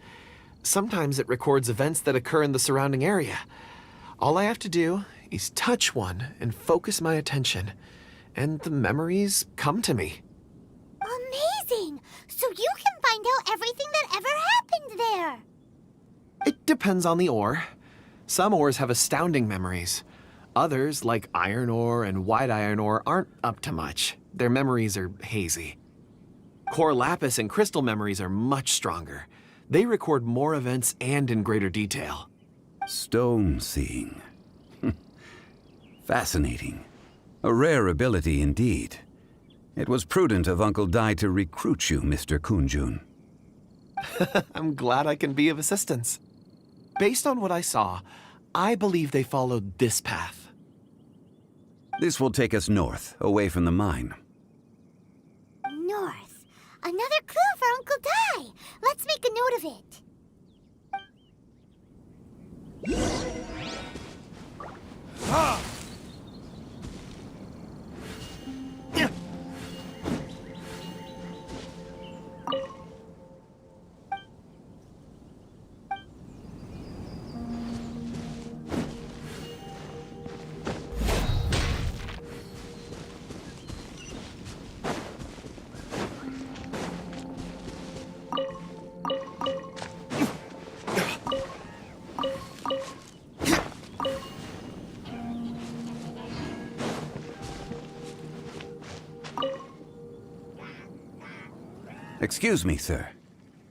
S23: Sometimes it records events that occur in the surrounding area. All I have to do is touch one and focus my attention, and the memories come to me.
S4: Amazing! So you can find out everything that ever happened there.
S23: It depends on the ore. Some ores have astounding memories. Others, like iron ore and white iron ore, aren't up to much. Their memories are hazy. Core lapis and crystal memories are much stronger. They record more events and in greater detail.
S17: Stone seeing. Fascinating. A rare ability indeed. It was prudent of Uncle Dai to recruit you, Mr. Kunjun.
S23: I'm glad I can be of assistance. Based on what I saw, I believe they followed this path.
S17: This will take us north, away from the mine.
S4: North. Another clue for Uncle Dai. Let's make a note of it.
S17: Excuse me, sir.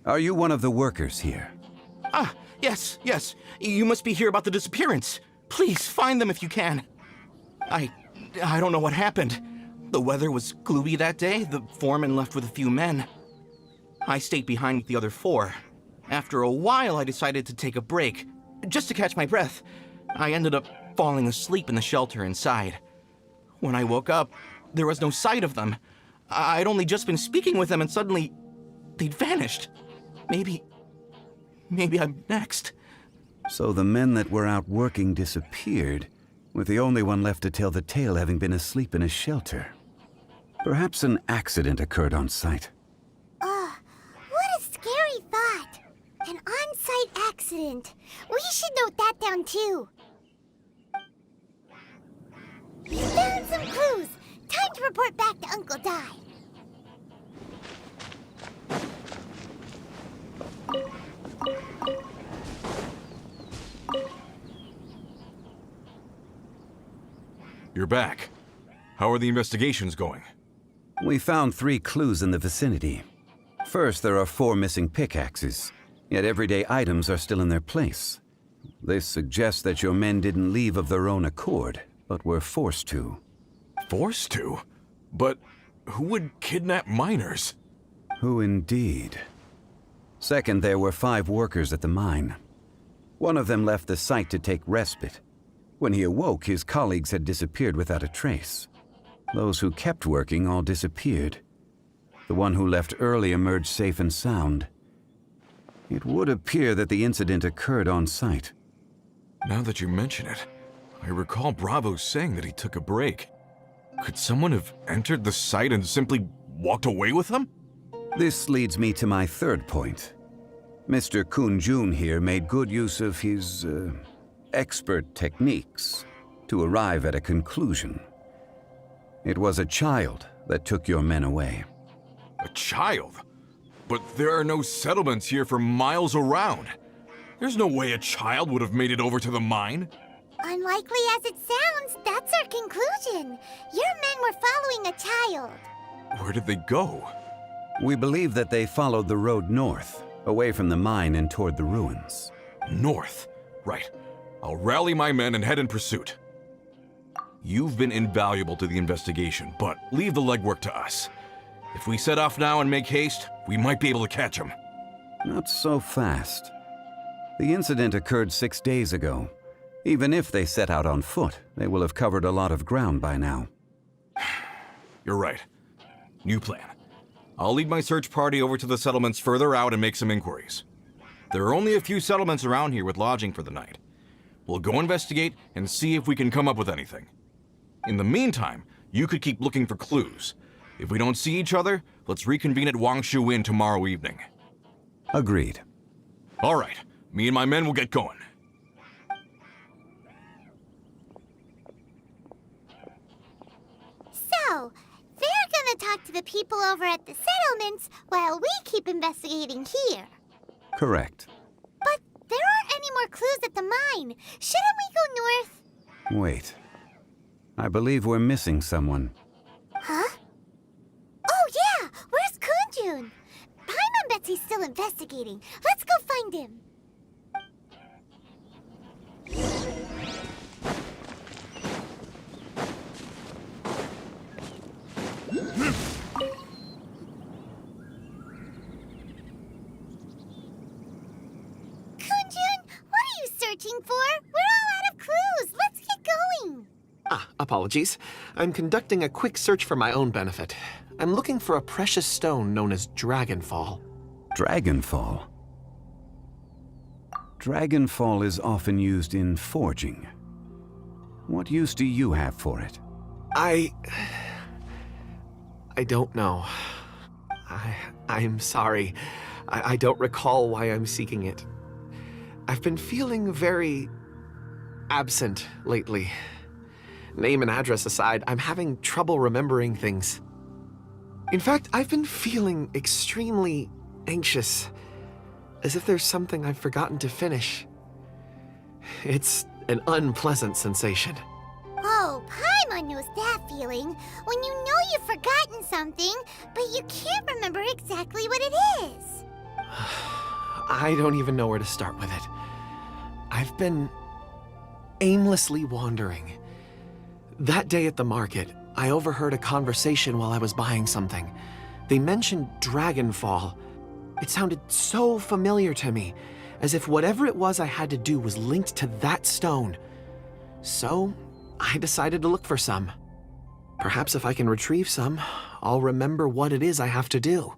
S17: Are you one of the workers here?
S9: Ah, yes. You must be here about the disappearance. Please, find them if you can. I don't know what happened. The weather was gloomy that day. The foreman left with a few men. I stayed behind with the other 4. After a while, I decided to take a break, just to catch my breath. I ended up falling asleep in the shelter inside. When I woke up, there was no sight of them. I'd only just been speaking with them and suddenly they'd vanished. Maybe I'm next.
S17: So the men that were out working disappeared, with the only one left to tell the tale having been asleep in a shelter. Perhaps an accident occurred on site.
S4: What a scary thought. An on-site accident. We should note that down too. We found some clues. Time to report back to Uncle Dai.
S21: You're back. How are the investigations going?
S17: We found 3 clues in the vicinity. First, there are 4 missing pickaxes, yet everyday items are still in their place. This suggests that your men didn't leave of their own accord, but were forced to.
S21: Forced to? But who would kidnap miners?
S17: Who indeed? Second, there were 5 workers at the mine. One of them left the site to take respite. When he awoke, his colleagues had disappeared without a trace. Those who kept working all disappeared. The one who left early emerged safe and sound. It would appear that the incident occurred on site.
S21: Now that you mention it, I recall Bravo saying that he took a break. Could someone have entered the site and simply walked away with them?
S17: This leads me to my third point. Mr. Kunjun here made good use of his, expert techniques to arrive at a conclusion. It was a child that took your men away.
S21: A child? But there are no settlements here for miles around. There's no way a child would have made it over to the mine.
S4: Unlikely as it sounds, that's our conclusion. Your men were following a child.
S21: Where did they go?
S17: We believe that they followed the road north, away from the mine and toward the ruins.
S21: North? Right. I'll rally my men and head in pursuit. You've been invaluable to the investigation, but leave the legwork to us. If we set off now and make haste, we might be able to catch them.
S17: Not so fast. The incident occurred 6 days ago. Even if they set out on foot, they will have covered a lot of ground by now.
S21: You're right. New plan. I'll lead my search party over to the settlements further out and make some inquiries. There are only a few settlements around here with lodging for the night. We'll go investigate and see if we can come up with anything. In the meantime, you could keep looking for clues. If we don't see each other, let's reconvene at Wangshu Inn tomorrow evening.
S17: Agreed.
S21: All right, me and my men will get going.
S4: So, they're gonna talk to the people over at the settlements while we keep investigating here.
S17: Correct.
S4: But there aren't any more clues at the mine. Shouldn't we go north?
S17: Wait. I believe we're missing someone.
S4: Huh? Oh yeah! Where's Kunjun? Paimon bets he's still investigating. Let's go find him. Kunjun, what are you searching for? We're all out of clues. Let's get going.
S23: Apologies. I'm conducting a quick search for my own benefit. I'm looking for a precious stone known as Dragonfall.
S17: Dragonfall? Dragonfall is often used in forging. What use do you have for it?
S23: I don't know. I'm sorry. I don't recall why I'm seeking it. I've been feeling very absent lately. Name and address aside, I'm having trouble remembering things. In fact, I've been feeling extremely anxious, as if there's something I've forgotten to finish. It's an unpleasant sensation.
S4: Oh, Paimon knows that feeling. When you know you've forgotten something, but you can't remember exactly what it is.
S23: I don't even know where to start with it. I've been aimlessly wandering. That day at the market, I overheard a conversation while I was buying something. They mentioned Dragonfall. It sounded so familiar to me, as if whatever it was I had to do was linked to that stone. So, I decided to look for some. Perhaps if I can retrieve some, I'll remember what it is I have to do.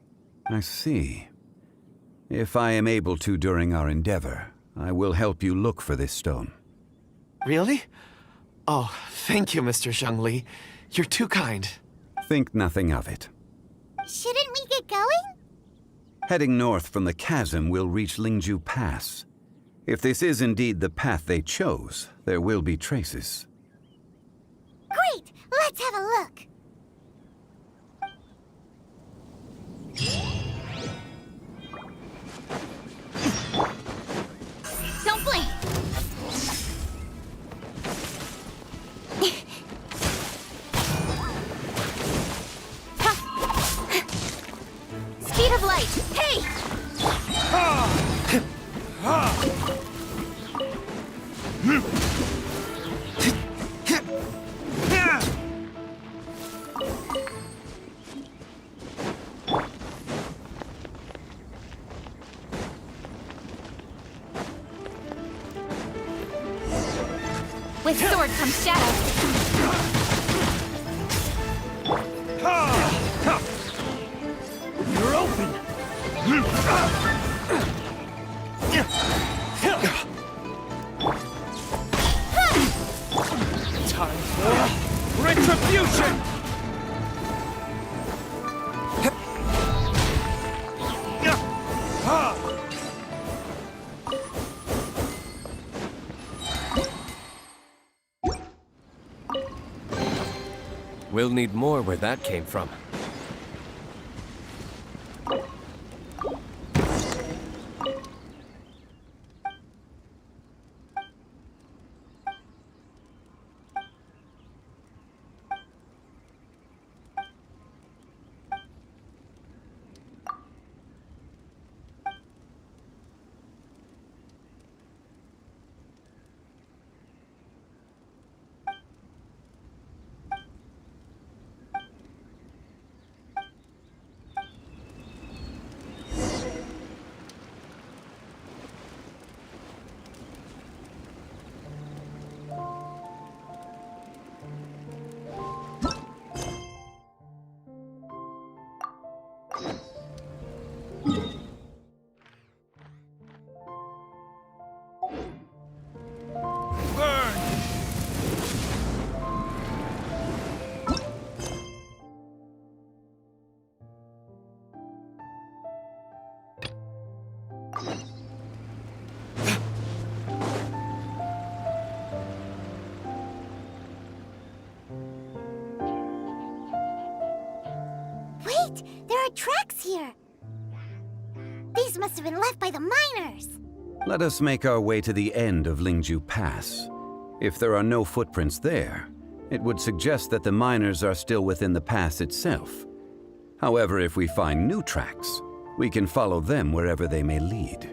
S17: I see. If I am able to during our endeavor, I will help you look for this stone.
S23: Really? Oh, thank you, Mr. Zhengli. You're too kind.
S17: Think nothing of it.
S4: Shouldn't we get going?
S17: Heading north from the chasm, we'll reach Lingju Pass. If this is indeed the path they chose, there will be traces.
S4: Great! Let's have a look.
S6: Don't blink! Speed of light! Hey! With sword comes shadow.
S18: You're open! Time for retribution!
S3: We'll need more where that came from.
S4: tracks here. These must have been left by the miners.
S17: Let us make our way to the end of Lingju Pass. If there are no footprints there, it would suggest that the miners are still within the pass itself. However, if we find new tracks, we can follow them wherever they may lead.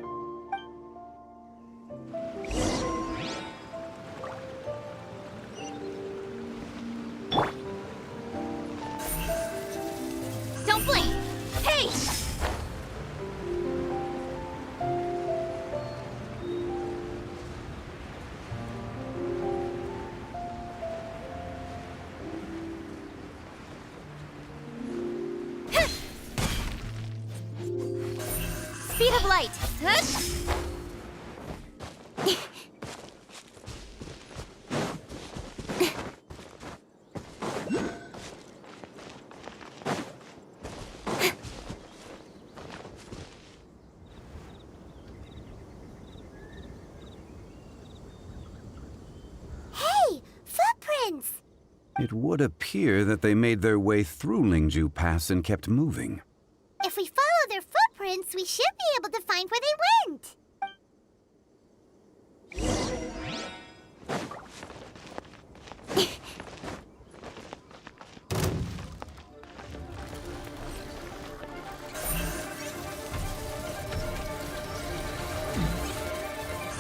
S6: Don't blink! Hey! Speed of light! Hush!
S4: Hey, footprints!
S17: It would appear that they made their way through Lingju Pass and kept moving.
S4: If we follow their footprints, we should be able to find where they went.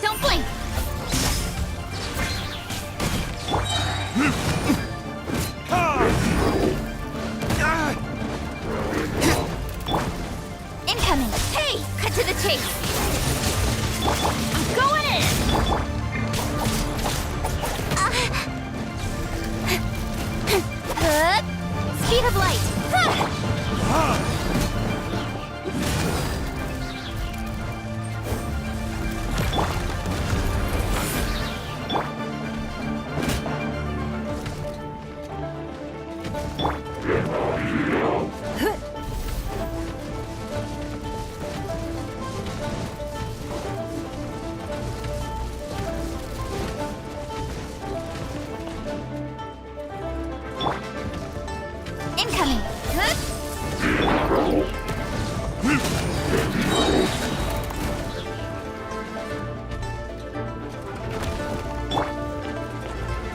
S6: Don't blink! Incoming! Hey! Cut to the chase! I'm going in! Speed of light! Incoming!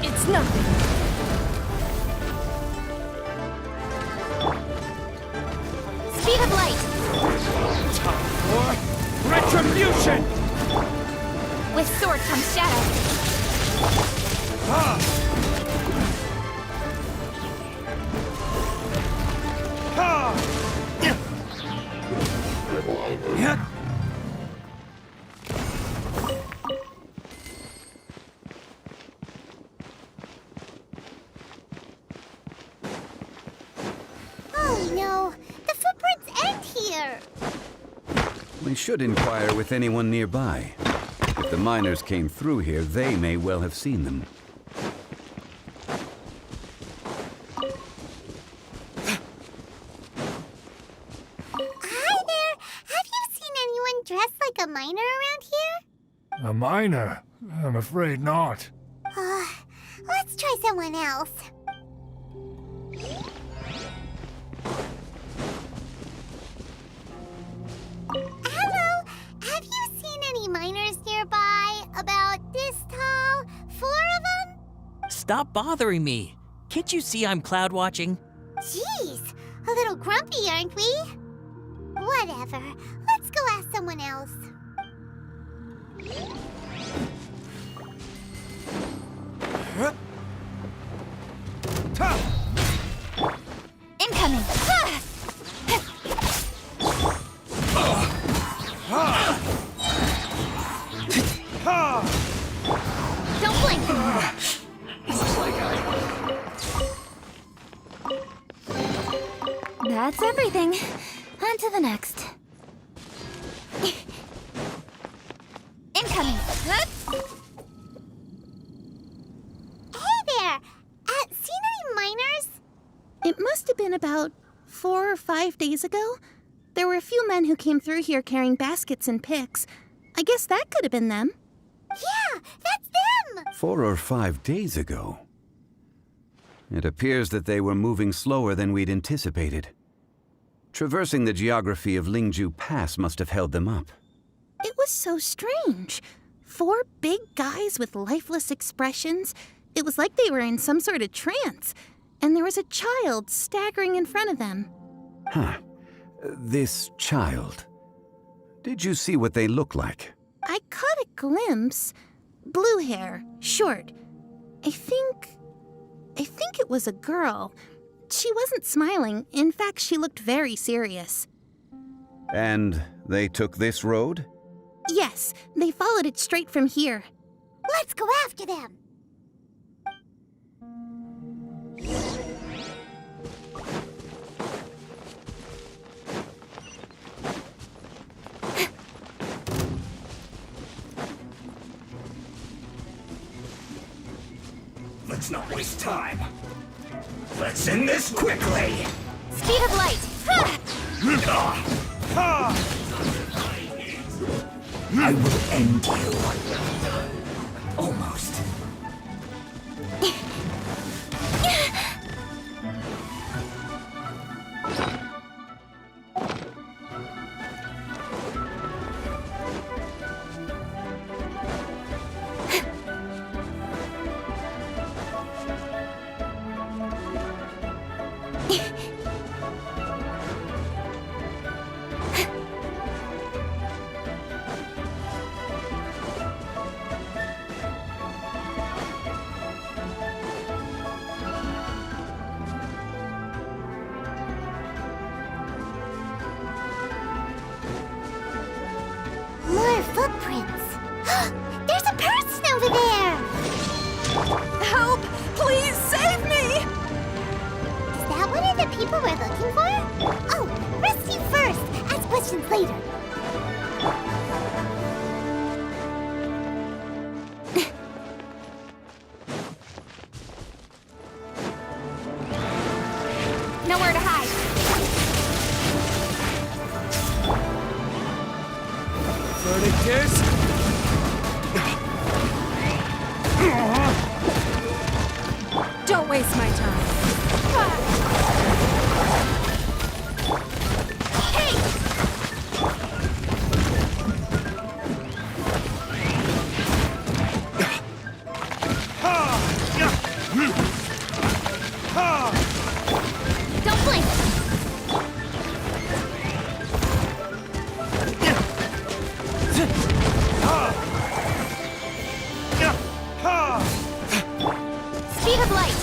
S6: It's nothing! Speed of light!
S19: Time for retribution!
S6: With sword comes shadow.
S4: Oh no, the footprints end here.
S17: We should inquire with anyone nearby. If the miners came through here, they may well have seen them.
S4: Hi there. Have you seen anyone dressed like a miner around here?
S5: A miner? I'm afraid not.
S4: Let's try someone else. Hello. Have you seen any miners nearby? About this tall? 4 of them?
S8: Stop bothering me. Can't you see I'm cloud watching?
S4: Jeez, a little grumpy, aren't we? Whatever. Let's go ask someone else.
S6: Incoming! Don't blink!
S13: That's everything. On to the next.
S6: Incoming!
S4: Hey there! Seen any miners?
S1: It must have been about 4 or 5 days ago. There were a few men who came through here carrying baskets and picks. I guess that could have been them.
S4: Yeah, that's them!
S17: 4 or 5 days ago. It appears that they were moving slower than we'd anticipated. Traversing the geography of Lingju Pass must have held them up.
S12: It was so strange. 4 big guys with lifeless expressions. It was like they were in some sort of trance. And there was a child staggering in front of them.
S17: Huh. This child. Did you see what they look like?
S12: I caught a glimpse. Blue hair, short. I think it was a girl. She wasn't smiling. In fact, she looked very serious.
S17: And they took this road?
S12: Yes, they followed it straight from here.
S4: Let's go after them.
S14: Let's not waste time. Let's end this quickly.
S6: Speed of light!
S14: I will end you. Almost.
S4: More footprints. There's a person over there.
S12: Help! Please save me!
S4: Is that one of the people we're looking for? Oh, rescue first. Ask questions later.
S6: Nowhere to hide.
S14: Verdict is...
S12: Don't waste my time.
S6: Don't blink! Speed of light!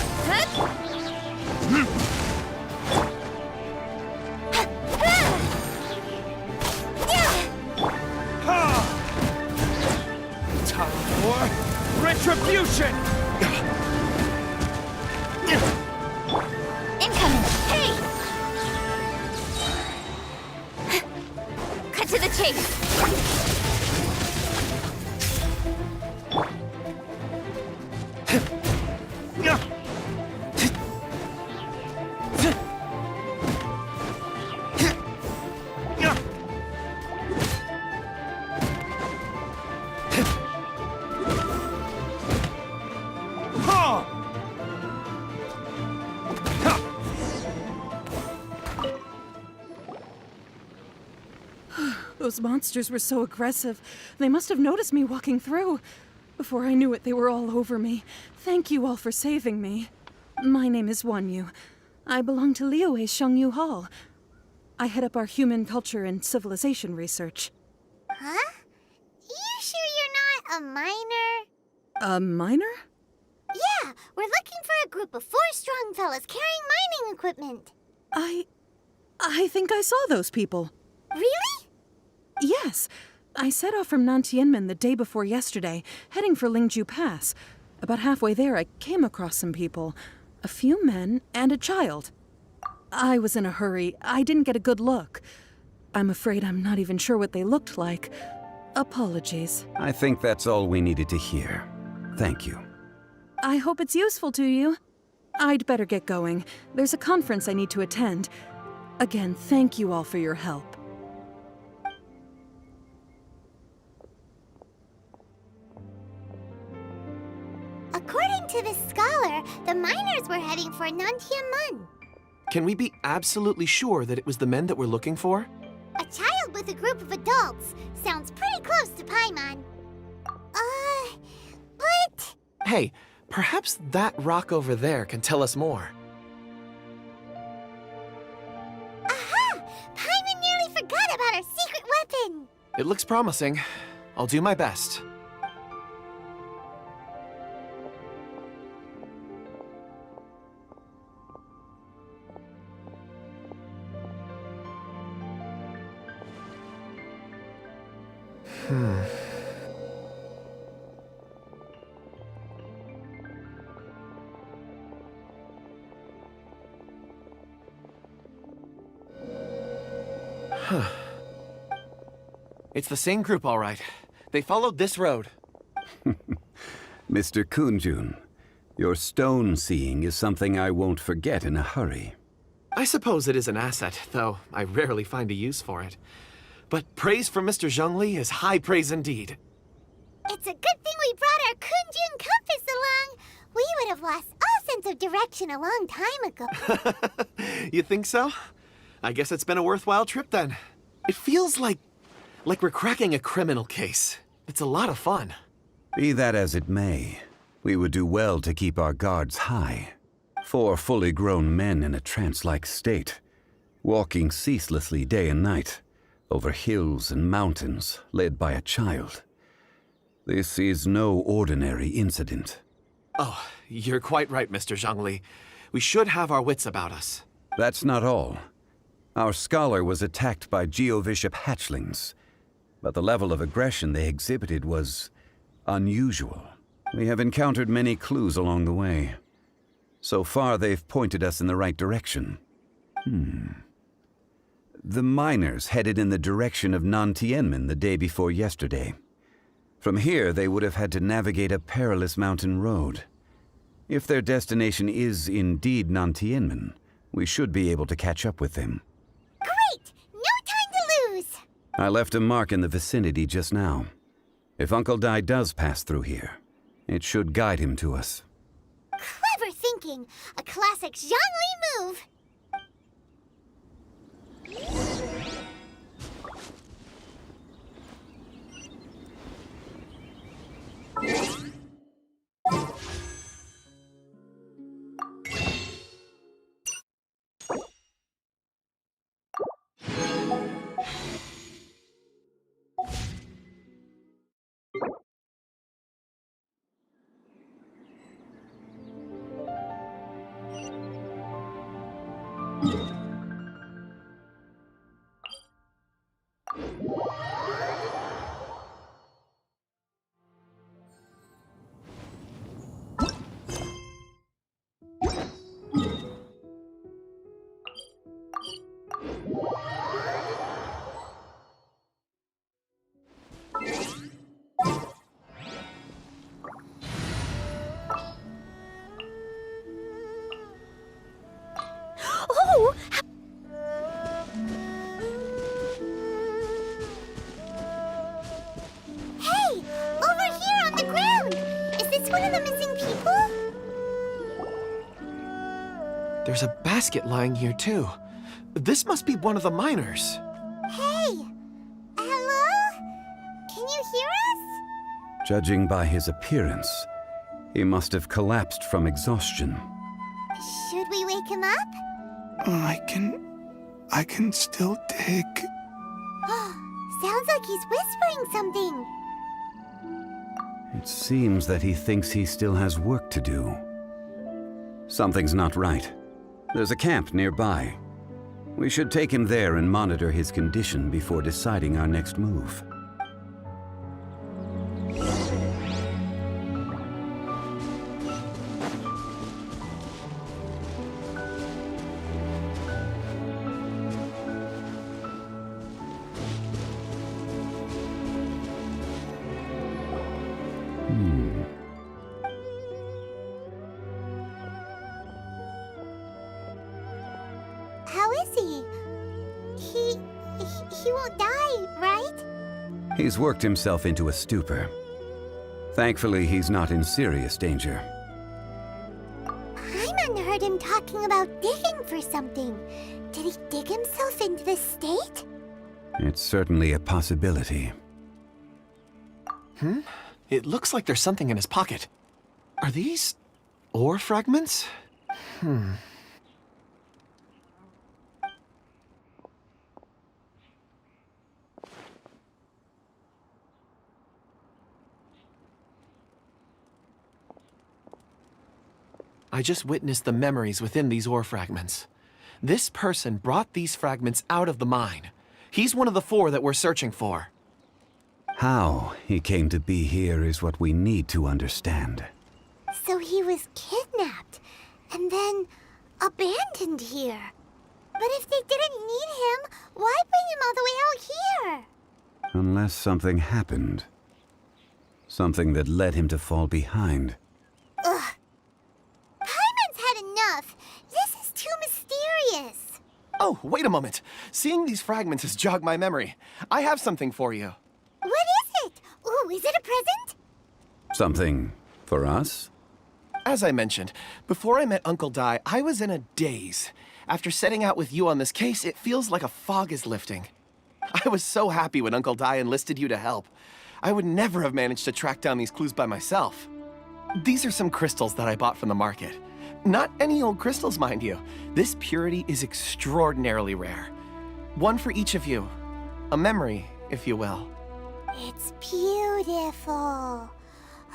S14: Time for retribution!
S6: Incoming! Hey! Cut to the chase!
S16: Those monsters were so aggressive. They must have noticed me walking through. Before I knew it, they were all over me. Thank you all for saving me. My name is Wanyu. I belong to Liyue's Shengyu Hall. I head up our human culture and civilization research.
S4: Huh? You sure you're not a miner?
S16: A miner?
S4: Yeah, we're looking for a group of 4 strong fellas carrying mining equipment.
S16: I think I saw those people.
S4: Really?
S16: Yes. I set off from Nantianmen the day before yesterday, heading for Lingju Pass. About halfway there, I came across some people. A few men and a child. I was in a hurry. I didn't get a good look. I'm afraid I'm not even sure what they looked like. Apologies.
S17: I think that's all we needed to hear. Thank you.
S16: I hope it's useful to you. I'd better get going. There's a conference I need to attend. Again, thank you all for your help.
S4: According to this scholar, the miners were heading for Nantianmen.
S23: Can we be absolutely sure that it was the men that we're looking for?
S4: A child with a group of adults sounds pretty close to Paimon. But...
S23: Hey, perhaps that rock over there can tell us more.
S4: Aha! Paimon nearly forgot about our secret weapon!
S23: It looks promising. I'll do my best. It's the same group, all right. They followed this road.
S17: Mr. Kunjun, your stone seeing is something I won't forget in a hurry.
S23: I suppose it is an asset, though I rarely find a use for it. But praise from Mr. Zhongli is high praise indeed.
S4: It's a good thing we brought our Kunjun compass along. We would have lost all sense of direction a long time ago.
S23: You think so? I guess it's been a worthwhile trip then. It feels like we're cracking a criminal case. It's a lot of fun.
S17: Be that as it may, we would do well to keep our guards high. 4 fully grown men in a trance-like state, walking ceaselessly day and night, over hills and mountains, led by a child. This is no ordinary incident.
S23: Oh, you're quite right, Mr. Zhongli. We should have our wits about us.
S17: That's not all. Our scholar was attacked by Geovishap hatchlings, but the level of aggression they exhibited was unusual. We have encountered many clues along the way. So far, they've pointed us in the right direction. The miners headed in the direction of Nantianmen the day before yesterday. From here, they would have had to navigate a perilous mountain road. If their destination is indeed Nantianmen, we should be able to catch up with them.
S4: Great! No time to lose!
S17: I left a mark in the vicinity just now. If Uncle Dai does pass through here, it should guide him to us.
S4: Clever thinking! A classic Zhongli move!
S6: Oh!
S4: Hey! Over here on the ground! Is this one of the missing people?
S23: There's a basket lying here, too. This must be one of the miners.
S4: Hey! Hello? Can you hear us?
S17: Judging by his appearance, he must have collapsed from exhaustion.
S4: Should we wake him up?
S5: I can still dig.
S4: Sounds like he's whispering something.
S17: It seems that he thinks he still has work to do. Something's not right. There's a camp nearby. We should take him there and monitor his condition before deciding our next move.
S4: How is he? He won't die, right?
S17: He's worked himself into a stupor. Thankfully, he's not in serious danger.
S4: Paimon heard him talking talking about digging for something. Did he dig himself into this state?
S17: It's certainly a possibility.
S23: It looks like there's something in his pocket. Are these ore fragments? I just witnessed the memories within these ore fragments. This person brought these fragments out of the mine. He's one of the 4 that we're searching for.
S17: How he came to be here is what we need to understand.
S4: So he was kidnapped and then abandoned here. But if they didn't need him, why bring him all the way out here?
S17: Unless something happened. Something that led him to fall behind.
S4: Ugh. Paimon's had enough. This is too mysterious.
S23: Oh, wait a moment. Seeing these fragments has jogged my memory. I have something for you.
S4: What is it? Ooh, is it a present?
S17: Something for us?
S23: As I mentioned, before I met Uncle Dai, I was in a daze. After setting out with you on this case, it feels like a fog is lifting. I was so happy when Uncle Dai enlisted you to help. I would never have managed to track down these clues by myself. These are some crystals that I bought from the market. Not any old crystals, mind you. This purity is extraordinarily rare. One for each of you. A memory, if you will.
S4: It's beautiful.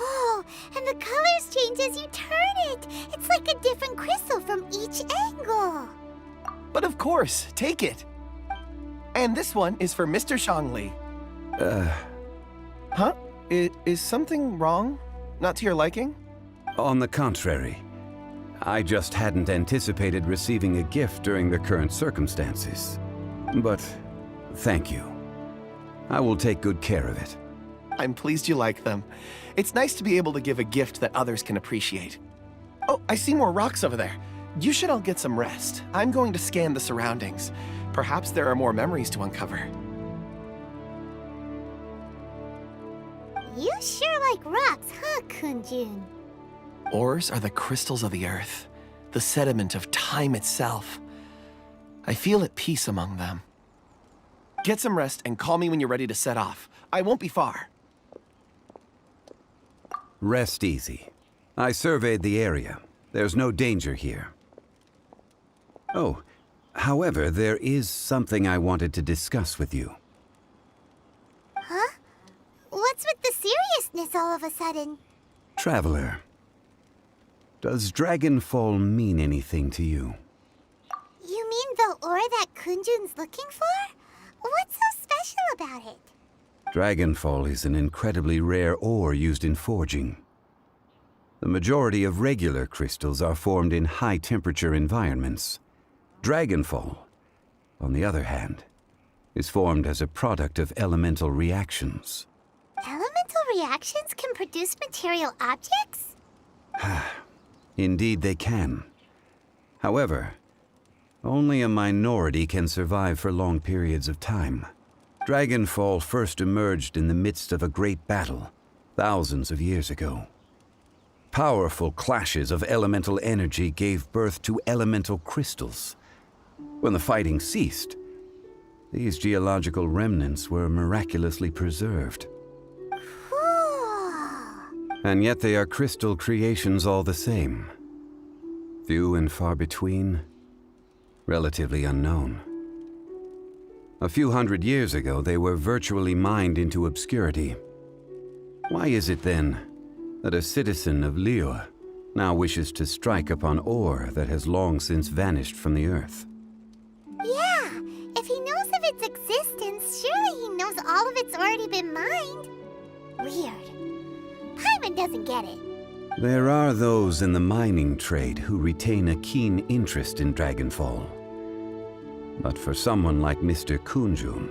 S4: Oh, and the colors change as you turn it. It's like a different crystal from each angle.
S23: But of course, take it. And this one is for Mr. Shangli. Huh? Is something wrong? Not to your liking?
S17: On the contrary. I just hadn't anticipated receiving a gift during the current circumstances. But thank you. I will take good care of it.
S23: I'm pleased you like them. It's nice to be able to give a gift that others can appreciate. Oh, I see more rocks over there. You should all get some rest. I'm going to scan the surroundings. Perhaps there are more memories to uncover.
S4: You sure like rocks, huh, Kunjun?
S23: Ores are the crystals of the earth, the sediment of time itself. I feel at peace among them. Get some rest and call me when you're ready to set off. I won't be far.
S17: Rest easy. I surveyed the area. There's no danger here. Oh, however, there is something I wanted to discuss with you.
S4: Huh? What's with the seriousness all of a sudden?
S17: Traveler, does Dragonfall mean anything to you?
S4: You mean the ore that Kunjun's looking for? What's so special about it?
S17: Dragonfall is an incredibly rare ore used in forging. The majority of regular crystals are formed in high-temperature environments. Dragonfall, on the other hand, is formed as a product of elemental reactions.
S4: Elemental reactions can produce material objects?
S17: Indeed they can. However, only a minority can survive for long periods of time. Dragonfall first emerged in the midst of a great battle, thousands of years ago. Powerful clashes of elemental energy gave birth to elemental crystals. When the fighting ceased, these geological remnants were miraculously preserved. And yet they are crystal creations all the same. Few and far between, relatively unknown. A few hundred years ago, they were virtually mined into obscurity. Why is it then that a citizen of Liyue now wishes to strike upon ore that has long since vanished from the earth?
S4: Yeah, if he knows of its existence, surely he knows all of it's already been mined. Weird. Paimon doesn't get it.
S17: There are those in the mining trade who retain a keen interest in Dragonfall. But for someone like Mr. Kunjun,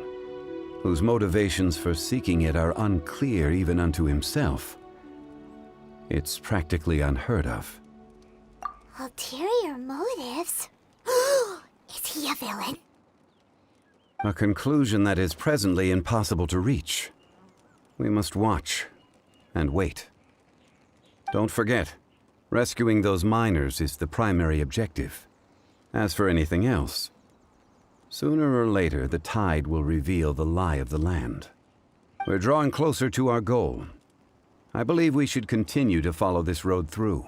S17: whose motivations for seeking it are unclear even unto himself, it's practically unheard of.
S4: Ulterior motives? Is he a villain?
S17: A conclusion that is presently impossible to reach. We must watch and wait. Don't forget, rescuing those miners is the primary objective. As for anything else, sooner or later the tide will reveal the lie of the land. We're drawing closer to our goal. I believe we should continue to follow this road through.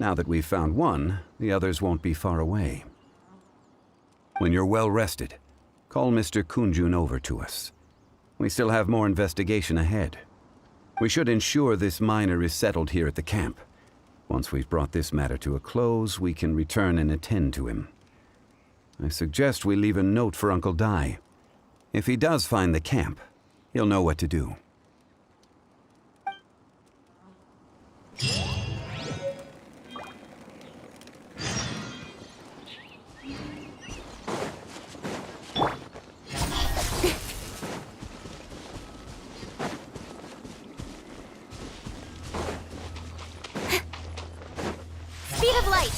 S17: Now that we've found one, the others won't be far away. When you're well rested, call Mr. Kunjun over to us. We still have more investigation ahead. We should ensure this miner is settled here at the camp. Once we've brought this matter to a close, we can return and attend to him. I suggest we leave a note for Uncle Dai. If he does find the camp, he'll know what to do.
S4: Speed of light!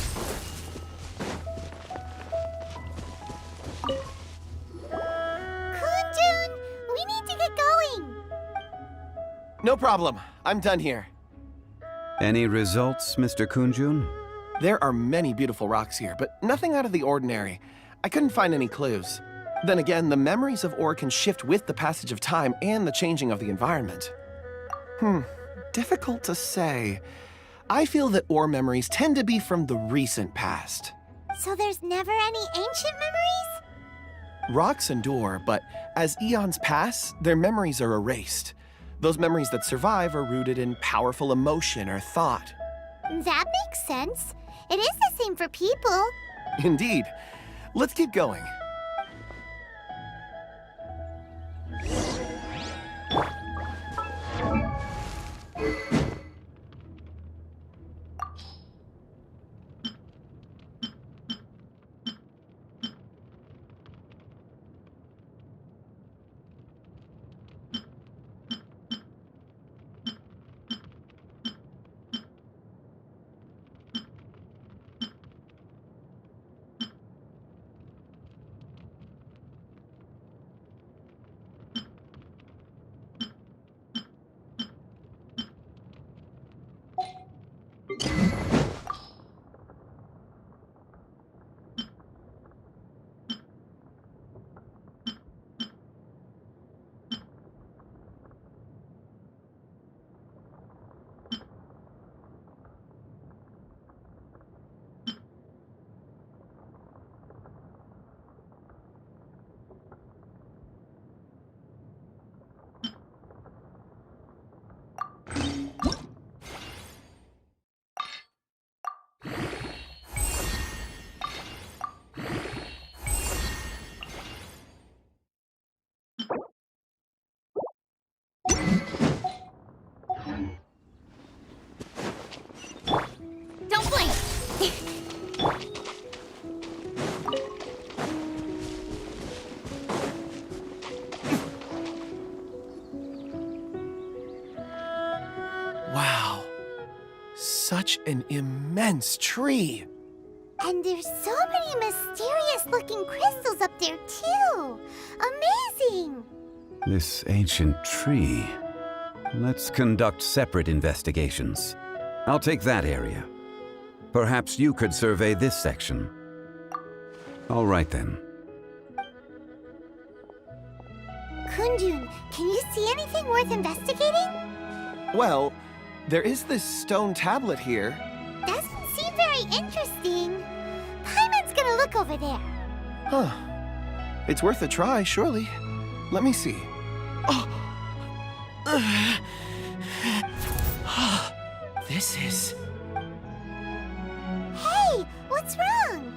S4: Kunjun, we need to get going!
S2: No problem. I'm done here.
S17: Any results, Mr. Kunjun?
S2: There are many beautiful rocks here, but nothing out of the ordinary. I couldn't find any clues. Then again, the memories of ore can shift with the passage of time and the changing of the environment. Difficult to say. I feel that ore memories tend to be from the recent past.
S4: So there's never any ancient memories?
S2: Rocks endure, but as eons pass, their memories are erased. Those memories that survive are rooted in powerful emotion or thought.
S4: That makes sense. It is the same for people.
S2: Indeed. Let's keep going.
S4: Don't blink!
S2: Wow. Such an immense tree.
S4: And there's so many mysterious-looking crystals up there, too. Amazing!
S17: This ancient tree. Let's conduct separate investigations. I'll take that area. Perhaps you could survey this section. All right then.
S4: Kunjun, can you see anything worth investigating?
S2: Well, there is this stone tablet here.
S4: Doesn't seem very interesting. Paimon's gonna look over there.
S2: Huh. It's worth a try, surely. Let me see. Oh! This is...
S4: Hey, what's wrong?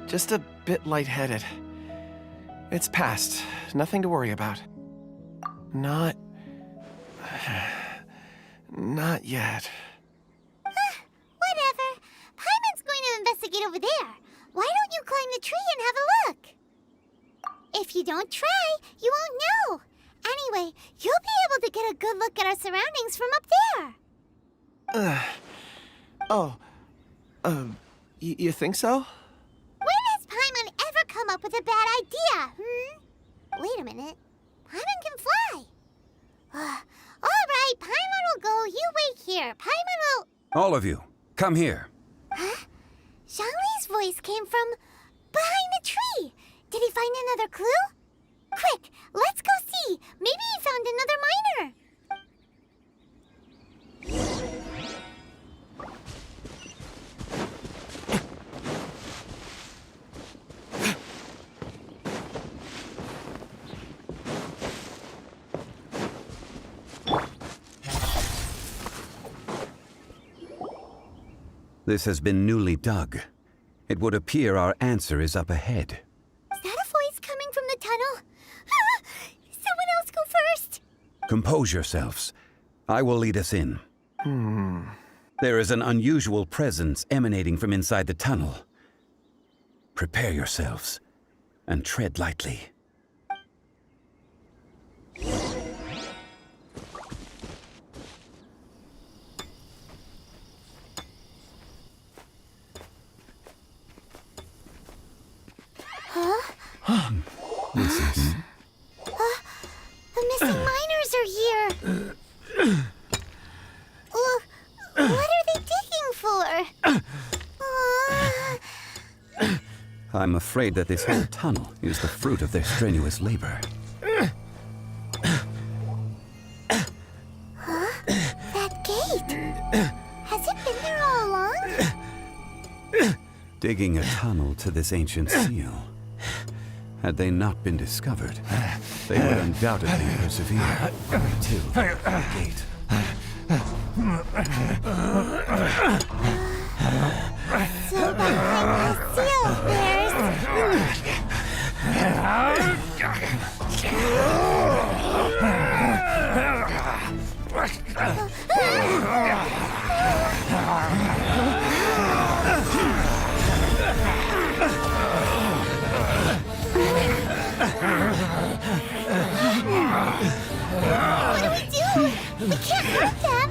S2: just a bit lightheaded. It's past. Nothing to worry about. Not yet.
S4: Whatever. Paimon's going to investigate over there. Why don't you climb the tree and have a look? If you don't try, you won't know. Anyway, you'll be able to get a good look at our surroundings from up there.
S2: You think so?
S4: When has Paimon ever come up with a bad idea, Wait a minute. Paimon can fly. All right, Paimon will go. You wait here. Paimon will...
S17: All of you, come here.
S4: Huh? Zhongli's voice came from behind the tree. Did he find another clue? Quick, let's go see. Maybe he found another miner.
S17: This has been newly dug. It would appear our answer is up ahead.
S4: Is that a voice coming from the tunnel? Someone else go first.
S17: Compose yourselves. I will lead us in. There is an unusual presence emanating from inside the tunnel. Prepare yourselves and tread lightly. This is...
S4: The missing miners are here. What are they digging for?
S17: I'm afraid that this whole tunnel is the fruit of their strenuous labor.
S4: That gate. Has it been there all along?
S17: Digging a tunnel to this ancient seal. Had they not been discovered, they would undoubtedly persevere to the gate.
S4: So behind the seal,
S6: What do we do? We can't hurt them.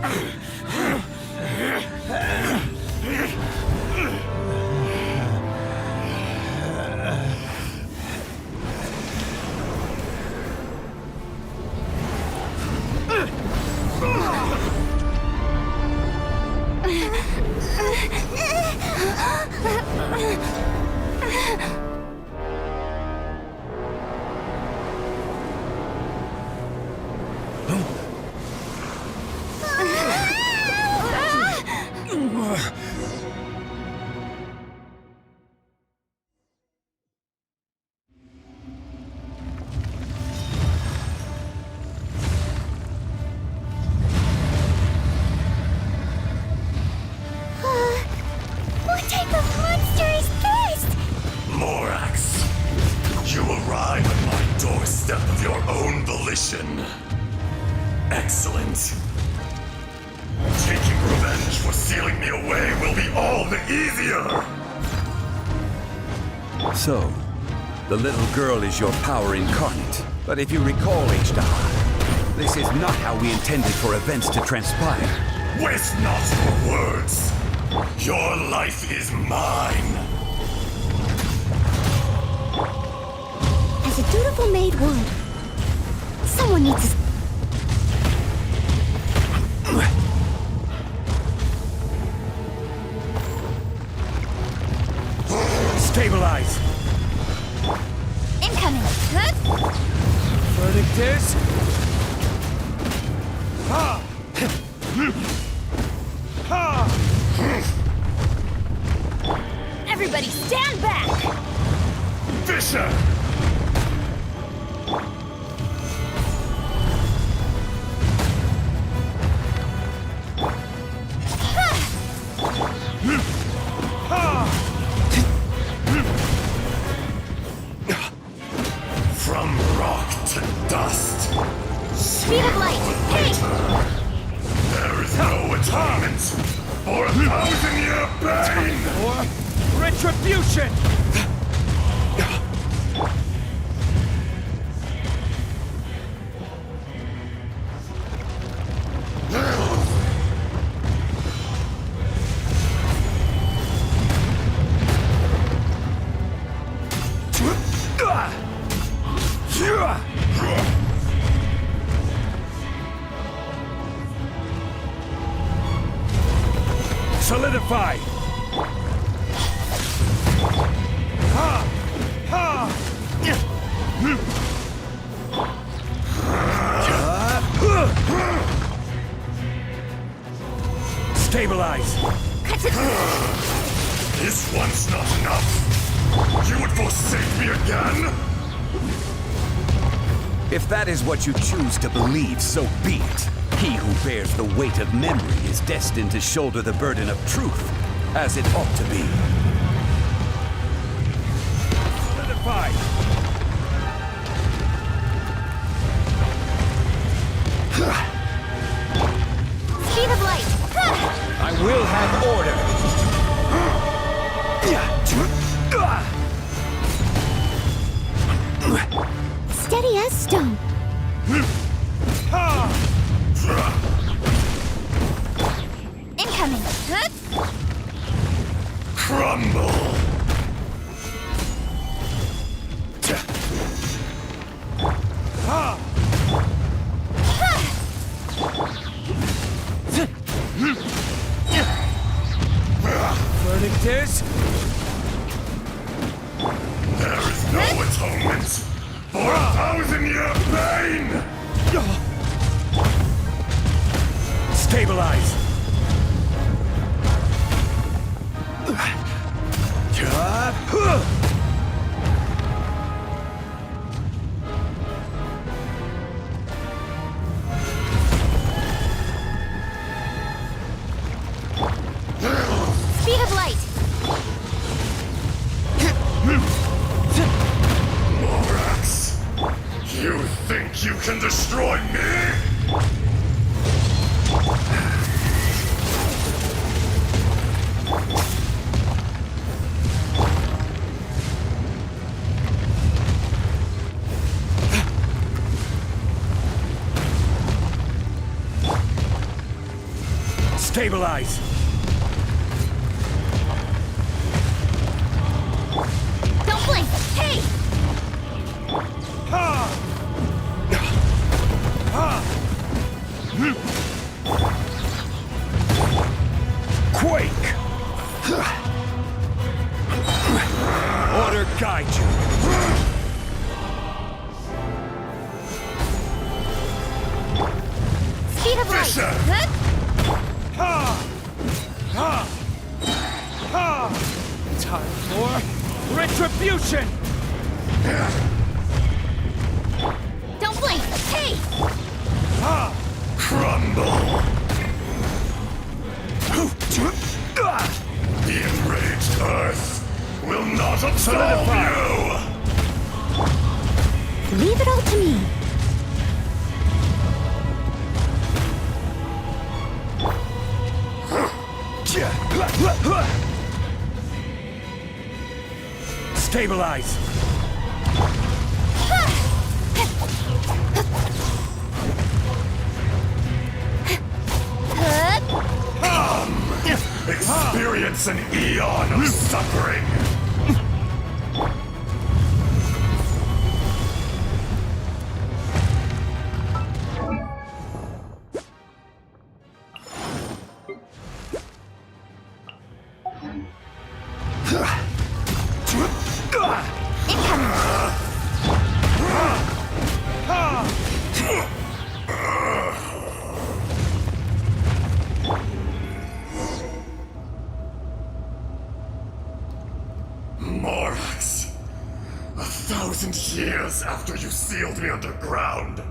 S6: What type of monster is this?
S14: Morax, you arrive at my doorstep of your own volition. Excellent. Taking revenge for sealing me away will be all the easier.
S17: So, the little girl is your power incarnate. But if you recall, H-Star, this is not how we intended for events to transpire.
S14: Waste not your words. Your life is mine.
S6: As a dutiful maid would, someone needs to...
S19: Stabilize!
S6: Incoming! Good?
S19: Verdict is... Ha! Ha!
S6: Everybody stand back!
S14: Fisher! From rock to dust.
S6: Speed of light! Hey!
S14: There is no atonement for 1,000-year pain!
S19: Or retribution! Solidify!
S18: Stabilize!
S14: This one's not enough. You would forsake me again?
S17: If that is what you choose to believe, so be it. He who bears the weight of memory is destined to shoulder the burden of truth, as it ought to be.
S18: Solidify!
S4: Speed of light!
S3: I will have order!
S4: Steady as stone.
S6: Incoming!
S14: Crumble!
S3: Verdict is...
S14: There is no atonement for 1,000-year pain!
S18: Stabilize!
S4: Speed of light!
S14: Morax, you think you can destroy me?
S18: Stabilize!
S4: Don't blink! Hey!
S18: Quake! Order guide you.
S4: Speed of light! Good?
S18: Time for retribution!
S4: Don't blink! Hey!
S14: Crumble! The enraged Earth will not absolve you!
S4: Leave it all to me.
S18: Stabilize!
S14: Experience an eon of suffering! Morax, 1,000 years after you sealed me underground,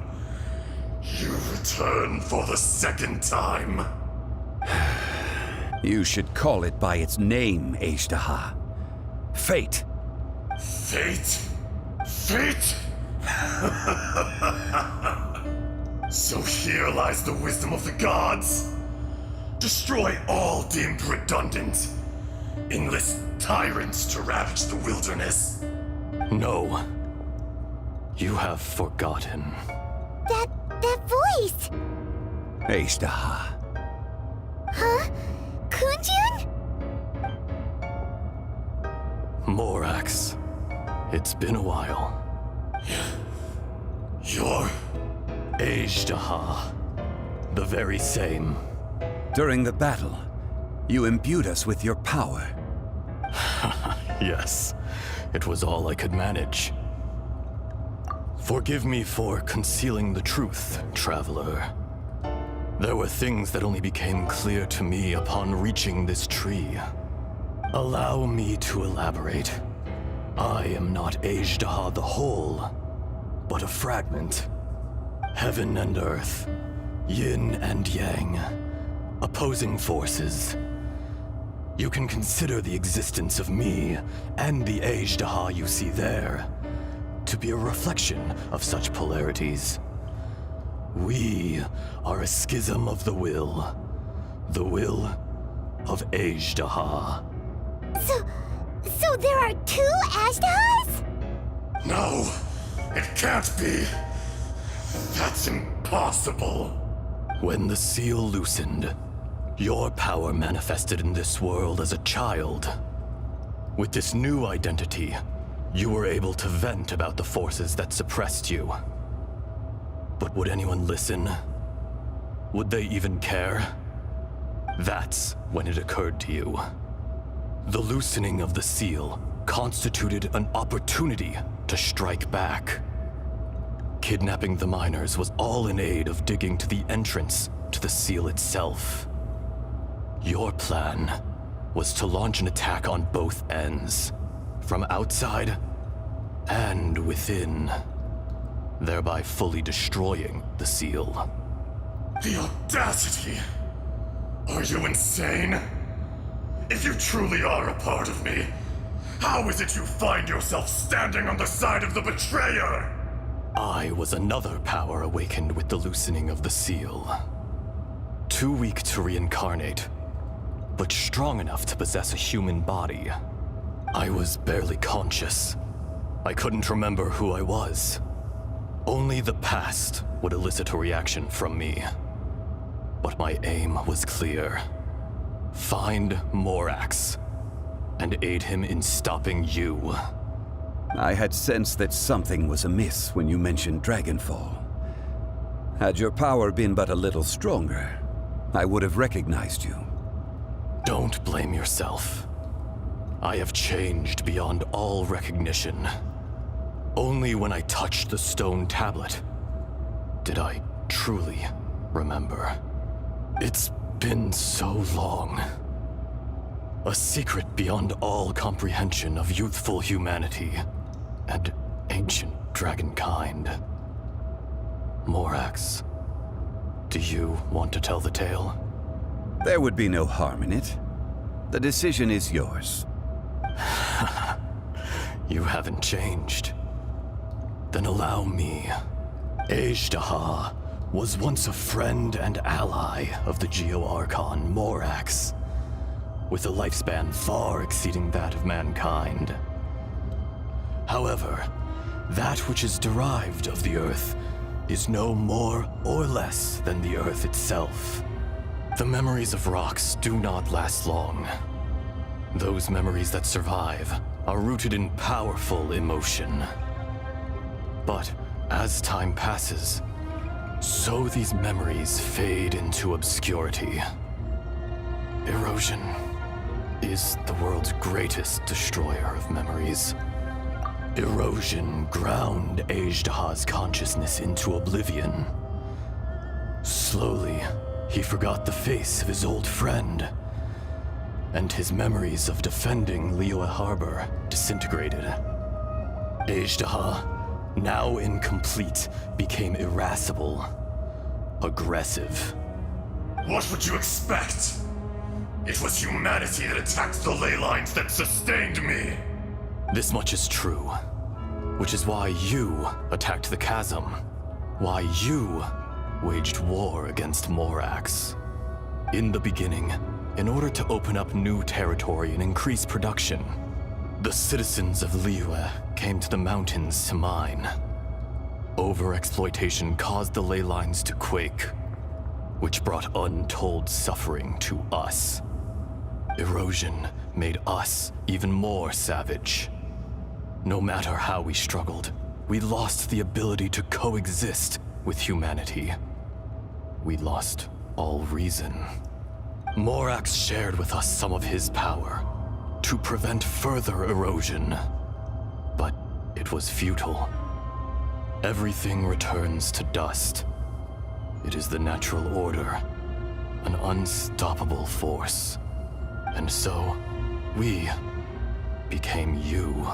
S14: you return for the second time.
S17: You should call it by its name, Ashtaha. Fate.
S14: Fate? Fate? So here lies the wisdom of the gods. Destroy all deemed redundant. Enlist tyrants to ravage the wilderness.
S7: No. You have forgotten.
S4: That voice!
S17: Ashtaha.
S4: Huh? Kunjun?
S7: Morax. It's been a while.
S14: You're...
S7: Ashtaha. The very same.
S17: During the battle, you imbued us with your power.
S7: Yes. It was all I could manage. Forgive me for concealing the truth, traveler. There were things that only became clear to me upon reaching this tree. Allow me to elaborate. I am not ADHD the whole, but a fragment. Heaven and earth, yin and yang, opposing forces. You can consider the existence of me and the ADHD you see there to be a reflection of such polarities. We are a schism of the will of ADHD.
S4: So there are two Ashdahs?
S14: No, it can't be. That's impossible.
S7: When the seal loosened, your power manifested in this world as a child. With this new identity, you were able to vent about the forces that suppressed you. But would anyone listen? Would they even care? That's when it occurred to you. The loosening of the seal constituted an opportunity to strike back. Kidnapping the miners was all in aid of digging to the entrance to the seal itself. Your plan was to launch an attack on both ends, from outside and within, thereby fully destroying the seal.
S14: The audacity! Are you insane? If you truly are a part of me, how is it you find yourself standing on the side of the betrayer?
S7: I was another power awakened with the loosening of the seal. Too weak to reincarnate, but strong enough to possess a human body. I was barely conscious. I couldn't remember who I was. Only the past would elicit a reaction from me. But my aim was clear. Find Morax, and aid him in stopping you.
S17: I had sensed that something was amiss when you mentioned Dragonfall. Had your power been but a little stronger, I would have recognized you.
S7: Don't blame yourself. I have changed beyond all recognition. Only when I touched the stone tablet did I truly remember. It's been so long. A secret beyond all comprehension of youthful humanity and ancient dragonkind. Morax, do you want to tell the tale?
S17: There would be no harm in it. The decision is yours.
S7: You haven't changed. Then allow me. ADHD was once a friend and ally of the Geo-Archon Morax, with a lifespan far exceeding that of mankind. However, that which is derived of the Earth is no more or less than the Earth itself. The memories of rocks do not last long. Those memories that survive are rooted in powerful emotion. But as time passes, so these memories fade into obscurity. Erosion is the world's greatest destroyer of memories. Erosion ground ADHD's consciousness into oblivion. Slowly, he forgot the face of his old friend, and his memories of defending Liyue Harbor disintegrated. ADHD, now incomplete, became irascible, aggressive.
S14: What would you expect? It was humanity that attacked the ley lines that sustained me.
S7: This much is true, which is why you attacked the chasm, why you waged war against Morax. In the beginning, in order to open up new territory and increase production, the citizens of Liyue came to the mountains to mine. Overexploitation caused the ley lines to quake, which brought untold suffering to us. Erosion made us even more savage. No matter how we struggled, we lost the ability to coexist with humanity. We lost all reason. Morax shared with us some of his power to prevent further erosion, but it was futile. Everything returns to dust. It is the natural order, an unstoppable force. And so, we became you.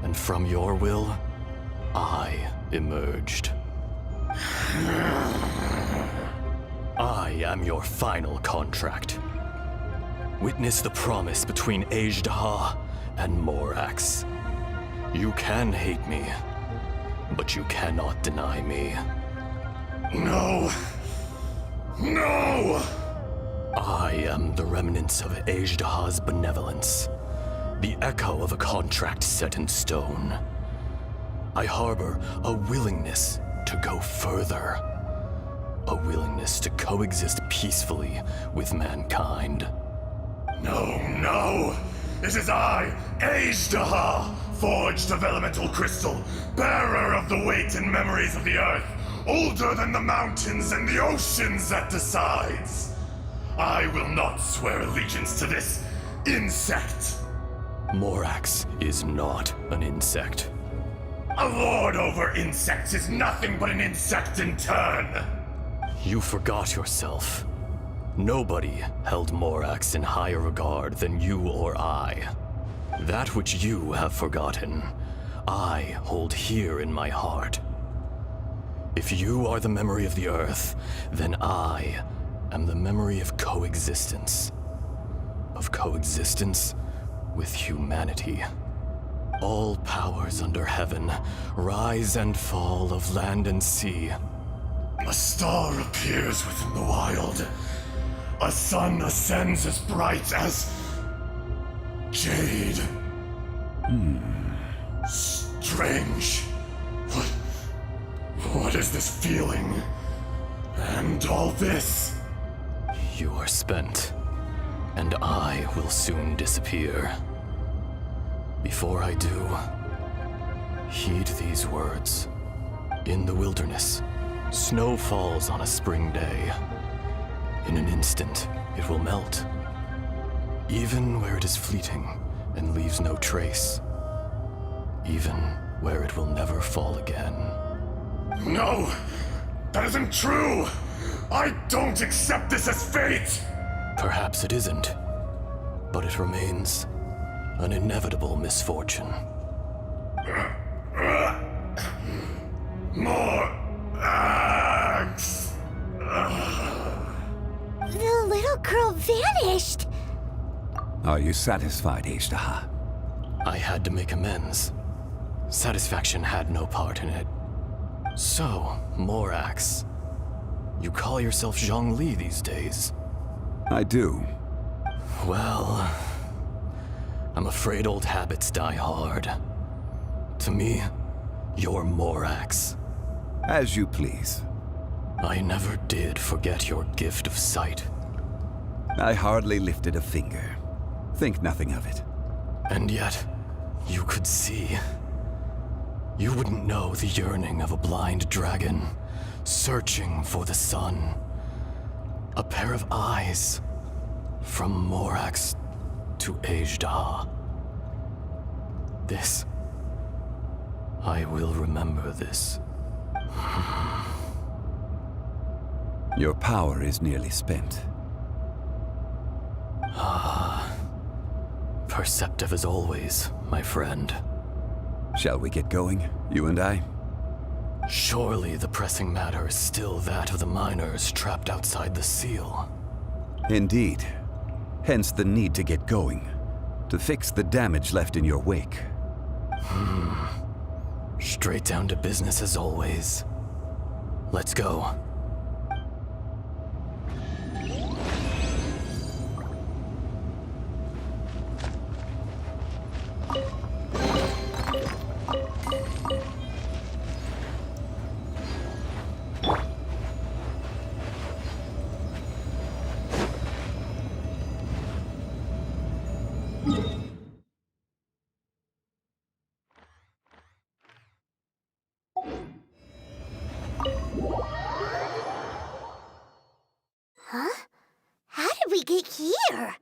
S7: And from your will, I emerged. I am your final contract. Witness the promise between ADHD and Morax. You can hate me, but you cannot deny me.
S14: No! No!
S7: I am the remnants of ADHD's benevolence, the echo of a contract set in stone. I harbor a willingness to go further, a willingness to coexist peacefully with mankind.
S14: No, no! It is I, ADHD, forged of elemental crystal, bearer of the weight and memories of the earth, older than the mountains and the oceans that decides. I will not swear allegiance to this insect.
S7: Morax is not an insect.
S14: A lord over insects is nothing but an insect in turn.
S7: You forgot yourself. Nobody held Morax in higher regard than you or I. That which you have forgotten, I hold here in my heart. If you are the memory of the Earth, then I am the memory of coexistence. Of coexistence with humanity. All powers under heaven, rise and fall of land and sea.
S14: A star appears within the wild. A sun ascends as bright as jade. Strange. What is this feeling? And all this?
S7: You are spent, and I will soon disappear. Before I do, heed these words. In the wilderness, snow falls on a spring day. In an instant, it will melt. Even where it is fleeting and leaves no trace. Even where it will never fall again.
S14: No! That isn't true! I don't accept this as fate!
S7: Perhaps it isn't, but it remains an inevitable misfortune.
S14: More axe!
S4: The little girl vanished!
S17: Are you satisfied, ADHD?
S7: I had to make amends. Satisfaction had no part in it. So, Morax, you call yourself Zhongli these days?
S17: I do.
S7: Well, I'm afraid old habits die hard. To me, you're Morax.
S17: As you please.
S7: I never did forget your gift of sight.
S17: I hardly lifted a finger. Think nothing of it.
S7: And yet, you could see. You wouldn't know the yearning of a blind dragon, searching for the sun. A pair of eyes, from Morax to ADHD. This, I will remember this.
S17: Your power is nearly spent.
S7: Perceptive as always, my friend.
S17: Shall we get going, you and I?
S7: Surely the pressing matter is still that of the miners trapped outside the seal.
S17: Indeed. Hence the need to get going. To fix the damage left in your wake.
S7: Straight down to business as always. Let's go.
S4: Huh? How did we get here?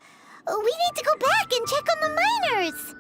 S4: We need to go back and check on the miners!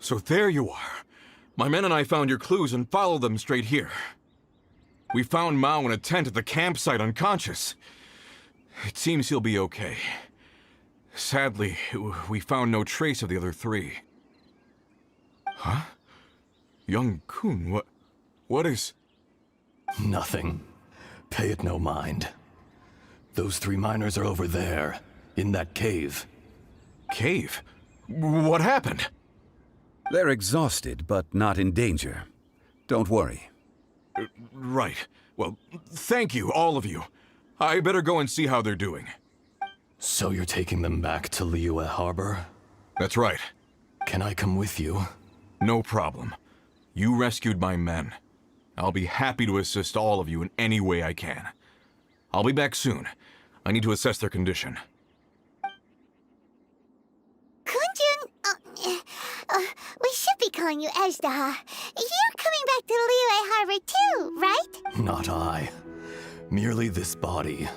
S21: So there you are. My men and I found your clues and followed them straight here. We found Mao in a tent at the campsite unconscious. It seems he'll be okay. Sadly, we found no trace of the other three. Huh? Young Kun, what is...
S7: Nothing. Pay it no mind. Those 3 miners are over there, in that cave.
S21: Cave? What happened?
S17: They're exhausted, but not in danger. Don't worry.
S21: Right. Well, thank you, all of you. I better go and see how they're doing.
S7: So you're taking them back to Liyue Harbor?
S21: That's right.
S7: Can I come with you?
S21: No problem. You rescued my men. I'll be happy to assist all of you in any way I can. I'll be back soon. I need to assess their condition.
S4: Kunjun, we should be calling you Ezdaha. You're coming back to Liyue Harbor too, right?
S7: Not I. Merely this body.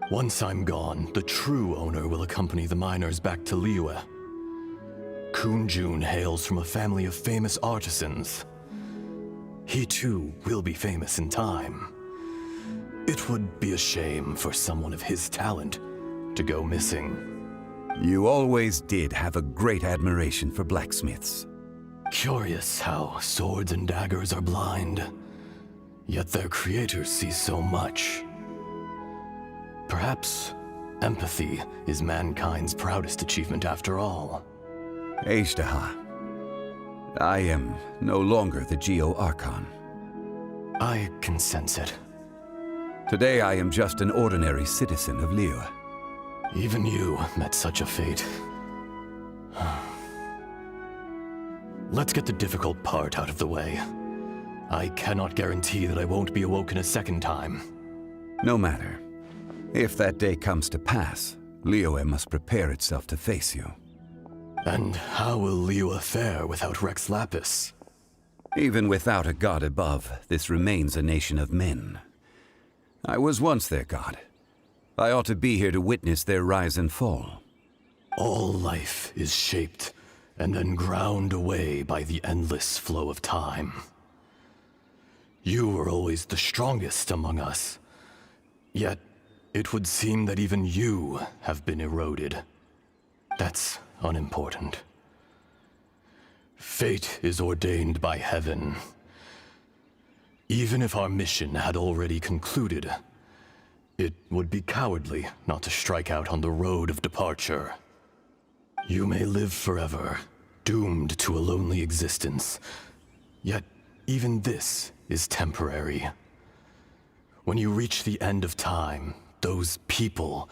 S7: Once I'm gone, the true owner will accompany the miners back to Liyue. Kunjun hails from a family of famous artisans. He too will be famous in time. It would be a shame for someone of his talent to go missing.
S17: You always did have a great admiration for blacksmiths.
S7: Curious how swords and daggers are blind, yet their creators see so much. Perhaps empathy is mankind's proudest achievement after all.
S17: Ezdaha, I am no longer the Geo Archon.
S7: I can sense it.
S17: Today I am just an ordinary citizen of Liyue.
S7: Even you met such a fate. Let's get the difficult part out of the way. I cannot guarantee that I won't be awoken a second time.
S17: No matter. If that day comes to pass, Liyue must prepare itself to face you.
S7: And how will Liyue fare without Rex Lapis?
S17: Even without a god above, this remains a nation of men. I was once their god. I ought to be here to witness their rise and fall.
S7: All life is shaped and then ground away by the endless flow of time. You were always the strongest among us. Yet, it would seem that even you have been eroded. That's unimportant. Fate is ordained by heaven. Even if our mission had already concluded, it would be cowardly not to strike out on the road of departure. You may live forever, doomed to a lonely existence. Yet, even this is temporary. When you reach the end of time, those people,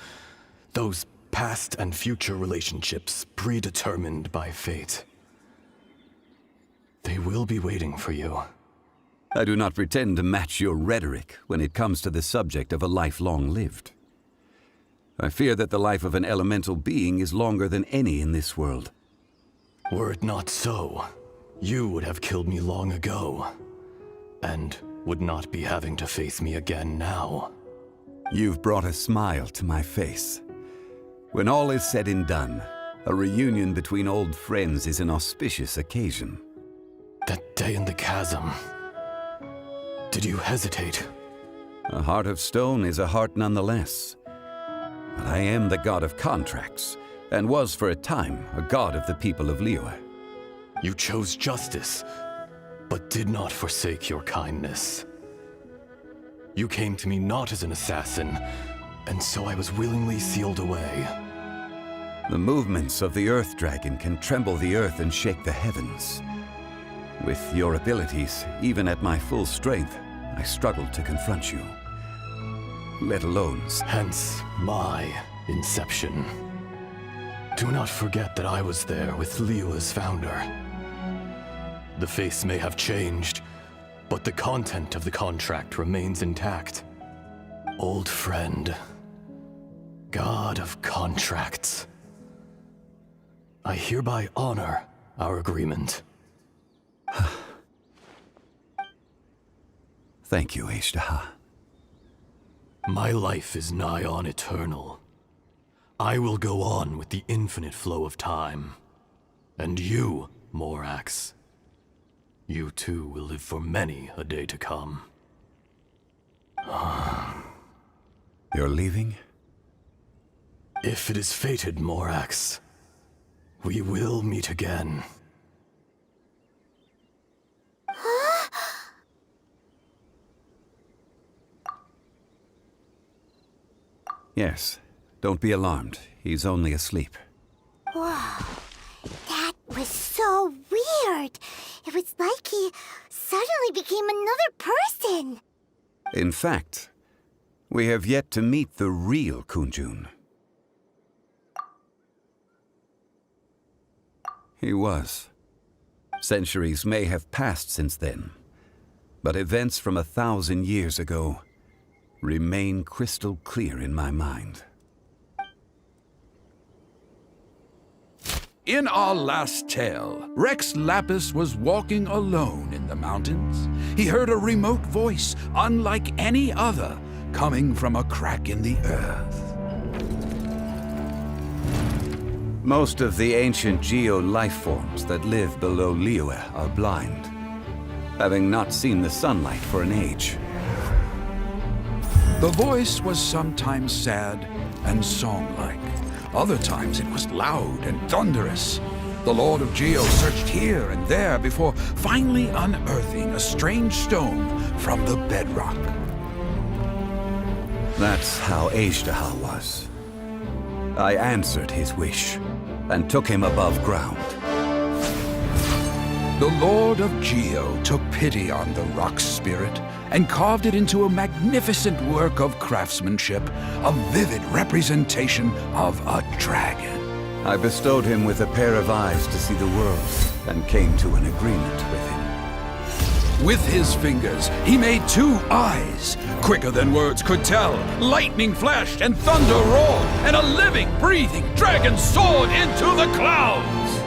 S7: those past and future relationships predetermined by fate, they will be waiting for you.
S17: I do not pretend to match your rhetoric when it comes to the subject of a life long lived. I fear that the life of an elemental being is longer than any in this world.
S7: Were it not so, you would have killed me long ago, and would not be having to face me again now.
S17: You've brought a smile to my face. When all is said and done, a reunion between old friends is an auspicious occasion.
S7: That day in the chasm, did you hesitate?
S17: A heart of stone is a heart nonetheless. But I am the god of contracts, and was for a time a god of the people of Liyue.
S7: You chose justice, but did not forsake your kindness. You came to me not as an assassin, and so I was willingly sealed away.
S17: The movements of the Earth Dragon can tremble the earth and shake the heavens. With your abilities, even at my full strength, I struggled to confront you. Let alone...
S7: Hence my inception. Do not forget that I was there with Liyue's founder. The face may have changed, but the content of the contract remains intact. Old friend, God of contracts, I hereby honor our agreement.
S17: Thank you, ADHD.
S7: My life is nigh on eternal. I will go on with the infinite flow of time. And you, Morax, you too will live for many a day to come.
S17: You're leaving?
S7: If it is fated, Morax, we will meet again.
S17: Yes. Don't be alarmed. He's only asleep.
S4: Whoa. That was so weird. It was like he suddenly became another person.
S17: In fact, we have yet to meet the real Kunjun. He was. Centuries may have passed since then, but events from 1,000 years ago remain crystal clear in my mind.
S22: In our last tale, Rex Lapis was walking alone in the mountains. He heard a remote voice, unlike any other, coming from a crack in the earth.
S17: Most of the ancient geo-life forms that live below Liyue are blind, having not seen the sunlight for an age.
S22: The voice was sometimes sad and song-like. Other times it was loud and thunderous. The Lord of Geo searched here and there before finally unearthing a strange stone from the bedrock.
S17: That's how ADHD was. I answered his wish and took him above ground.
S22: The Lord of Geo took pity on the rock spirit and carved it into a magnificent work of craftsmanship, a vivid representation of a dragon.
S17: I bestowed him with a pair of eyes to see the world and came to an agreement with him.
S22: With his fingers, he made 2 eyes. Quicker than words could tell, lightning flashed and thunder roared, and a living, breathing dragon soared into the clouds.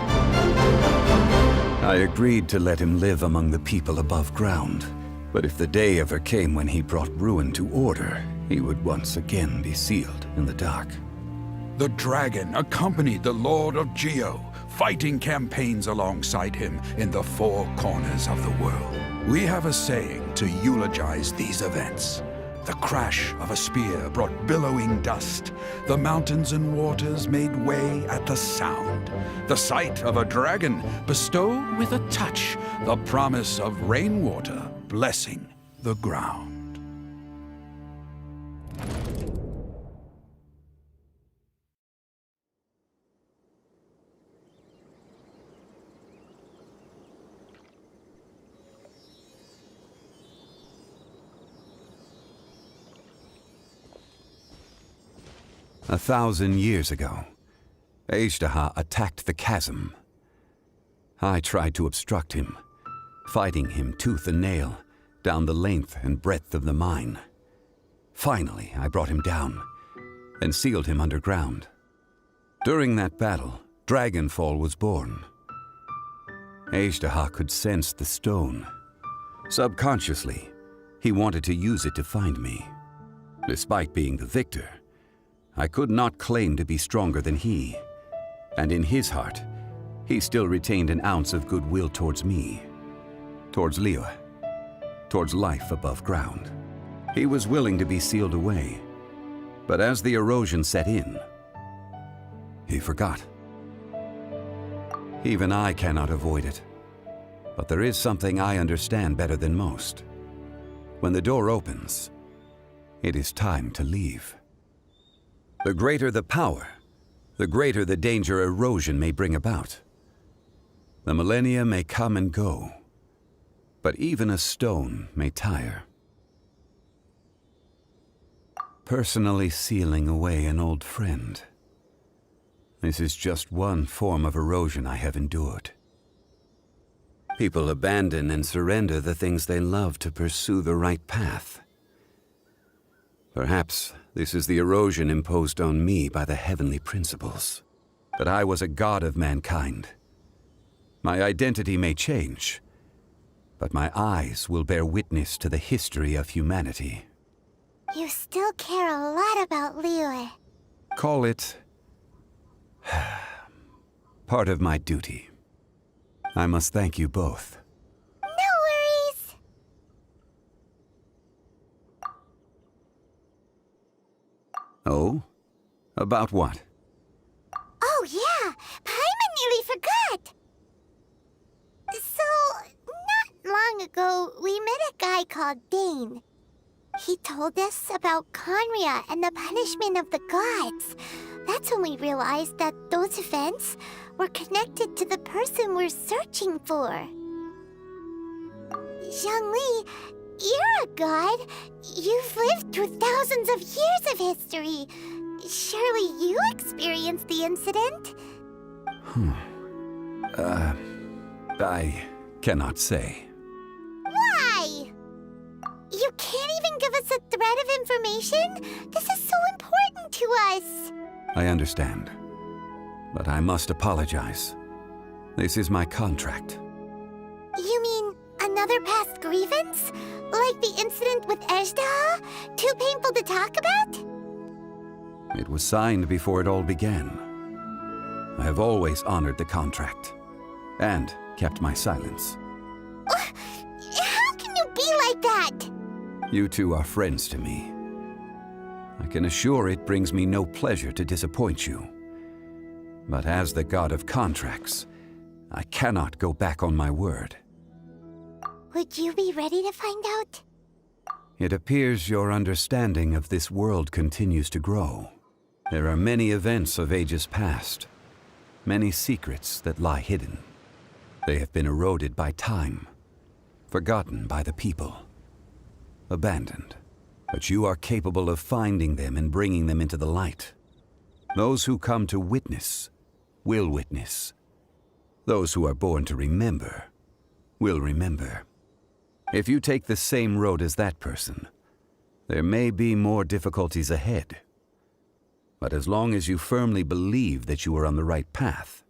S17: I agreed to let him live among the people above ground, but if the day ever came when he brought ruin to order, he would once again be sealed in the dark.
S22: The dragon accompanied the Lord of Geo, fighting campaigns alongside him in the 4 corners of the world. We have a saying to eulogize these events. The crash of a spear brought billowing dust. The mountains and waters made way at the sound. The sight of a dragon bestowed with a touch the promise of rainwater blessing the ground.
S17: A 1,000 years ago, ADHD attacked the chasm. I tried to obstruct him, fighting him tooth and nail down the length and breadth of the mine. Finally, I brought him down and sealed him underground. During that battle, Dragonfall was born. ADHD could sense the stone. Subconsciously, he wanted to use it to find me. Despite being the victor, I could not claim to be stronger than he, and in his heart, he still retained an ounce of goodwill towards me, towards Liyue, towards life above ground. He was willing to be sealed away, but as the erosion set in, he forgot. Even I cannot avoid it, but there is something I understand better than most. When the door opens, it is time to leave. The greater the power, the greater the danger erosion may bring about. The millennia may come and go, but even a stone may tire. Personally sealing away an old friend. This is just one form of erosion I have endured. People abandon and surrender the things they love to pursue the right path. Perhaps this is the erosion imposed on me by the heavenly principles. That I was a god of mankind. My identity may change, but my eyes will bear witness to the history of humanity.
S4: You still care a lot about Liyue.
S17: Call it part of my duty. I must thank you both.
S4: No worries.
S17: Oh? About what?
S4: Oh yeah, Paimon nearly forgot. So, not long ago, we met a guy called Dane. He told us about Conria and the punishment of the gods. That's when we realized that those events were connected to the person we're searching for. Zhongli, you're a god. You've lived through thousands of years of history. Surely you experienced the incident?
S17: I cannot say.
S4: Why? You can't even give us a thread of information? This is so important to us.
S17: I understand. But I must apologize. This is my contract.
S4: You mean another past grievance? Like the incident with Ejda? Too painful to talk about?
S17: It was signed before it all began. I have always honored the contract. And kept my silence.
S4: How can you be like that?
S17: You two are friends to me. I can assure it brings me no pleasure to disappoint you. But as the god of contracts, I cannot go back on my word.
S4: Would you be ready to find out?
S17: It appears your understanding of this world continues to grow. There are many events of ages past, many secrets that lie hidden. They have been eroded by time, forgotten by the people, abandoned. But you are capable of finding them and bringing them into the light. Those who come to witness will witness. Those who are born to remember will remember. If you take the same road as that person, there may be more difficulties ahead. But as long as you firmly believe that you are on the right path,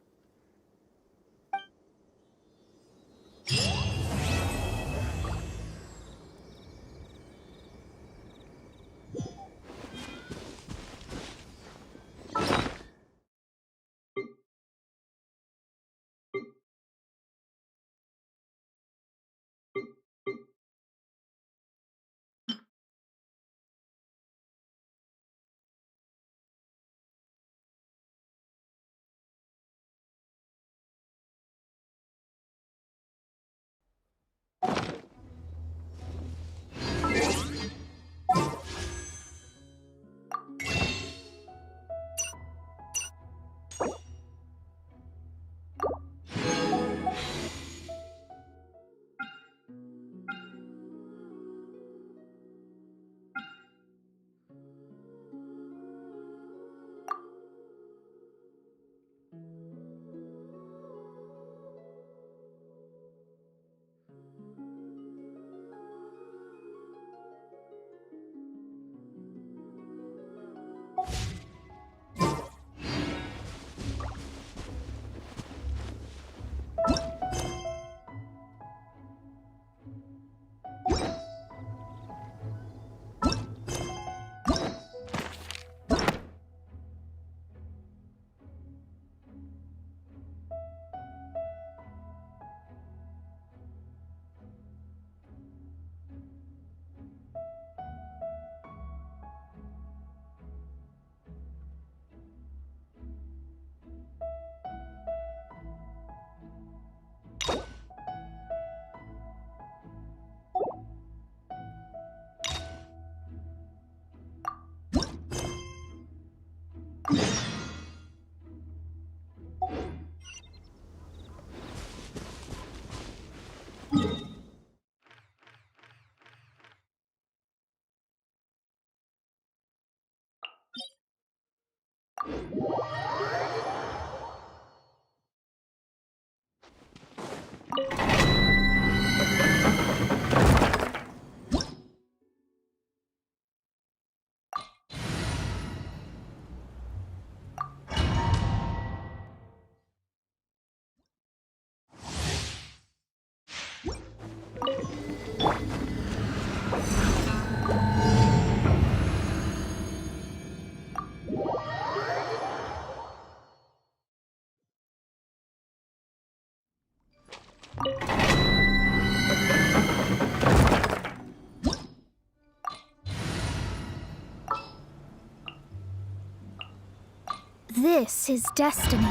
S1: This is destiny.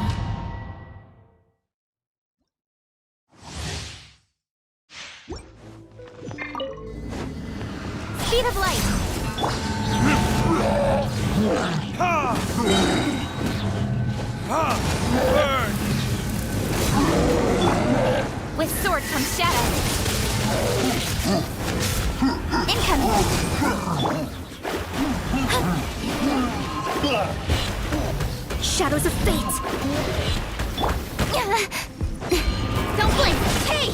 S4: Speed of light!
S10: Burn!
S4: With sword comes shadow. Incoming!
S1: Shadows of fate!
S4: Don't blink! Hey!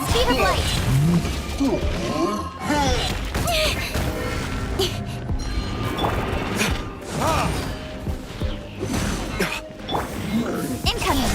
S4: Speed of light! Incoming!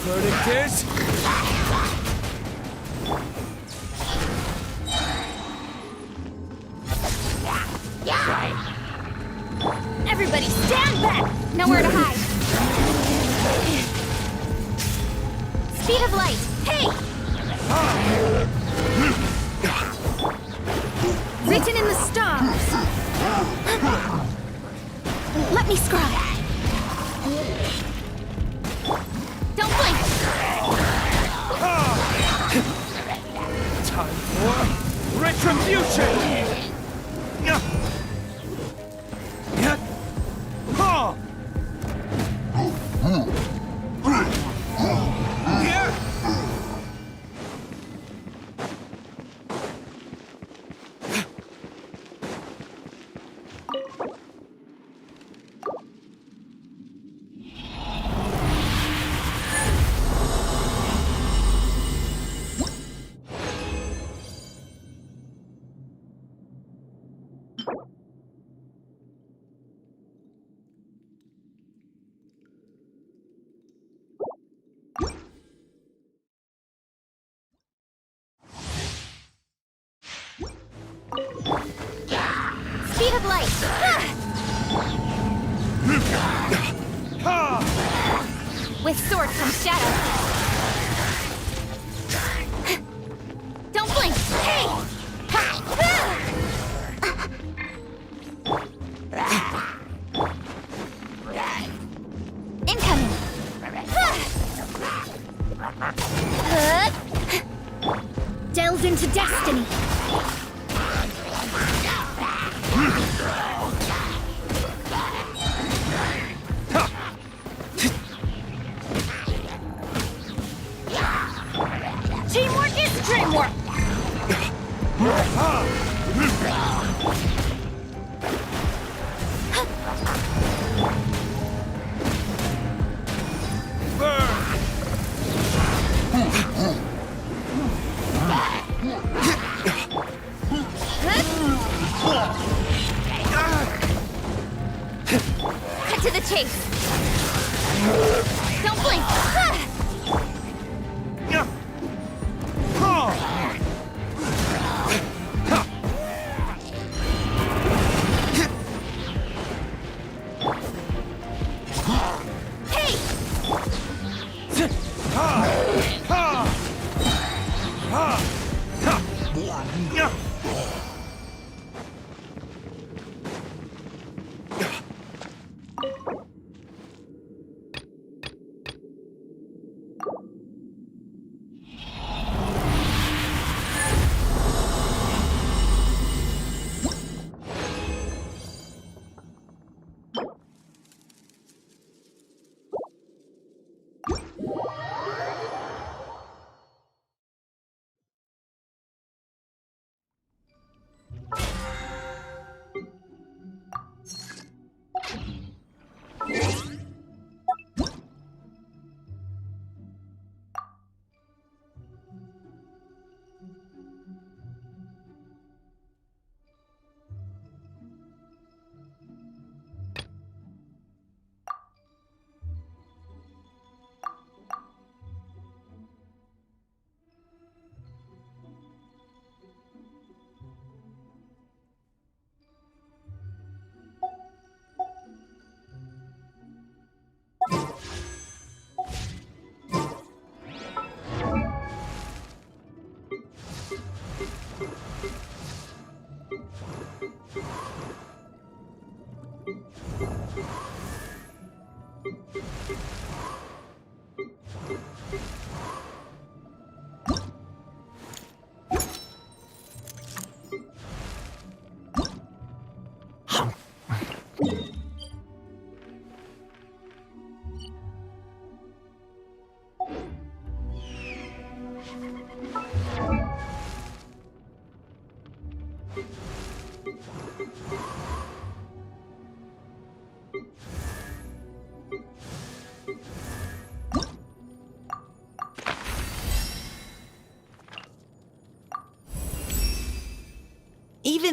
S10: Verdict is...
S4: Everybody stand back! Nowhere to hide! Speed of light! Hey!
S1: Written in the stars! Let me scribe!
S4: Don't blink!
S10: Time for retribution!
S4: Speed of light! With sword comes shadow. Don't blink! Hey! Incoming!
S1: Delve into destiny!
S4: Teamwork is dreamwork! Cut to the chase! Don't blink!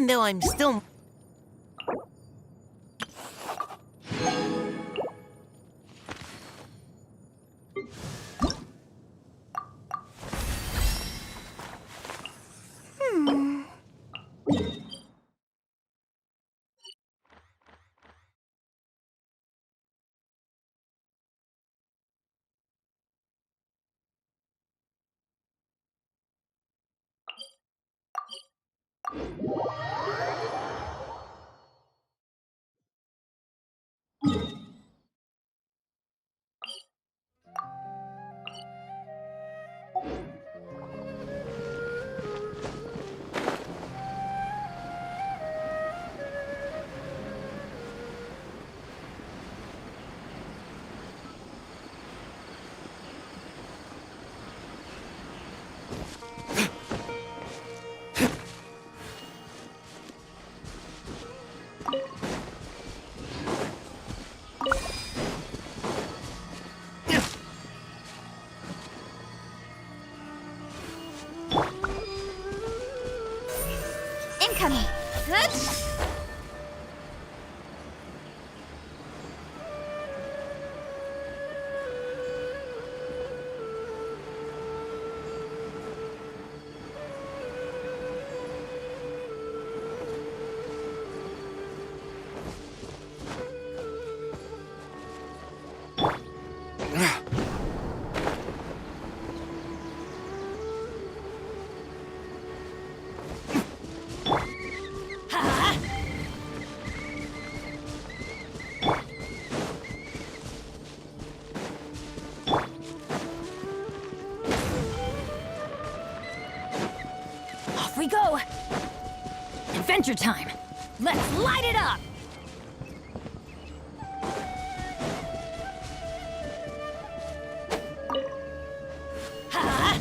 S11: even though I'm still...
S6: Incoming. Good.
S15: Off we go! Adventure time! Let's light it up! Ha!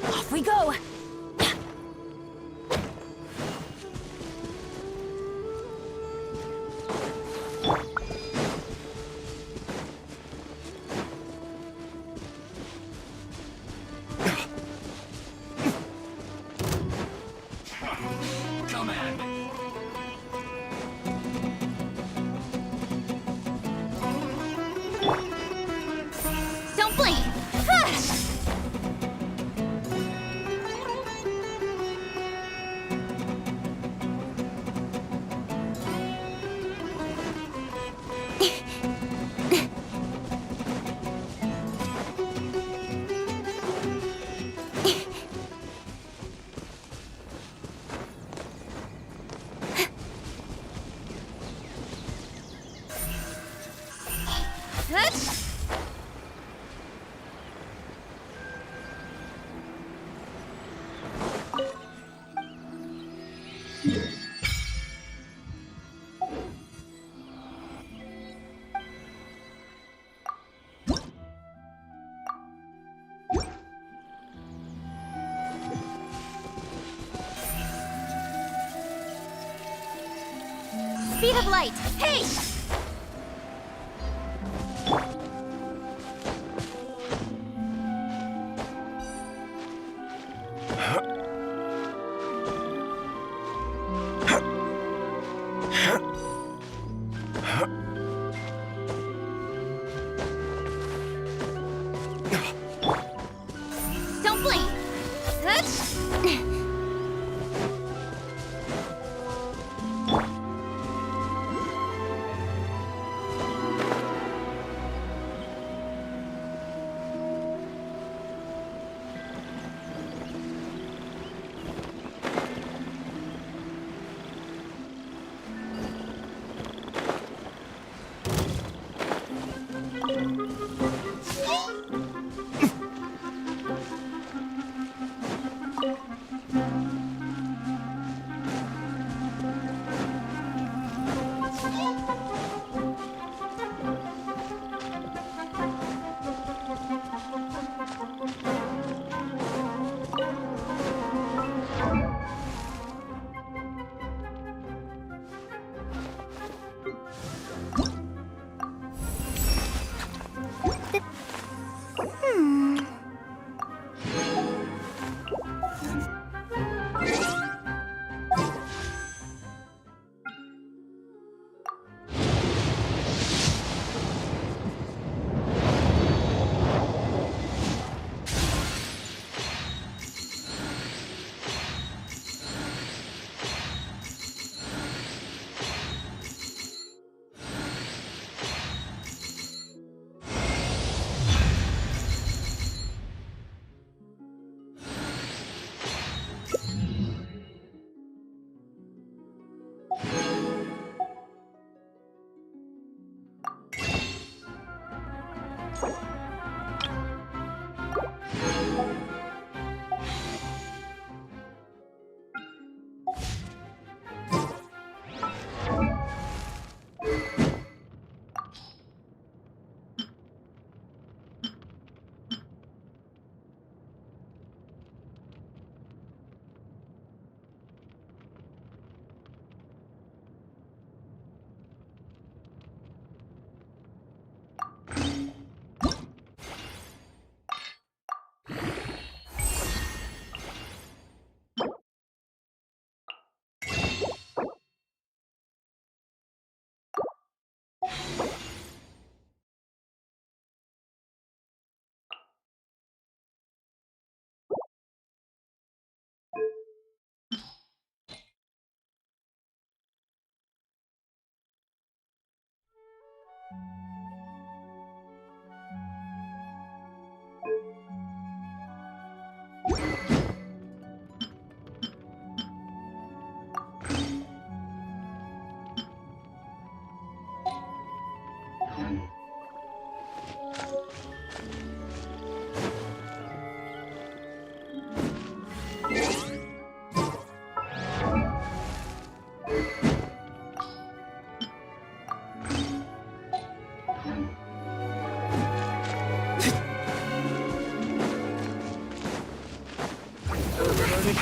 S15: Off we go!
S6: Don't blink. Speed of light. Hey! Don't blink.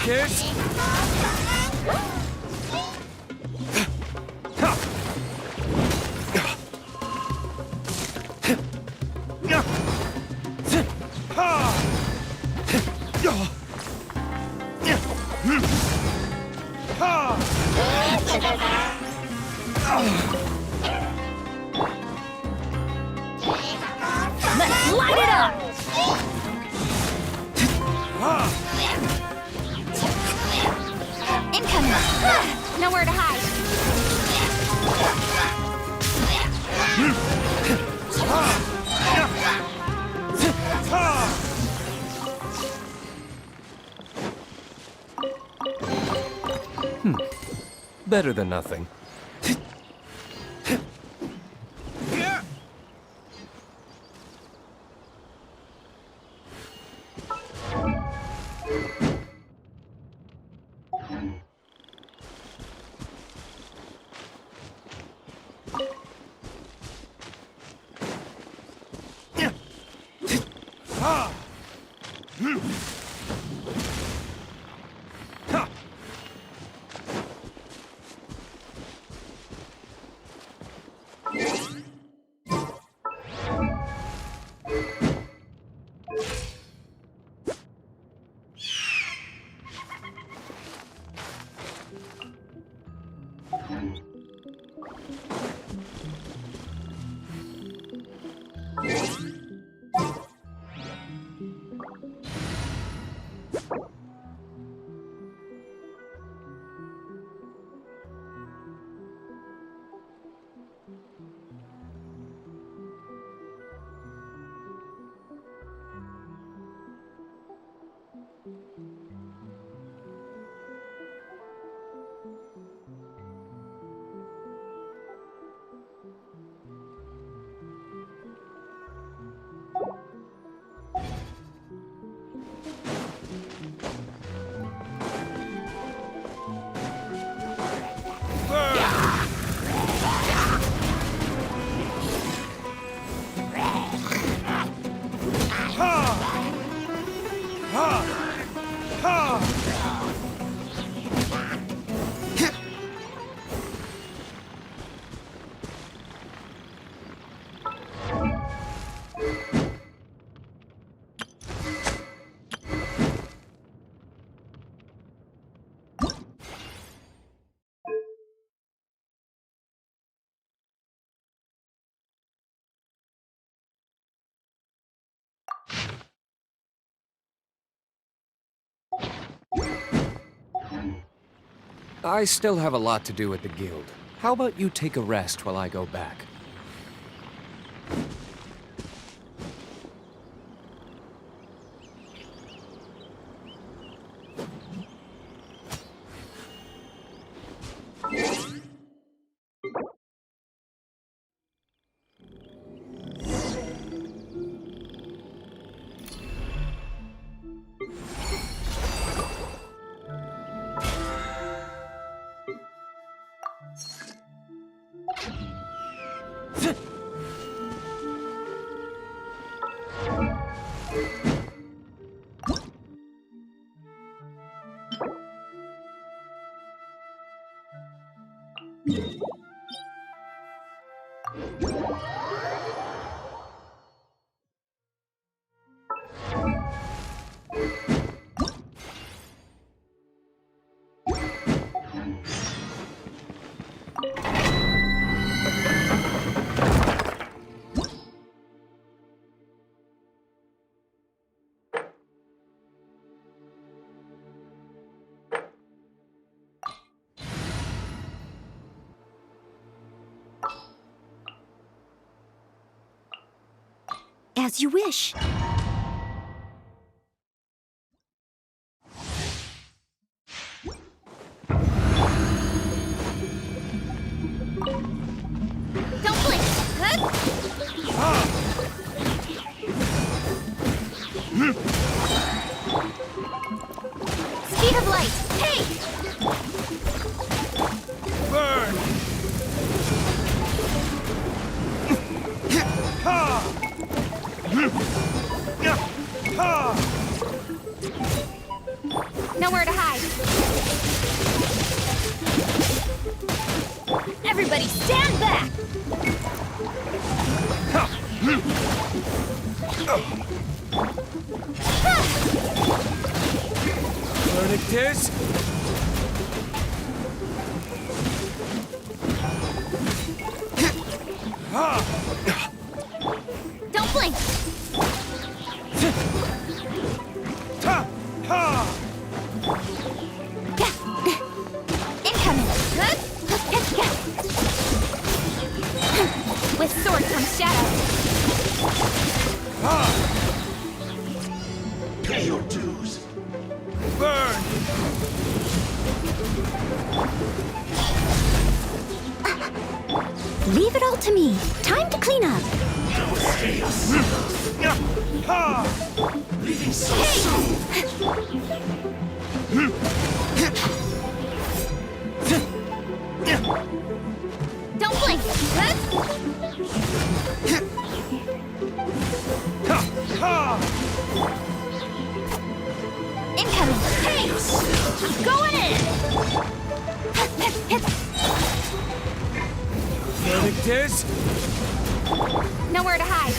S10: Kids?
S15: Let's light it up!
S6: Incoming! Nowhere to hide.
S3: Better than nothing. I still have a lot to do at the guild. How about you take a rest while I go back?
S6: As you wish. Nowhere to hide.
S15: Everybody stand back!
S10: Verdict is...
S6: Don't blink! Incoming! With sword comes shadow.
S14: Pay your dues.
S10: Burn!
S6: Leave it all to me. Time to clean up.
S14: Leaving so soon.
S6: Don't blink. Incoming. Hey! I'm going in!
S10: Verdict is...
S6: Nowhere to hide.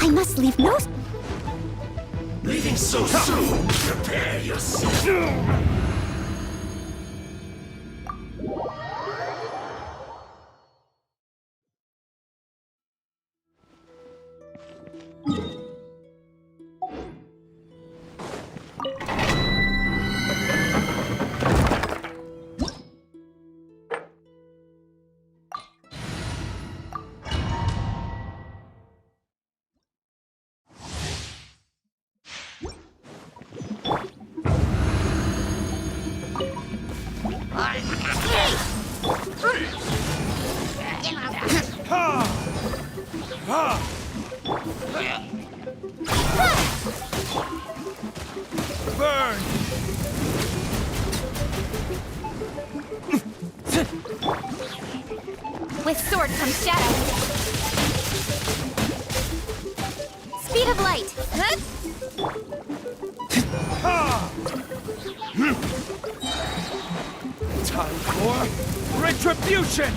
S6: I must leave no...
S14: Leaving so soon. Prepare yourself.
S10: Burn!
S6: With sword comes shadow. Speed of light.
S10: Time for retribution!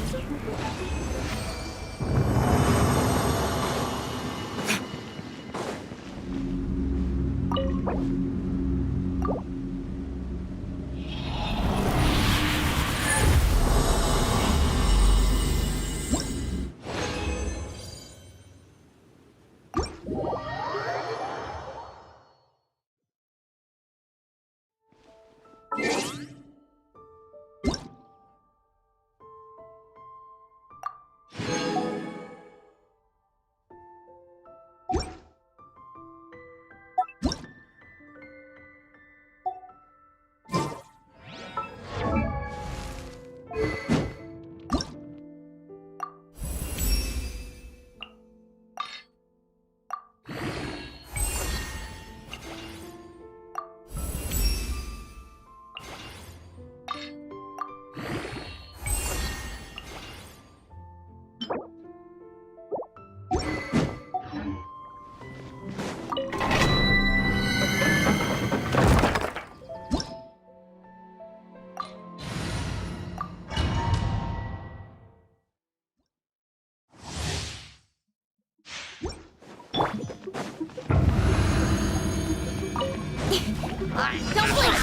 S6: Don't blink!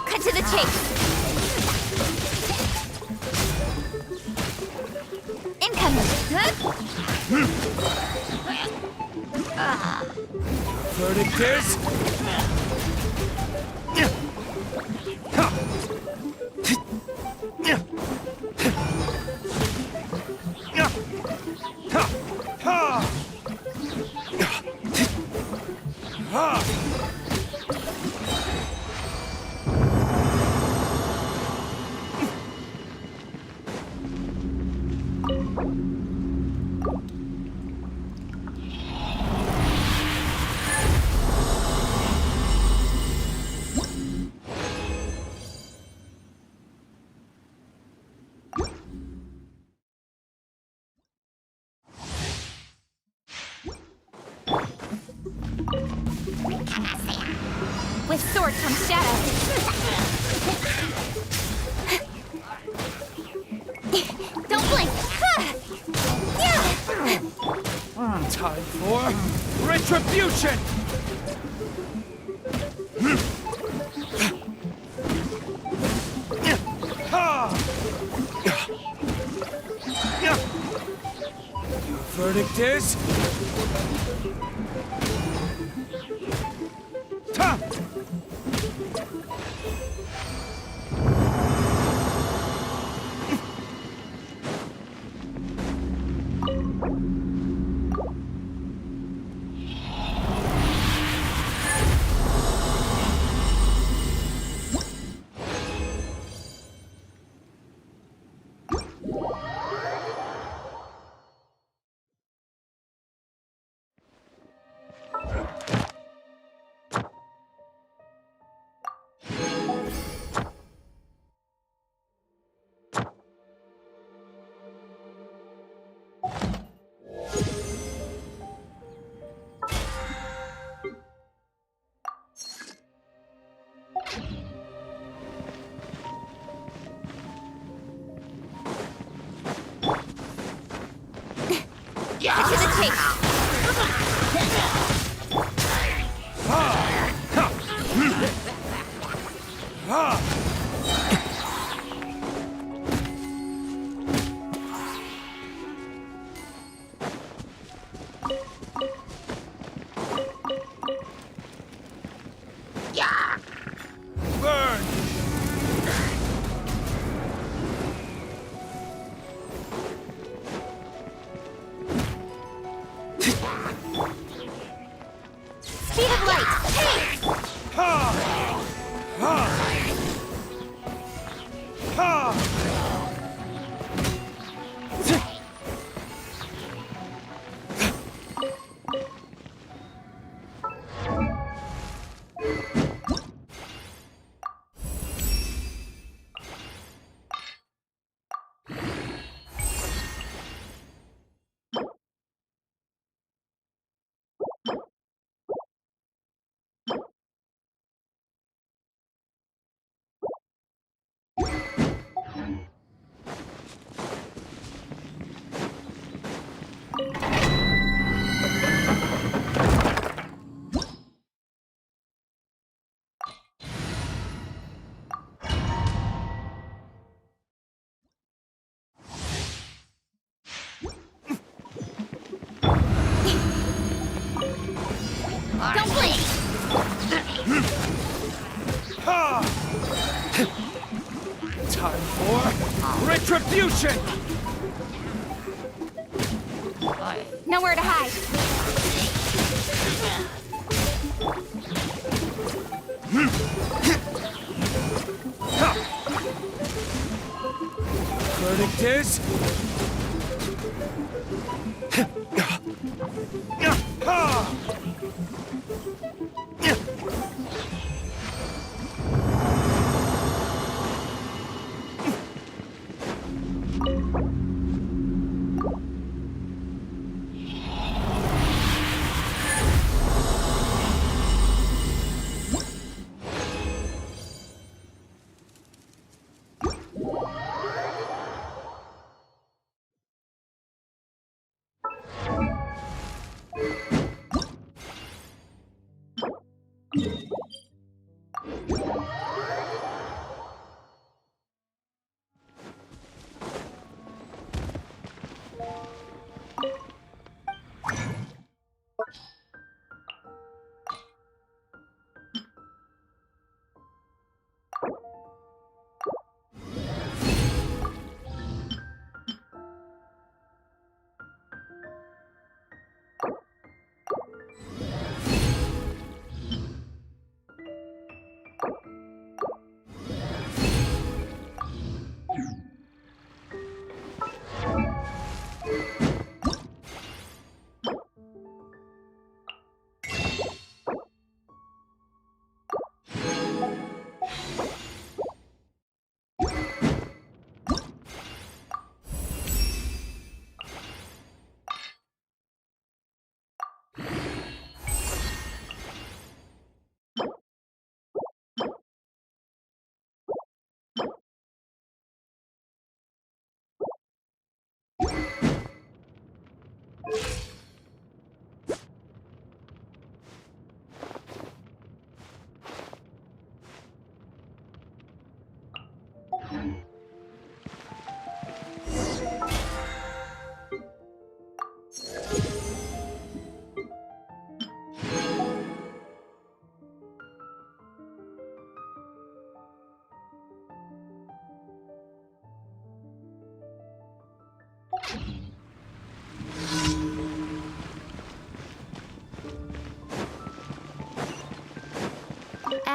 S6: Cut to the chase! Incoming!
S10: Verdict is...
S1: with sword comes shadow.
S4: Don't blink!
S10: Time for retribution! Your verdict is... Ta!
S4: Get to the tape!
S10: Burn!
S4: Speed of light! Hey!
S10: Ha! Ha! Ha!
S4: Don't blink!
S10: Ha! Time for retribution!
S4: Nowhere to hide.
S10: Verdict is... Ha!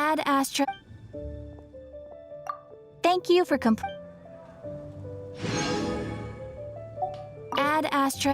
S13: Add Astra. Thank you for Add Astra.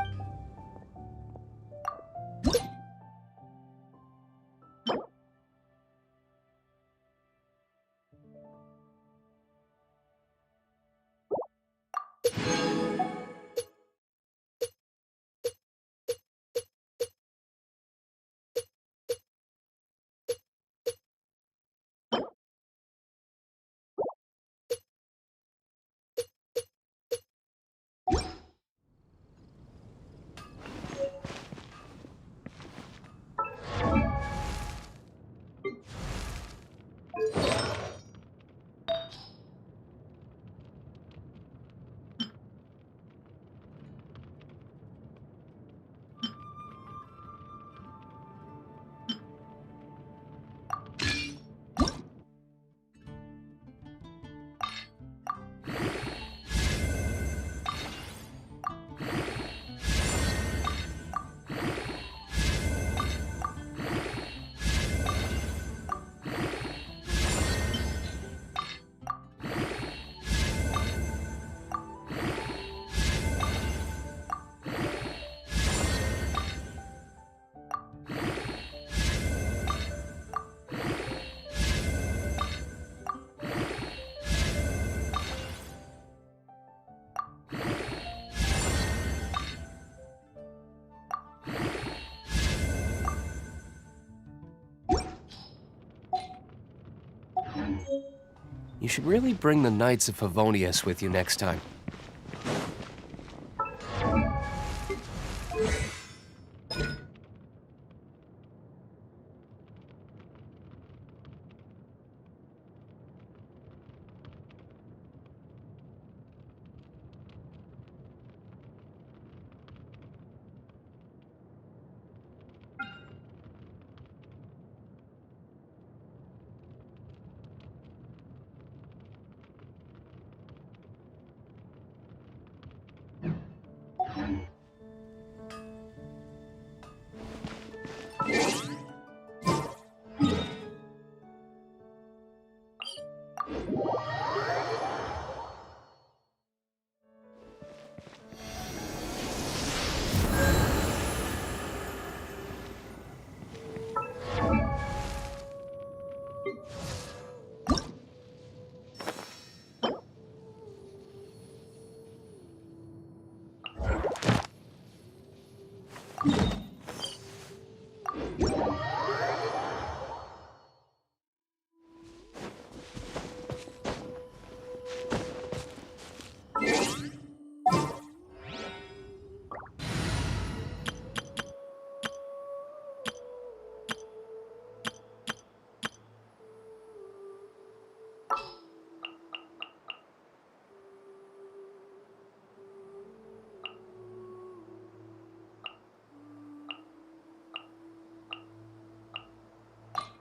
S3: You should really bring the Knights of Favonius with you next time.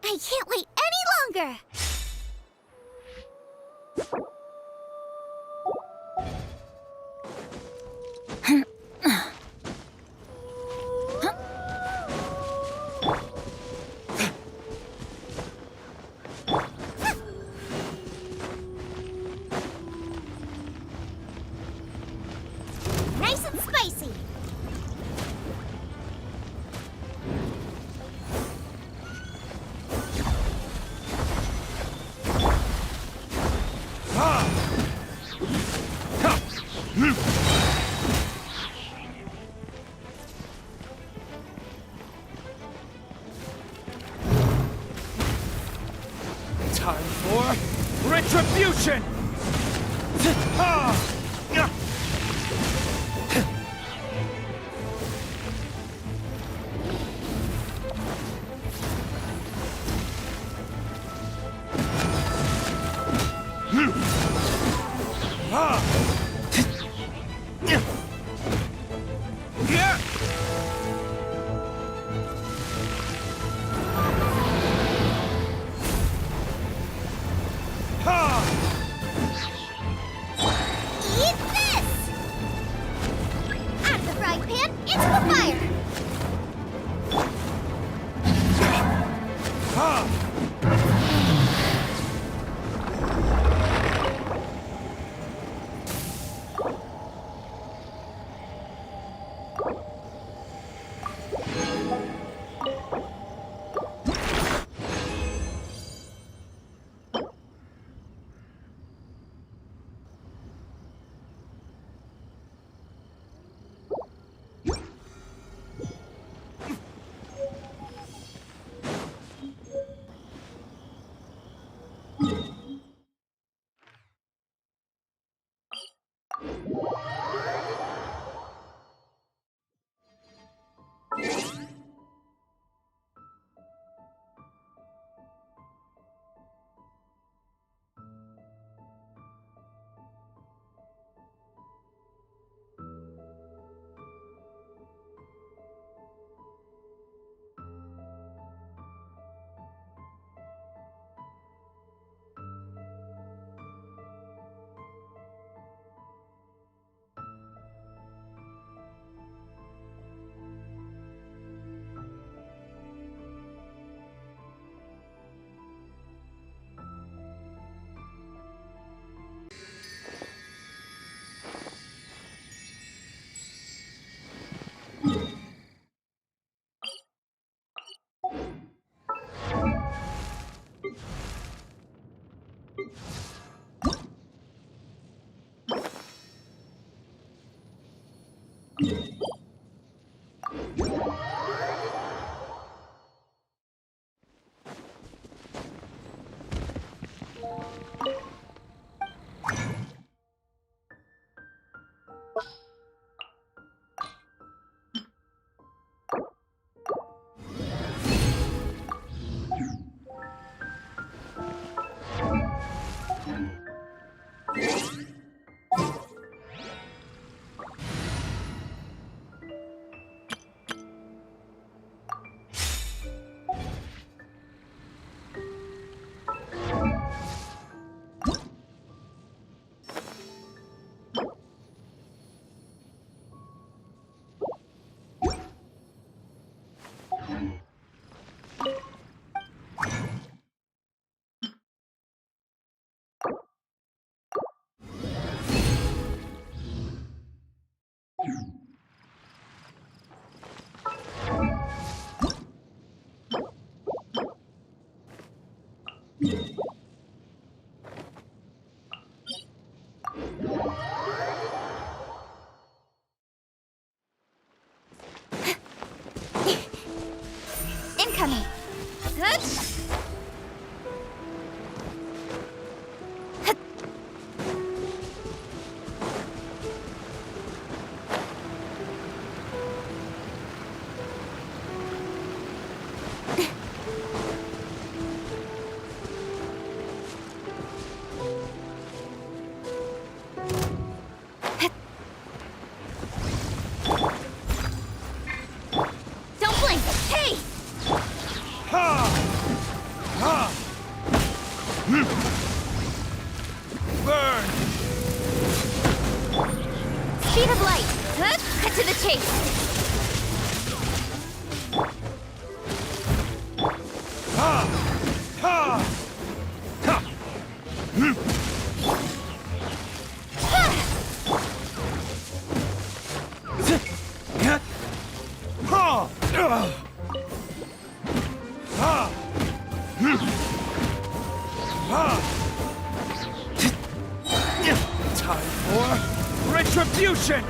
S4: I can't wait any longer! Nice and spicy!
S10: Time for retribution!
S4: Eat this! Out of the frying pan, into the fire!
S6: alchemy. Don't blink! Hey!
S10: Burn!
S6: Speed of light! Cut to the chase!
S10: Time for retribution!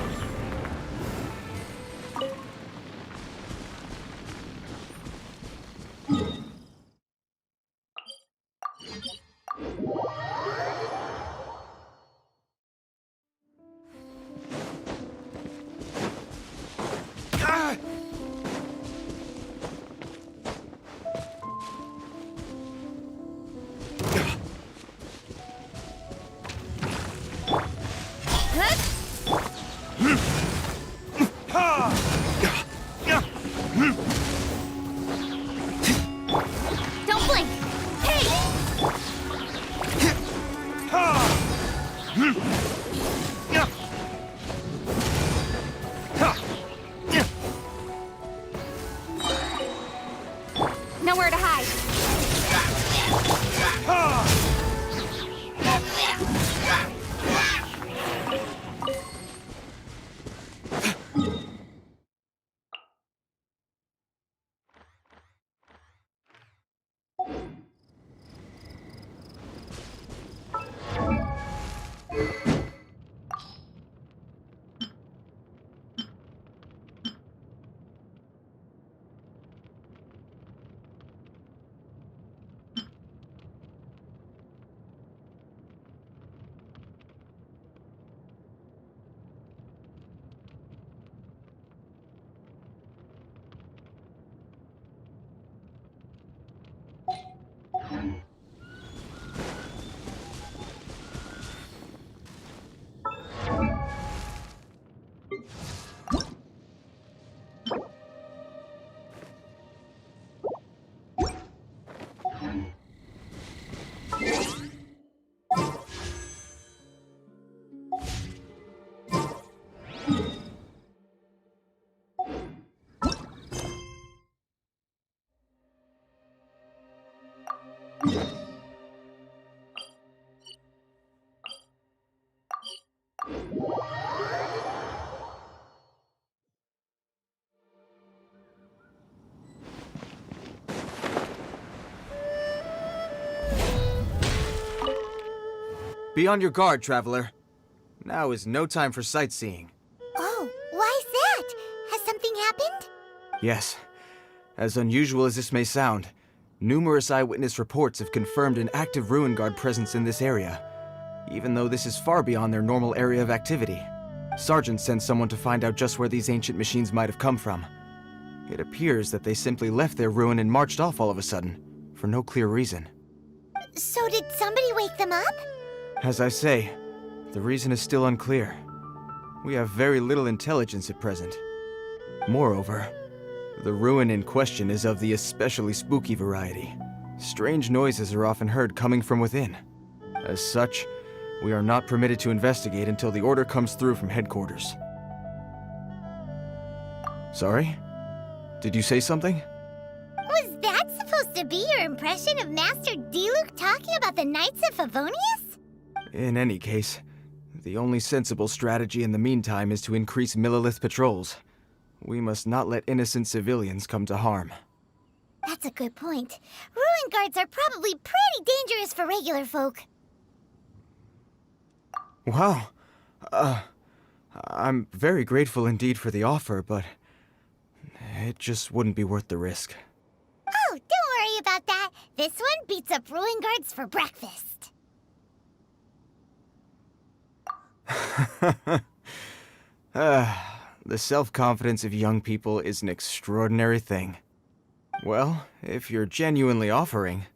S6: Don't blink! Hey! Nowhere to hide.
S9: Be on your guard, traveler. Now is no time for sightseeing.
S4: Oh, why's that? Has something happened?
S9: Yes. As unusual as this may sound, numerous eyewitness reports have confirmed an active ruin guard presence in this area, even though this is far beyond their normal area of activity. Sergeant sent someone to find out just where these ancient machines might have come from. It appears that they simply left their ruin and marched off all of a sudden, for no clear reason.
S4: So did somebody wake them up?
S9: As I say, the reason is still unclear. We have very little intelligence at present. Moreover, the ruin in question is of the especially spooky variety. Strange noises are often heard coming from within. As such, we are not permitted to investigate until the order comes through from headquarters. Sorry? Did you say something?
S4: Was that supposed to be your impression of Master Diluc talking about the Knights of Favonius?
S9: In any case, the only sensible strategy in the meantime is to increase Millilith patrols. We must not let innocent civilians come to harm.
S4: That's a good point. Ruin guards are probably pretty dangerous for regular folk.
S9: Wow. I'm very grateful indeed for the offer, but it just wouldn't be worth the risk.
S4: Oh, This one beats up ruin guards for breakfast.
S9: The self-confidence of young people is an extraordinary thing. Well, if you're genuinely offering,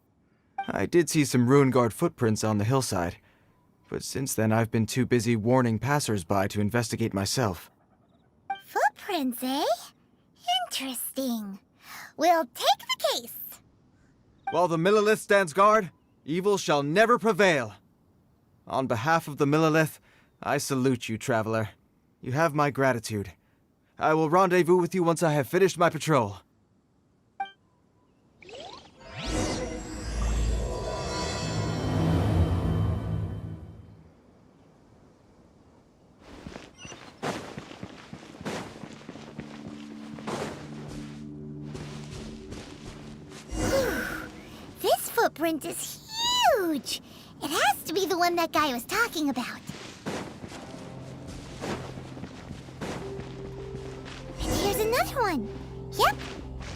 S9: I did see some ruin guard footprints on the hillside, but since then I've been too busy warning passers-by to investigate myself.
S4: Footprints, eh? Interesting. We'll take the case.
S9: While the Millelith stands guard, evil shall never prevail. On behalf of the Millelith, I salute you, traveler. You have my gratitude. I will rendezvous with you once I have finished my patrol.
S4: This footprint is huge. It has to be the one that guy was talking about. And here's another one. Yep.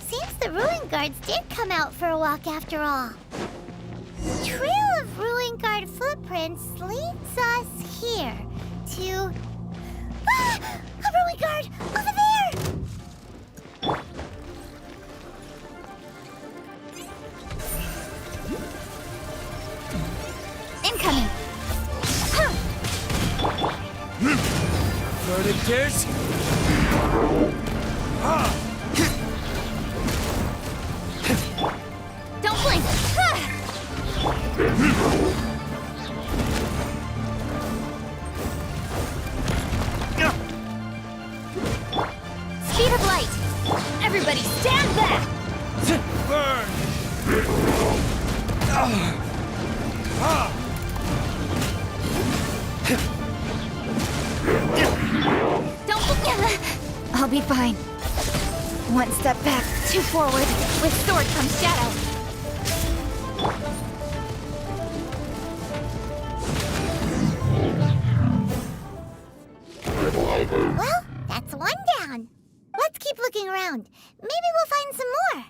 S4: Seems the ruin guards did come out for a walk after all. The trail of ruin guard footprints leads us here to... Ah! A ruin guard! Over there!
S15: Incoming!
S10: Verdict is...
S15: Don't blink! Speed of light! Everybody stand back!
S10: Burn!
S15: Don't I'll be fine. One step back, two forward. With sword comes shadow.
S4: Well, that's one down. Let's keep looking around. Maybe we'll find some more.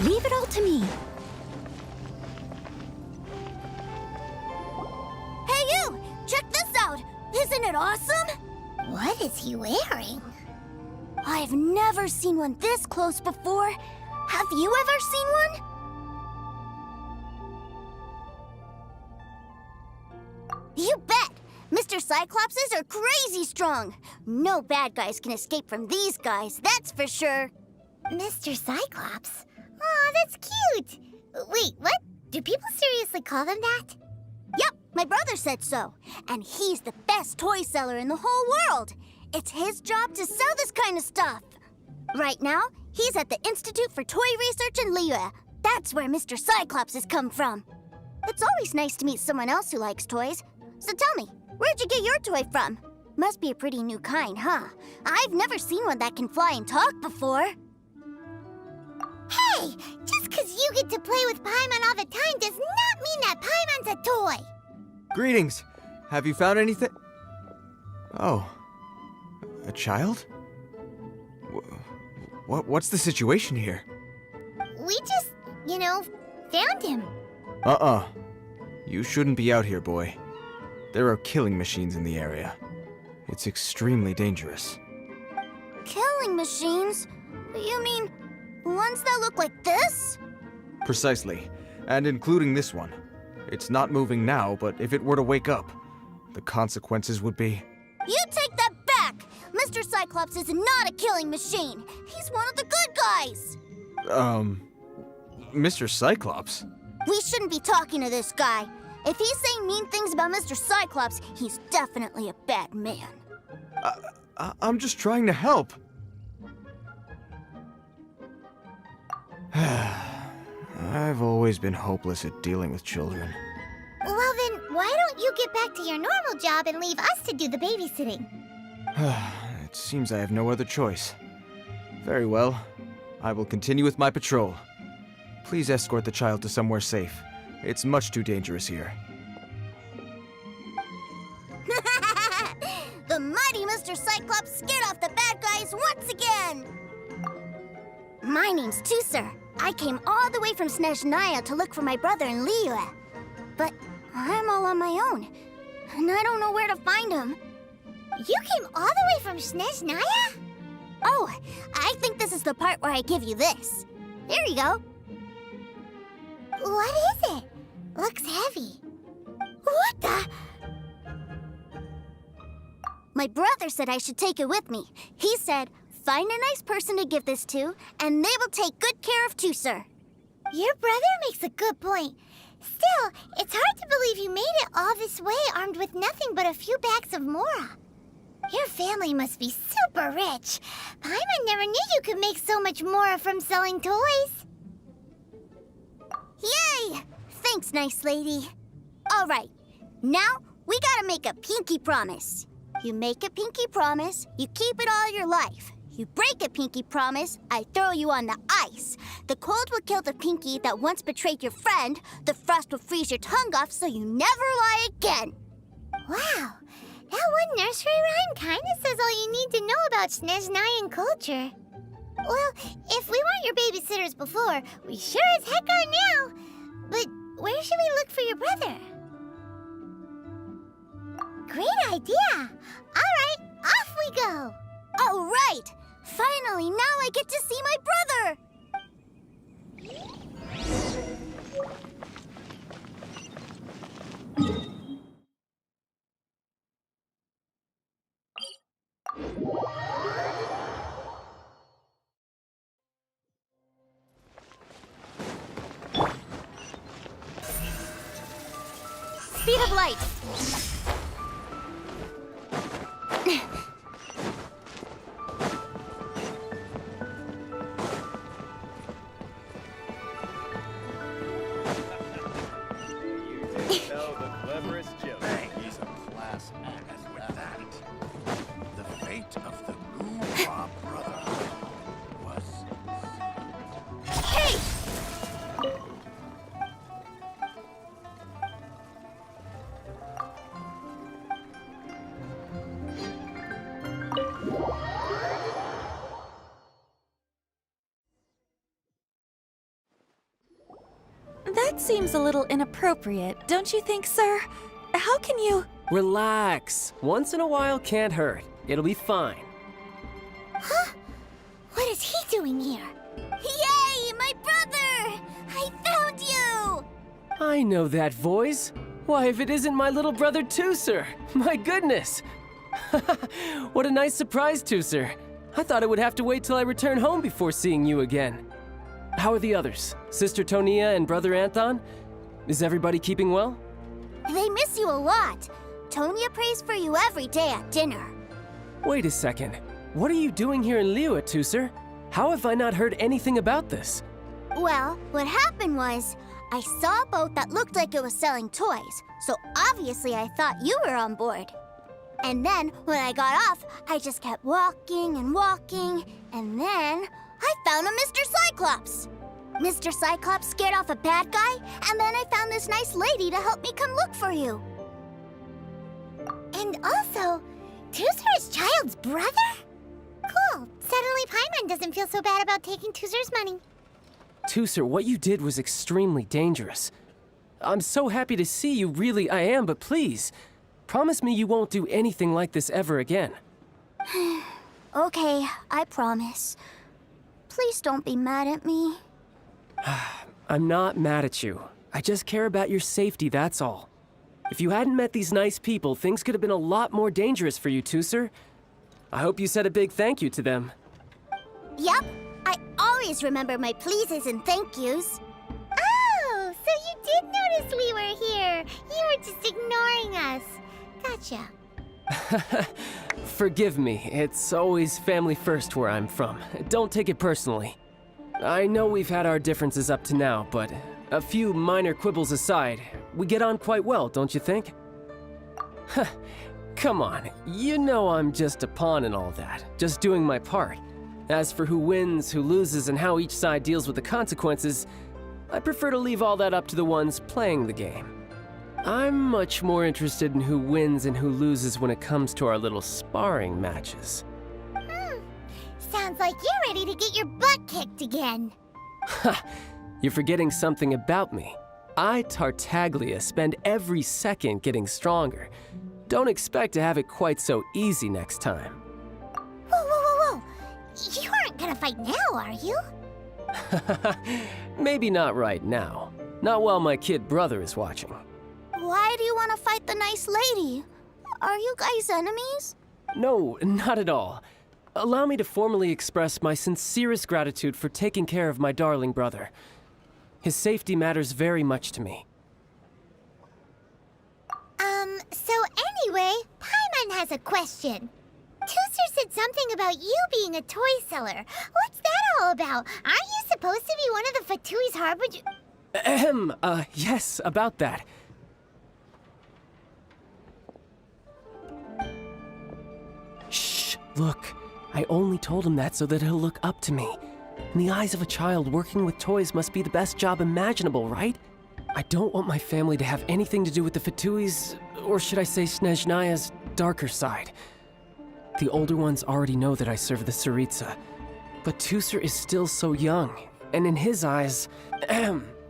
S15: Leave it all to me.
S6: Hey you! Check this out! Isn't it awesome?
S4: What is he wearing?
S6: I've never seen one this close before. Have you ever seen one? You bet! Mr. Cyclopses are crazy strong. No bad guys can escape from these guys, that's for sure.
S4: Mr. Cyclops? Aw, that's cute! Wait, what? Do people seriously call them that?
S6: Yep, my brother said so. And he's the best toy seller in the whole world. It's his job to sell this kind of stuff. Right now, he's at the Institute for Toy Research in Liyue. That's where Mr. Cyclops has come from. It's always nice to meet someone else who likes toys. So tell me, where'd you get your toy from? Must be a pretty new kind, huh? I've never seen one that can fly and talk before.
S4: Hey! Just because you get to play with Paimon all the time does not mean that Paimon's a toy!
S9: Greetings! Have you found anything? Oh. A child? What's the situation here?
S4: We just, found him.
S9: Uh-uh. You shouldn't be out here, boy. There are killing machines in the area. It's extremely dangerous.
S6: Killing machines? You mean ones that look like this?
S9: Precisely. And including this one. It's not moving now, but if it were to wake up, the consequences would be...
S6: You take that back! Mr. Cyclops is not a killing machine. He's one of the good guys.
S9: Mr. Cyclops?
S6: We shouldn't be talking to this guy. If he's saying mean things about Mr. Cyclops, he's definitely a bad man.
S9: I'm just trying to help. I've always been hopeless at dealing with children.
S4: Well then, why don't about you get back to your normal job and leave us to do the babysitting?
S9: It seems I have no other choice. Very well. I will continue with my patrol. Please escort the child to somewhere safe. It's much too dangerous here.
S6: The mighty Mr. Cyclops scared off the bad guys once again! My name's Tusser. I came all the way from Snezhnaya to look for my brother in Liyue. But I'm all on my own, and I don't know where to find him.
S4: You came all the way from Snezhnaya?
S6: Oh, I think this is the part where I give you this. Here you go.
S4: What is it? Looks heavy. What the?
S6: My brother said I should take it with me. He said, find a nice person to give this to, and they will take good care of Tusser.
S4: Your brother makes a good point. Still, it's hard to believe you made it all this way armed with nothing but a few bags of Mora. Your family must be super rich. Paimon never knew you could make so much Mora from selling toys.
S6: Yay! Thanks, nice lady. All right, now we gotta make a pinky promise. You make a pinky promise, you keep it all your life. You break a pinky promise, I throw you on the ice. The cold will kill the pinky that once betrayed your friend. The frost will freeze your tongue off so you never lie again.
S4: Wow, that one nursery rhyme kinda says all you need to know about Snezhnayan culture. Well, if we weren't your babysitters before, we sure as heck are now. But where should we look for your brother? Great idea! All right, off we go!
S6: All right! Finally, now I get to see my brother! Speed of light!
S14: He's a class act. And with that, the fate of the Moonraw Brotherhood was...
S6: Hey!
S13: That seems a little inappropriate, don't you think, sir? How can you...
S8: Relax. Once in a while can't hurt. It'll be fine.
S4: Huh? What is he doing here?
S6: Yay, my brother! I found you!
S8: I know that voice. Why, if it isn't my little brother Tusser! My goodness! What a nice surprise, Tusser. I thought I would have to wait till I return home before seeing you again. How are the others? Sister Tonia and Brother Anthon? Is everybody keeping well?
S6: They miss you a lot. Tonia prays for you every day at dinner.
S8: Wait a second. What are you doing here in Liyue, Tusser? How have I not heard anything about this?
S6: Well, what happened was, I saw a boat that looked like it was selling toys, so obviously I thought you were on board. And then, when I got off, I just kept walking and walking, and then I found a Mr. Cyclops. Mr. Cyclops scared off a bad guy, and then I found this nice lady to help me come look for you.
S4: And also, Tusser is Child's brother? Cool. Suddenly Paimon doesn't feel so bad about taking Tusser's money.
S8: Tusser, what you did was extremely dangerous. I'm so happy to see you, really I am, but please, promise me you won't do anything like this ever again.
S6: Okay, I promise. Please don't be mad at me.
S8: I'm not mad at you. I just care about your safety, that's all. If you hadn't met these nice people, things could have been a lot more dangerous for you, Tusser. I hope you said a big thank you to them.
S6: Yep, I always remember my pleases and thank yous.
S4: Oh, so you did notice we were here. You were just ignoring us. Gotcha.
S8: Forgive me, it's always family first where I'm from. Don't take it personally. I know we've had our differences up to now, but a few minor quibbles aside, we get on quite well, don't you think? Come on, you know I'm just a pawn in all that, just doing my part. As for who wins, who loses, and how each side deals with the consequences, I prefer to leave all that up to the ones playing the game. I'm much more interested in who wins and who loses when it comes to our little sparring matches.
S4: Sounds like you're ready to get your butt kicked again.
S8: Ha! You're forgetting something about me. I, Tartaglia, spend every second getting stronger. Don't expect to have it quite so easy next time.
S4: Whoa. You aren't gonna fight now, are you?
S8: Maybe not right now. Not while my kid brother is watching.
S6: Why do you want to fight the nice lady? Are you guys enemies?
S8: No, not at all. Allow me to formally express my sincerest gratitude for taking care of my darling brother. His safety matters very much to me.
S4: So anyway, Paimon has a question. Tooser said something about you being a toy seller. What's that all about? Aren't you supposed to be one of the Fatui's harbinger?
S8: Yes, about that. Shh, look. I only told him that so that he'll look up to me. In the eyes of a child, working with toys must be the best job imaginable, right? I don't want my family to have anything to do with the Fatui's, or should I say Snezhnaya's, darker side. The older ones already know that I serve the Tsaritsa, but Tooser is still so young, and in his eyes,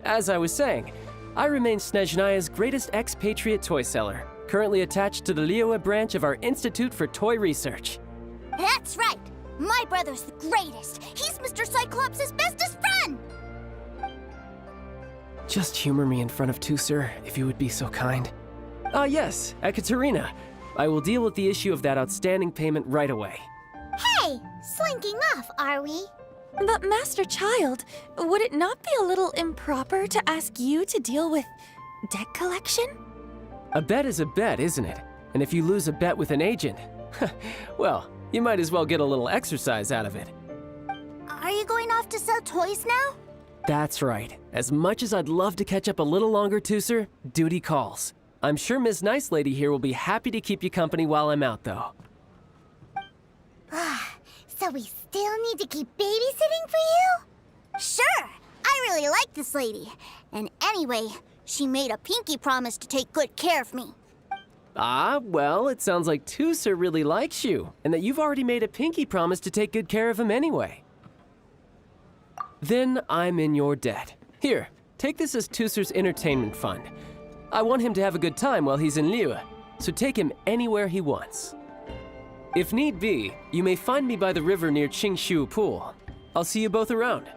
S8: as I was saying, I remain Snezhnaya's greatest expatriate toy seller, currently attached to the Liyue branch of our Institute for Toy Research.
S6: That's right! My brother's the greatest! He's Mr. Cyclops' bestest friend!
S8: Just humor me in front of Tooser, if you would be so kind. Yes, Ekaterina. I will deal with the issue of that outstanding payment right away.
S4: Hey, slinking off, are we?
S13: But Master Child, would it not be a little improper to ask you to deal with debt collection?
S8: A bet is a bet, isn't it? And if you lose a bet with an agent, well, you might as well get a little exercise out of it.
S6: Are you going off to sell toys now?
S8: That's right. As much as I'd love to catch up a little longer, Tooser, duty calls. I'm sure Miss Nice Lady here will be happy to keep you company while I'm out, though.
S4: So we still need to keep babysitting for you?
S6: Sure! I really like this lady. And anyway, she made a pinky promise to take good care of me.
S8: Well, it sounds like Tooser really likes you, and that you've already made a pinky promise to take good care of him anyway. Then I'm in your debt. Here, take this as Tooser's entertainment fund. I want him to have a good time while he's in Liyue, so take him anywhere he wants. If need be, you may find me by the river near Qingshu Pool. I'll see you both around.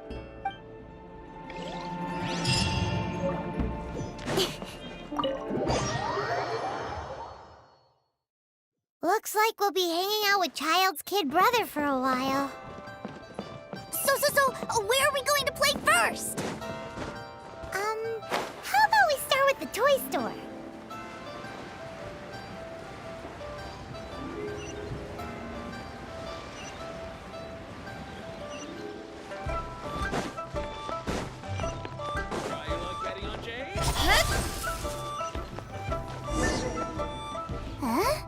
S4: Looks like we'll be hanging out with Child's kid brother for a while.
S6: So, where are we going to play first?
S4: How about we start with the toy store?
S6: Huh?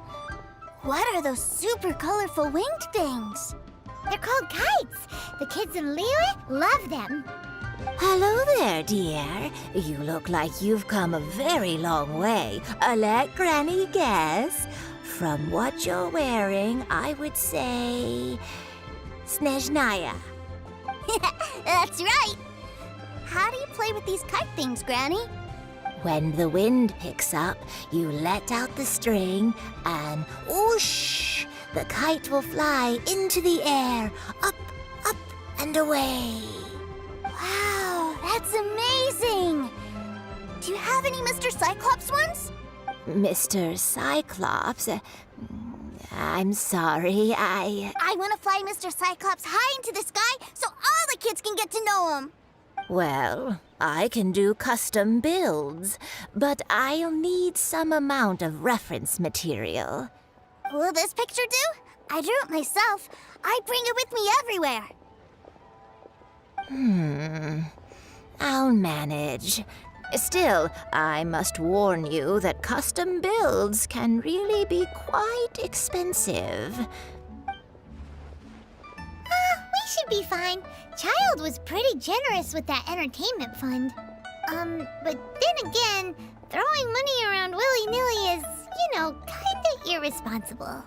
S6: What are those super colorful winged things?
S4: They're called kites. The kids in Liyue love them.
S11: Hello there, dear. You look like you've come a very long way. Let Granny guess. From what you're wearing, I would say... Snezhnaya.
S6: That's right! How do you play with these kite things, Granny?
S11: When the wind picks up, you let out the string and whoosh! The kite will fly into the air, up, and away.
S6: Wow, that's amazing! Do you have any Mr. Cyclops ones?
S11: Mr. Cyclops? I'm sorry, I
S6: want to fly Mr. Cyclops high into the sky so all the kids can get to know him.
S11: Well, I can do custom builds, but I'll need some amount of reference material.
S6: Will this picture do? I drew it myself. I bring it with me everywhere.
S11: I'll manage. Still, I must warn you that custom builds can really be quite expensive.
S4: We should be fine. Child was pretty generous with that entertainment fund. But then again, throwing money around willy-nilly is, kinda irresponsible.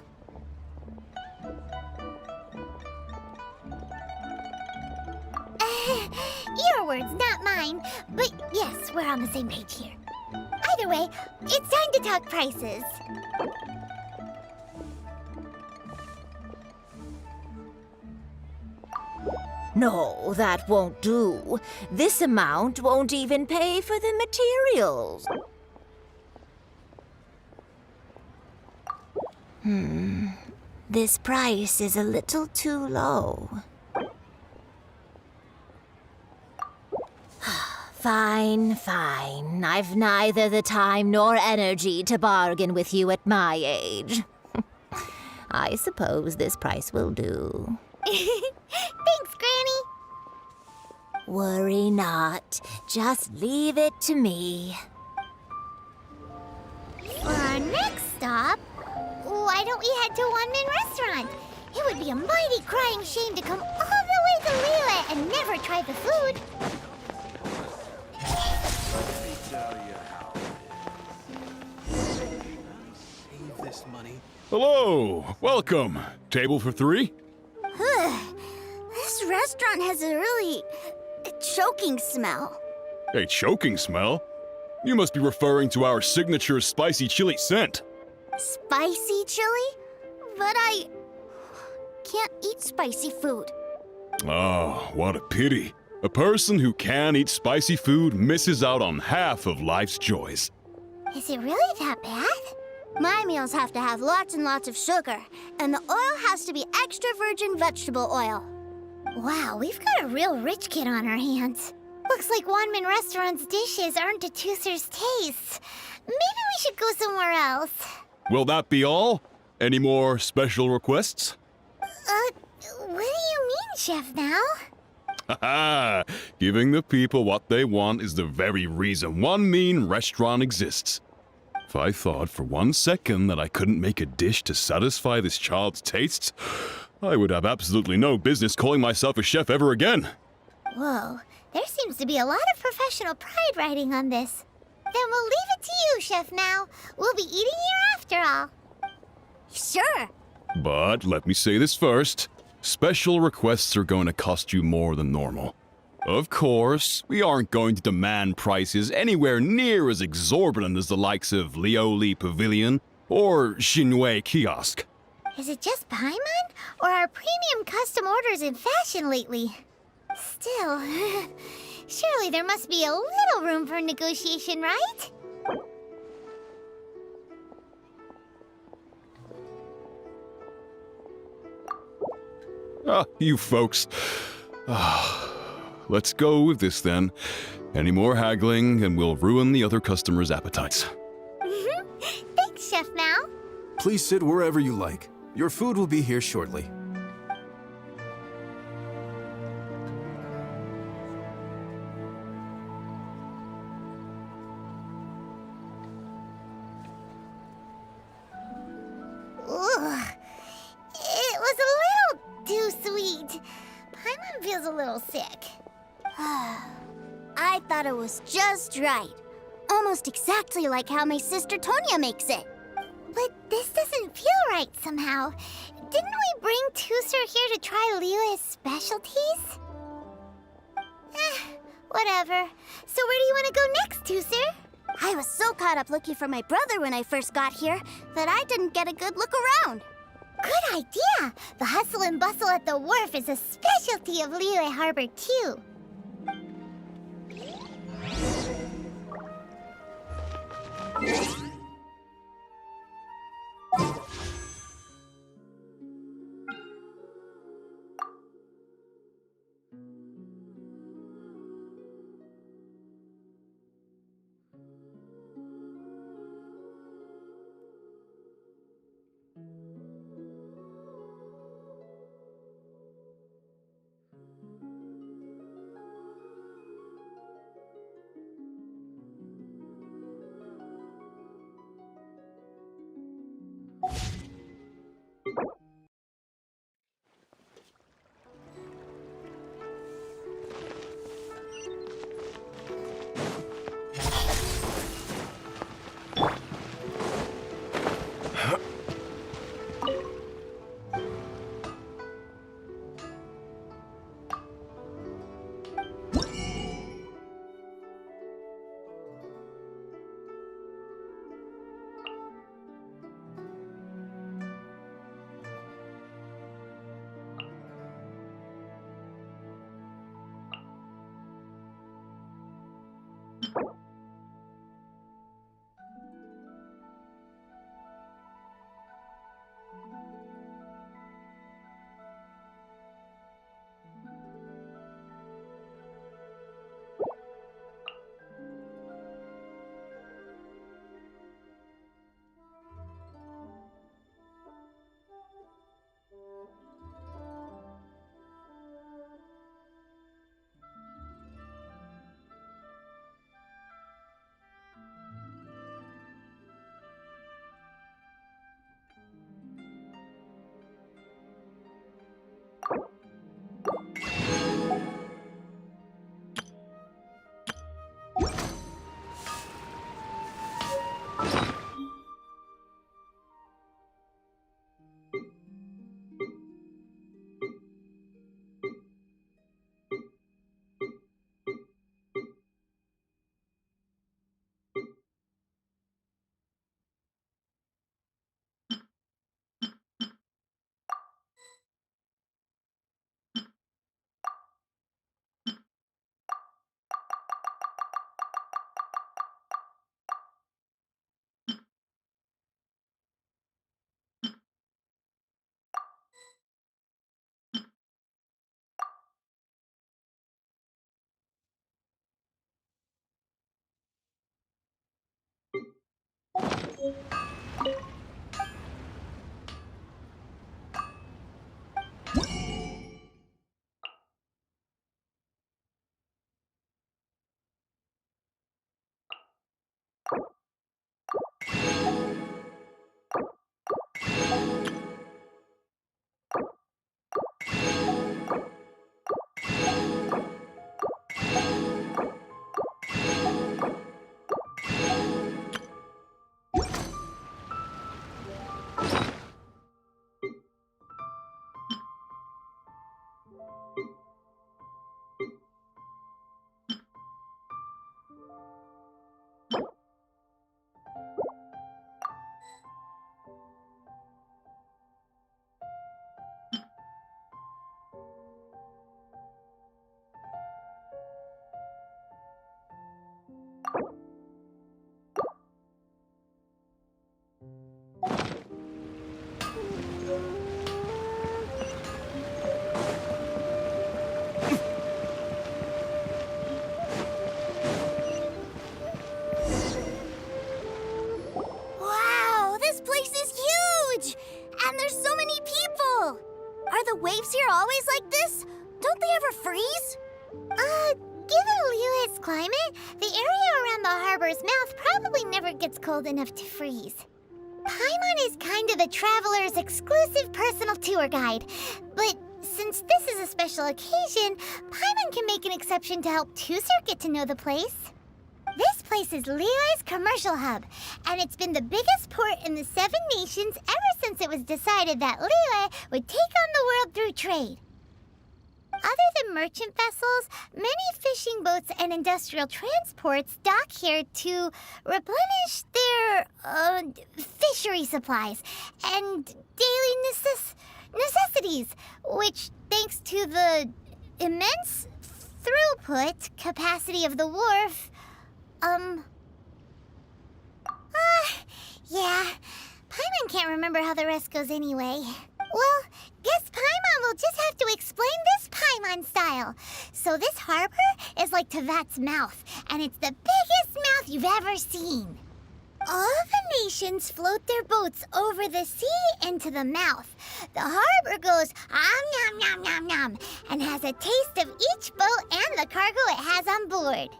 S4: Your words, not mine. But yes, we're on the same page here. Either way, it's time to talk prices.
S11: No, that won't do. This amount won't even pay for the materials. This price is a little too low. Fine, fine. I've neither the time nor energy to bargain with you at my age. I suppose this price will do.
S4: Thanks, Granny.
S11: Worry not. Just leave it to me.
S4: For our next stop, why don't we head to One-Man Restaurant? It would be a mighty crying shame to come all the way to Liyue and never try the food.
S2: Save this money.
S10: Hello, welcome. Table for 3?
S6: This restaurant has a really choking smell.
S10: A choking smell? You must be referring to our signature spicy chili scent.
S6: Spicy chili? But I can't eat spicy food.
S10: Oh, what a pity. A person who can eat spicy food misses out on half of life's joys.
S4: Is it really that bad?
S6: My meals have to have lots and lots of sugar, and the oil has to be extra virgin vegetable oil.
S4: Wow, we've got a real rich kid on our hands. Looks like One-Man Restaurant's dishes aren't to Tooser's taste. Maybe we should go somewhere else.
S10: Will that be all? Any more special requests?
S4: What do you mean, Chef, now?
S10: Haha! Giving the people what they want is the very reason One Mean Restaurant exists. If I thought for 1 second that I couldn't make a dish to satisfy this child's tastes, I would have absolutely no business calling myself a chef ever again.
S4: Whoa, there seems to be a lot of professional pride riding on this. Then we'll leave it to you, Chef Now. We'll be eating here after all.
S6: Sure.
S10: But let me say this first. Special requests are going to cost you more than normal. Of course, we aren't going to demand prices anywhere near as exorbitant as the likes of Lioli Pavilion or Shinwei Kiosk.
S4: Is it just Paimon? Or are premium custom orders in fashion lately? Still, surely there must be a little room for negotiation, right?
S10: You folks. Let's go with this then. Any more haggling and we'll ruin the other customers' appetites.
S4: Thanks, Chef Now.
S12: Please sit wherever you like. Your food will be here shortly.
S4: Ugh. It was a little too sweet. Paimon feels a little sick.
S6: I thought it was just right. Almost exactly like how my sister Tonya makes it.
S4: But this doesn't feel right somehow. Didn't we bring Tooser here to try Liyue's specialties? Whatever. So where do you want to go next, Tooser?
S6: I was so caught up looking for my brother when I first got here that I didn't get a good look around.
S4: Good idea! The hustle and bustle at the wharf is a specialty of Liyue Harbor, too.
S6: waves here always like this? Don't they ever freeze?
S4: Given Liyue's climate, the area around the harbor's mouth probably never gets cold enough to freeze. Paimon is kind of the traveler's exclusive personal tour guide, but since this is a special occasion, Paimon can make an exception to help Tusser get to know the place. This place is Liyue's commercial hub, and it's been the biggest port in the 7 nations ever since it was decided that Liyue would take on the world through trade. Other than merchant vessels, many fishing boats and industrial transports dock here to replenish their fishery supplies and daily necessities, which, thanks to the immense throughput capacity of the wharf, yeah, Paimon can't remember how the rest goes anyway. Well, guess Paimon will just have to explain this Paimon style. So this harbor is like Tevat's mouth, and it's the biggest mouth you've ever seen. All the nations float their boats over the sea into the mouth. The harbor goes nom nom nom nom and has a taste of each boat and the cargo it has on board.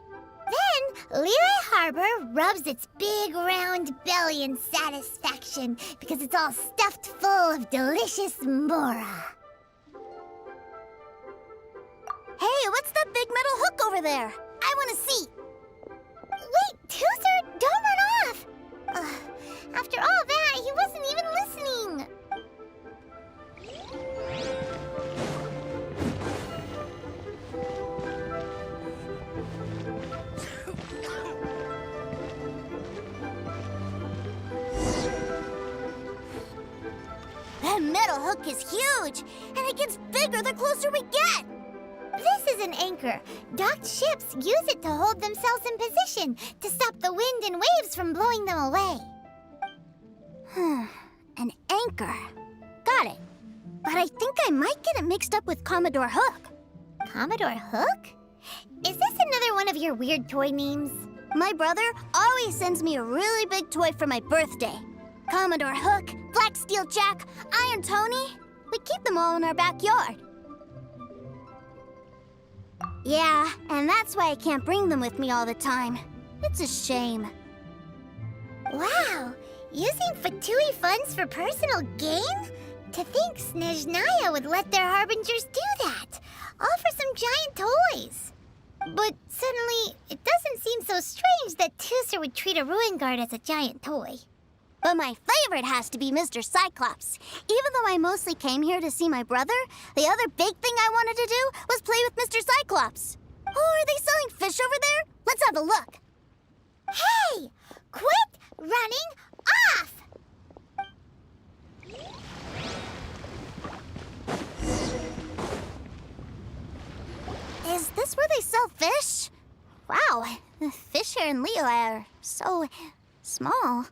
S4: Then, Liyue Harbor rubs its big round belly in satisfaction because it's all stuffed full of delicious mora.
S6: Hey, what's that big metal hook over there? I want to see.
S4: Wait, Tusser, don't run off! After all that, he wasn't even listening.
S6: That metal hook is huge, and it gets bigger the closer we get.
S4: This is an anchor. Docked ships use it to hold themselves in position to stop the wind and waves from blowing them away.
S6: An anchor. Got it. But I think I might get it mixed up with Commodore Hook.
S4: Commodore Hook? Is this another one of your weird toy names?
S6: My brother always sends me a really big toy for my birthday. Commodore Hook, Black Steel Jack, Iron Tony. We keep them all in our backyard. Yeah, and that's why I can't bring them with me all the time. It's a shame.
S4: Wow! Using Fatui funds for personal gain? To think Snezhnaya would let their harbingers do that, all for some giant toys. But suddenly, it doesn't seem so strange that Tusser would treat a ruin guard as a giant toy.
S6: But my favorite has to be Mr. Cyclops. Even though I mostly came here to see my brother, the other big thing I wanted to do was play with Mr. Cyclops. Oh, are they selling fish over there? Let's have a look.
S4: Hey! Quit running off!
S6: Is this where they sell fish? Wow, the fish here in Liyue are so small.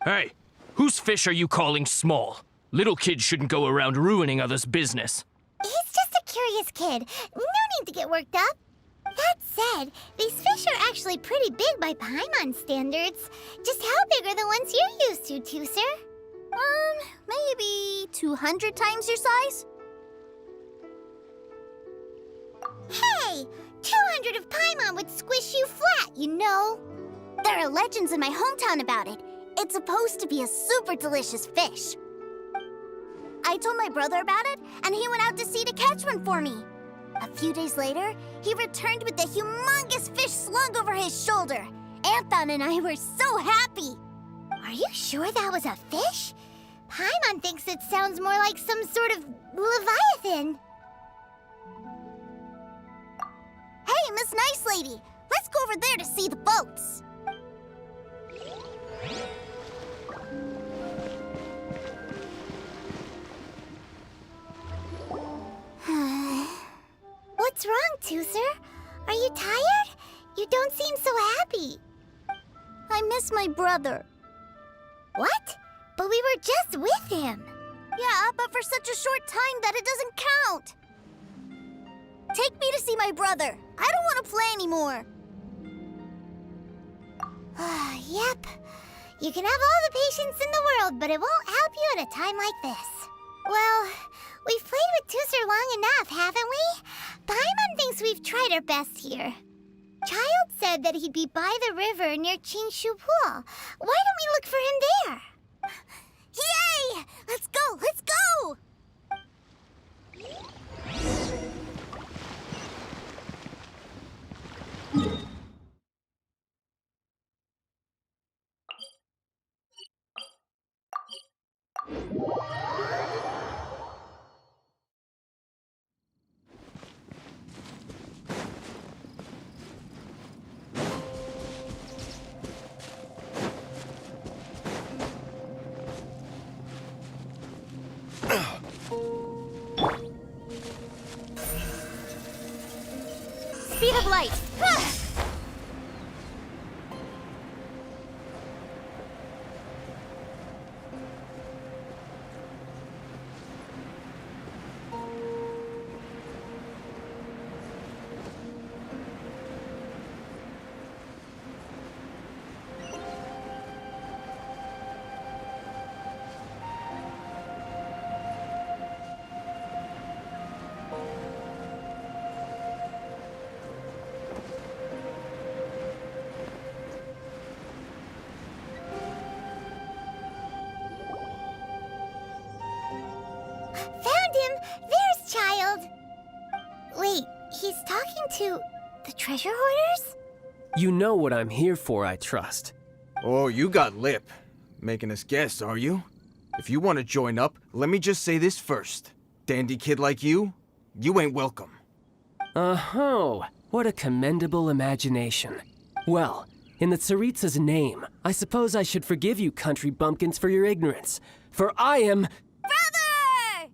S5: Hey, whose fish are you calling small? Little kids shouldn't go around ruining others' business.
S4: He's just a curious kid. No need to get worked up. That said, these fish are actually pretty big by Paimon standards. Just how big are the ones you're used to, Tusser?
S6: Maybe 200 times your size?
S4: Hey! 200 of Paimon would squish you flat, you know.
S6: There are legends in my hometown about it. It's supposed to be a super delicious fish. I told my brother about it, and he went out to sea to catch one for me. A few days later, he returned with a humongous fish slung over his shoulder. Anthon and I were so happy.
S4: Are you sure that was a fish? Paimon thinks it sounds more like some sort of leviathan.
S6: Hey, Miss Nice Lady, let's go over there to see the boats.
S4: What's wrong, Tusser? Are you tired? You don't seem so happy.
S6: I miss my brother.
S4: What? But we were just with him.
S6: Yeah, but for such a short time that it doesn't count. Take me to see my brother. I don't want to play anymore.
S4: Yep. You can have all the patience in the world, but it won't help you at a time like this. Well, We've played with Tooser long enough, haven't we? Paimon thinks we've tried our best here. Child said that he'd be by the river near Qingshu Pool. Why don't we look for him there? Yay! Let's go! Let's go!
S15: Speed of light!
S4: Found him! There's Child! Wait, he's talking to the treasure hoarders?
S8: You know what I'm here for, I trust.
S9: Oh, you got lip. Making us guess, are you? If you want to join up, let me just say this first. Dandy kid like you ain't welcome.
S8: Oh, what a commendable imagination. Well, in the Tsaritsa's name, I suppose I should forgive you country bumpkins for your ignorance. For I am...
S4: Brother!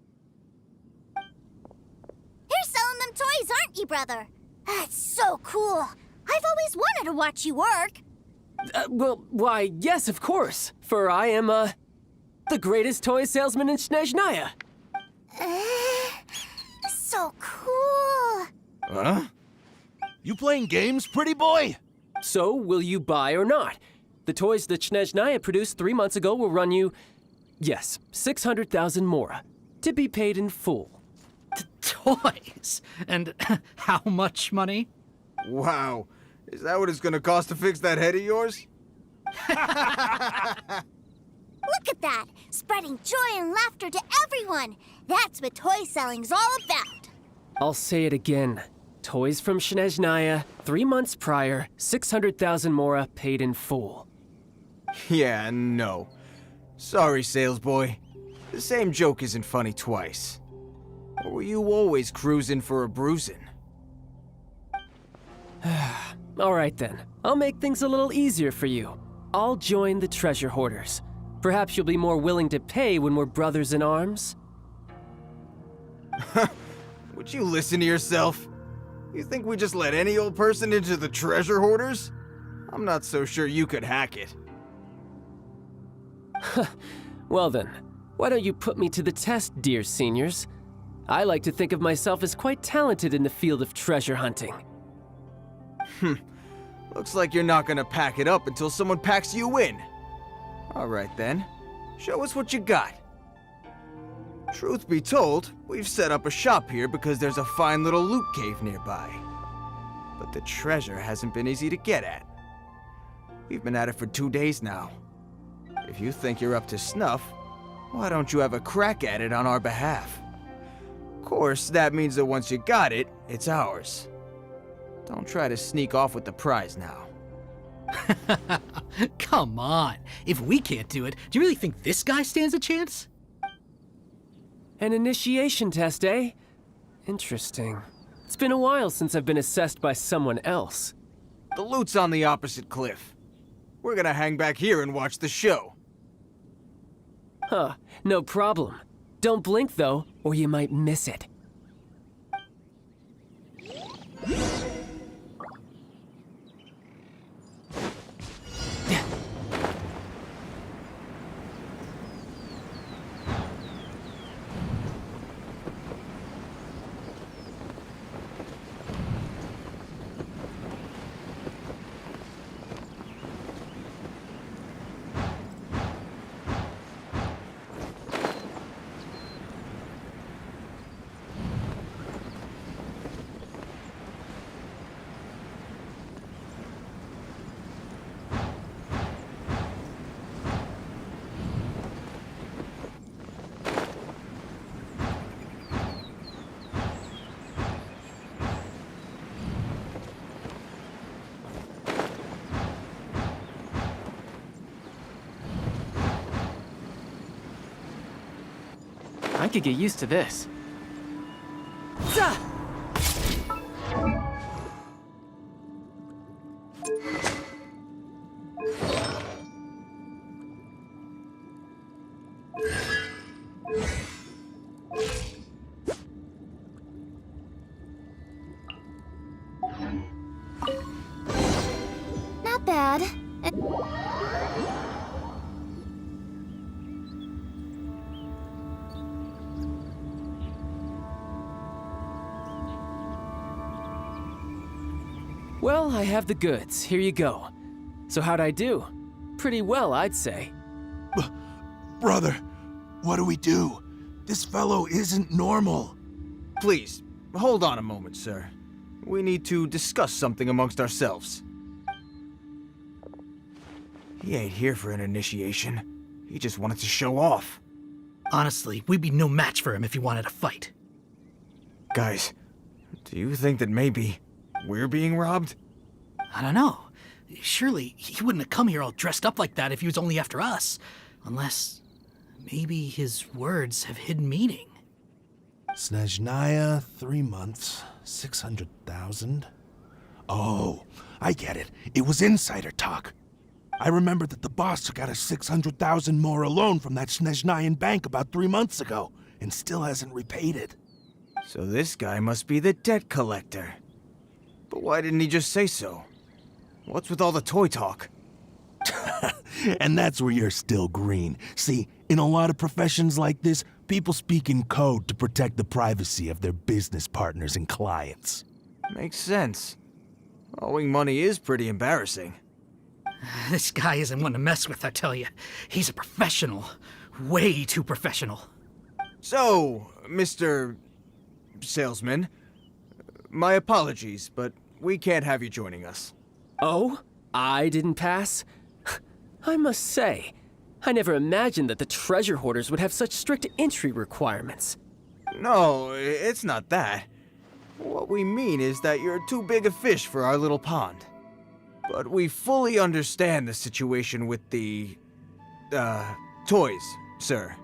S4: You're selling them toys, aren't you, brother? That's so cool. I've always wanted to watch you work.
S8: Well, why, yes, of course. For I am, the greatest toy salesman in Snezhnaya.
S4: So cool.
S16: Huh? You playing games, pretty boy?
S8: So, will you buy or not? The toys that Snezhnaya produced 3 months ago will run you, yes, 600,000 mora, to be paid in full.
S20: Toys? And how much money?
S9: Wow. Is that what it's gonna cost to fix that head of yours?
S4: Look at that! Spreading joy and laughter to everyone! That's what toy selling's all about!
S8: I'll say it again. Toys from Snezhnaya, 3 months prior, 600,000 mora paid in full.
S9: Yeah, no. Sorry, salesboy. The same joke isn't funny twice. Or were you always cruising for a bruising?
S8: All right then, I'll make things a little easier for you. I'll join the treasure hoarders. Perhaps you'll be more willing to pay when we're brothers in arms?
S9: Would you listen to yourself? You think we just let any old person into the treasure hoarders? I'm not so sure you could hack it.
S8: Well then, why don't you put me to the test, dear seniors? I like to think of myself as quite talented in the field of treasure hunting.
S9: Looks like you're not gonna pack it up until someone packs you in. All right then, show us what you got. Truth be told, we've set up a shop here because there's a fine little loot cave nearby. But the treasure hasn't been easy to get at. We've been at it for 2 days now. If you think you're up to snuff, why don't you have a crack at it on our behalf? Of course, that means that once you got it, it's ours. Don't try to sneak off with the prize now.
S20: Come on. If we can't do it, do you really think this guy stands a chance?
S8: An initiation test, eh? Interesting. It's been a while since I've been assessed by someone else.
S9: The loot's on the opposite cliff. We're gonna hang back here and watch the show.
S8: Huh, no problem. Don't blink though, or you might miss it. I could get used to this. Zah!
S15: Not bad.
S8: Well, I have the goods. Here you go. So how'd I do? Pretty well, I'd say.
S16: Brother, what do we do? This fellow isn't normal.
S9: Please, hold on a moment, sir. We need to discuss something amongst ourselves. He ain't here for an initiation. He just wanted to show off.
S20: Honestly, we'd be no match for him if he wanted to fight.
S9: Guys, do you think that maybe we're being robbed?
S20: I don't know. Surely he wouldn't have come here all dressed up like that if he was only after us. Unless maybe his words have hidden meaning.
S16: Snezhnaya, 3 months, 600,000. Oh, I get it. It was insider talk. I remember that the boss took out a 600,000 more loan from that Snezhnayan bank about 3 months ago, and still hasn't repaid it.
S9: So this guy must be the debt collector. But why didn't he just say so? What's with all the toy talk?
S16: And that's where you're still green. See, in a lot of professions like this, people speak in code to protect the privacy of their business partners and clients.
S9: Makes sense. Owing money is pretty embarrassing.
S20: This guy isn't one to mess with, I tell you. He's a professional. Way too professional.
S9: So, Mr. Salesman, my apologies, but we can't have you joining us.
S8: Oh? I didn't pass? I must say, I never imagined that the treasure hoarders would have such strict entry requirements.
S9: No, it's not that. What we mean is that you're too big a fish for our little pond. But we fully understand the situation with the, toys, sir.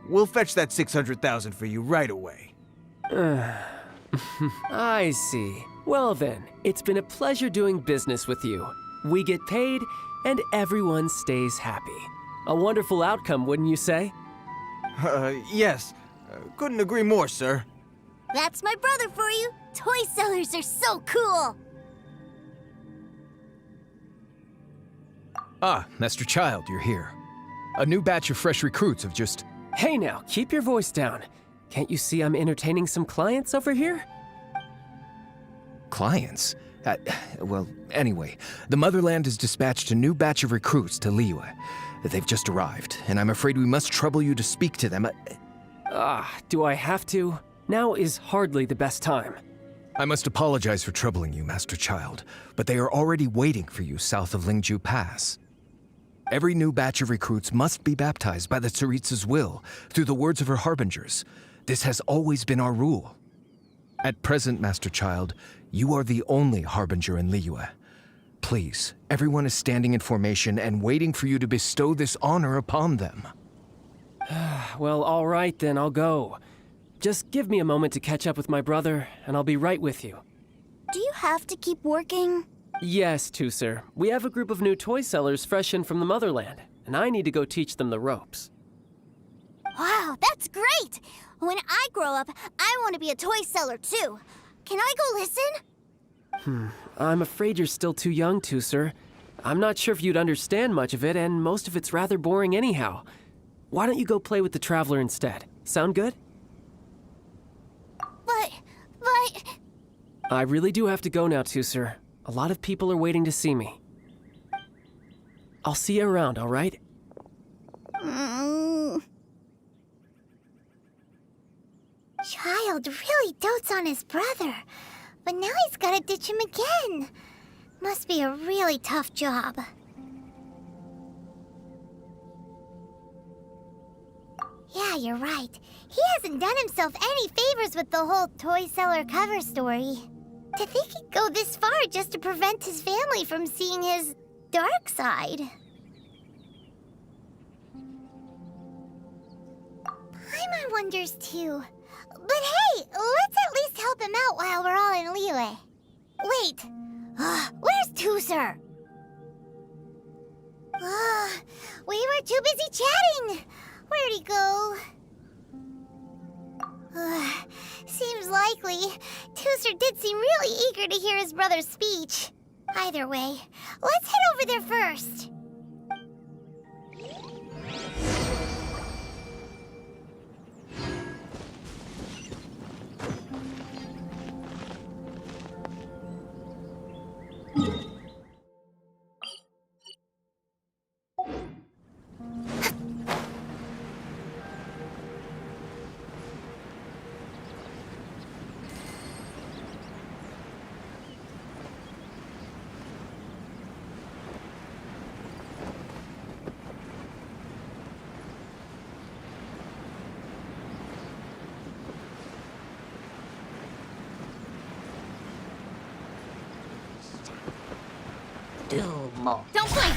S9: We'll fetch that 600,000 for you right away.
S8: I see. Well then, it's been a pleasure doing business with you. We get paid, and everyone stays happy. A wonderful outcome, wouldn't you say?
S9: Yes. Couldn't agree more, sir.
S4: That's my brother for you. Toy sellers are so cool.
S18: Ah, Master Child, you're here. A new batch of fresh recruits have just...
S8: Hey now, keep your voice down. Can't you see I'm entertaining some clients over here?
S18: Clients? Well, anyway, the Motherland has dispatched a new batch of recruits to Liyue. They've just arrived, and I'm afraid we must trouble you to speak to them.
S8: Do I have to? Now is hardly the best time.
S18: I must apologize for troubling you, Master Child, but they are already waiting for you south of Lingju Pass. Every new batch of recruits must be baptized by the Tsaritsa's will, through the words of her harbingers. This has always been our rule. At present, Master Child, you are the only harbinger in Liyue. Please, everyone is standing in formation and waiting for you to bestow this honor upon them.
S8: Well, all right then, I'll go. Just give me a moment to catch up with my brother, and I'll be right with you.
S4: Do you have to keep working?
S8: Yes, Tusser. We have a group of new toy sellers fresh in from the Motherland, and I need to go teach them the ropes.
S4: Wow, that's great! When I grow up, I want to be a toy seller too. Can I go listen?
S8: I'm afraid you're still too young, Tusser. I'm not sure if you'd understand much of it, and most of it's rather boring anyhow. Why don't you go play with the Traveler instead? Sound good?
S4: But...
S8: I really do have to go now, Tusser. A lot of people are waiting to see me. I'll see you around, all right?
S4: Child really dotes on his brother, but now he's gotta ditch him again. Must be a really tough job. Yeah, you're right. He hasn't done himself any favors with the whole toy seller cover story. To think he'd go this far just to prevent his family from seeing his dark side. Paimon wonders too. But hey, let's at least help him out while we're all in Liyue. Wait, where's Tusser? We were too busy chatting. Where'd he go? Seems likely. Tusser did seem really eager to hear his brother's speech. Either way, let's head over there first.
S15: Do more.
S6: Don't blink!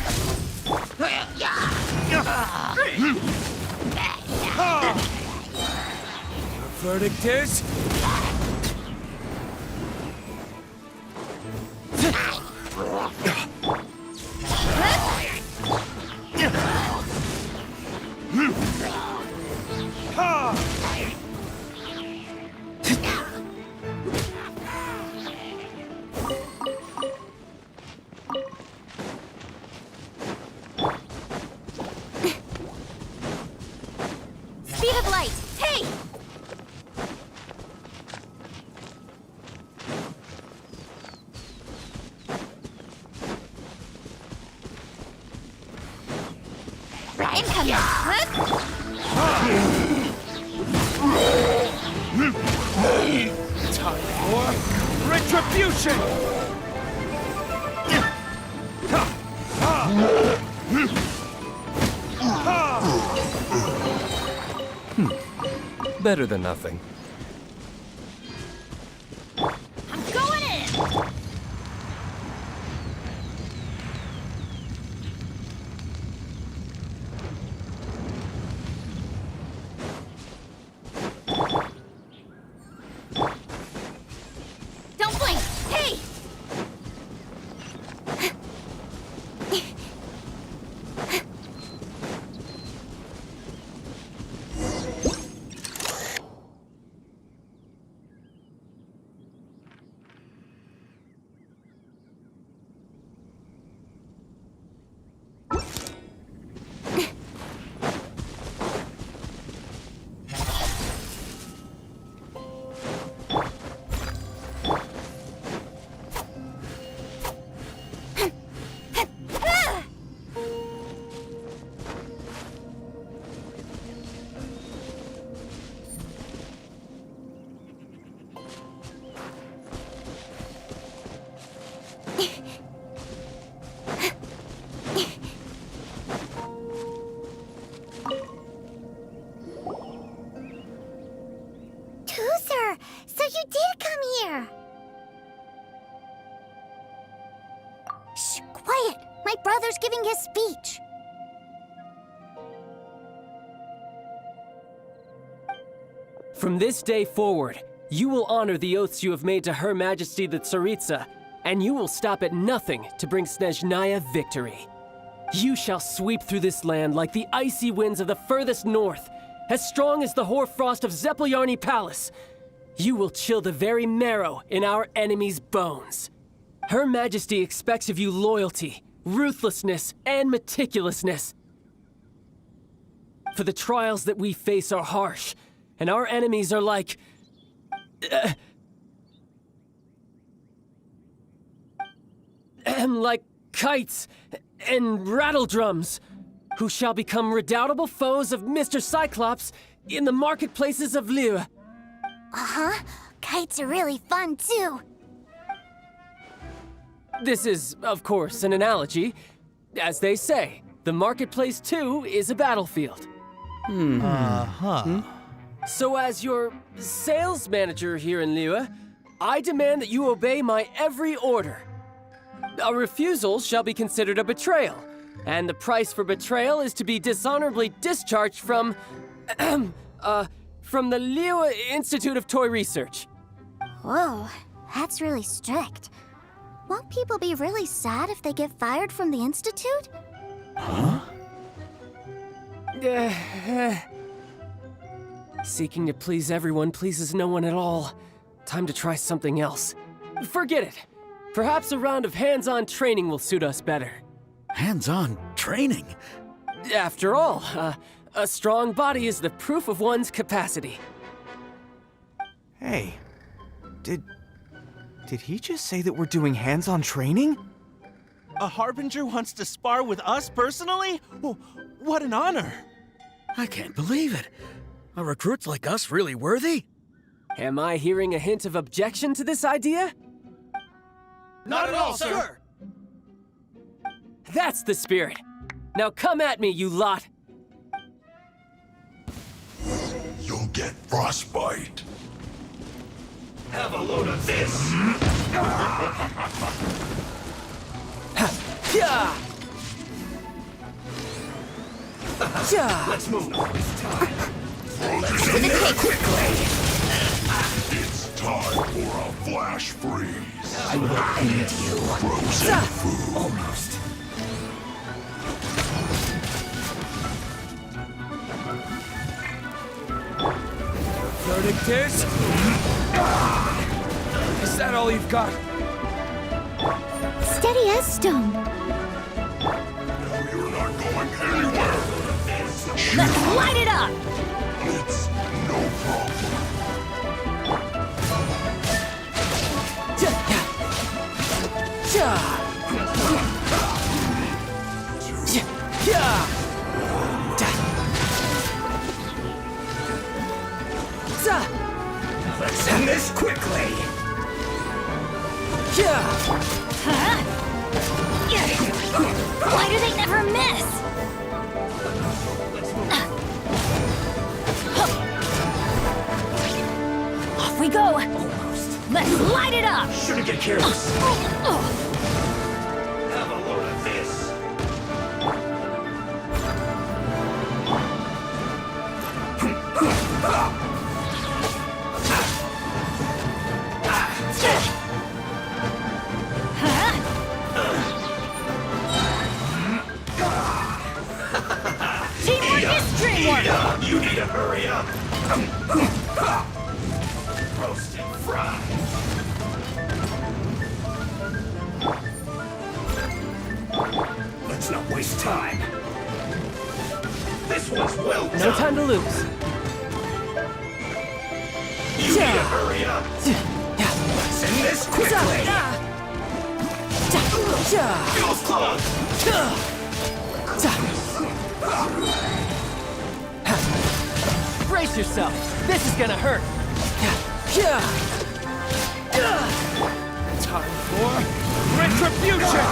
S3: Verdict is...
S6: Speed of light! Hey!
S15: Incoming.
S3: Time for retribution! Better than nothing.
S6: I'm going in! Don't blink! Hey!
S4: Tusser, so you did come here.
S6: Shh, quiet! My brother's giving his speech.
S8: From this day forward, you will honor the oaths you have made to Her Majesty the Tsaritsa, and you will stop at nothing to bring Snezhnaya victory. You shall sweep through this land like the icy winds of the furthest north, as strong as the hoarfrost of Zepelyarny Palace. You will chill the very marrow in our enemies' bones. Her Majesty expects of you loyalty, ruthlessness, and meticulousness. For the trials that we face are harsh, and our enemies are like... like kites and rattledrums, who shall become redoubtable foes of Mr. Cyclops in the marketplaces of Liyue.
S4: Uh-huh. Kites are really fun, too.
S8: This is, of course, an analogy. As they say, the marketplace, too, is a battlefield. So as your sales manager here in Liyue, I demand that you obey my every order. A refusal shall be considered a betrayal, and the price for betrayal is to be dishonorably discharged from From the Liu Institute of Toy Research.
S6: Whoa, that's really strict. Won't people be really sad if they get fired from the Institute?
S8: Huh? Seeking to please everyone pleases no one at all. Time to try something else. Forget it. Perhaps a round of hands-on training will suit us better.
S20: Hands-on training?
S8: After all, a strong body is the proof of one's capacity.
S9: Hey, did he just say that we're doing hands-on training?
S19: A Harbinger wants to spar with us personally? What an honor!
S20: I can't believe it. Are recruits like us really worthy?
S8: Am I hearing a hint of objection to this idea?
S19: Not at all, sir!
S8: That's the spirit. Now come at me, you lot!
S14: You'll get frostbite.
S19: Have a load of this! Let's move. It's time.
S15: To the cake.
S14: Quickly! It's time for a flash freeze.
S19: I will end you.
S14: Frozen food.
S19: Almost.
S3: Verdictus? Is that all you've got?
S4: Steady as stone.
S14: You're not going anywhere.
S15: Let's light it up!
S14: It's no problem.
S19: Let's end this quickly.
S15: Why do they never miss? Off we go!
S19: Almost.
S15: Let's light it up!
S19: Shouldn't get careless. Have a load of this.
S15: Teamwork is dreamwork!
S19: You need to hurry up. Roast and fry. Let's not waste time. This one's well done.
S8: No time to lose.
S19: You need to hurry up. Let's end this quickly. Feels close.
S8: Brace yourself. This is gonna hurt.
S19: Time for retribution.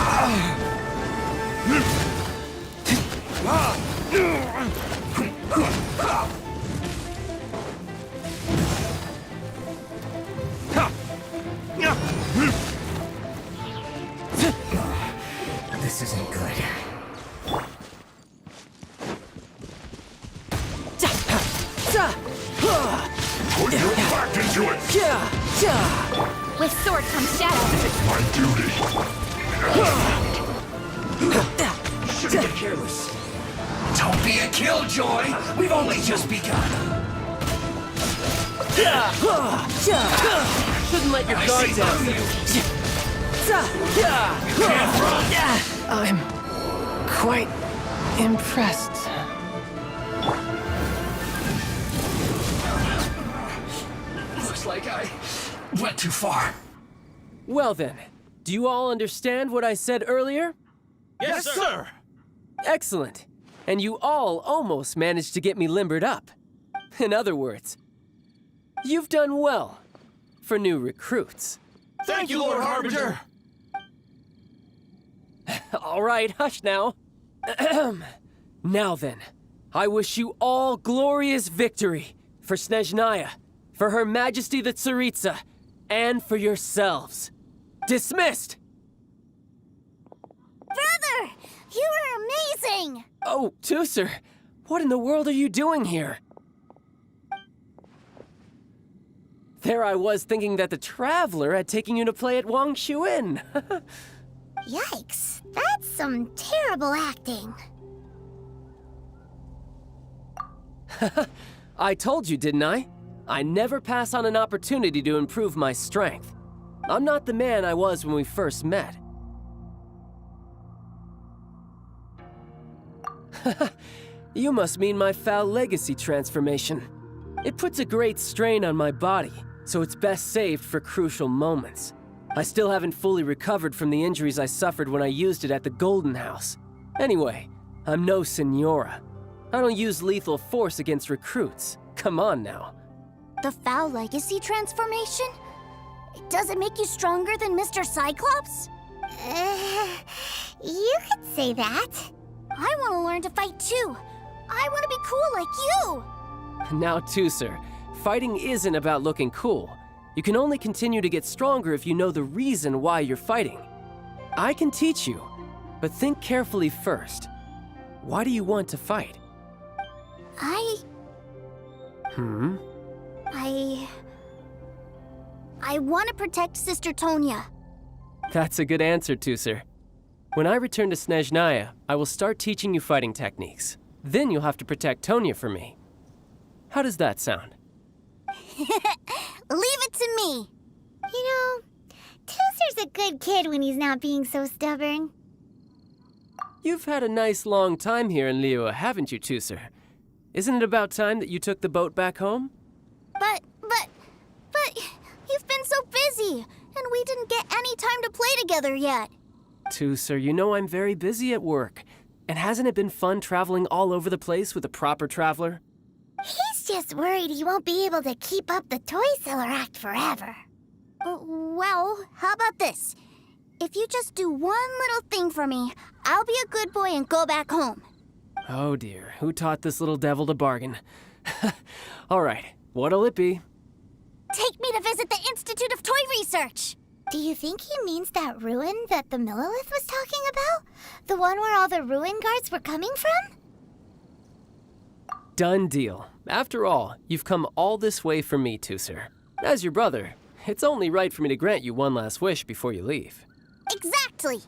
S19: This isn't good. Put your back into it!
S15: With sword comes shadow.
S14: It's my duty.
S19: Shouldn't get careless. Don't be a killjoy! We've only just begun.
S8: Shouldn't let your guard down. I'm quite impressed.
S19: Looks like I went too far.
S8: Well then, do you all understand what I said earlier?
S19: Yes, sir!
S8: Excellent. And you all almost managed to get me limbered up. In other words, you've done well for new recruits.
S19: Thank you, Lord Harbinger!
S8: All right, hush now. Now then, I wish you all glorious victory for Snezhnaya, for Her Majesty the Tsaritsa, and for yourselves. Dismissed!
S4: Brother! You are amazing!
S8: Oh, Tusser, what in the world are you doing here? There I was thinking that the Traveler had taken you to play at Wang Xuan.
S4: Yikes, that's some terrible acting.
S8: I told you, didn't I? I never pass on an opportunity to improve my strength. I'm not the man I was when we first met. You must mean my foul legacy transformation. It puts a great strain on my body, so it's best saved for crucial moments. I still haven't fully recovered from the injuries I suffered when I used it at the Golden House. Anyway, I'm no Senora. I don't use lethal force against recruits. Come on now.
S6: The foul legacy transformation? Does it make you stronger than Mr. Cyclops?
S4: You could say that.
S6: I want to learn to fight too. I want to be cool like you.
S8: Now, Tooser, fighting isn't about looking cool. You can only continue to get stronger if you know the reason why you're fighting. I can teach you, but think carefully first. Why do you want to fight?
S6: I want to protect Sister Tonya.
S8: That's a good answer, Tooser. When I return to Snezhnaya, I will start teaching you fighting techniques. Then you'll have to protect Tonya for me. How does that sound?
S6: Leave it to me.
S4: You know, Tooser's a good kid when he's not being so stubborn.
S8: You've had a nice long time here in Liyue, haven't you, Tooser? Isn't it about time that you took the boat back home?
S6: But you've been so busy, and we didn't get any time to play together yet.
S8: Tooser, you know I'm very busy at work. And hasn't it been fun traveling all over the place with a proper traveler?
S4: He's just worried he won't be able to keep up the toy seller act forever.
S6: Well, how about this? If you just do one little thing for me, I'll be a good boy and go back home.
S8: Oh dear, who taught this little devil to bargain? All right, what'll it be?
S6: Take me to visit the Institute of Toy Research.
S4: Do you think he means that ruin that the Millilith was talking about? The one where all the ruin guards were coming from?
S8: Done deal. After all, you've come all this way for me, Tooser. As your brother, it's only right for me to grant you one last wish before you leave.
S6: Exactly.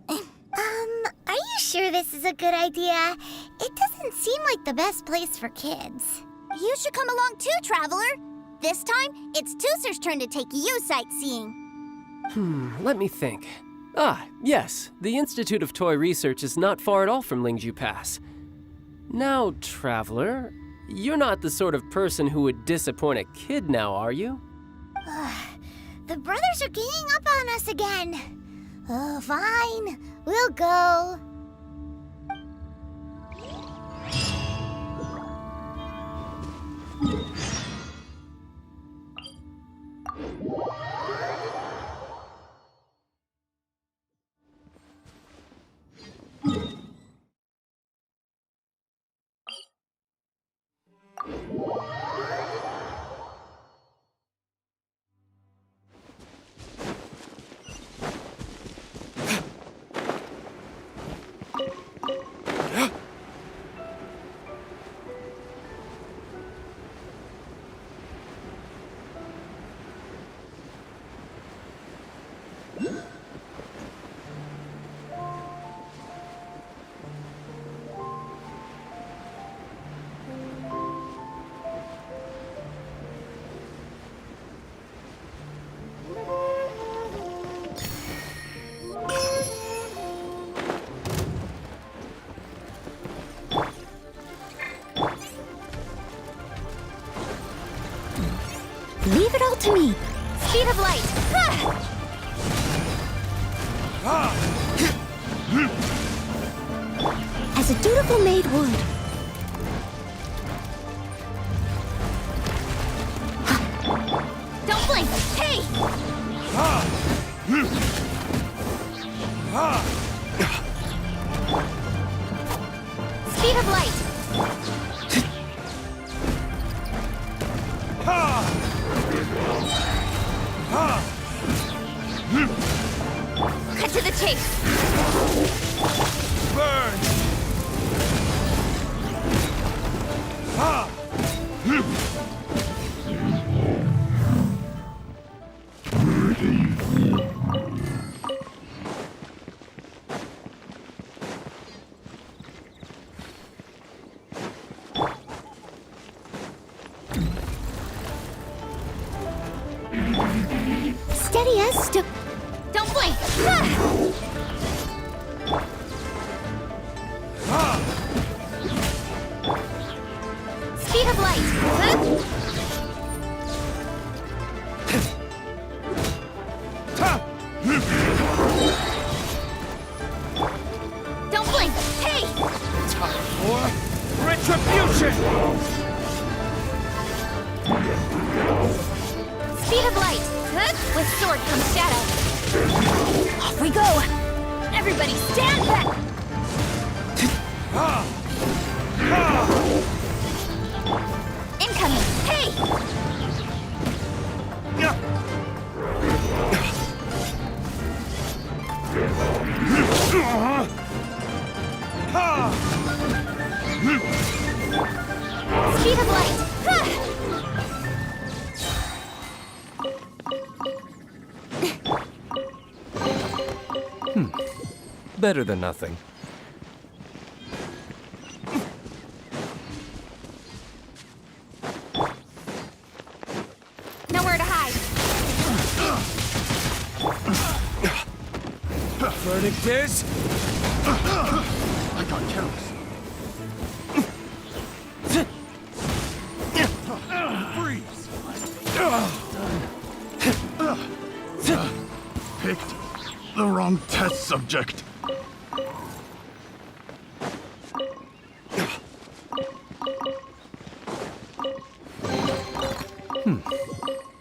S4: Are you sure this is a good idea? It doesn't seem like the best place for kids.
S6: You should come along too, Traveler. This time, it's Tooser's turn to take you sightseeing.
S8: Let me think. Ah, yes, the Institute of Toy Research is not far at all from Lingju Pass. Now, Traveler, you're not the sort of person who would disappoint a kid now, are you?
S4: The brothers are ganging up on us again. Oh, fine. We'll go.
S6: Leave it all to me. Speed of light. As a dutiful maid would. Don't blink. Hey! Speed of light. Cut to the chase.
S19: Burn!
S4: steady as sto-
S15: Don't blink! Speed of light! Don't blink! Hey!
S19: Time for retribution!
S15: Speed of light! With sword comes shadow. Off we go! Everybody stand back! Incoming! Hey! Speed of light!
S3: Better than nothing.
S15: Nowhere to hide.
S19: Verdict is...
S14: I got careless. Freeze! Picked the wrong test subject.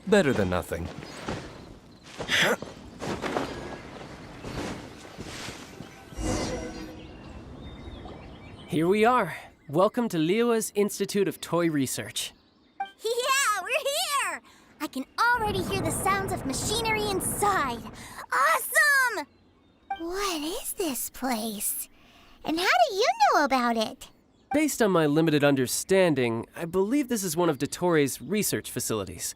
S3: Better than nothing.
S8: Here we are. Welcome to Liyue's Institute of Toy Research.
S4: Yeah, we're here! I can already hear the sounds of machinery inside. Awesome! What is this place? And how do you know about it?
S8: Based on my limited understanding, I believe this is one of Dottoro's research facilities.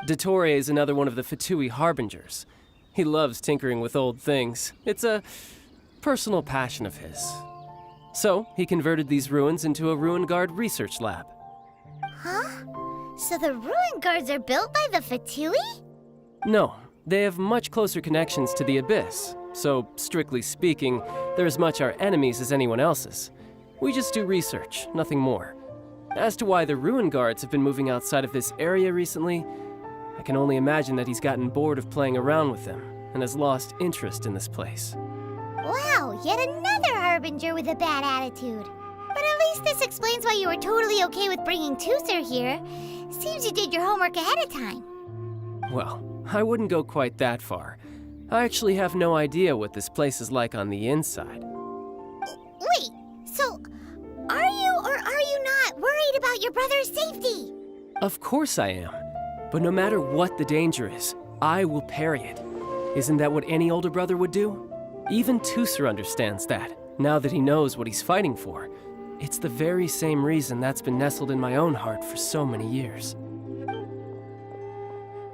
S8: Dottore is another one of the Fatui Harbingers. He loves tinkering with old things. It's a personal passion of his. So, he converted these ruins into a Ruin Guard research lab.
S4: Huh? So the ruin guards are built by the Fatui?
S8: No, they have much closer connections to the Abyss. So, strictly speaking, they're as much our enemies as anyone else's. We just do research, nothing more. As to why the Ruin Guards have been moving outside of this area recently, I can only imagine that he's gotten bored of playing around with them and has lost interest in this place.
S4: Wow, yet another Harbinger with a bad attitude. But at least this explains why you were totally okay with bringing Tooser here. Seems you did your homework ahead of time.
S8: Well, I wouldn't go quite that far. I actually have no idea what this place is like on the inside.
S4: Wait, so are you or are you not worried about your brother's safety?
S8: Of course I am. But no matter what the danger is, I will parry it. Isn't that what any older brother would do? Even Tooser understands that, now that he knows what he's fighting for. It's the very same reason that's been nestled in my own heart for so many years.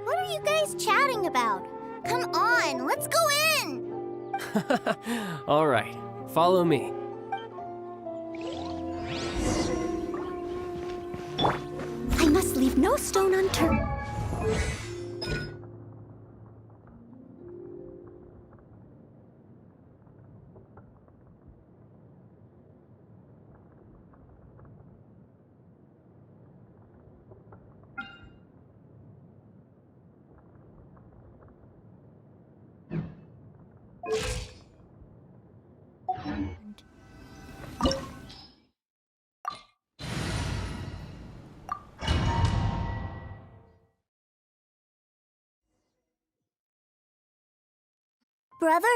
S4: What are you guys chatting about? Come on, let's go in!
S8: All right, follow me.
S15: I must leave no stone unturned.
S4: Brother?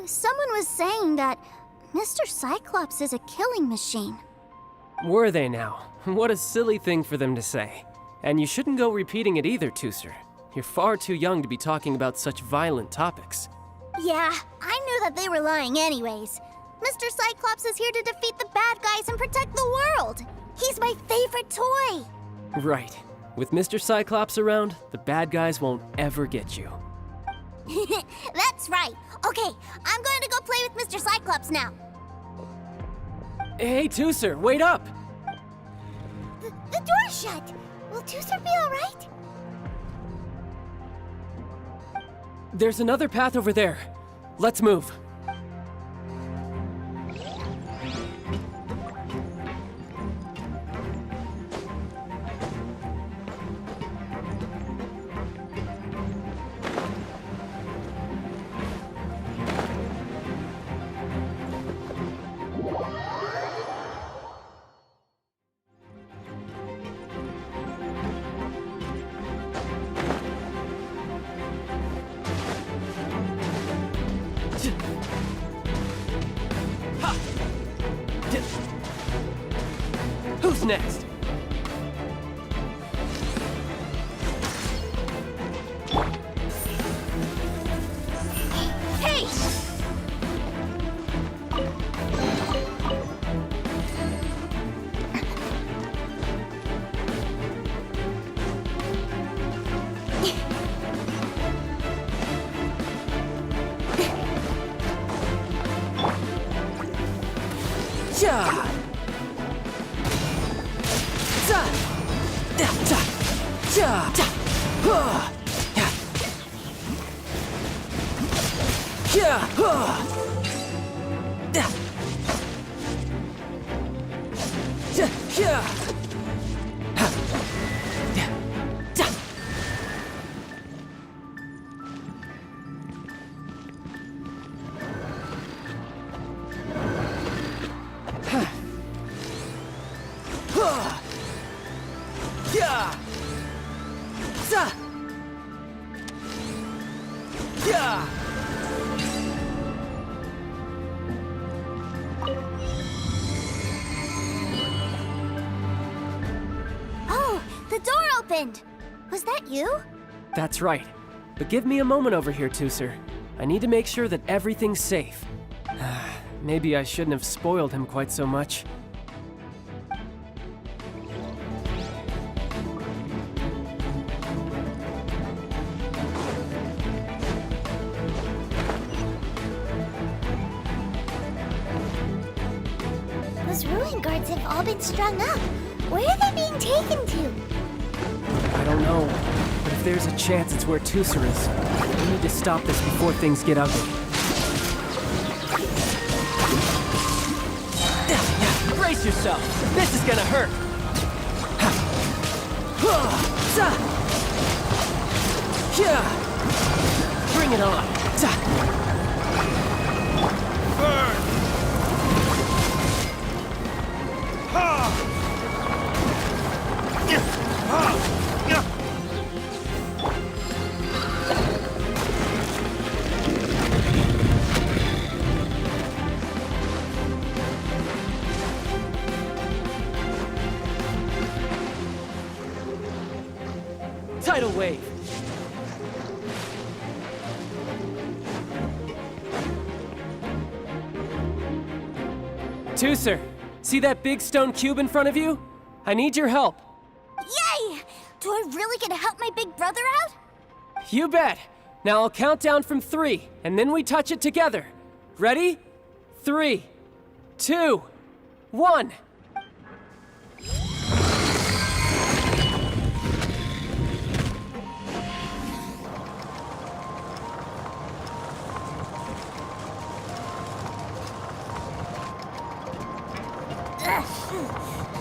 S4: Someone was saying that Mr. Cyclops is a killing machine.
S8: Were they now? What a silly thing for them to say. And you shouldn't go repeating it either, Tooser. You're far too young to be talking about such violent topics.
S4: Yeah, I knew that they were lying anyways. Mr. Cyclops is here to defeat the bad guys and protect the world. He's my favorite toy.
S8: Right. With Mr. Cyclops around, the bad guys won't ever get you.
S4: That's right. Okay, I'm going to go play with Mr. Cyclops now.
S8: Hey, Tooser, wait up!
S4: The door's shut. Will Tooser be all right?
S8: There's another path over there. Let's move. Who's next?
S6: Hey!
S8: Yeah!
S6: Oh, the door opened! Was that you?
S8: That's right. But give me a moment over here, Tooser. I need to make sure that everything's safe. Maybe I shouldn't have spoiled him quite so much.
S4: Those ruin guards have all been strung up. Where are they being taken to?
S8: I don't know, but if there's a chance it's where Tooser is, we need to stop this before things get ugly. Brace yourself! This is gonna hurt! Bring it on! Burn! Tidal wave! Tooser, see that big stone cube in front of you? I need your help.
S6: Yay! Do I really get to help my big brother out?
S8: You bet! Now I'll count down from 3, and then we touch it together. Ready? 3, 2, 1.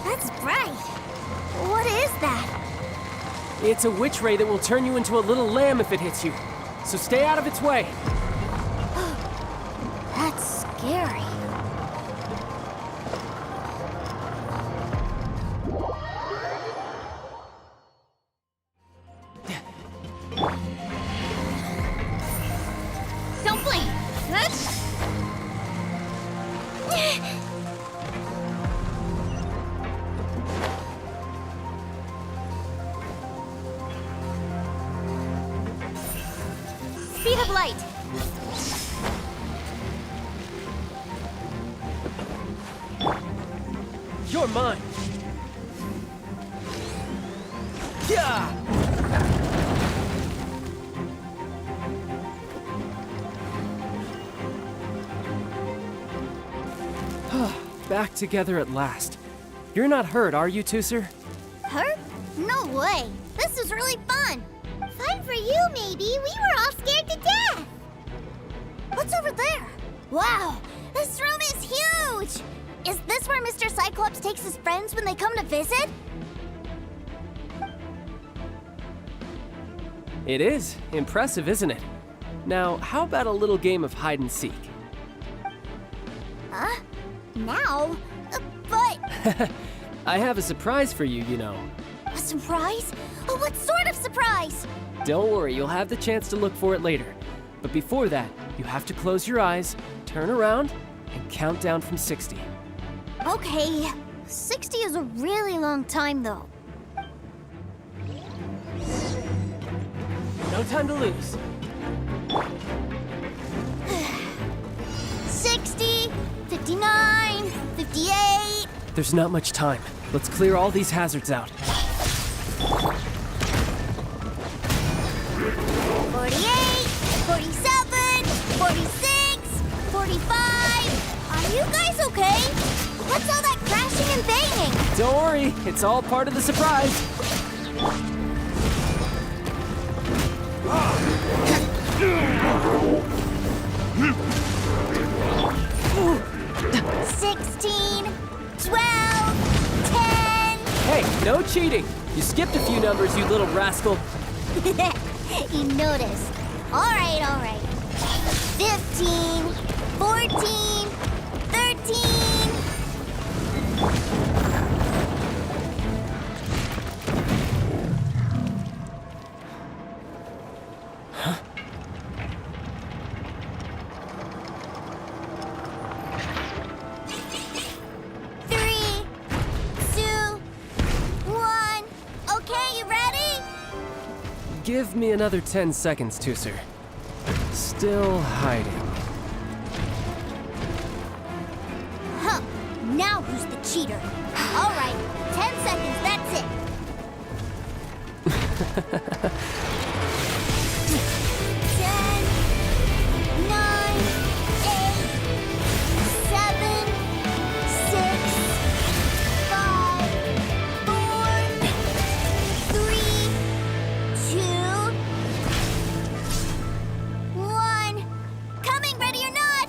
S6: That's bright. What is that?
S8: It's a witch ray that will turn you into a little lamb if it hits you. So stay out of its way.
S6: That's scary. Don't blink. Speed of light.
S8: You're mine. Yeah! Back together at last. You're not hurt, are you, Tooser?
S6: Hurt? No way. This is really fun.
S4: Fun for you, maybe. We were all scared to death.
S6: What's over there? Wow, this room is huge! Is this where Mr. Cyclops takes his friends when they come to visit?
S8: It is. Impressive, isn't it? Now, how about a little game of hide and seek?
S6: Huh? Now? But...
S8: I have a surprise for you, you know.
S6: A surprise? Oh, what sort of surprise?
S8: Don't worry, you'll have the chance to look for it later. But before that, you have to close your eyes, turn around, and count down from 60.
S6: Okay, 60 is a really long time, though.
S8: No time to lose.
S6: 60, 59, 58...
S8: There's not much time. Let's clear all these hazards out.
S6: 48, 47, 46, 45... Are you guys okay? What's all that crashing and banging?
S8: Don't worry, it's all part of the surprise.
S6: 16, 12, 10...
S8: Hey, no cheating! You skipped a few numbers, you little rascal.
S6: You noticed. All right. 15, 14, 13...
S8: Huh? Give me another 10 seconds, Tusser. Still hiding.
S6: Huh. Now who's the cheater? All right, 10 seconds, that's it. 10, 9, 8, 7, 6, 5, 4, 3, 2, 1. Coming, ready or not?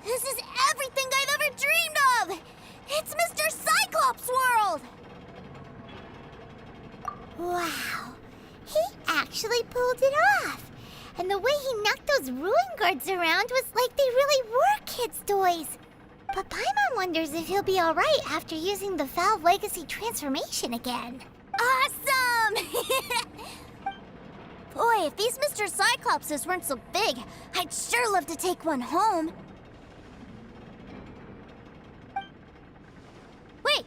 S6: This is everything I've ever dreamed of! It's Mr. Cyclops' world!
S4: Wow, he actually pulled it off. And the way he knocked those ruin guards around was like they really were kids' toys. But Paimon wonders if he'll be alright after using the Valve Legacy transformation again.
S6: Awesome! Boy, if these Mr. Cyclopses weren't so big, I'd sure love to take one home. Wait,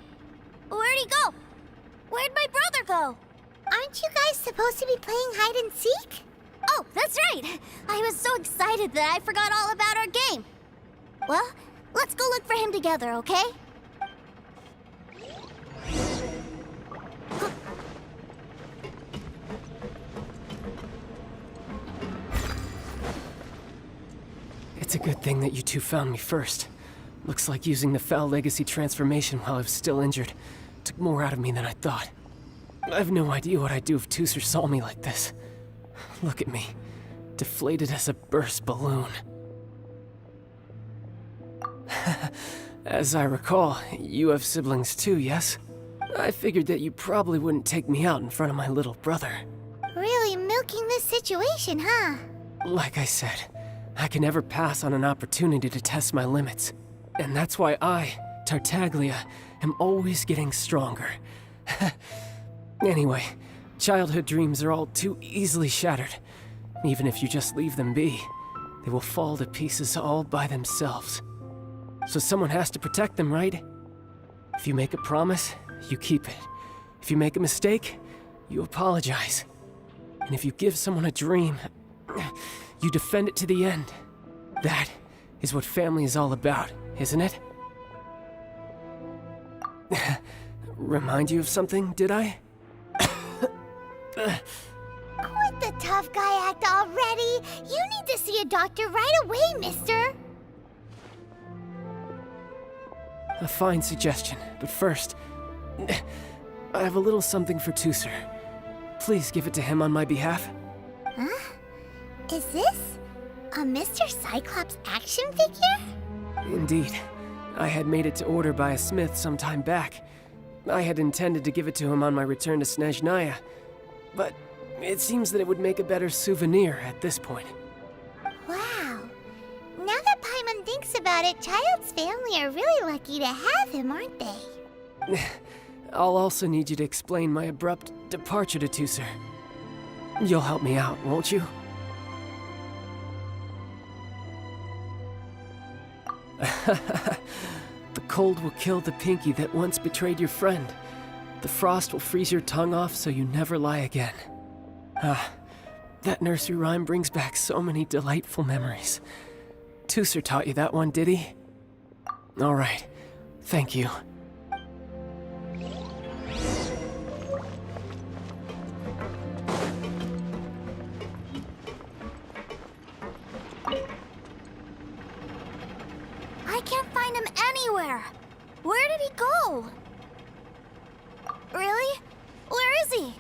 S6: where'd he go? Where'd my brother go?
S4: Aren't you guys supposed to be playing hide and seek?
S6: Oh, that's right! I was so excited that I forgot all about our game. Well, let's go look for him together, okay?
S8: It's a good thing that you two found me first. Looks like using the Foul Legacy transformation while I was still injured took more out of me than I thought. I have no idea what I'd do if Tusser saw me like this. Look at me, deflated as a burst balloon. As I recall, you have siblings too, yes? I figured that you probably wouldn't take me out in front of my little brother.
S4: Really milking this situation, huh?
S8: Like I said, I can never pass on an opportunity to test my limits. And that's why I, Tartaglia, am always getting stronger. Anyway, childhood dreams are all too easily shattered. Even if you just leave them be, they will fall to pieces all by themselves. So someone has to protect them, right? If you make a promise, you keep it. If you make a mistake, you apologize. And if you give someone a dream, you defend it to the end. That is what family is all about, isn't it? Remind you of something, did I?
S4: Quit the tough guy act already! You need to see a doctor right away, mister!
S8: A fine suggestion, but first, I have a little something for Tusser. Please give it to him on my behalf.
S4: Huh? Is this a Mr. Cyclops action figure?
S8: Indeed. I had made it to order by a smith some time back. I had intended to give it to him on my return to Snezhnaya, but it seems that it would make a better souvenir at this point.
S4: Wow. Now that Paimon thinks about it, Child's family are really lucky to have him, aren't they?
S8: I'll also need you to explain my abrupt departure to Tusser. You'll help me out, won't you? The cold will kill the pinky that once betrayed your friend. The frost will freeze your tongue off so you never lie again. Ah, that nursery rhyme brings back so many delightful memories. Tusser taught you that one, did he? All right, thank you.
S6: I can't find him anywhere. Where did he go? Really? Where is he?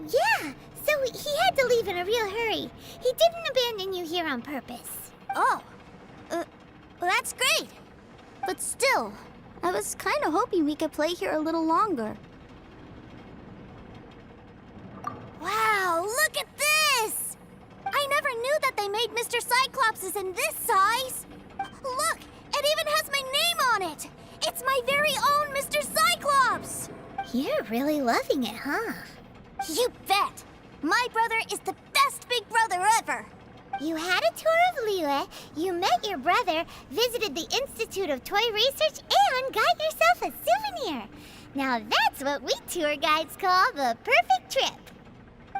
S4: Yeah, so he had to leave in a real hurry. He didn't abandon you here on purpose.
S6: Oh, well, that's great. But still, I was kind of hoping we could play here a little longer. Wow, look at this! I never knew that they made Mr. Cyclopses in this size. Look, it even has my name on it. It's my very own Mr. Cyclops!
S4: You're really loving it, huh?
S6: You bet! My brother is the best big brother ever!
S4: You had a tour of Liyue, you met your brother, visited the Institute of Toy Research, and got yourself a souvenir. Now that's what we tour guides call the perfect trip.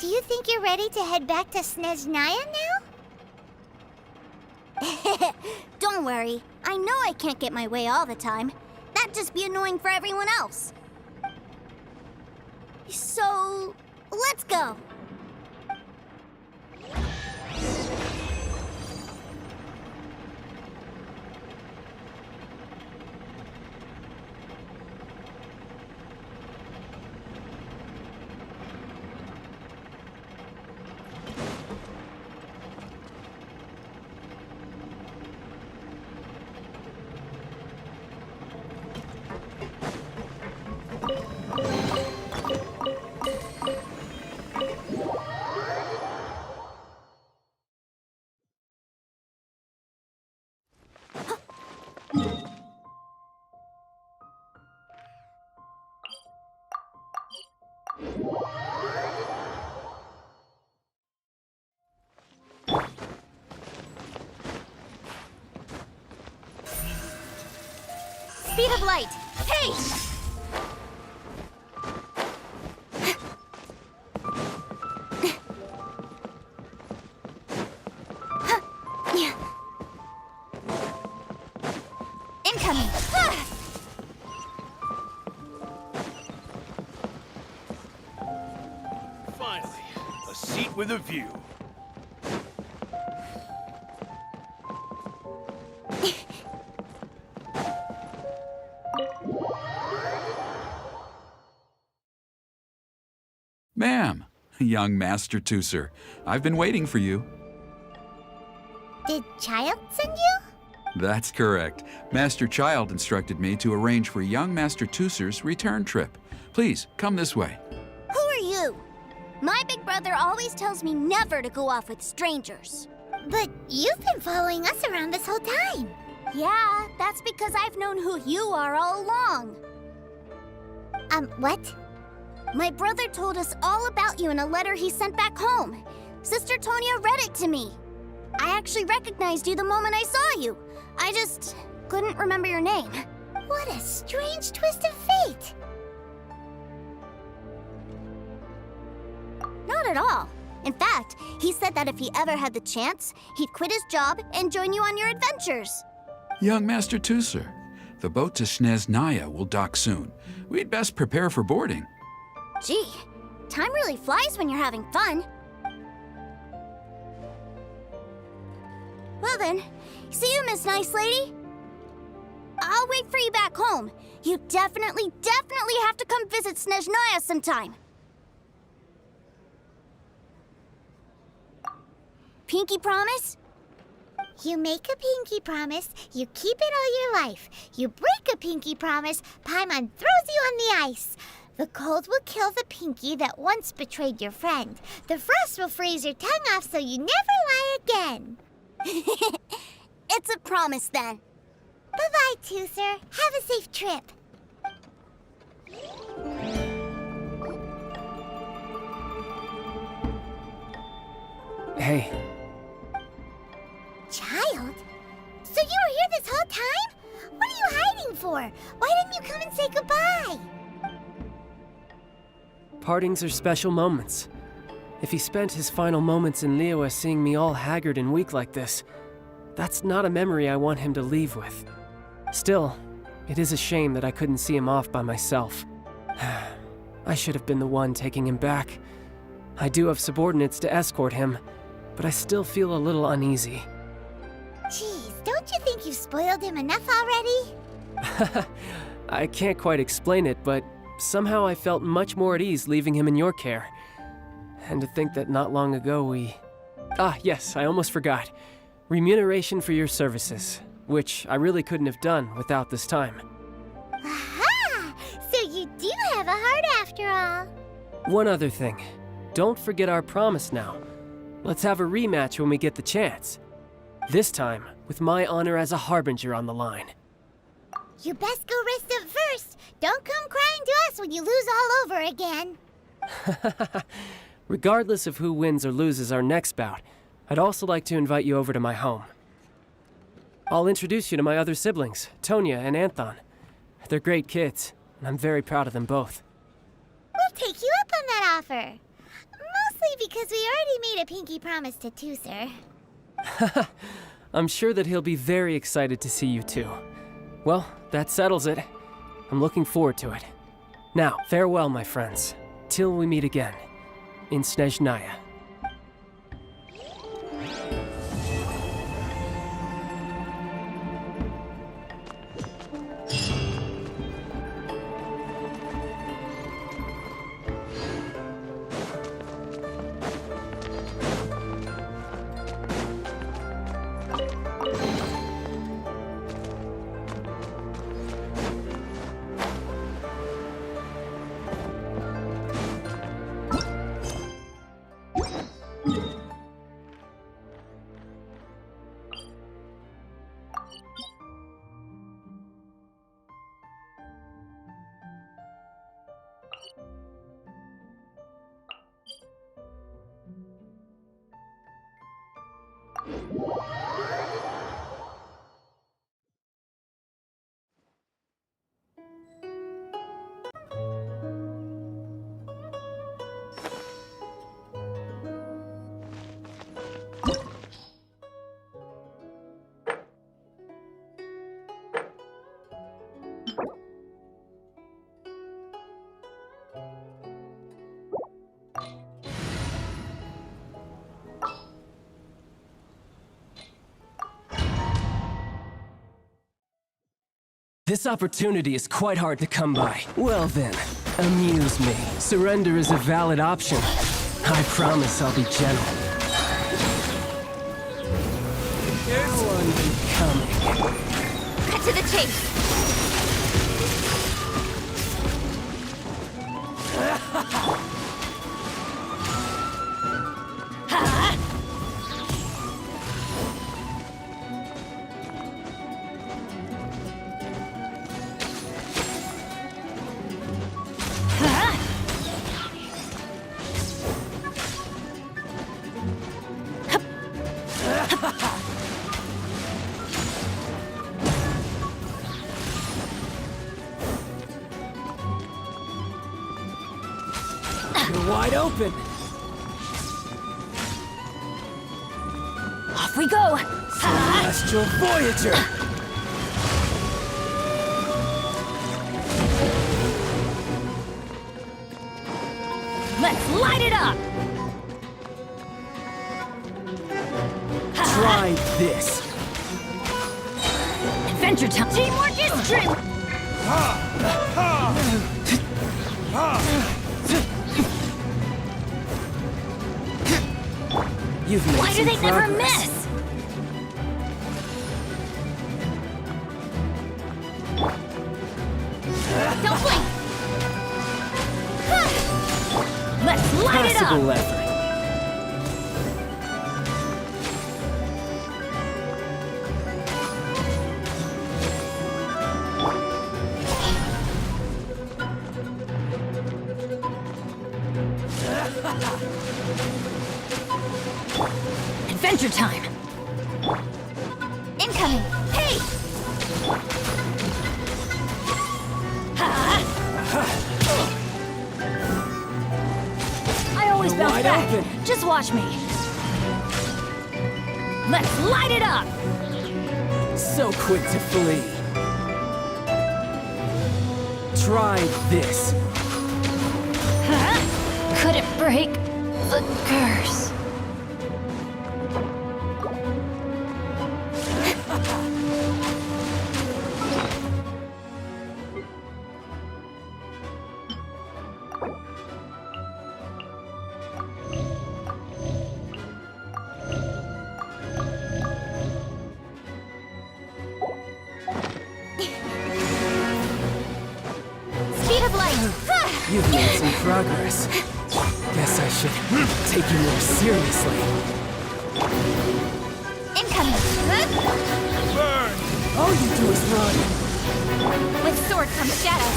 S4: Do you think you're ready to head back to Snezhnaya now?
S6: Don't worry. I know I can't get my way all the time. That'd just be annoying for everyone else. So, let's go. Speed of light! Hey! Incoming!
S19: Finally, a seat with a view.
S22: Ma'am, young Master Tusser, I've been waiting for you.
S4: Did Child send you?
S22: That's correct. Master Child instructed me to arrange for young Master Tusser's return trip. Please, come this way.
S6: Who are you? My big brother always tells me never to go off with strangers.
S4: But you've been following us around this whole time.
S6: Yeah, that's because I've known who you are all along.
S4: What?
S6: My brother told us all about you in a letter he sent back home. Sister Tonia read it to me. I actually recognized you the moment I saw you. I just couldn't remember your name.
S4: What a strange twist of fate.
S6: Not at all. In fact, he said that if he ever had the chance, he'd quit his job and join you on your adventures.
S22: Young Master Tusser, the boat to Snezhnaya will dock soon. We'd best prepare for boarding.
S6: Gee, time really flies when you're having fun. Well then, see you, Miss Nice Lady. I'll wait for you back home. You definitely have to come visit Snezhnaya sometime. Pinky promise?
S4: You make a pinky promise, you keep it all your life. You break a pinky promise, Paimon throws you on the ice. The cold will kill the pinky that once betrayed your friend. The frost will freeze your tongue off so you never lie again.
S6: It's a promise then.
S4: Bye-bye, Toother. Have a safe trip.
S8: Hey.
S4: Child? So you were here this whole time? What are you hiding for? Why didn't you come and say goodbye?
S8: Partings are special moments. If he spent his final moments in Liyue seeing me all haggard and weak like this, that's not a memory I want him to leave with. Still, it is a shame that I couldn't see him off by myself. I should have been the one taking him back. I do have subordinates to escort him, but I still feel a little uneasy.
S4: Jeez, don't you think you spoiled him enough already?
S8: I can't quite explain it, but somehow I felt much more at ease leaving him in your care. And to think that not long ago we... Ah, yes, I almost forgot. Remuneration for your services, which I really couldn't have done without this time.
S4: Aha! So you do have a heart after all.
S8: One other thing. Don't forget our promise now. Let's have a rematch when we get the chance. This time, with my honor as a harbinger on the line.
S4: You best go rest up first. Don't come crying to us when you lose all over again.
S8: Regardless of who wins or loses our next bout, I'd also like to invite you over to my home. I'll introduce you to my other siblings, Tonya and Anthon. They're great kids, and I'm very proud of them both.
S4: We'll take you up on that offer. Mostly because we already made a pinky promise to Toother.
S8: I'm sure that he'll be very excited to see you too. Well, that settles it. I'm looking forward to it. Now, farewell, my friends. Till we meet again. In Snezhnaya. This opportunity is quite hard to come by. Well then, amuse me. Surrender is a valid option. I promise I'll be gentle. There's one coming.
S15: Cut to the chase.
S8: Wide open.
S15: Off we go.
S8: Celestial Voyager.
S6: light it up!
S8: Try this.
S6: Adventure time! Teamwork is strength!
S8: You've made
S6: Why do
S8: some
S6: they never
S8: progress.
S6: miss? Don't blink! Let's light it up!
S8: Passable effort.
S6: Adventure time! Incoming! Hey! I always bounce
S8: Wide
S6: back.
S8: open.
S6: Just watch me. Let's light it up!
S8: So quick to flee. Try this.
S6: Could it break the curse? Speed of light!
S8: You've made some progress. Guess I should take you more seriously.
S6: Incoming!
S8: Burn! All you do is run.
S6: With sword comes shadow.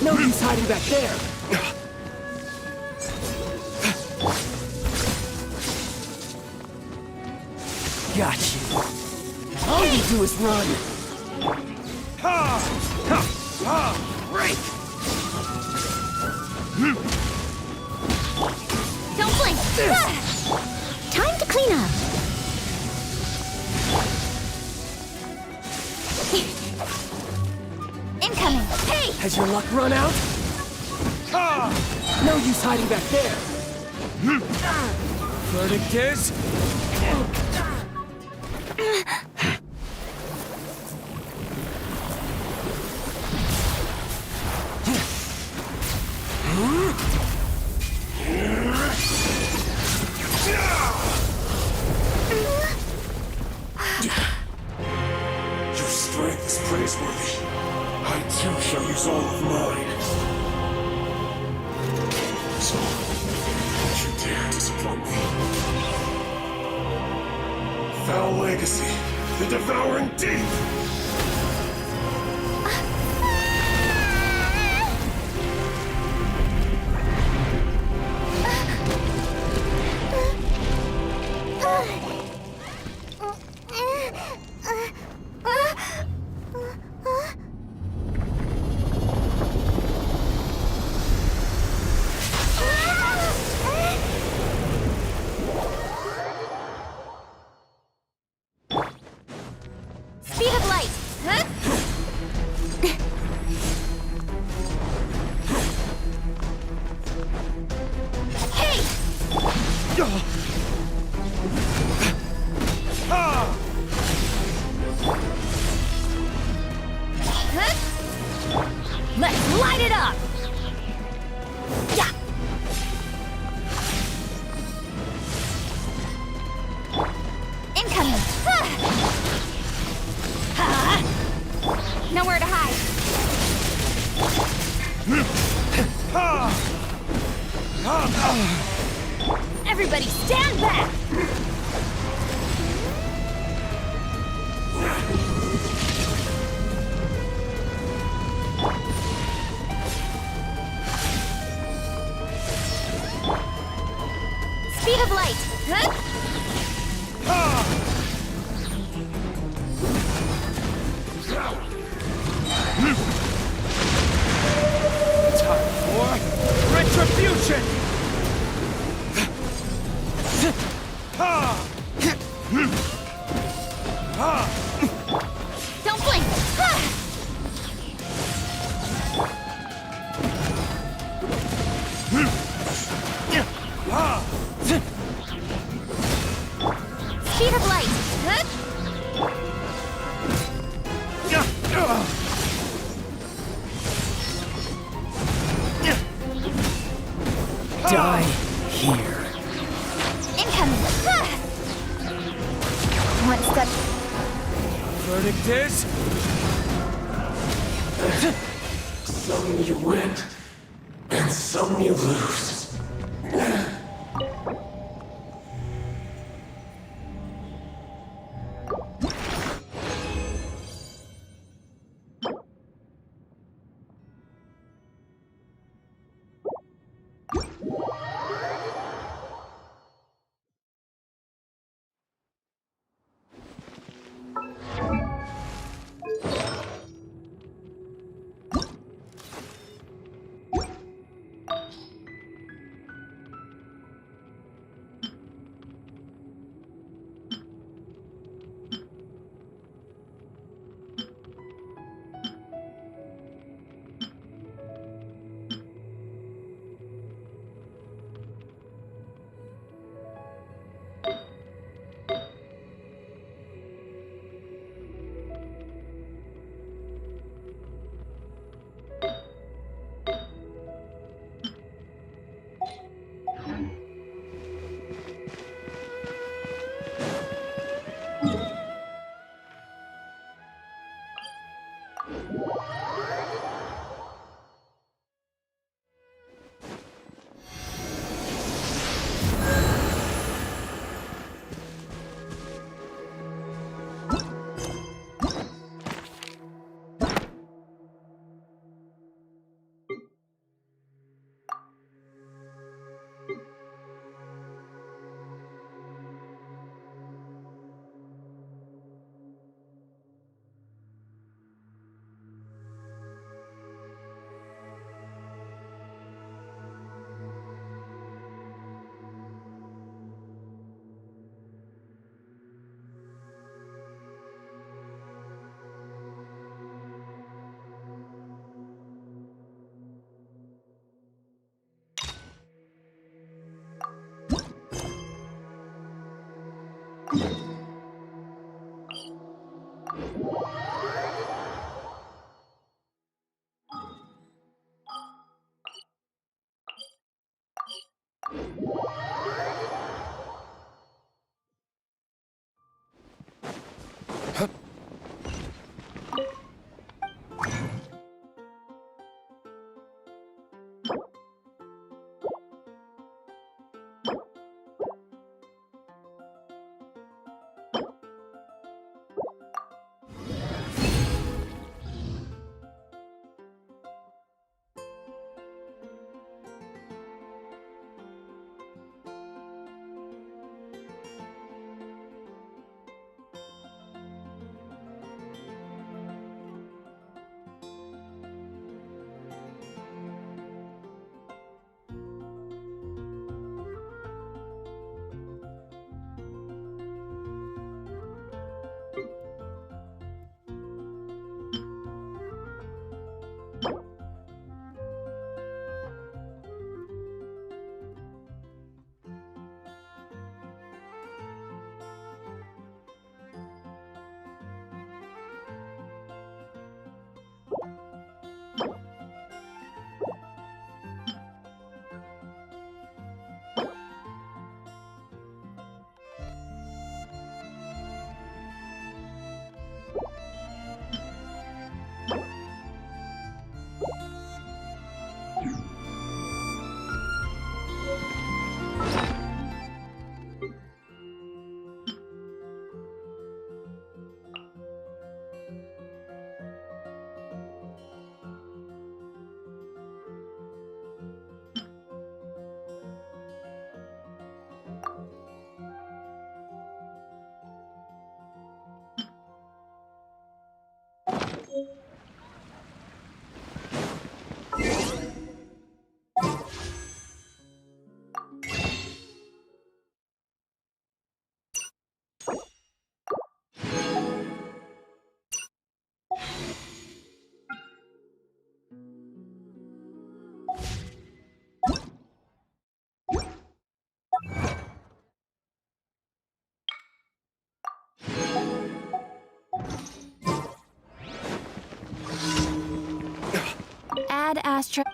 S8: No use hiding back there. Got you. All you do is run.
S6: Break! Don't blink! Time to clean up. Incoming! Hey!
S8: Has your luck run out? No use hiding back there. Verdict is...
S14: Your strength is praiseworthy. I too shall use all of mine. So, don't you dare disappoint me. Foul legacy, the devouring deep!
S6: Speed of light! Hey! Let's light it up! Yeah! Incoming! Nowhere to hide. Everybody stand back! Speed of light!
S8: Time for retribution!
S6: Don't blink!
S15: Speed of light!
S8: Die here.
S15: Incoming! One step.
S8: Verdict is...
S19: Some you win, and some you lose.
S13: last trip.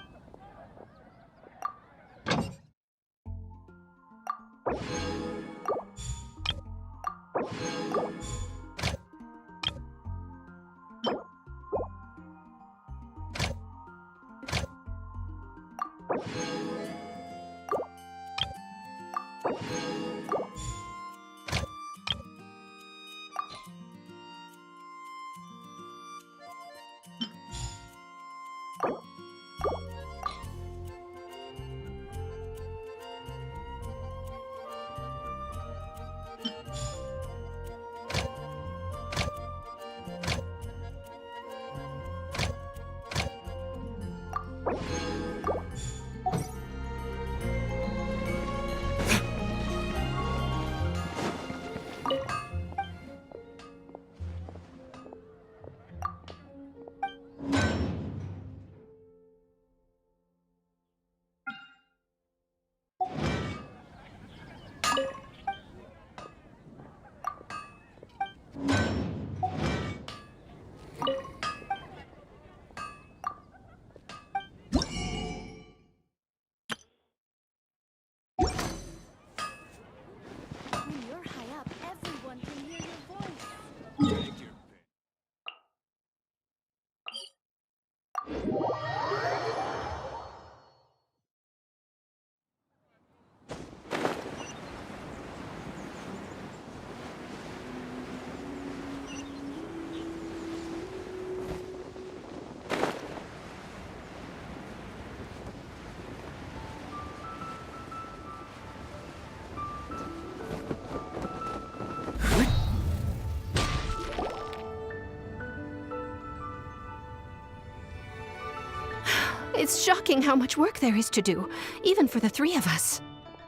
S7: It's shocking how much work there is to do, even for the three of us.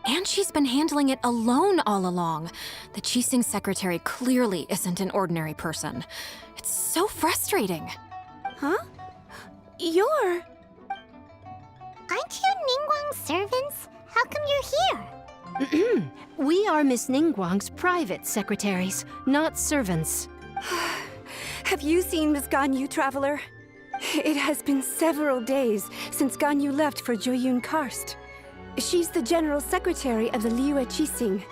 S21: And she's been handling it alone all along. The Keqing secretary clearly isn't an ordinary person. It's so frustrating.
S6: Huh? You're...
S4: Aren't you Ningguang's servants? How come you're here?
S7: We are Miss Ningguang's private secretaries, not servants.
S23: Have you seen Miss Ganyu, Traveler? It has been several days since Ganyu left for Jueyun Karst. She's the general secretary of the Liyue Keqing.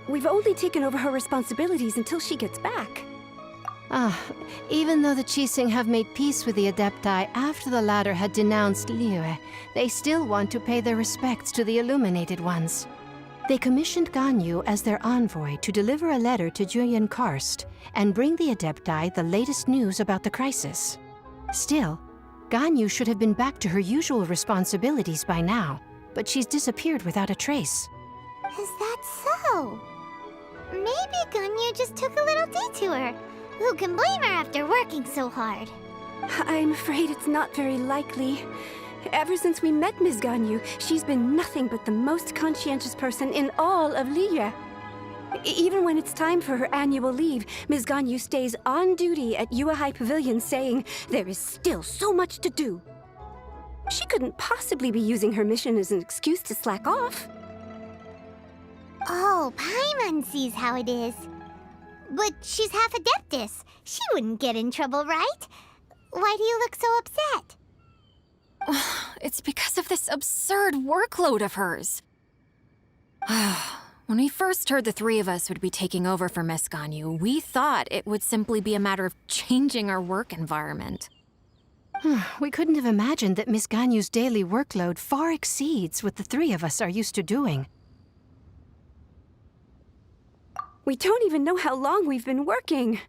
S23: We've only taken over her responsibilities until she gets back.
S7: Even though the Keqing have made peace with the Adepti after the latter had denounced Liyue, they still want to pay their respects to the Illuminated Ones. They commissioned Ganyu as their envoy to deliver a letter to Jueyun Karst and bring the Adepti the latest news about the crisis. Still, Ganyu should have been back to her usual responsibilities by now, but she's disappeared without a trace.
S4: Is that so? Maybe Ganyu just took a little detour. Who can blame her after working so hard?
S23: I'm afraid it's not very likely. Ever since we met Ms. Ganyu, she's been nothing but the most conscientious person in all of Liyue. Even when it's time for her annual leave, Ms. Ganyu stays on duty at Yuehai Pavilion saying there is still so much to do. She couldn't possibly be using her mission as an excuse to slack off.
S4: Oh, Paimon sees how it is. But she's half Adeptus. She wouldn't get in trouble, right? Why do you look so upset?
S21: It's because of this absurd workload of hers. When we first heard the three of us would be taking over for Miss Ganyu, we thought it would simply be a matter of changing our work environment.
S7: We couldn't have imagined that Miss Ganyu's daily workload far exceeds what the three of us are used to doing.
S23: We don't even know how long we've been working.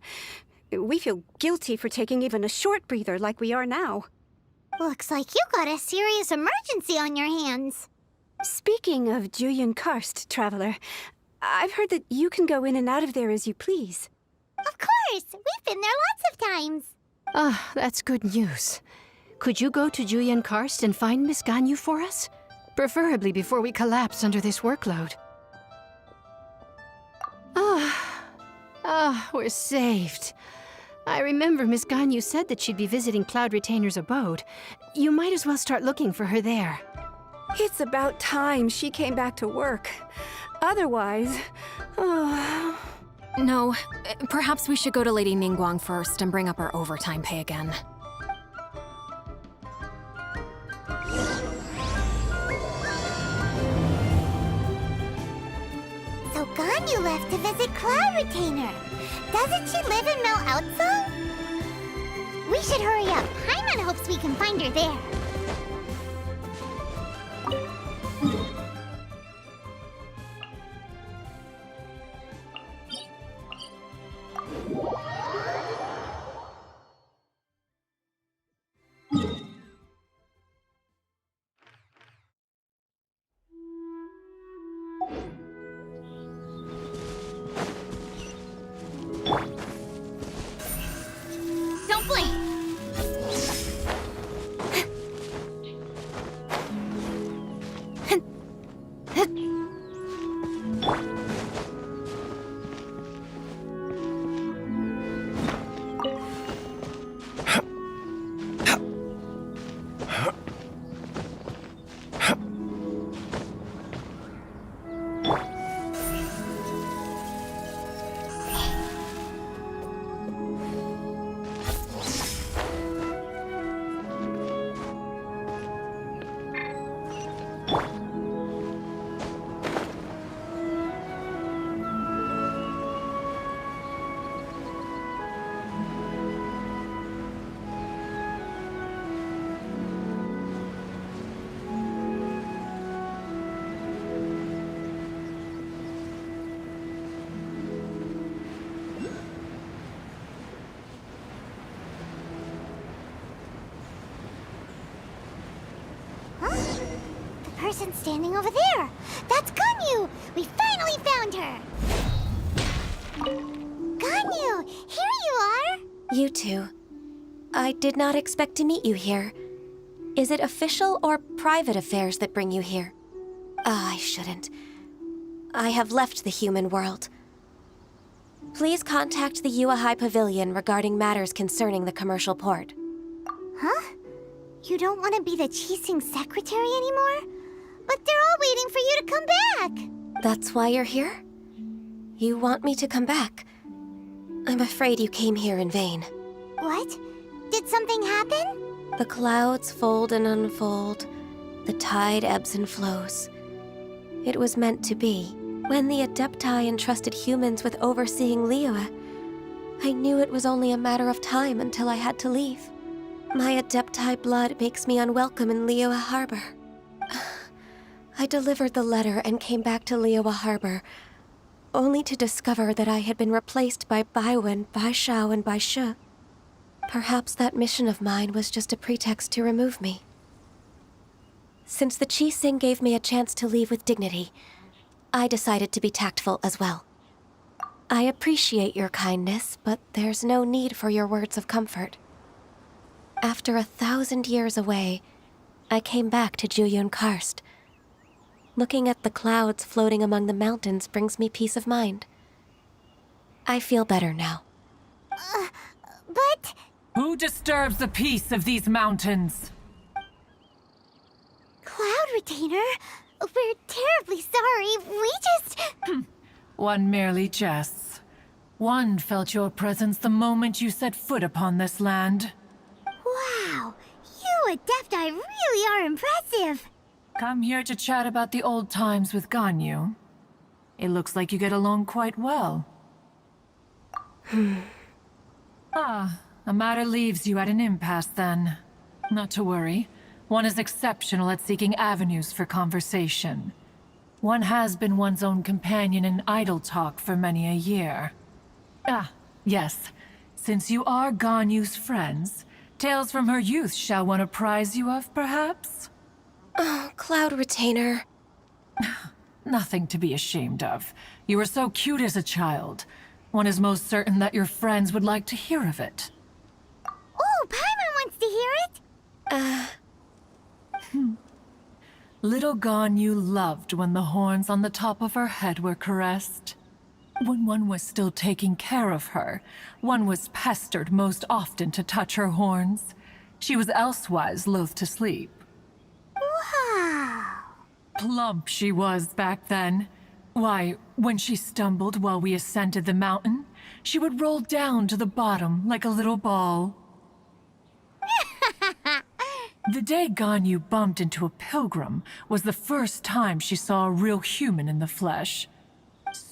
S23: We feel guilty for taking even a short breather like we are now.
S4: Looks like you got a serious emergency on your hands.
S23: Speaking of Jueyun Karst, Traveler, I've heard that you can go in and out of there as you please.
S4: Of course! We've been there lots of times.
S7: That's good news. Could you go to Jueyun Karst and find Miss Ganyu for us? Preferably before we collapse under this workload. We're saved. I remember Miss Ganyu said that she'd be visiting Cloud Retainer's abode. You might as well start looking for her there.
S23: It's about time she came back to work. Otherwise...
S21: No, perhaps we should go to Lady Ningguang first and bring up our overtime pay again.
S4: you left to visit Cloud Retainer. Doesn't she live in Mel Outso? We should hurry up. Paimon hopes we can find her there.
S15: Don't blink! Person standing over there. That's Ganyu! We finally found her! Ganyu, here you are!
S1: You two. I did not expect to meet you here. Is it official or private affairs that bring you here? I shouldn't. I have left the human world. Please contact the Yuehai Pavilion regarding matters concerning the commercial port.
S4: Huh? You don't want to be the Keqing secretary anymore? But they're all waiting for you to come back!
S1: That's why you're here? You want me to come back? I'm afraid you came here in vain.
S4: What? Did something happen?
S1: The clouds fold and unfold. The tide ebbs and flows. It was meant to be. When the Adepti entrusted humans with overseeing Liyue, I knew it was only a matter of time until I had to leave. My Adepti blood makes me unwelcome in Liyue Harbor. I delivered the letter and came back to Liyue Harbor, only to discover that I had been replaced by Baiwen, Baishao, and Baishu. Perhaps that mission of mine was just a pretext to remove me. Since the Keqing gave me a chance to leave with dignity, I decided to be tactful as well. I appreciate your kindness, but there's no need for your words of comfort. After 1,000 years away, I came back to Juyun Karst. Looking at the clouds floating among the mountains brings me peace of mind. I feel better now.
S4: But...
S11: Who disturbs the peace of these mountains?
S4: Cloud Retainer, we're terribly sorry. We just...
S11: One merely jests. One felt your presence the moment you set foot upon this land.
S4: Wow, you Adepti really are impressive.
S11: Come here to chat about the old times with Ganyu. It looks like you get along quite well. A matter leaves you at an impasse then. Not to worry. One is exceptional at seeking avenues for conversation. One has been one's own companion in idle talk for many a year. Yes. Since you are Ganyu's friends, tales from her youth shall one apprise you of, perhaps?
S1: Oh, Cloud Retainer.
S11: Nothing to be ashamed of. You were so cute as a child. One is most certain that your friends would like to hear of it.
S4: Oh, Paimon wants to hear it!
S11: Little Ganyu loved when the horns on the top of her head were caressed. When one was still taking care of her, one was pestered most often to touch her horns. She was elsewise loath to sleep.
S4: Wow!
S11: Plump she was back then. Why, when she stumbled while we ascended the mountain, she would roll down to the bottom like a little ball. The day Ganyu bumped into a pilgrim was the first time she saw a real human in the flesh.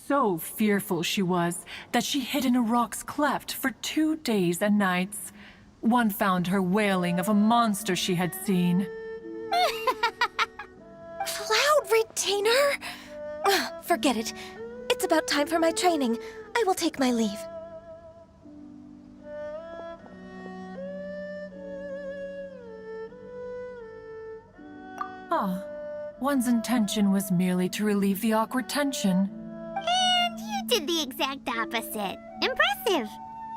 S11: So fearful she was that she hid in a rock's cleft for 2 days and nights. One found her wailing of a monster she had seen.
S1: Cloud Retainer? Forget it. It's about time for my training. I will take my leave.
S11: One's intention was merely to relieve the awkward tension.
S4: And you did the exact opposite. Impressive.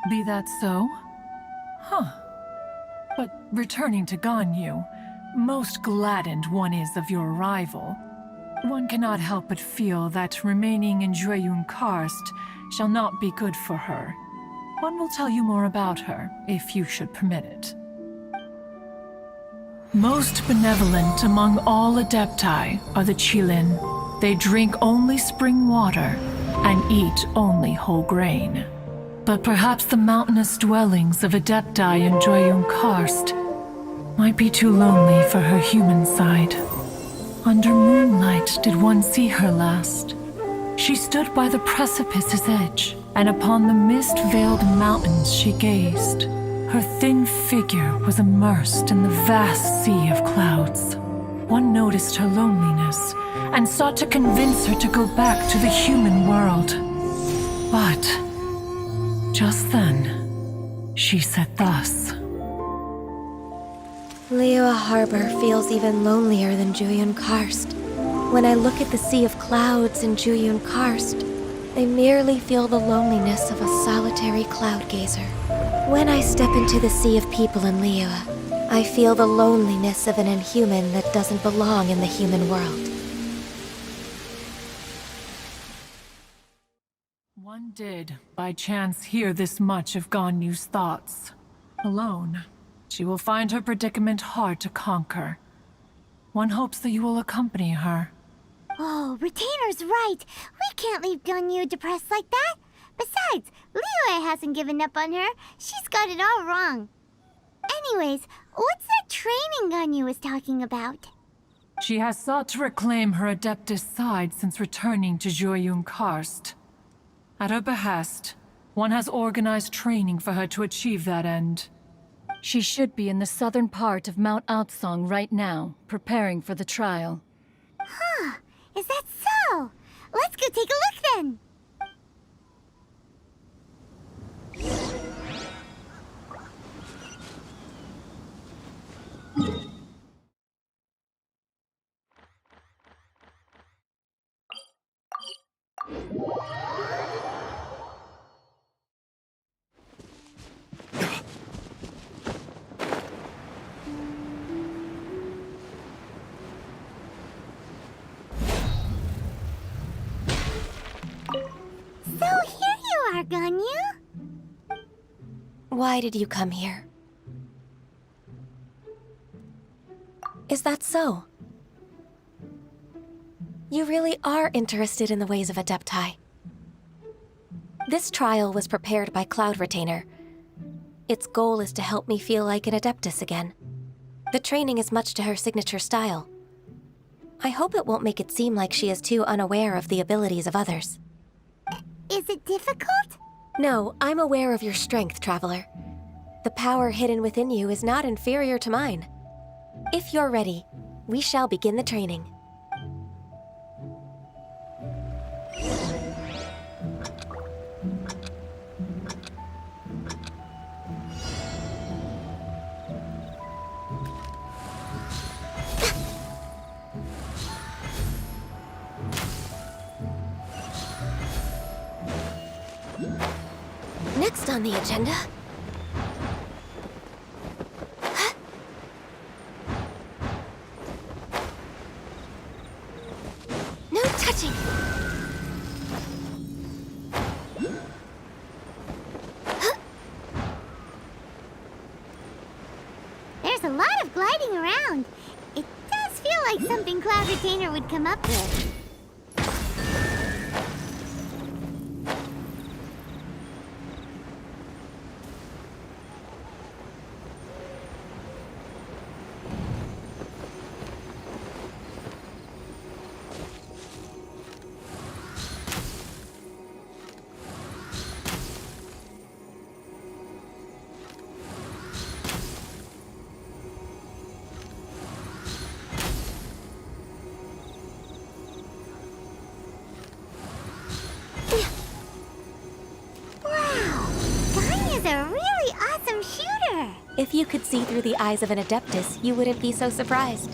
S11: Be that so? But returning to Ganyu, most gladdened one is of your arrival. One cannot help but feel that remaining in Jueyun Karst shall not be good for her. One will tell you more about her, if you should permit it. Most benevolent among all Adepti are the Qilin. They drink only spring water and eat only whole grain. But perhaps the mountainous dwellings of Adepti in Jueyun Karst might be too lonely for her human side. Under moonlight did one see her last. She stood by the precipice's edge, and upon the mist-veiled mountains she gazed. Her thin figure was immersed in the vast sea of clouds. One noticed her loneliness and sought to convince her to go back to the human world. But just then, she said thus.
S1: Liyue Harbor feels even lonelier than Jueyun Karst. When I look at the sea of clouds in Jueyun Karst, I merely feel the loneliness of a solitary cloud gazer. When I step into the sea of people in Liyue, I feel the loneliness of an inhuman that doesn't belong in the human world.
S11: One did, by chance, hear this much of Ganyu's thoughts. Alone, she will find her predicament hard to conquer. One hopes that you will accompany her.
S4: Oh, Retainer's right. We can't leave Ganyu depressed like that. Besides, Liyue hasn't given up on her. She's got it all wrong. Anyways, what's that training Ganyu was talking about?
S11: She has sought to reclaim her Adeptus side since returning to Jueyun Karst. At her behest, one has organized training for her to achieve that end.
S2: She should be in the southern part of Mount Aotsong right now, preparing for the trial.
S4: Huh, is that so? Let's go take a look then. So here you are, Ganyu.
S1: Why did you come here? Is that so? You really are interested in the ways of Adepti. This trial was prepared by Cloud Retainer. Its goal is to help me feel like an Adeptus again. The training is much to her signature style. I hope it won't make it seem like she is too unaware of the abilities of others.
S4: Is it difficult?
S1: No, I'm aware of your strength, Traveler. The power hidden within you is not inferior to mine. If you're ready, we shall begin the training. Next on the agenda... No touching!
S4: There's a lot of gliding around. It does feel like something Cloud Retainer would come up with.
S1: If you could see through the eyes of an Adeptus, you wouldn't be so surprised.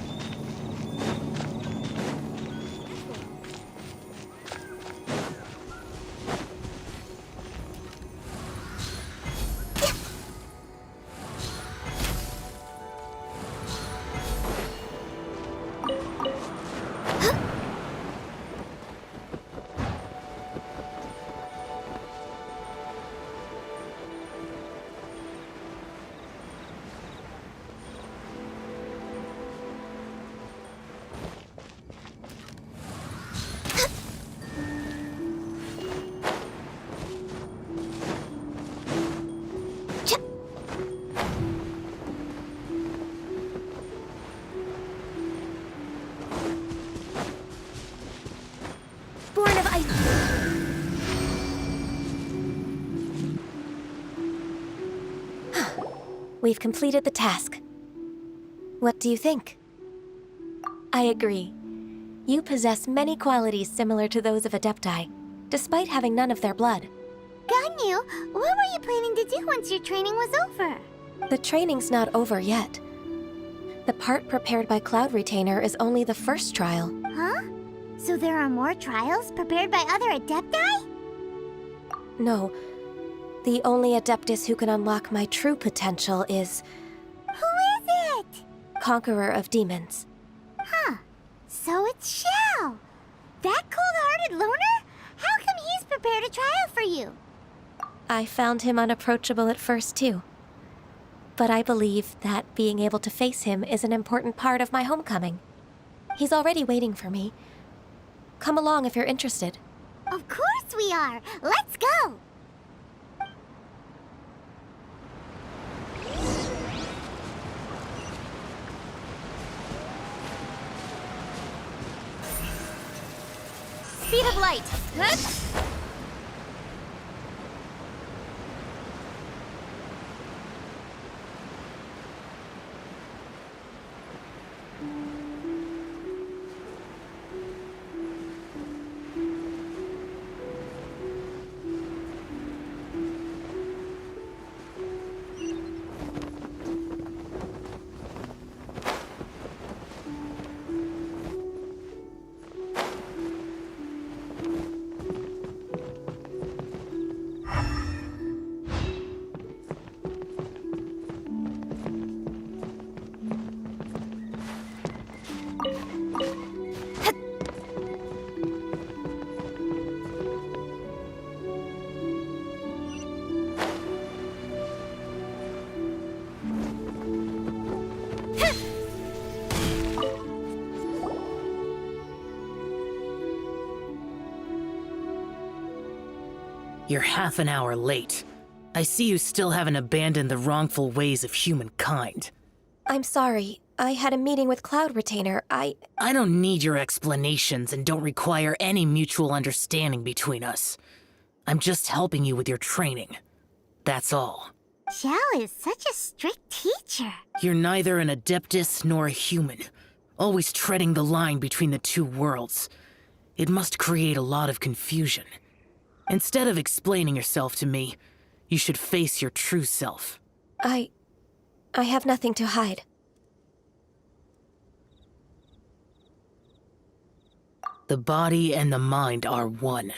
S6: Born of ice.
S1: We've completed the task. What do you think? I agree. You possess many qualities similar to those of Adepti, despite having none of their blood.
S4: Ganyu, what were you planning to do once your training was over?
S1: The training's not over yet. The part prepared by Cloud Retainer is only the first trial.
S4: Huh? So there are more trials prepared by other Adepti?
S1: No. The only Adeptus who can unlock my true potential is...
S4: Who is it?
S1: Conqueror of Demons.
S4: Huh. So it's Xiao. That cold-hearted loner? How come he's prepared a trial for you?
S1: I found him unapproachable at first, too. But I believe that being able to face him is an important part of my homecoming. He's already waiting for me. Come along if you're interested.
S4: Of course we are! Let's go!
S6: Speed of light. Huh?
S10: You're half an hour late. I see you still haven't abandoned the wrongful ways of humankind.
S1: I'm sorry. I had a meeting with Cloud Retainer. I
S10: don't need your explanations and don't require any mutual understanding between us. I'm just helping you with your training. That's all.
S4: Xiao is such a strict teacher.
S10: You're neither an Adeptus nor a human, always treading the line between the two worlds. It must create a lot of confusion. Instead of explaining yourself to me, you should face your true self.
S1: I have nothing to hide.
S10: The body and the mind are one.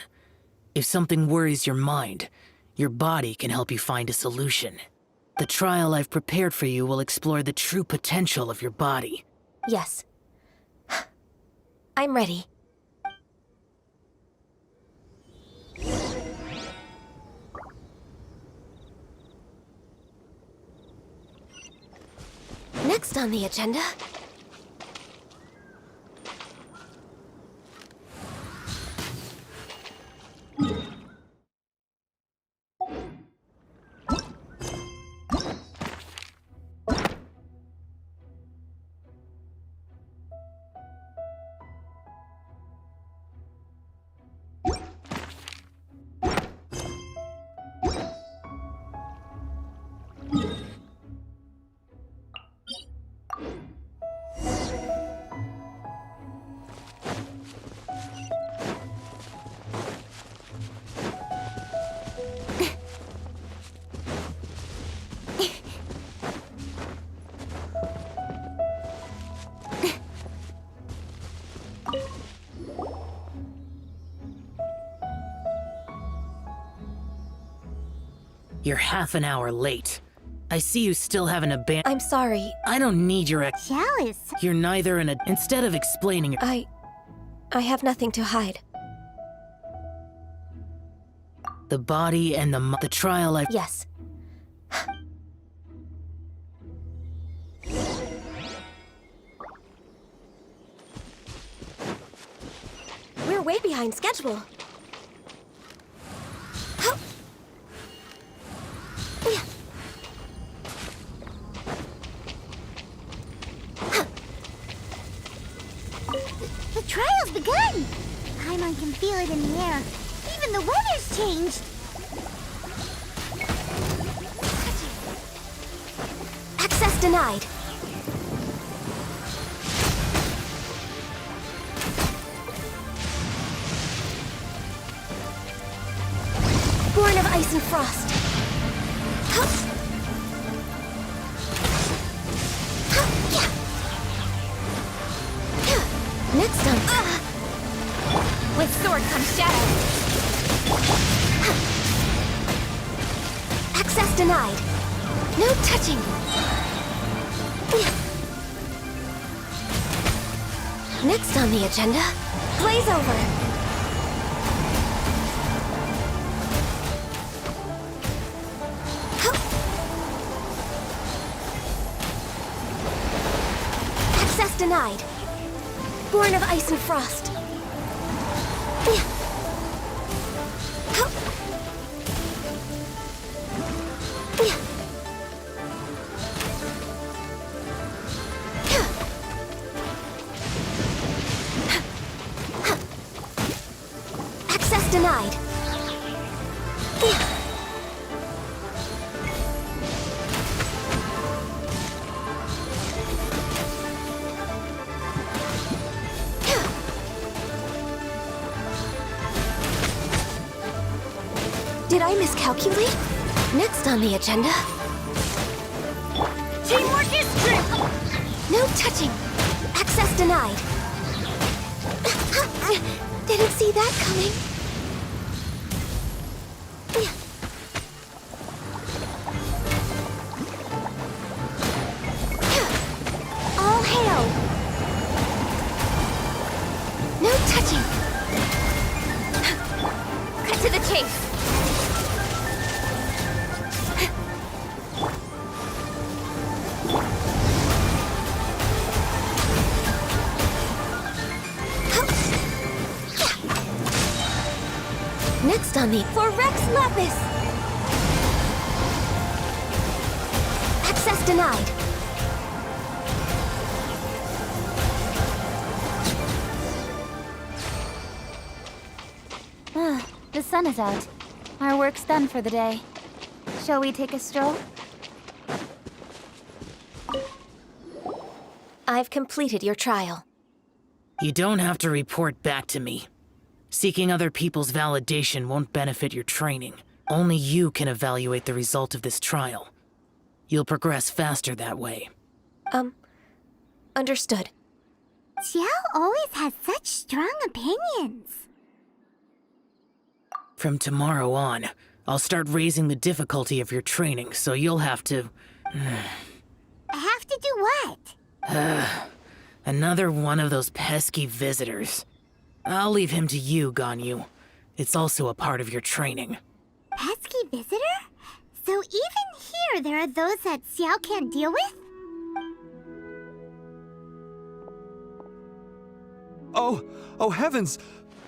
S10: If something worries your mind, your body can help you find a solution. The trial I've prepared for you will explore the true potential of your body.
S1: Yes. I'm ready. Next on the agenda...
S10: You're half an hour late. I see you still haven't abandoned.
S1: I'm sorry.
S10: I don't need your
S4: Jealous.
S10: You're neither an Instead of explaining.
S1: I have nothing to hide.
S10: The body and the trial I.
S1: Yes. We're way behind schedule.
S4: The trial's begun! Paimon can feel it in the air. Even the weather's changed.
S1: Access denied. Born of ice and frost. Next on.
S15: With sword comes shadow.
S1: Access denied. No touching. Next on the agenda, blaze over. Access denied. Born of ice and frost. Access denied. Did I miscalculate? Next on the agenda.
S15: Teamwork is trick!
S1: No touching. Access denied. Didn't see that coming. All hail. No touching.
S15: Cut to the chase!
S1: Next on the for Rex Lapis. Access denied.
S13: The sun is out. Our work's done for the day. Shall we take a stroll?
S1: I've completed your trial.
S10: You don't have to report back to me. Seeking other people's validation won't benefit your training. Only you can evaluate the result of this trial. You'll progress faster that way.
S1: Understood.
S4: Xiao always has such strong opinions.
S10: From tomorrow on, I'll start raising the difficulty of your training, so you'll have to...
S4: Have to do what?
S10: Another one of those pesky visitors. I'll leave him to you, Ganyu. It's also a part of your training.
S4: Pesky visitor? So even here there are those that Xiao can't deal with?
S5: Oh heavens!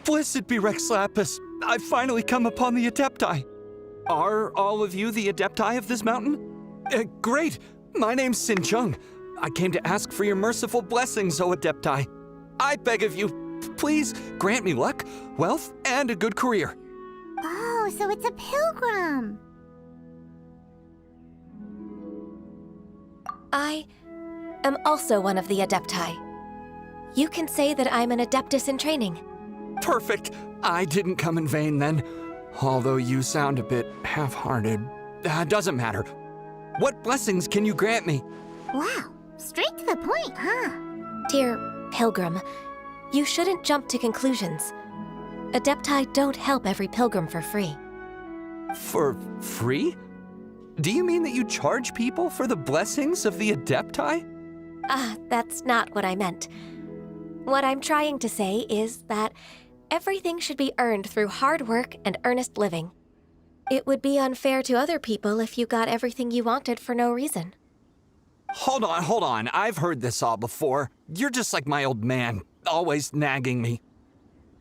S5: Blessed be Rex Lapis! I've finally come upon the Adepti! Are all of you the Adepti of this mountain? Great! My name's Sin Chung. I came to ask for your merciful blessings, O Adepti. I beg of you, please grant me luck, wealth, and a good career.
S4: Oh, so it's a pilgrim.
S1: I am also one of the Adepti. You can say that I'm an Adeptus in training.
S5: Perfect. I didn't come in vain then. Although you sound a bit half-hearted. Doesn't matter. What blessings can you grant me?
S4: Wow, straight to the point, huh?
S1: Dear Pilgrim, you shouldn't jump to conclusions. Adepti don't help every pilgrim for free.
S5: For free? Do you mean that you charge people for the blessings of the Adepti?
S1: That's not what I meant. What I'm trying to say is that everything should be earned through hard work and earnest living. It would be unfair to other people if you got everything you wanted for no reason.
S5: Hold on. I've heard this all before. You're just like my old man, always nagging me.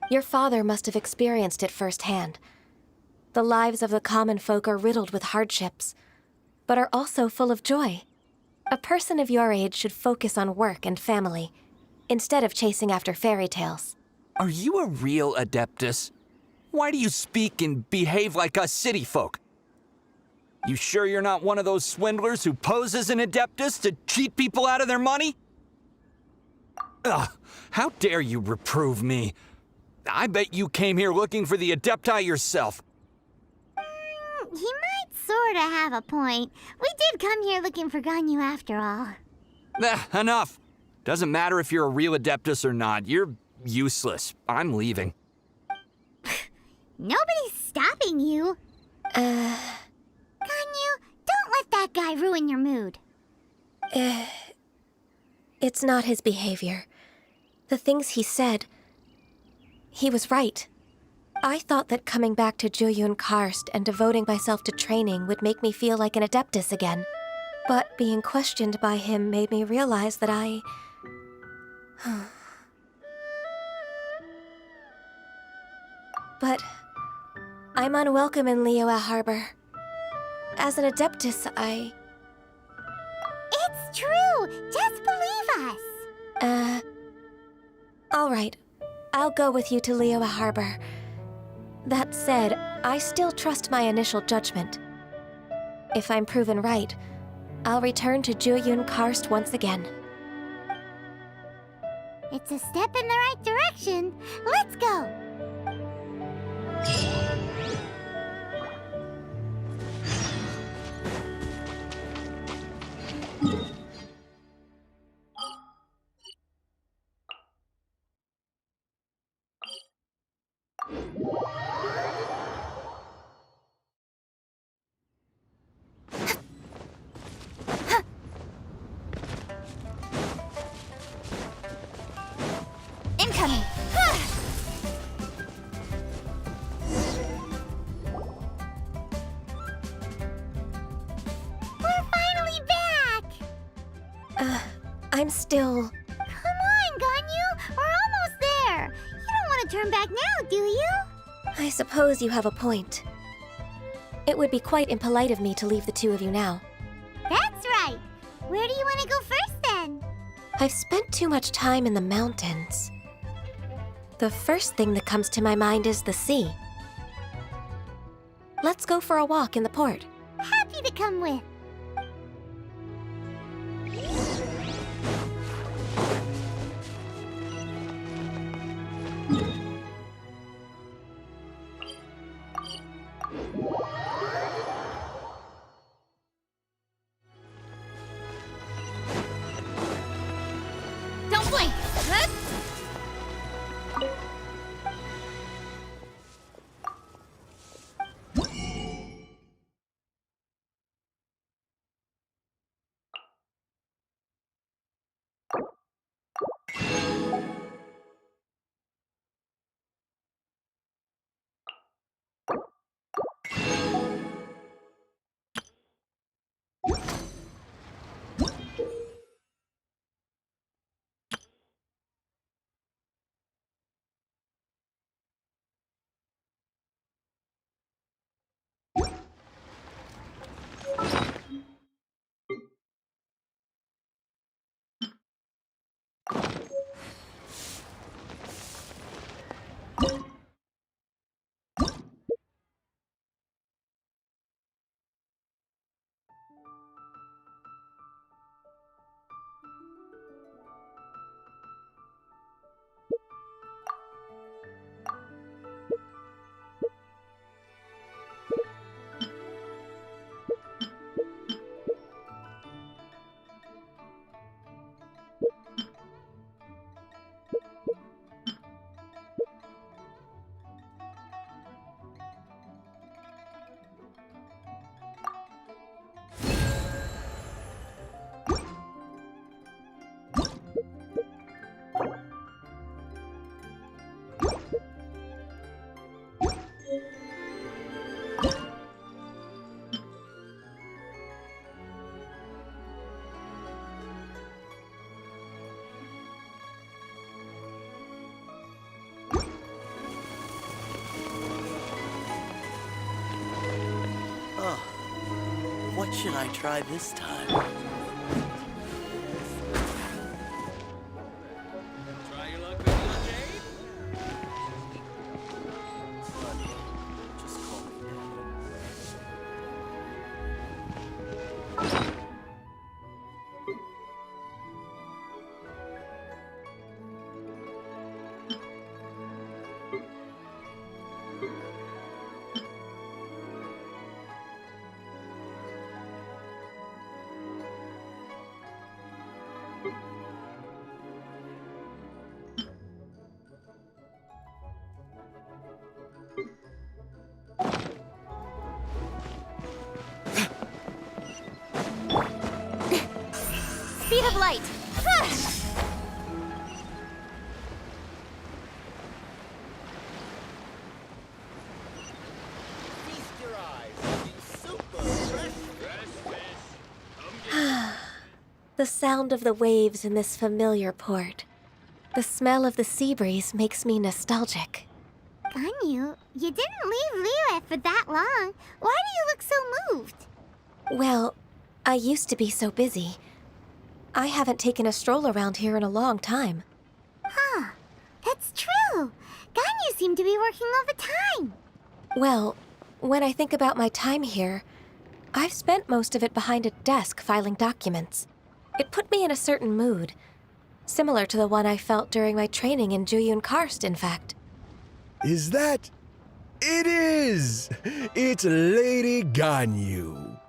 S1: Your father must have experienced it firsthand. The lives of the common folk are riddled with hardships, but are also full of joy. A person of your age should focus on work and family, instead of chasing after fairy tales.
S5: Are you a real Adeptus? Why do you speak and behave like us city folk? You sure you're not one of those swindlers who pose as an Adeptus to cheat people out of their money? Ugh, how dare you reprove me? I bet you came here looking for the Adepti yourself.
S4: He might sorta have a point. We did come here looking for Ganyu after all.
S5: Enough. Doesn't matter if you're a real Adeptus or not. You're useless. I'm leaving.
S4: Nobody's stopping you. Ganyu, don't let that guy ruin your mood.
S1: It's not his behavior. The things he said, he was right. I thought that coming back to Jueyun Karst and devoting myself to training would make me feel like an Adeptus again. But being questioned by him made me realize that I... But I'm unwelcome in Liyue Harbor. As an Adeptus,
S4: It's true! Just believe us!
S1: All right. I'll go with you to Liyue Harbor. That said, I still trust my initial judgment. If I'm proven right, I'll return to Jueyun Karst once again.
S4: It's a step in the right direction. Let's go!
S15: Incoming!
S4: We're finally back!
S1: I'm still...
S4: Come on, Ganyu! We're almost there! You don't want to turn back now, do you?
S1: I suppose you have a point. It would be quite impolite of me to leave the two of you now.
S4: That's right! Where do you want to go first, then?
S1: I've spent too much time in the mountains. The first thing that comes to my mind is the sea. Let's go for a walk in the port.
S4: Happy to come with.
S15: Don't blink!
S12: What should I try this time?
S15: Speed of light!
S1: The sound of the waves in this familiar port. The smell of the sea breeze makes me nostalgic.
S4: Ganyu, you didn't leave Liyue for that long. Why do you look so moved?
S1: Well, I used to be so busy. I haven't taken a stroll around here in a long time.
S4: Huh, that's true. Ganyu seemed to be working all the time.
S1: Well, when I think about my time here, I've spent most of it behind a desk filing documents. It put me in a certain mood, similar to the one I felt during my training in Juyun Karst, in fact.
S16: Is that? It is! It's Lady Ganyu.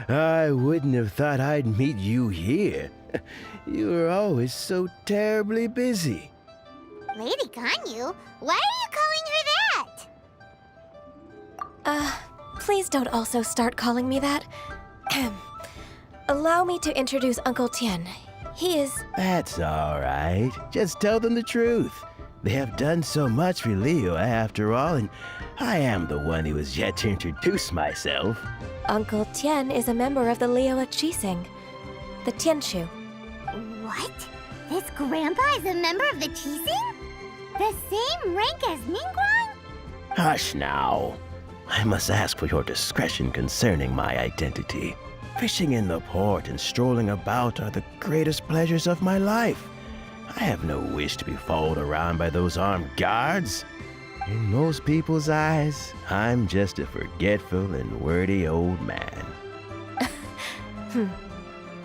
S16: I wouldn't have thought I'd meet you here. You were always so terribly busy.
S4: Lady Ganyu? Why are you calling her that?
S1: Please don't also start calling me that. Allow me to introduce Uncle Tian. He is...
S16: That's all right. Just tell them the truth. They have done so much for Liyue after all, and I am the one who has yet to introduce myself.
S1: Uncle Tian is a member of the Liyue Keqing, the Tianshu.
S4: What? This grandpa is a member of the Keqing? The same rank as Ningguang?
S16: Hush now. I must ask for your discretion concerning my identity. Fishing in the port and strolling about are the greatest pleasures of my life. I have no wish to be followed around by those armed guards. In most people's eyes, I'm just a forgetful and wordy old man.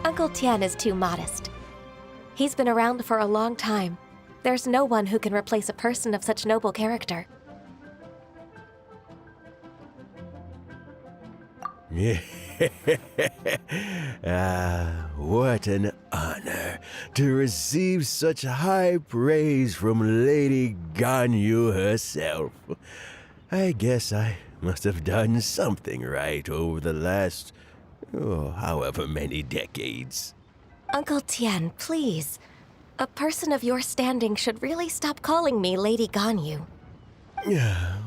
S1: Uncle Tian is too modest. He's been around for a long time. There's no one who can replace a person of such noble character.
S16: What an honor to receive such high praise from Lady Ganyu herself. I guess I must have done something right over the last, however many decades.
S1: Uncle Tian, please. A person of your standing should really stop calling me Lady Ganyu.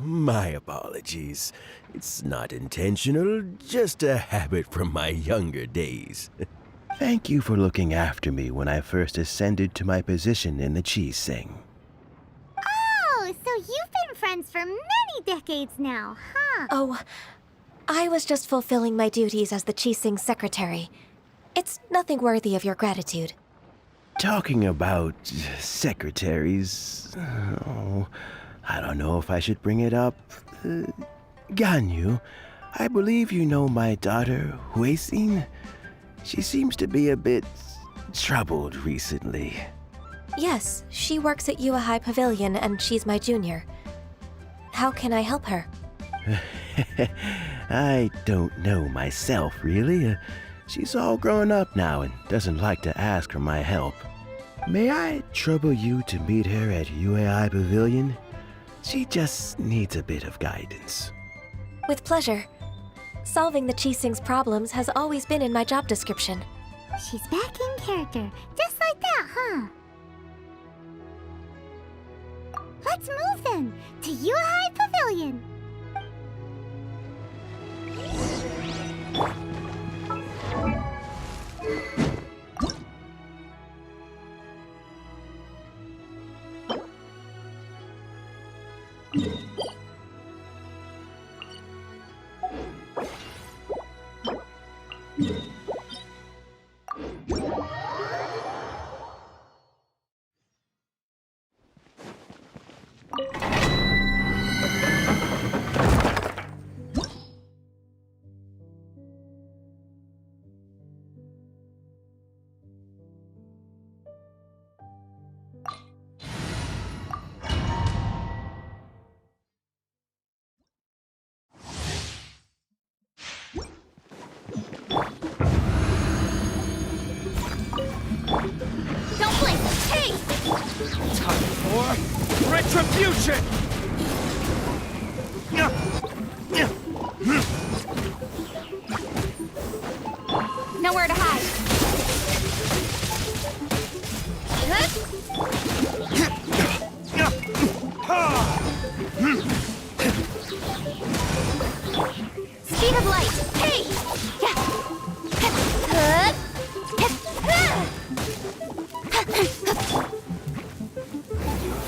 S16: My apologies. It's not intentional, just a habit from my younger days. Thank you for looking after me when I first ascended to my position in the Keqing.
S4: Oh, so you've been friends for many decades now, huh?
S1: Oh, I was just fulfilling my duties as the Keqing secretary. It's nothing worthy of your gratitude.
S16: Talking about secretaries, I don't know if I should bring it up. Ganyu, I believe you know my daughter, Keqing. She seems to be a bit troubled recently.
S1: Yes, she works at Yua High Pavilion and she's my junior. How can I help her?
S16: I don't know myself, really. She's all grown up now and doesn't like to ask for my help. May I trouble you to meet her at UAI Pavilion? She just needs a bit of guidance.
S1: With pleasure. Solving the Keqing's problems has always been in my job description.
S4: She's back in character, just like that, huh? Let's move then, to Yuhai Pavilion.
S3: Retribution!
S15: Nowhere to hide. Speed of light. Hey!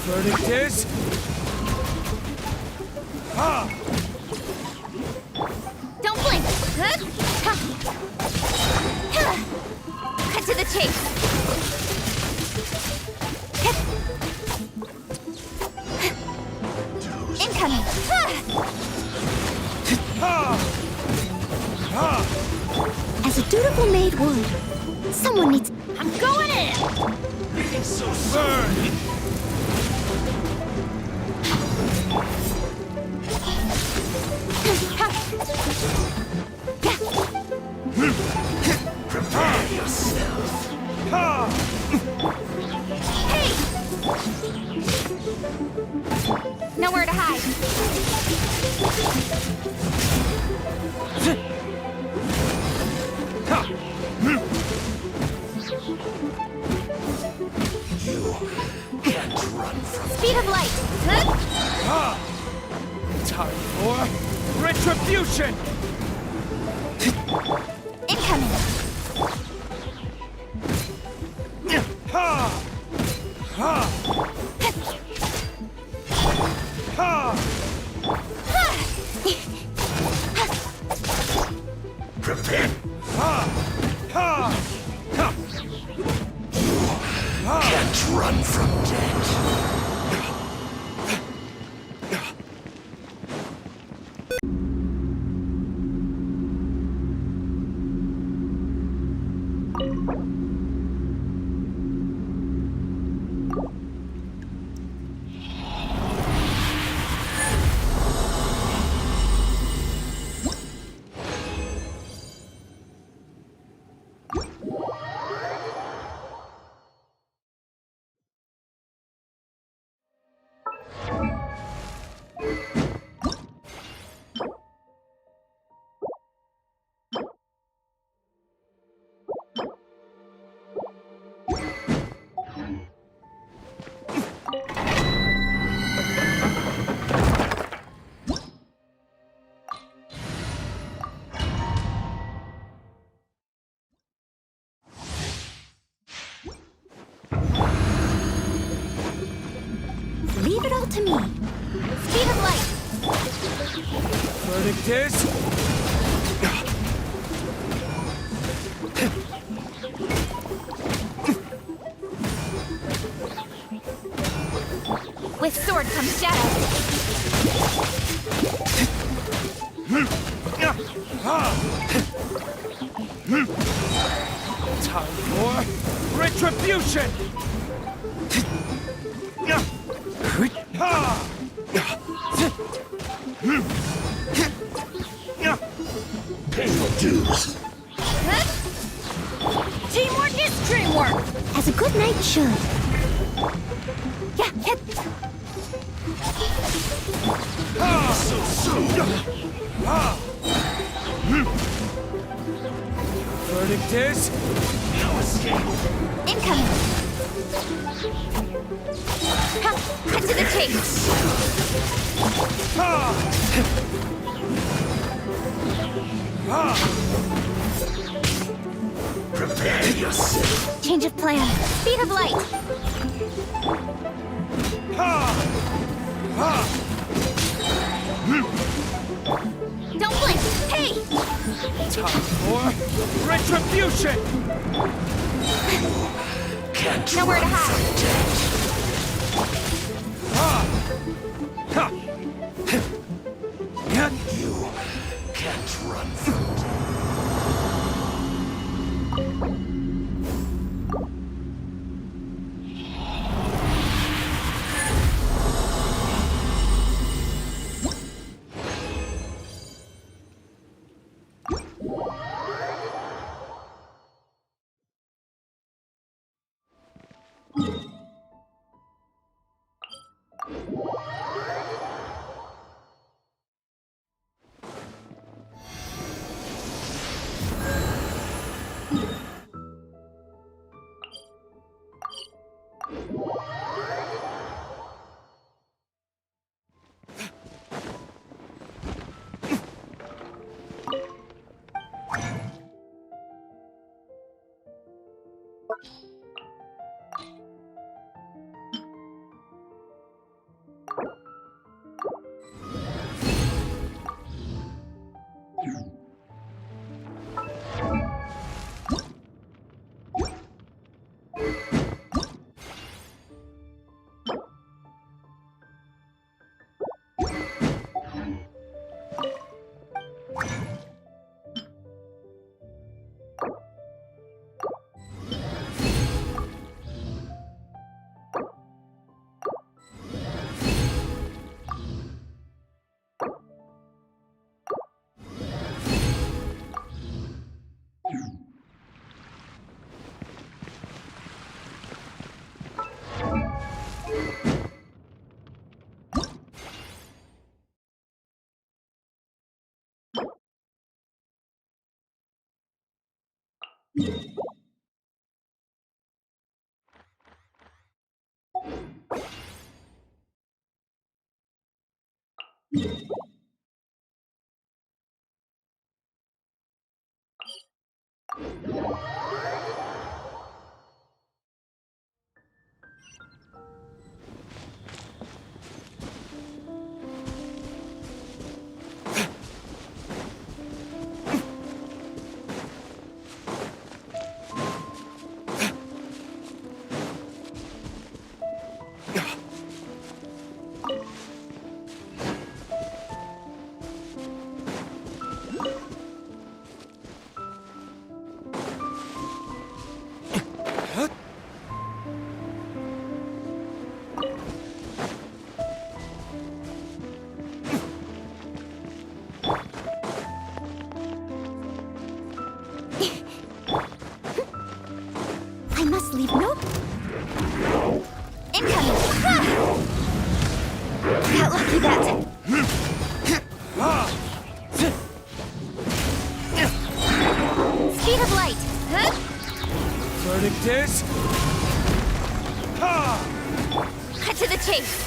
S3: Verdict is...
S15: Don't blink. Cut to the chase. Incoming.
S4: As a dutiful maid would, someone needs.
S15: I'm going in.
S19: So burn! Prepare yourself.
S15: Hey! Nowhere to hide.
S19: You can't run from
S15: Speed of light.
S3: Time for retribution!
S15: Incoming.
S19: Prepare. You can't run from death.
S15: Leave it all to me. Speed of light.
S3: Verdict is...
S15: With sword comes shadow.
S3: Time for retribution!
S19: Painful dues.
S15: Teamwork is dreamwork.
S4: As a good knight should.
S19: So soon.
S3: Verdict is...
S19: No escape.
S15: Incoming. Cut to the chase.
S19: Prepare yourself.
S15: Change of plan. Speed of light. Don't blink. Hey!
S3: Time for retribution!
S19: Can't
S15: Nowhere to
S19: run
S15: hide.
S19: from death. You can't run from death.
S4: I must leave no... Incoming! Got lucky that... Speed of light!
S3: Verdict is...
S4: Cut to the chase!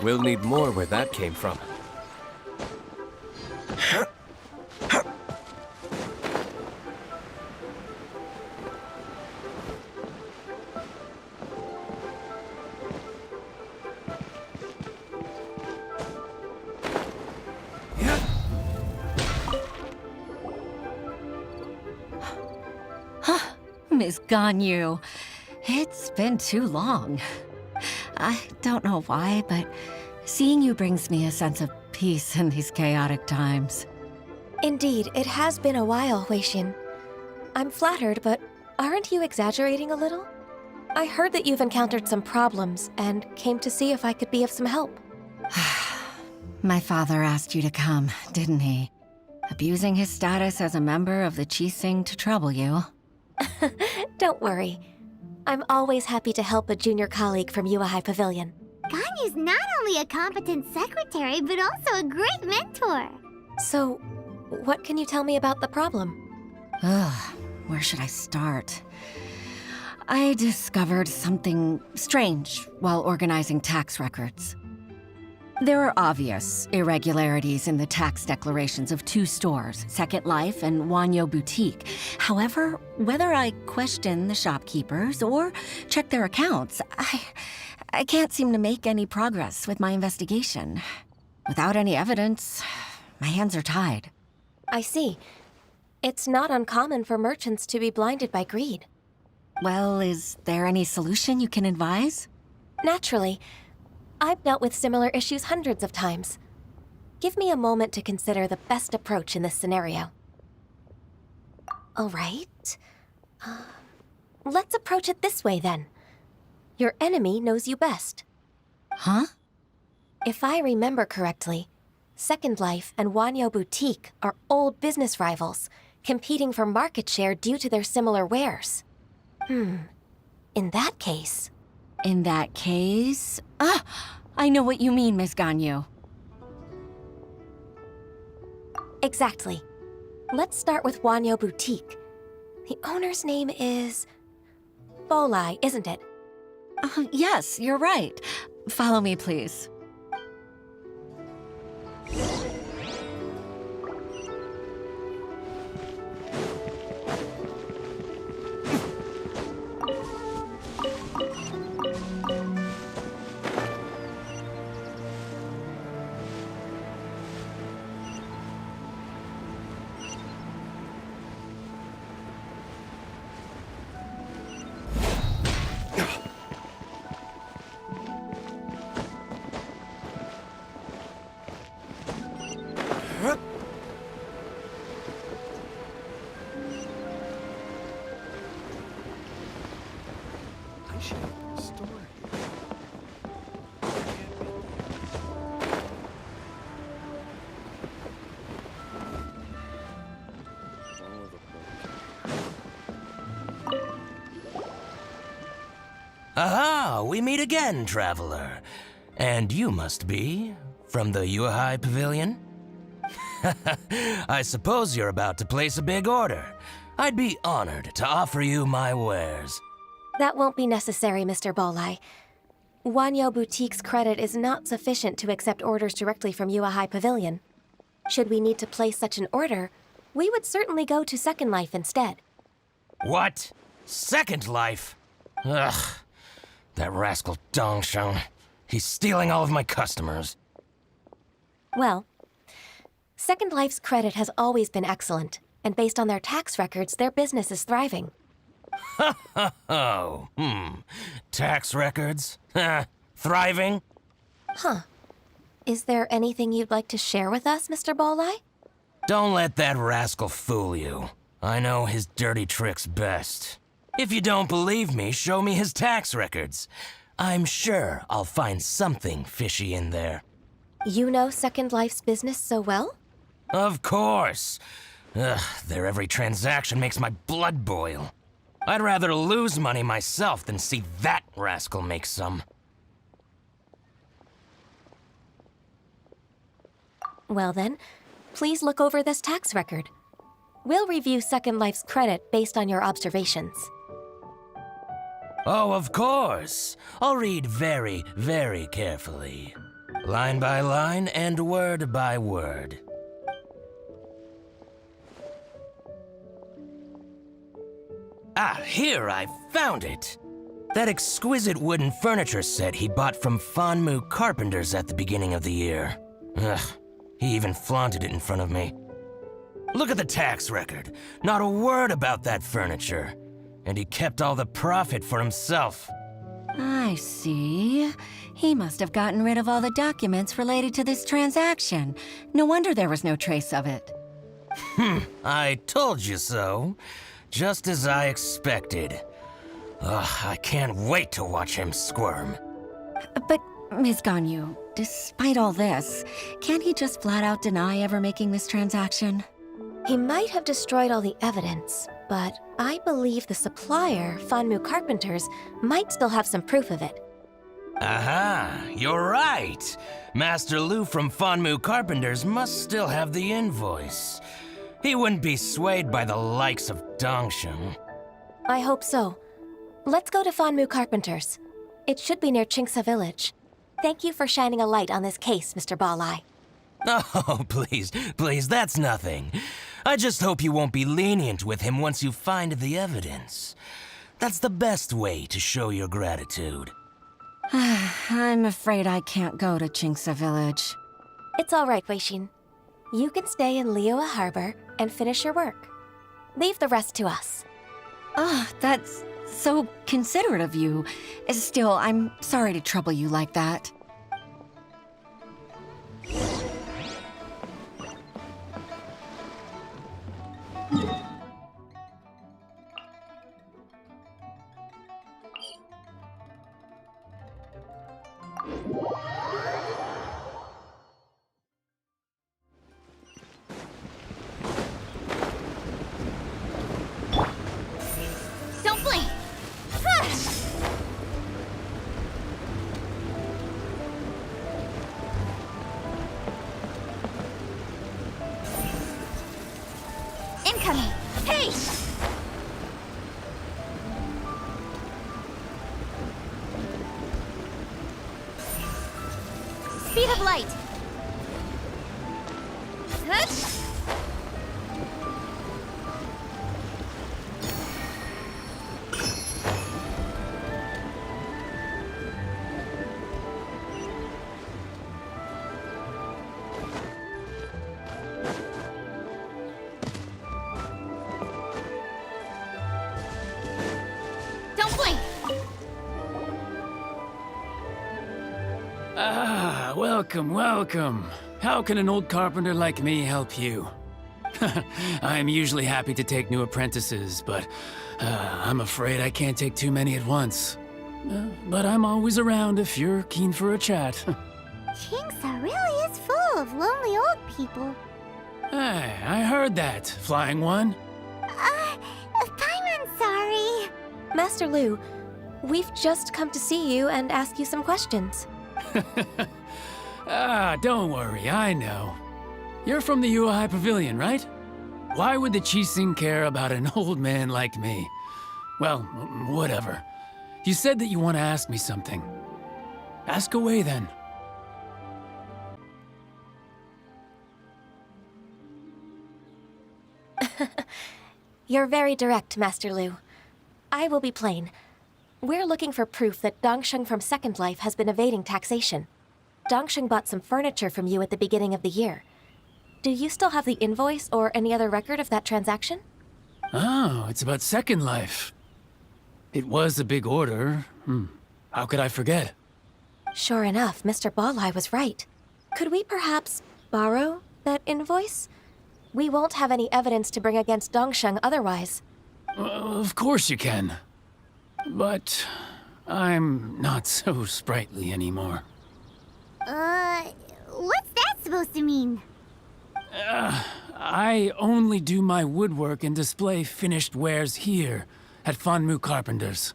S3: We'll need more where that came from.
S9: Miss Ganyu, it's been too long. I don't know why, but seeing you brings me a sense of peace in these chaotic times.
S1: Indeed, it has been a while, Huixin. I'm flattered, but aren't you exaggerating a little? I heard that you've encountered some problems and came to see if I could be of some help.
S9: My father asked you to come, didn't he? Abusing his status as a member of the Keqing to trouble you.
S1: Don't worry. I'm always happy to help a junior colleague from Yuehai Pavilion.
S4: Ganyu's not only a competent secretary, but also a great mentor.
S1: So, what can you tell me about the problem?
S9: Ugh, where should I start? I discovered something strange while organizing tax records. There are obvious irregularities in the tax declarations of two stores, Second Life and Wanyo Boutique. However, whether I question the shopkeepers or check their accounts, I can't seem to make any progress with my investigation. Without any evidence, my hands are tied.
S1: I see. It's not uncommon for merchants to be blinded by greed.
S9: Well, is there any solution you can advise?
S1: Naturally. I've dealt with similar issues hundreds of times. Give me a moment to consider the best approach in this scenario. All right. Let's approach it this way, then. Your enemy knows you best.
S9: Huh?
S1: If I remember correctly, Second Life and Wanyo Boutique are old business rivals, competing for market share due to their similar wares. In that case...
S9: In that case... I know what you mean, Miss Ganyu.
S1: Exactly. Let's start with Wanyo Boutique. The owner's name is... Bolai, isn't it?
S9: Yes, you're right. Follow me, please.
S12: Aha! We meet again, traveler. And you must be from the Yuehai Pavilion? I suppose you're about to place a big order. I'd be honored to offer you my wares.
S1: That won't be necessary, Mr. Bolai. Wanyo Boutique's credit is not sufficient to accept orders directly from Yuehai Pavilion. Should we need to place such an order, we would certainly go to Second Life instead.
S12: What? Second Life? Ugh. That rascal Dongsheng. He's stealing all of my customers.
S1: Well, Second Life's credit has always been excellent, and based on their tax records, their business is thriving.
S12: Tax records? Thriving?
S1: Huh. Is there anything you'd like to share with us, Mr. Bolai?
S12: Don't let that rascal fool you. I know his dirty tricks best. If you don't believe me, show me his tax records. I'm sure I'll find something fishy in there.
S1: You know Second Life's business so well?
S12: Of course. Ugh, their every transaction makes my blood boil. I'd rather lose money myself than see that rascal make some.
S1: Well then, please look over this tax record. We'll review Second Life's credit based on your observations.
S12: Oh, of course. I'll read very, very carefully. line by line and word by word. Ah, here, I found it! That exquisite wooden furniture set he bought from Fanmu Carpenters at the beginning of the year. Ugh, he even flaunted it in front of me. Look at the tax record. Not a word about that furniture. And he kept all the profit for himself.
S9: I see. He must have gotten rid of all the documents related to this transaction. No wonder there was no trace of it.
S12: I told you so. Just as I expected. Ugh, I can't wait to watch him squirm.
S9: But, Ms. Ganyu, despite all this, can't he just flat out deny ever making this transaction?
S1: He might have destroyed all the evidence, but I believe the supplier, Fanmu Carpenters, might still have some proof of it.
S12: Aha, you're right. Master Lu from Fanmu Carpenters must still have the invoice. He wouldn't be swayed by the likes of Dongsheng.
S1: I hope so. Let's go to Fanmu Carpenters. It should be near Qingsa Village. Thank you for shining a light on this case, Mr. Balai.
S12: Oh, please, that's nothing. I just hope you won't be lenient with him once you find the evidence. That's the best way to show your gratitude.
S9: I'm afraid I can't go to Qingsa Village.
S1: It's all right, Weixin. You can stay in Liyue Harbor and finish your work. Leave the rest to us.
S9: That's so considerate of you. Still, I'm sorry to trouble you like that.
S15: Don't blink! Incoming! Hey! Speed of light! Hush! Don't blink!
S17: Ah, welcome, welcome. How can an old carpenter like me help you? I'm usually happy to take new apprentices, but I'm afraid I can't take too many at once. But I'm always around if you're keen for a chat.
S4: Qingsa really is full of lonely old people.
S17: Hey, I heard that, Flying One.
S4: I'm sorry.
S1: Master Lu, we've just come to see you and ask you some questions.
S17: Don't worry, I know. You're from the Yuehai Pavilion, right? Why would the Keqing care about an old man like me? Well, whatever. You said that you want to ask me something. Ask away, then.
S1: You're very direct, Master Lu. I will be plain. We're looking for proof that Dongsheng from Second Life has been evading taxation. Dongsheng bought some furniture from you at the beginning of the year. Do you still have the invoice or any other record of that transaction?
S17: Oh, it's about Second Life. It was a big order. How could I forget?
S1: Sure enough, Mr. Balai was right. Could we perhaps borrow that invoice? We won't have any evidence to bring against Dongsheng otherwise.
S17: Of course you can. But I'm not so sprightly anymore.
S4: What's that supposed to mean?
S17: I only do my woodwork and display finished wares here at Fanmu Carpenters.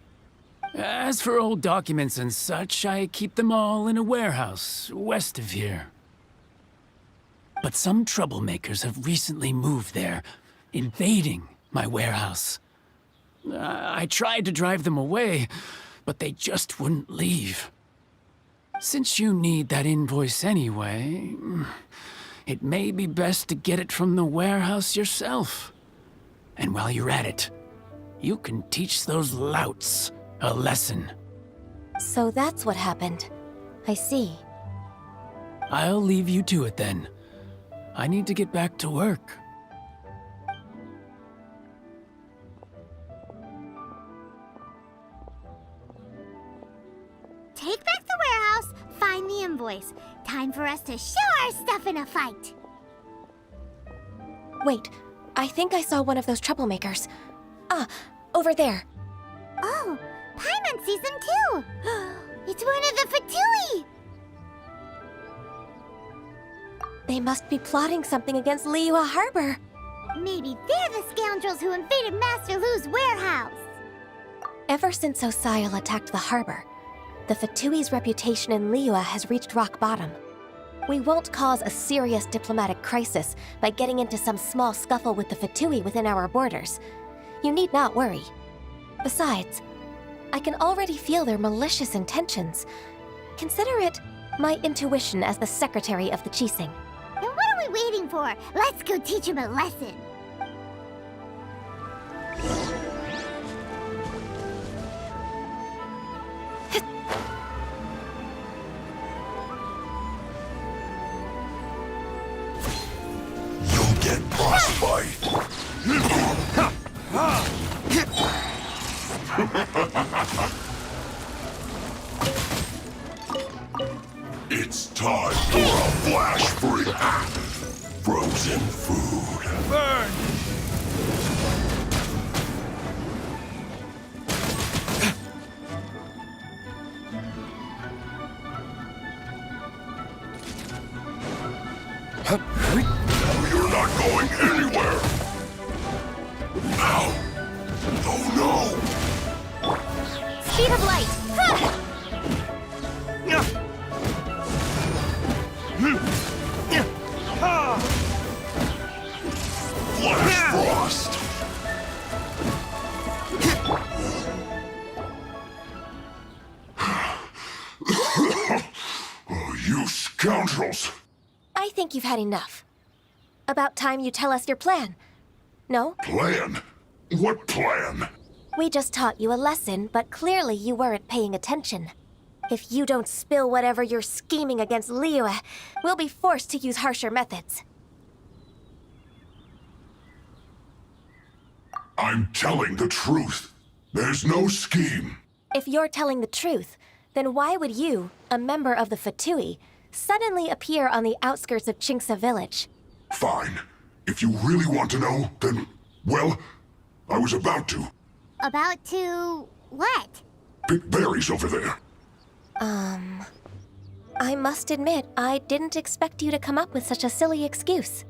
S17: As for old documents and such, I keep them all in a warehouse west of here. But some troublemakers have recently moved there, invading my warehouse. I tried to drive them away, but they just wouldn't leave. Since you need that invoice anyway, it may be best to get it from the warehouse yourself. And while you're at it, you can teach those louts a lesson.
S1: So that's what happened. I see.
S17: I'll leave you to it then. I need to get back to work.
S4: Take back the warehouse, find the invoice. Time for us to show our stuff in a fight.
S1: Wait, I think I saw one of those troublemakers. Ah, over there.
S4: Oh, Paimon sees them too. It's one of the Fatui.
S1: They must be plotting something against Liyue Harbor.
S4: Maybe they're the scoundrels who invaded Master Lu's warehouse.
S1: Ever since Osial attacked the harbor, the Fatui's reputation in Liyue has reached rock bottom. We won't cause a serious diplomatic crisis by getting into some small scuffle with the Fatui within our borders. You need not worry. Besides, I can already feel their malicious intentions. Consider it my intuition as the secretary of the Keqing.
S4: And what are we waiting for? Let's go teach him a lesson.
S14: You'll get frostbite. It's time for a flash freak. Frozen food.
S19: Burn!
S14: You're not going anywhere. Ow! Oh no!
S4: Speed of light.
S14: Flash frost. Oh, you scoundrels!
S1: I think you've had enough. About time you tell us your plan. No?
S14: Plan? What plan?
S1: We just taught you a lesson, but clearly you weren't paying attention. If you don't spill whatever you're scheming against Liyue, we'll be forced to use harsher methods.
S14: I'm telling the truth. There's no scheme.
S1: If you're telling the truth, then why would you, a member of the Fatui, suddenly appear on the outskirts of Qingce village?
S14: Fine. If you really want to know, then, well, I was about to.
S4: About to what?
S14: Pick berries over there.
S1: I must admit, I didn't expect you to come up with such a silly excuse.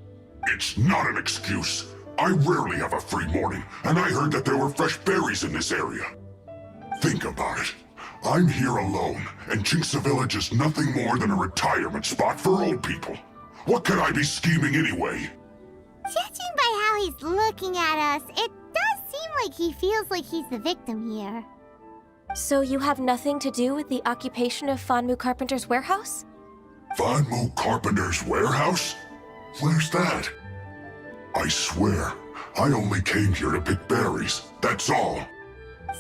S14: It's not an excuse. I rarely have a free morning, and I heard that there were fresh berries in this area. Think about it. I'm here alone, and Qingce Village is nothing more than a retirement spot for old people. What could I be scheming anyway?
S4: Judging by how he's looking at us, it does seem like he feels like he's the victim here.
S1: So you have nothing to do with the occupation of Fanmu Carpenter's warehouse?
S14: Fanmu Carpenter's warehouse? Where's that? I swear, I only came here to pick berries, that's all.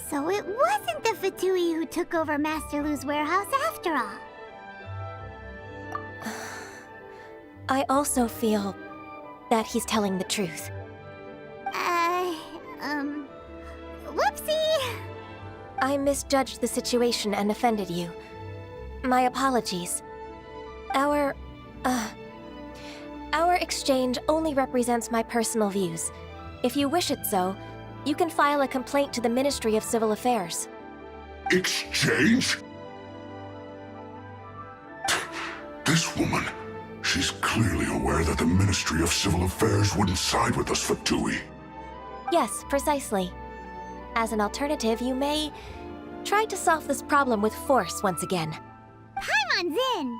S4: So it wasn't the Fatui who took over Master Lu's warehouse after all.
S1: I also feel that he's telling the truth.
S4: Whoopsie!
S1: I misjudged the situation and offended you. My apologies. Our exchange only represents my personal views. If you wish it so, you can file a complaint to the Ministry of Civil Affairs.
S14: Exchange? This woman, she's clearly aware that the Ministry of Civil Affairs wouldn't side with us Fatui.
S1: Yes, precisely. As an alternative, you may try to solve this problem with force once again.
S4: Paimon's in!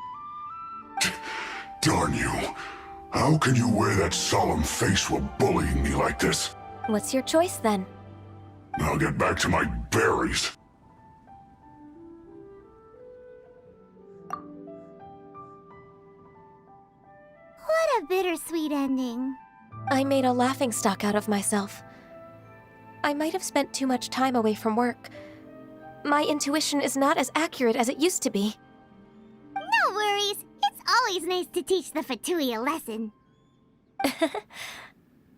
S14: Darn you. How can you wear that solemn face while bullying me like this?
S1: What's your choice then?
S14: I'll get back to my berries.
S4: bittersweet ending.
S1: I made a laughingstock out of myself. I might have spent too much time away from work. My intuition is not as accurate as it used to be.
S4: No worries. It's always nice to teach the Fatui a lesson.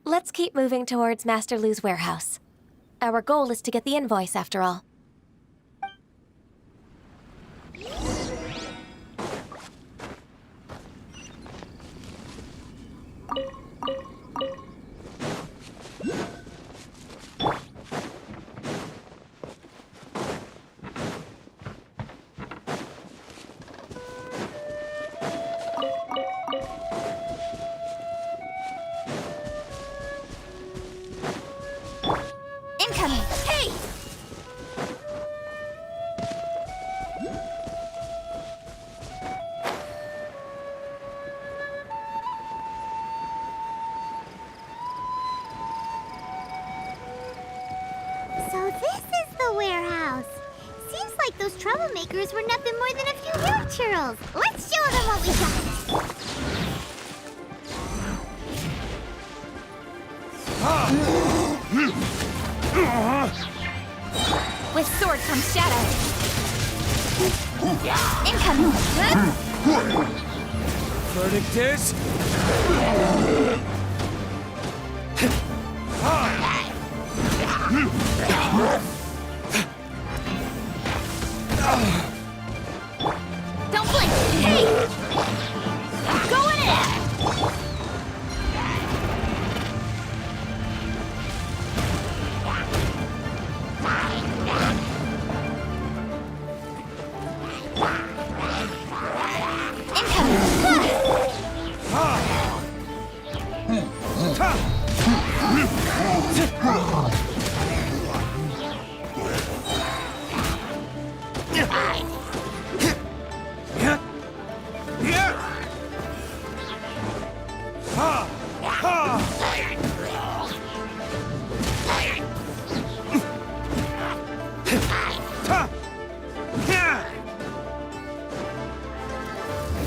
S1: Let's keep moving towards Master Lu's warehouse. Our goal is to get the invoice, after all.
S15: Incoming! Hey!
S4: So this is the warehouse. Seems like those troublemakers were nothing more than a few hill churls. Let's show them what we got.
S15: With sword comes shadow. Incoming!
S3: Verdict is...
S15: Don't blink! Hey! Going in!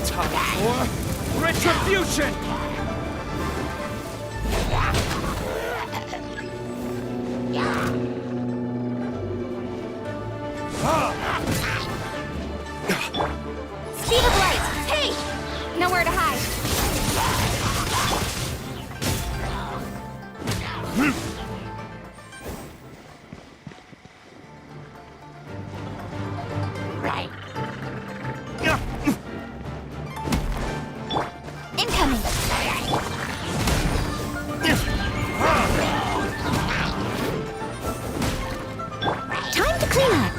S3: Time for retribution!
S15: Speed of light! Hey! Nowhere to hide. Incoming! Time to clean up.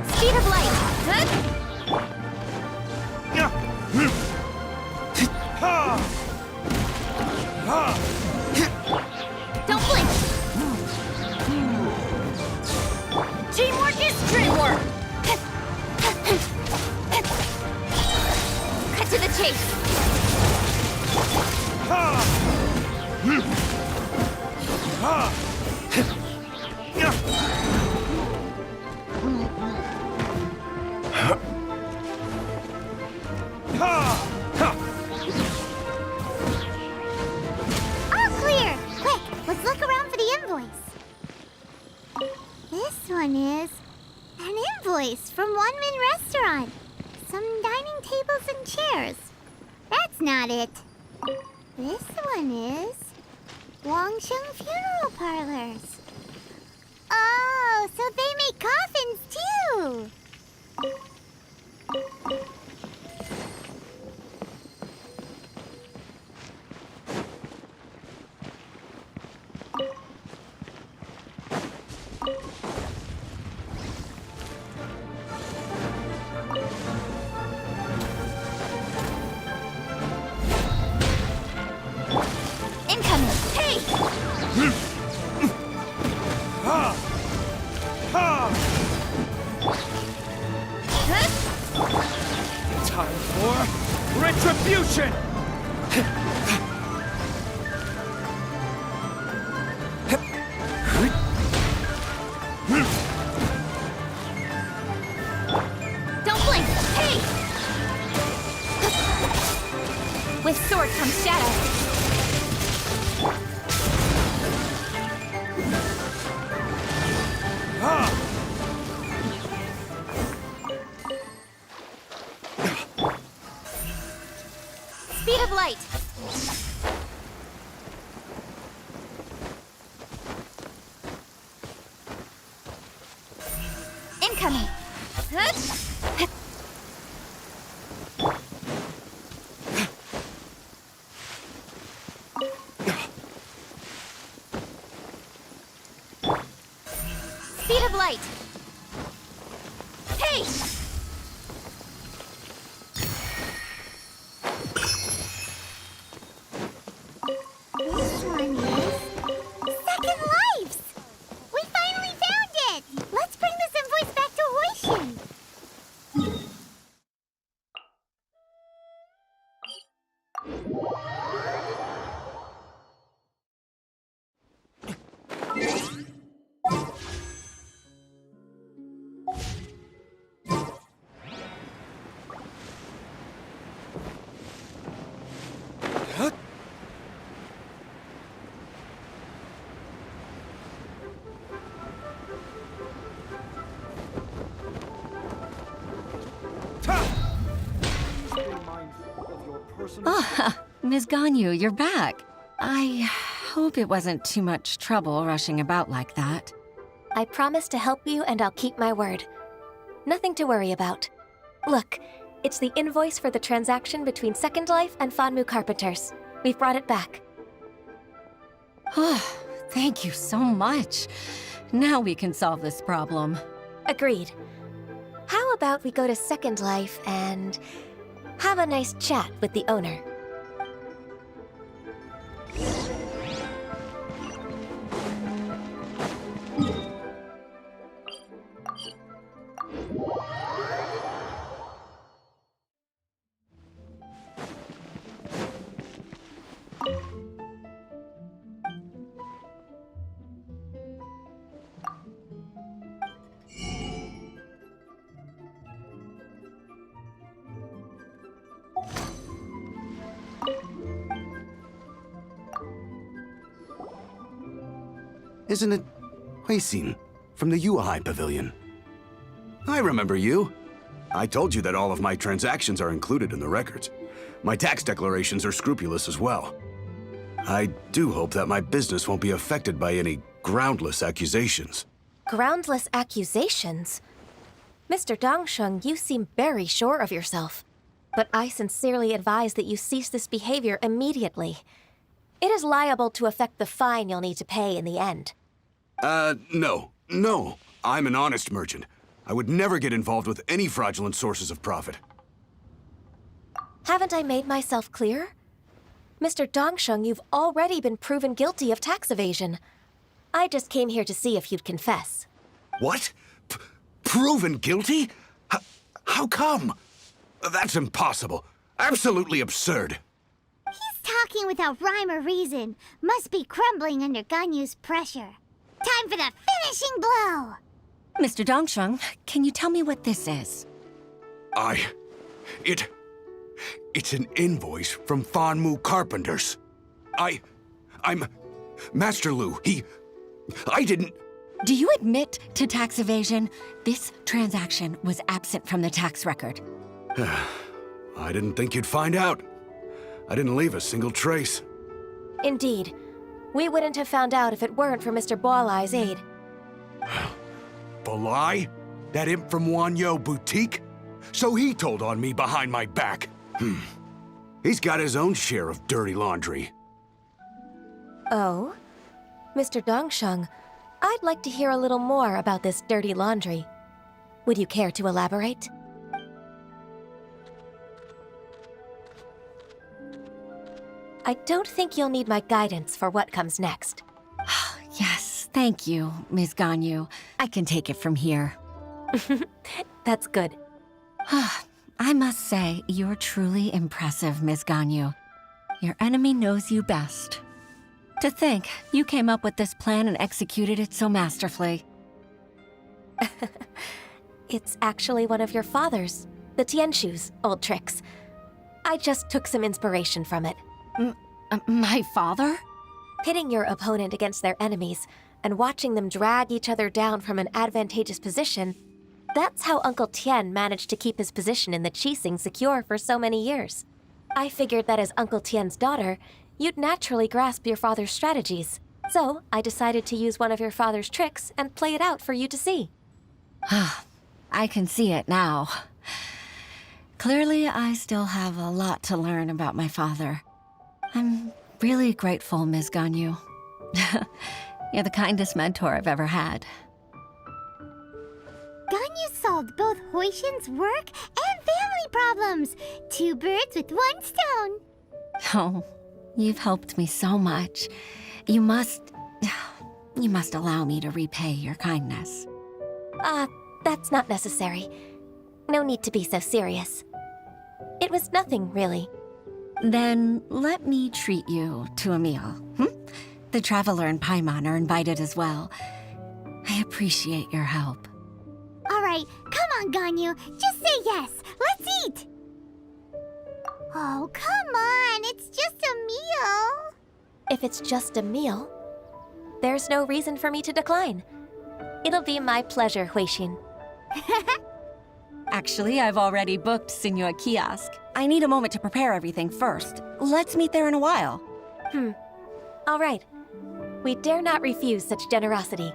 S15: Speed of light. Don't blink. Teamwork is dreamwork. Cut to the chase.
S4: All clear! Quick, let's look around for the invoice. This one is an invoice from One Min Restaurant. Some dining tables and chairs. That's not it. This one is Wangsheng Funeral Parlors. Oh, so they make coffins too.
S15: Incoming! Hey!
S3: Time for retribution!
S15: incoming! Speed of light! Hey!
S4: This one is Second Lives! We finally found it! Let's bring this invoice back to Hoishin.
S9: Ah, Ms. Ganyu, you're back. I hope it wasn't too much trouble rushing about like that.
S1: I promise to help you and I'll keep my word. Nothing to worry about. Look, it's the invoice for the transaction between Second Life and Fanmu Carpenters. We've brought it back.
S9: Oh, thank you so much. Now we can solve this problem.
S1: Agreed. How about we go to Second Life and have a nice chat with the owner?
S18: Isn't it Huixin from the Yuehai Pavilion? I remember you. I told you that all of my transactions are included in the records. My tax declarations are scrupulous as well. I do hope that my business won't be affected by any groundless accusations.
S1: Groundless accusations? Mr. Dongsheng, you seem very sure of yourself. But I sincerely advise that you cease this behavior immediately. It is liable to affect the fine you'll need to pay in the end.
S18: No. I'm an honest merchant. I would never get involved with any fraudulent sources of profit.
S1: Haven't I made myself clear? Mr. Dongsheng, you've already been proven guilty of tax evasion. I just came here to see if you'd confess.
S18: What? Proven guilty? How come? That's impossible. Absolutely absurd.
S4: He's talking without rhyme or reason. Must be crumbling under Ganyu's pressure. Time for the finishing blow!
S9: Mr. Dongsheng, can you tell me what this is?
S18: It's an invoice from Fanmu Carpenters. I'm Master Lu. I didn't...
S9: Do you admit to tax evasion? This transaction was absent from the tax record.
S18: I didn't think you'd find out. I didn't leave a single trace.
S1: Indeed. We wouldn't have found out if it weren't for Mr. Boalai's aid.
S18: Balai? That imp from Wanyo Boutique? So he told on me behind my back. He's got his own share of dirty laundry.
S1: Oh? Mr. Dongsheng, I'd like to hear a little more about this dirty laundry. Would you care to elaborate? I don't think you'll need my guidance for what comes next.
S9: Yes, thank you, Ms. Ganyu. I can take it from here.
S1: That's good.
S9: I must say, you're truly impressive, Ms. Ganyu. Your enemy knows you best. To think, you came up with this plan and executed it so masterfully.
S1: It's actually one of your father's, the Tianshu's, old tricks. I just took some inspiration from it.
S9: My father?
S1: Pitting your opponent against their enemies and watching them drag each other down from an advantageous position, that's how Uncle Tien managed to keep his position in the Keqing secure for so many years. I figured that as Uncle Tien's daughter, you'd naturally grasp your father's strategies. So I decided to use one of your father's tricks and play it out for you to see.
S9: I can see it now. Clearly, I still have a lot to learn about my father. I'm really grateful, Ms. Ganyu. You're the kindest mentor I've ever had.
S4: Ganyu solved both Huishin's work and family problems. 2 birds with 1 stone.
S9: Oh, you've helped me so much. You must allow me to repay your kindness.
S1: That's not necessary. No need to be so serious. It was nothing, really.
S9: Then let me treat you to a meal. The Traveler and Paimon are invited as well. I appreciate your help.
S4: All right, come on, Ganyu. Just say yes. Let's eat. Oh, come on. It's just a meal.
S1: If it's just a meal, there's no reason for me to decline. It'll be my pleasure, Huishin.
S9: Actually, I've already booked Senor Kiosk. I need a moment to prepare everything first. Let's meet there in a while.
S1: All right. We dare not refuse such generosity.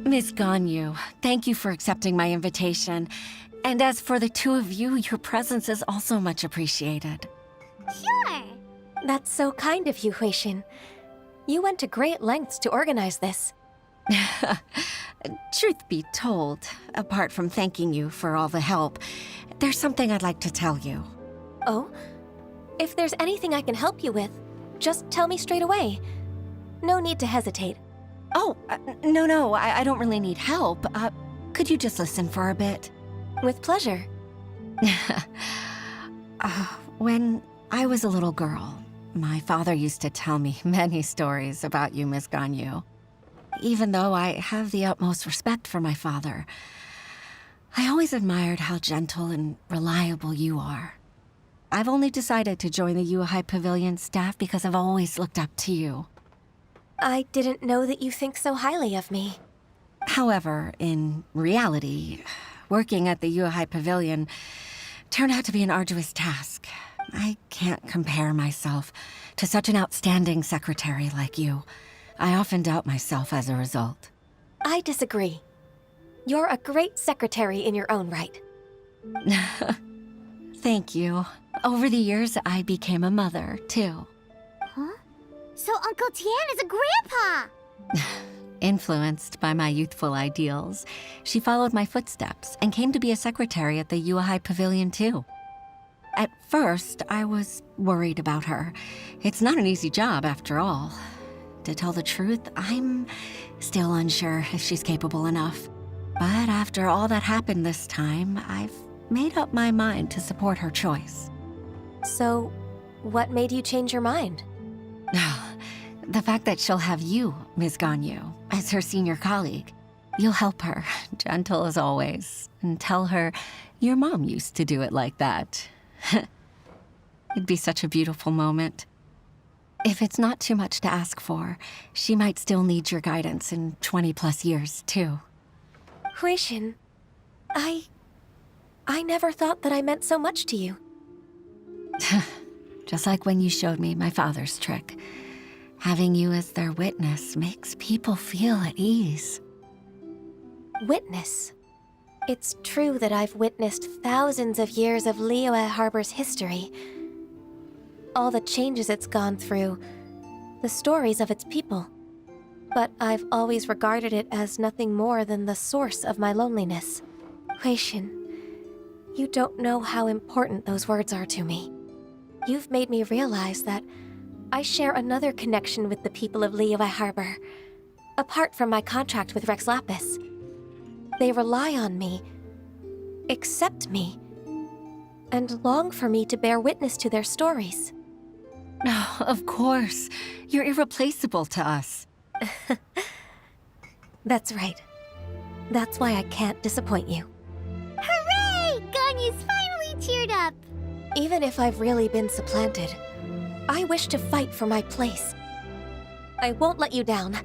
S9: Miss Ganyu, thank you for accepting my invitation. And as for the 2 of you, your presence is also much appreciated.
S4: Sure.
S1: That's so kind of you, Huishin. You went to great lengths to organize this.
S9: Truth be told, apart from thanking you for all the help, there's something I'd like to tell you.
S1: Oh? If there's anything I can help you with, just tell me straight away. No need to hesitate.
S9: Oh, no, I don't really need help. Could you just listen for a bit?
S1: With pleasure.
S9: When I was a little girl, my father used to tell me many stories about you, Miss Ganyu. Even though I have the utmost respect for my father, I always admired how gentle and reliable you are. I've only decided to join the Yuhai Pavilion staff because I've always looked up to you.
S1: I didn't know that you think so highly of me.
S9: However, in reality, working at the Yuhai Pavilion turned out to be an arduous task. I can't compare myself to such an outstanding secretary like you. I often doubt myself as a result.
S1: I disagree. You're a great secretary in your own right.
S9: Thank you. Over the years, I became a mother, too.
S4: Huh? So Uncle Tian is a grandpa!
S9: Influenced by my youthful ideals, she followed my footsteps and came to be a secretary at the Yuhai Pavilion, too. At first, I was worried about her. It's not an easy job, after all. To tell the truth, I'm still unsure if she's capable enough. But after all that happened this time, I've made up my mind to support her choice.
S1: So, what made you change your mind?
S9: The fact that she'll have you, Ms. Ganyu, as her senior colleague. You'll help her, gentle as always, and tell her your mom used to do it like that. It'd be such a beautiful moment. If it's not too much to ask for, she might still need your guidance in 20+ years, too.
S1: Huishin, I never thought that I meant so much to you.
S9: Just like when you showed me my father's trick. Having you as their witness makes people feel at ease.
S1: Witness? It's true that I've witnessed thousands of years of Liyue Harbor's history. All the changes it's gone through, the stories of its people. But I've always regarded it as nothing more than the source of my loneliness. Huishin, you don't know how important those words are to me. You've made me realize that I share another connection with the people of Liyue Harbor, apart from my contract with Rex Lapis. They rely on me, accept me, and long for me to bear witness to their stories.
S9: Oh, of course. You're irreplaceable to us.
S1: That's right. That's why I can't disappoint you.
S4: Hooray! Ganyu's finally cheered up.
S1: Even if I've really been supplanted, I wish to fight for my place. I won't let you down.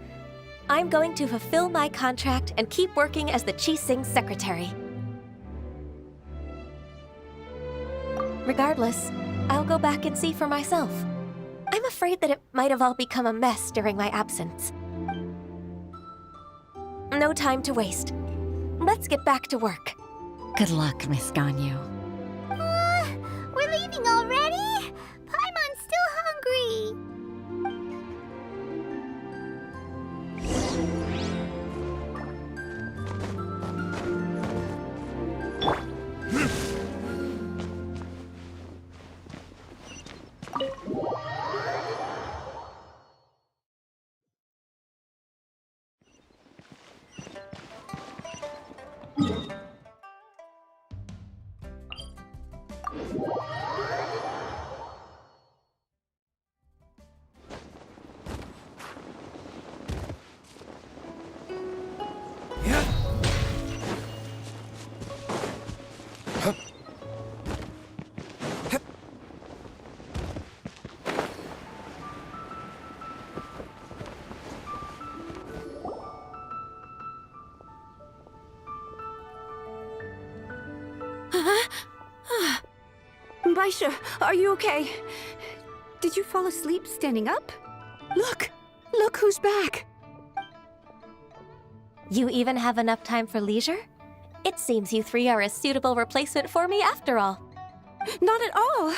S1: I'm going to fulfill my contract and keep working as the Keqing secretary. Regardless, I'll go back and see for myself. I'm afraid that it might have all become a mess during my absence. No time to waste. Let's get back to work.
S9: Good luck, Miss Ganyu.
S4: We're leaving already? Paimon's still hungry.
S23: Baisha, are you okay? Did you fall asleep standing up? Look! Look who's back!
S1: You even have enough time for leisure? It seems you three are a suitable replacement for me after all.
S23: Not at all.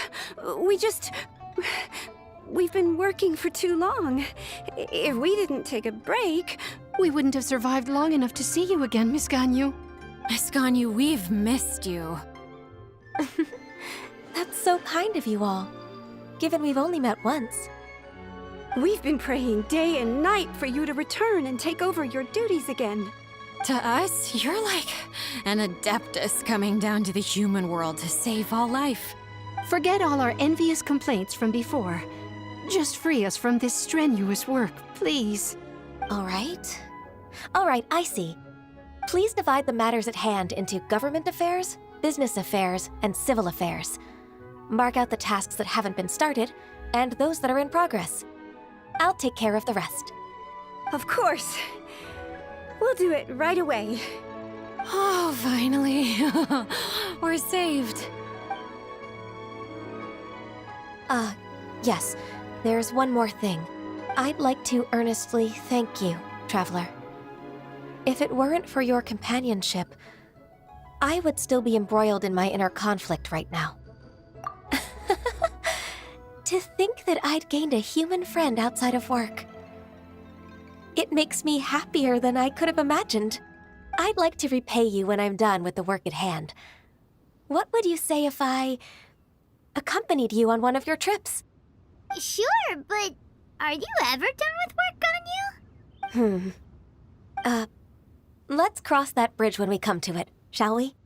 S23: We've been working for too long. If we didn't take a break...
S7: We wouldn't have survived long enough to see you again, Miss Ganyu.
S21: Miss Ganyu, we've missed you.
S1: That's so kind of you all, given we've only met once.
S23: We've been praying day and night for you to return and take over your duties again.
S21: To us, you're like an adeptus coming down to the human world to save all life.
S7: Forget all our envious complaints from before. Just free us from this strenuous work, please.
S1: All right. All right, I see. Please divide the matters at hand into government affairs, business affairs, and civil affairs. Mark out the tasks that haven't been started, and those that are in progress. I'll take care of the rest.
S23: Of course. We'll do it right away.
S21: Oh, finally. We're saved.
S1: Yes. There's one more thing. I'd like to earnestly thank you, Traveler. If it weren't for your companionship, I would still be embroiled in my inner conflict right now. To think that I'd gained a human friend outside of work. It makes me happier than I could have imagined. I'd like to repay you when I'm done with the work at hand. What would you say if I accompanied you on one of your trips?
S4: Sure, but are you ever done with work, Ganyu?
S1: Let's cross that bridge when we come to it, shall we?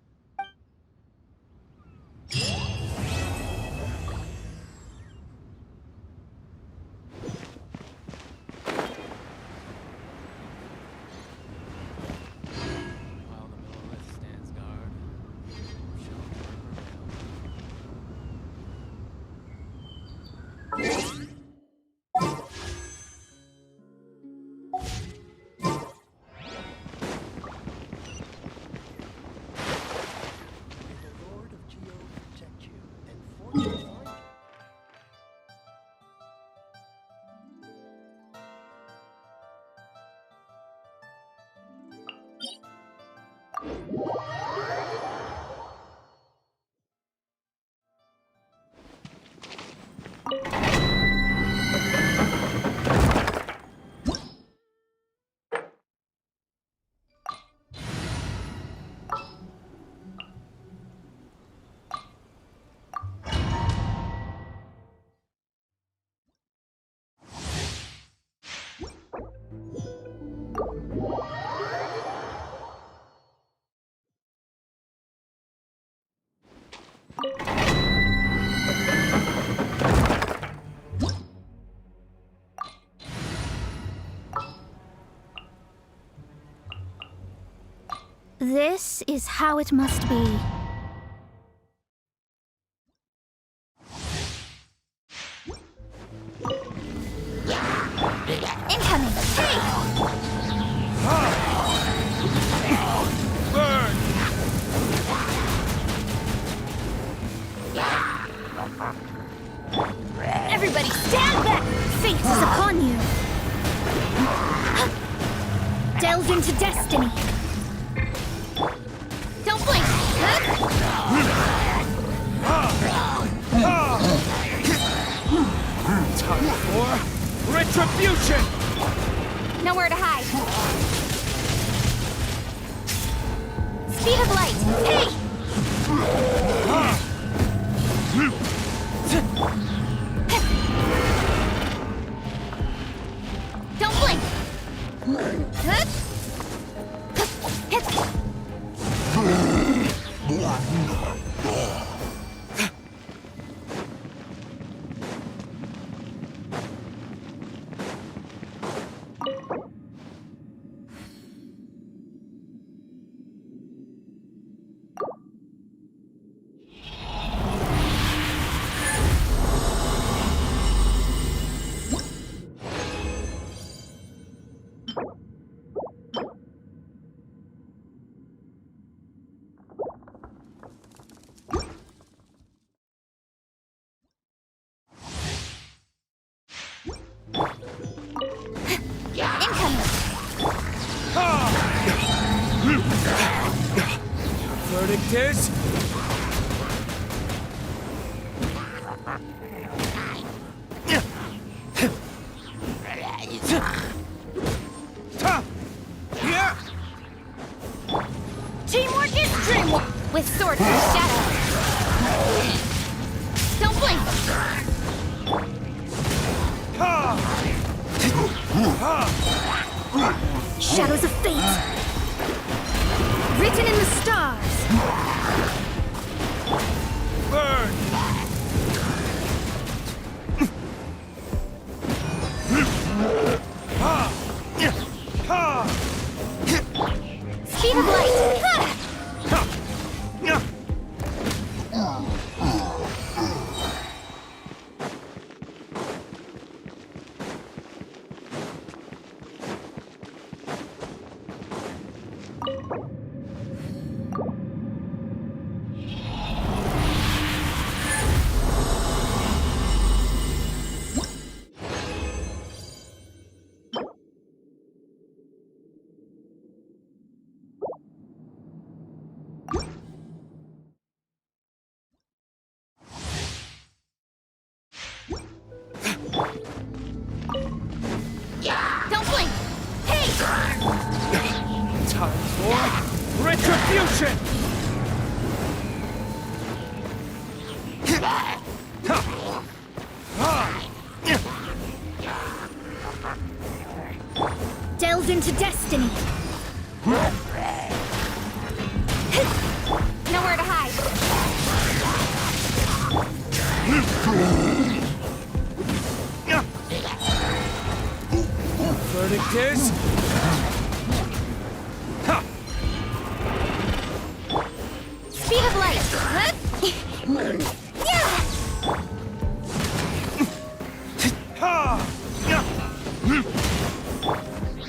S4: This is how it must be.
S15: Incoming! Hey!
S19: Burn!
S4: Everybody stand back! Fate is upon you! Delve into destiny! Don't blink!
S19: Time for retribution!
S15: Nowhere to hide. Speed of light! Hey! Don't blink!
S19: Verdict is...
S4: Teamwork is dreamwork! With sword from shadow! Don't blink! Shadows of fate! Written in the stars!
S19: Burn!
S4: Speed of light! Don't blink! Hey!
S19: Time for retribution!
S4: Delve into destiny!
S15: Nowhere to hide.
S19: Verdict is...
S4: Speed of light!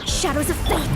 S4: Shadows of fate!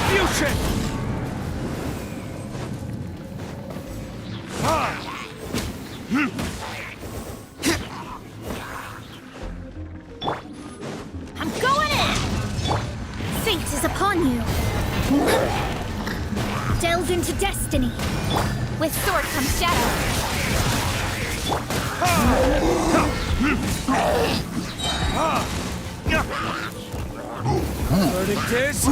S3: Retribution!
S15: I'm going in! Fate is upon you. Delve into destiny. With sword comes shadow.
S3: Verdict is...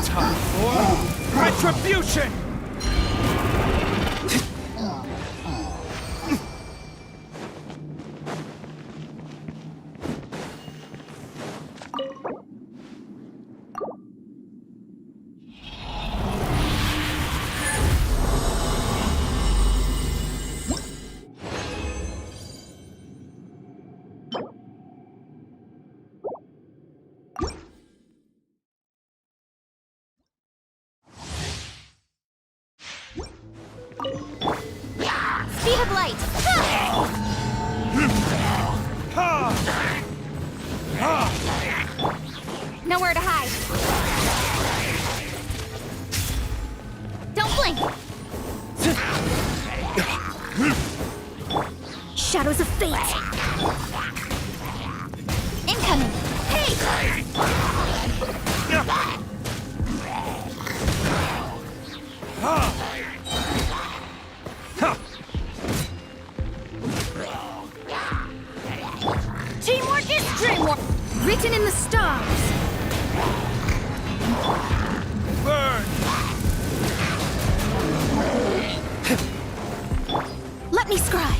S3: Time for retribution!
S15: Speed of light! Nowhere to hide. Don't blink! Shadows of fate! Incoming! Hey! Teamwork is dreamwork! Written in the stars!
S3: Burn!
S15: Let me scry!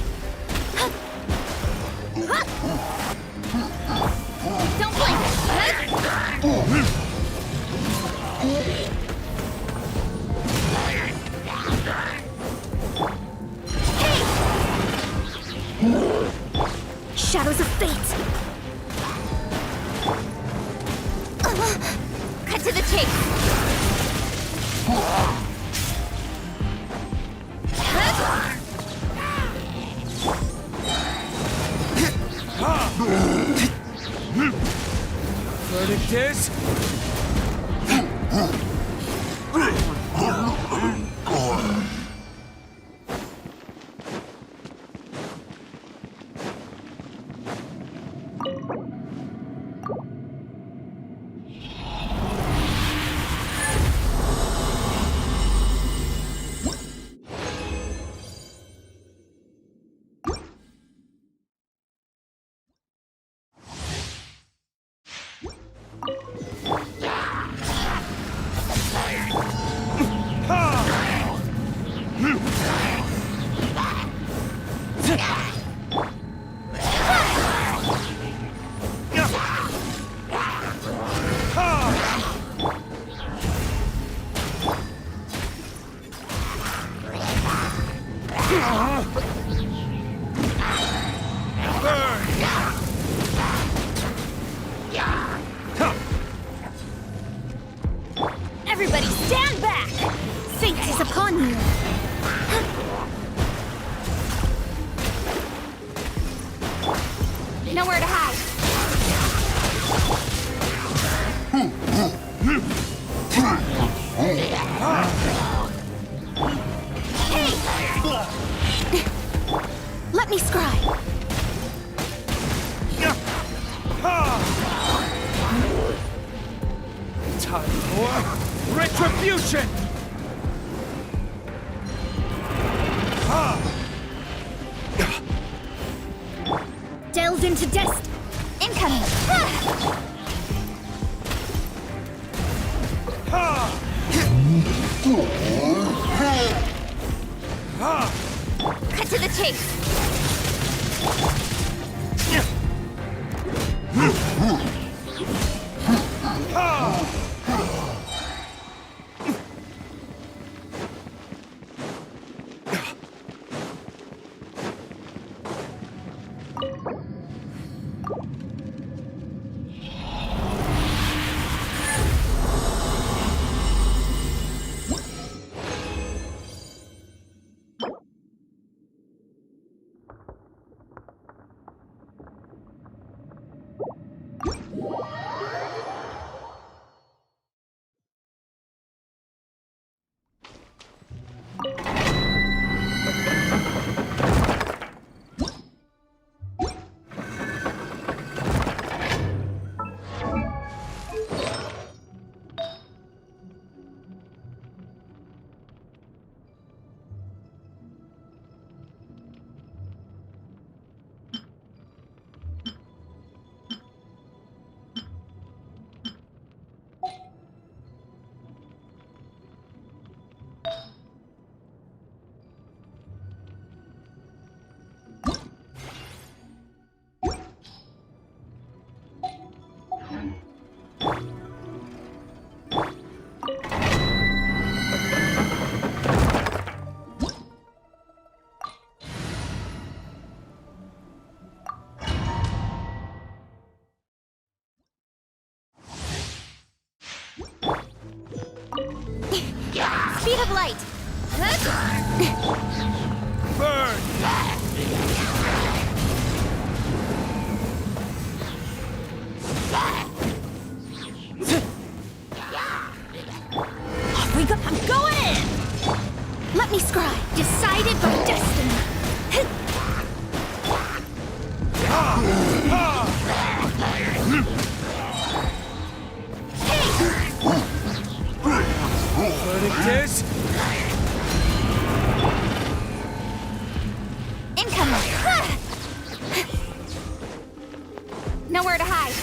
S15: Don't blink! Shadows of fate! Cut to the chase!
S3: Verdict is...
S15: Everybody stand back! Fate is upon you! Nowhere to hide! Hey! Let me scry!
S3: Time for retribution!
S15: Delve into dest... Incoming! Cut to the chase! Speed of light!
S21: Off we go! I'm going in!
S15: Let me scry! Decided by destiny!
S3: Verdict is...
S15: Incoming! Nowhere to hide!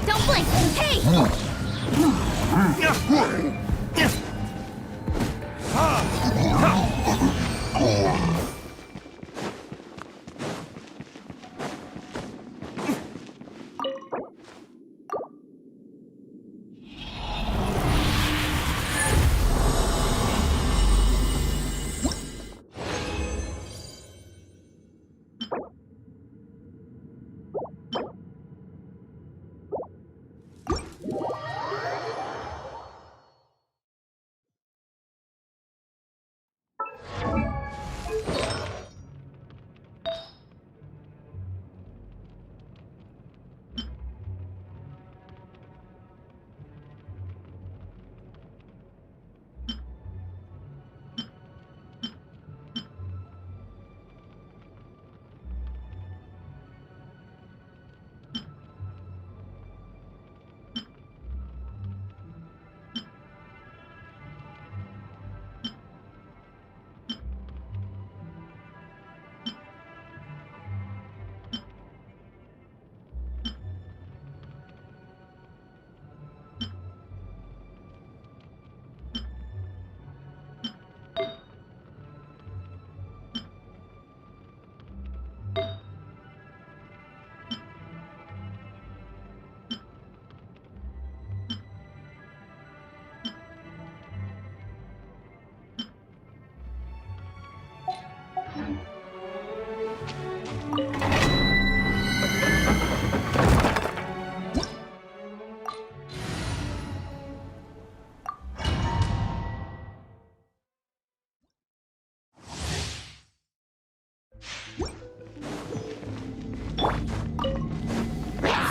S15: Don't blink! Hey!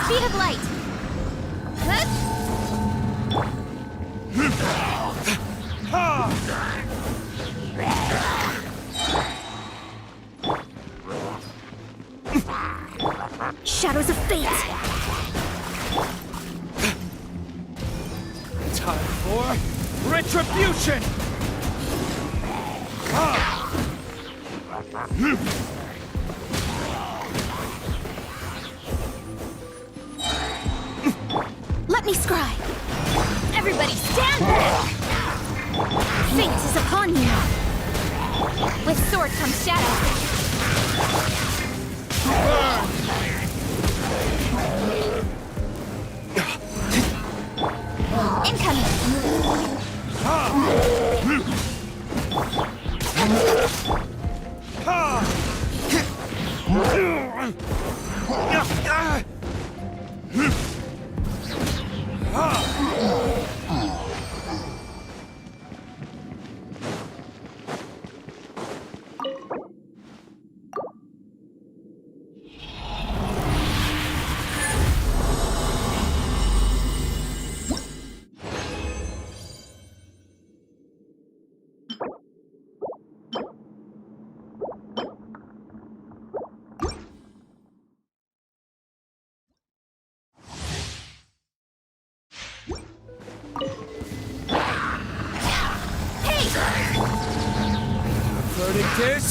S15: Speed of light! Shadows of fate!
S3: Time for retribution!
S15: Let me scry! Everybody stand back! Fate is upon you! With sword comes shadow! Incoming!
S3: Verdict is...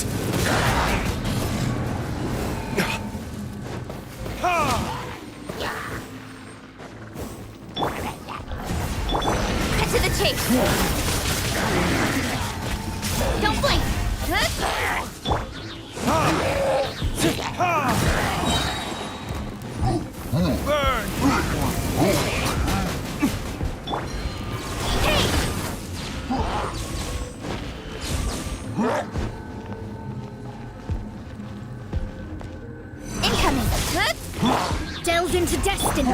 S15: Cut to the chase! Don't blink!
S3: Burn!
S15: Incoming! Delve Delved into destiny.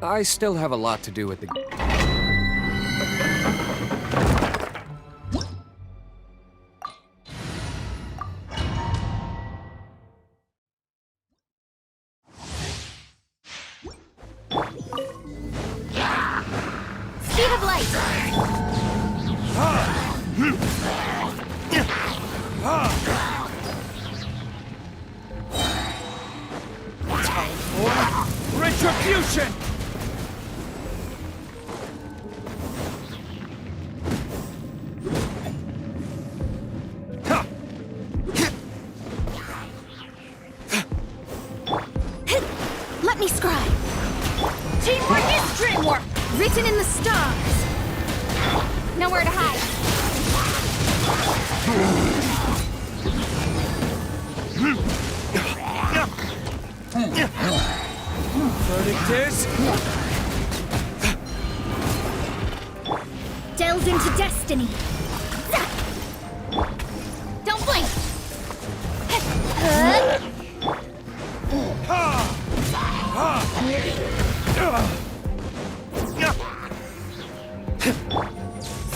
S3: I still have a lot to do with the...
S15: Speed of light!
S3: Time for retribution!
S15: Let me scribe. Teamwork is dreamwork! Written in the stars! Nowhere to hide.
S3: Verdict is...
S15: Delved into destiny. Don't blink!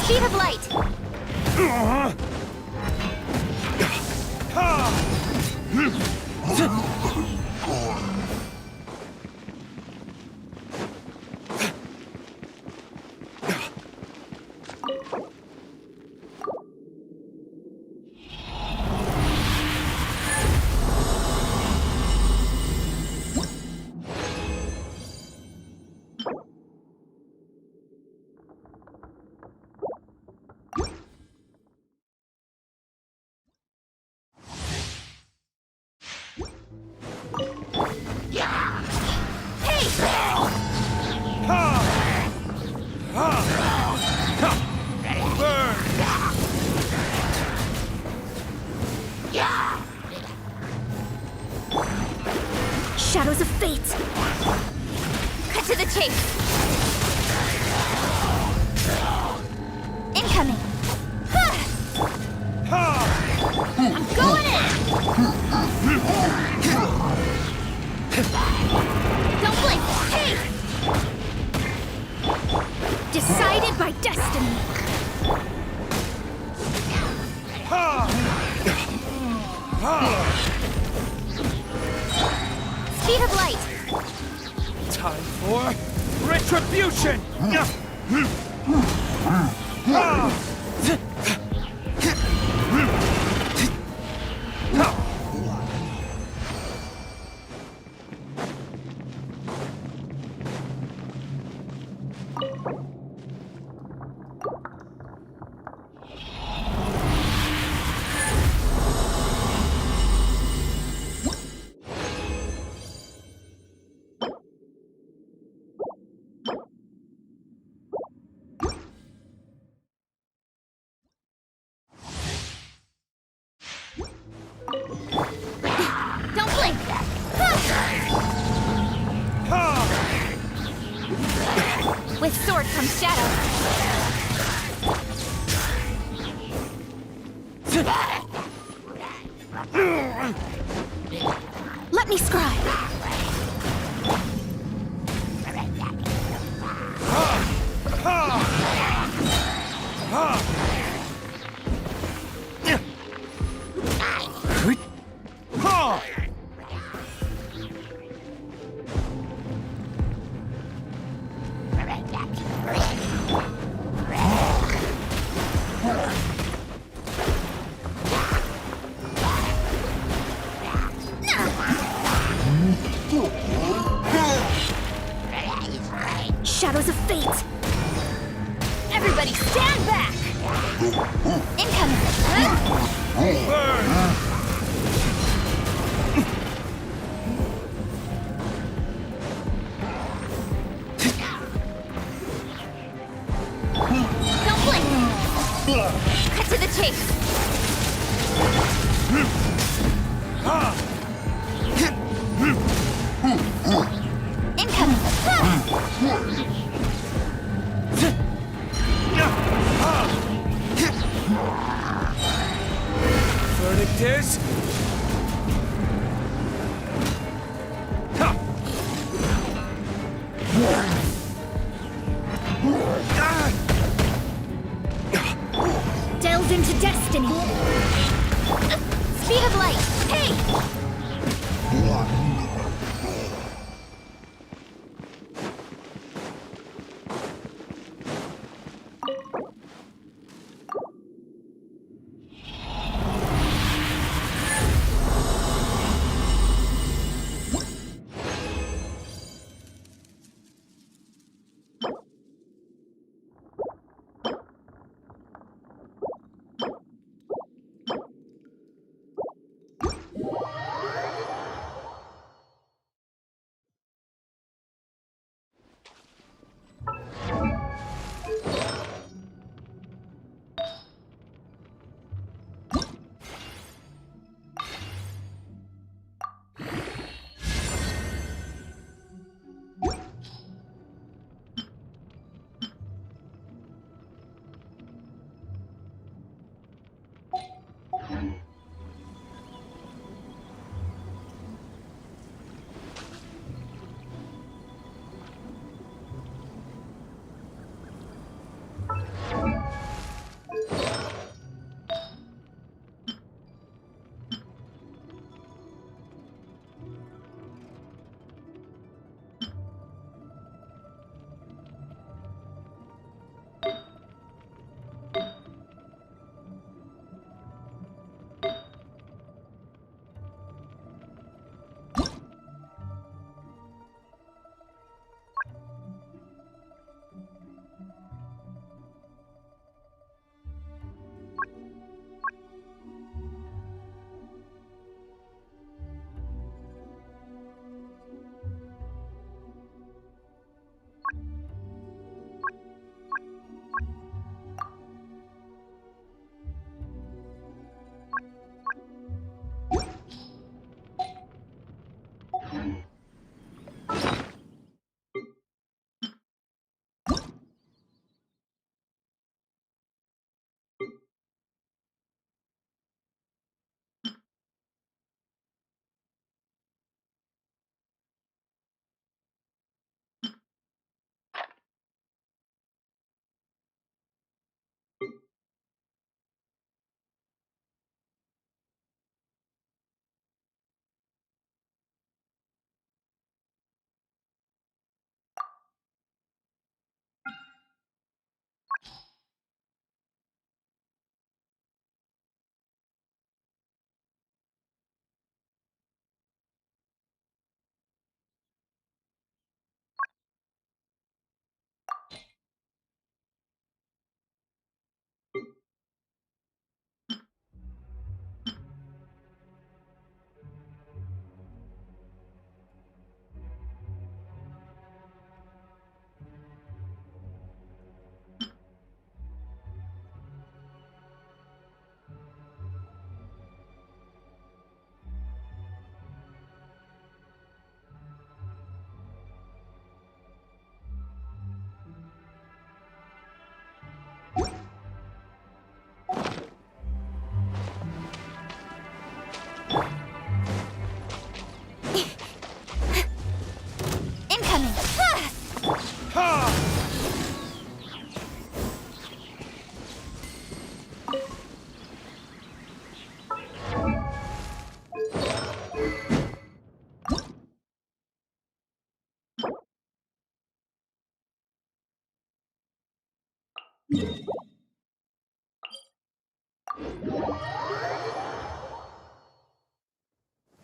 S15: Speed of light! Shadows of fate! Cut to the chase! Incoming! I'm going in! Don't blink! Hey! Decided by destiny! Speed of light!
S3: Time for retribution!
S15: Don't blink! With sword comes shadow. Let me scry. Shadows of fate! Everybody stand back! Incoming! Don't blink! Cut to the chase! Incoming!
S3: Verdict is...
S15: Delve into destiny! Speed of light! Hey!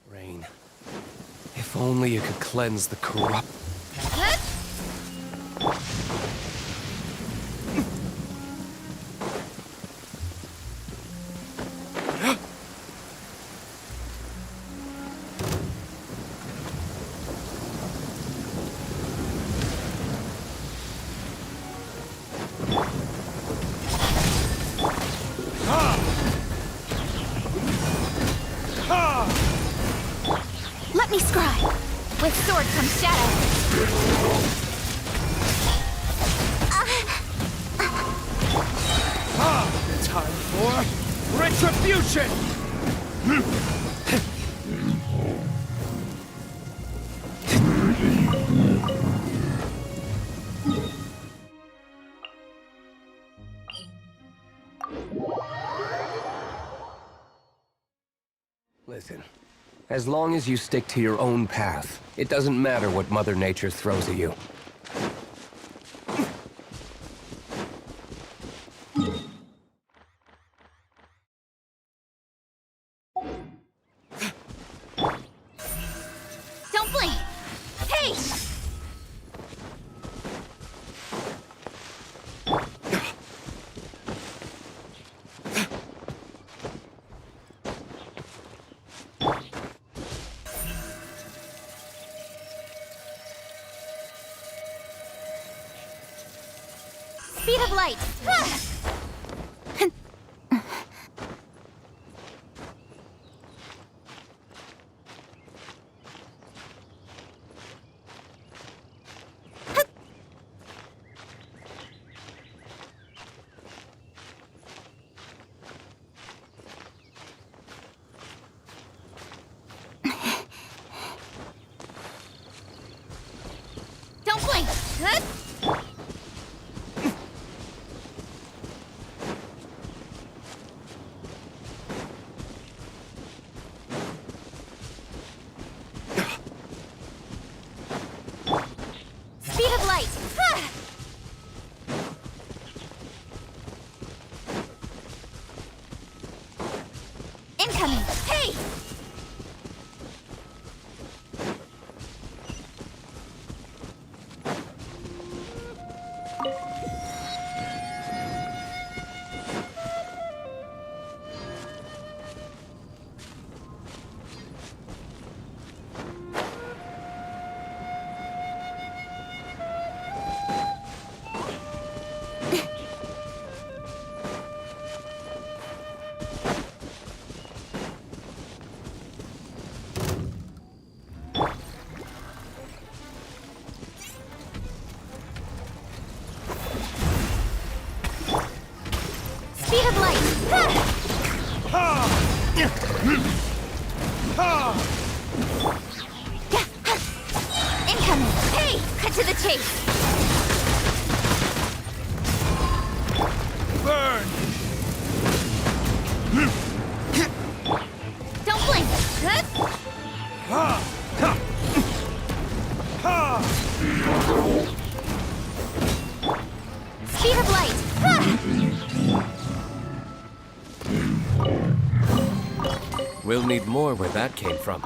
S3: Rain. If only you could cleanse the corrupt...
S15: Let me scry! With sword comes shadow!
S3: Time for retribution! Listen, as long as you stick to your own path, it doesn't matter what Mother Nature throws at you.
S15: Don't blink! Hey! Speed of light! Don't blink! Speed of light! Incoming! Hey! Speed of light! Incoming! Hey! Cut to the chase!
S3: Burn!
S15: Don't blink! Speed of light!
S3: We'll need more where that came from.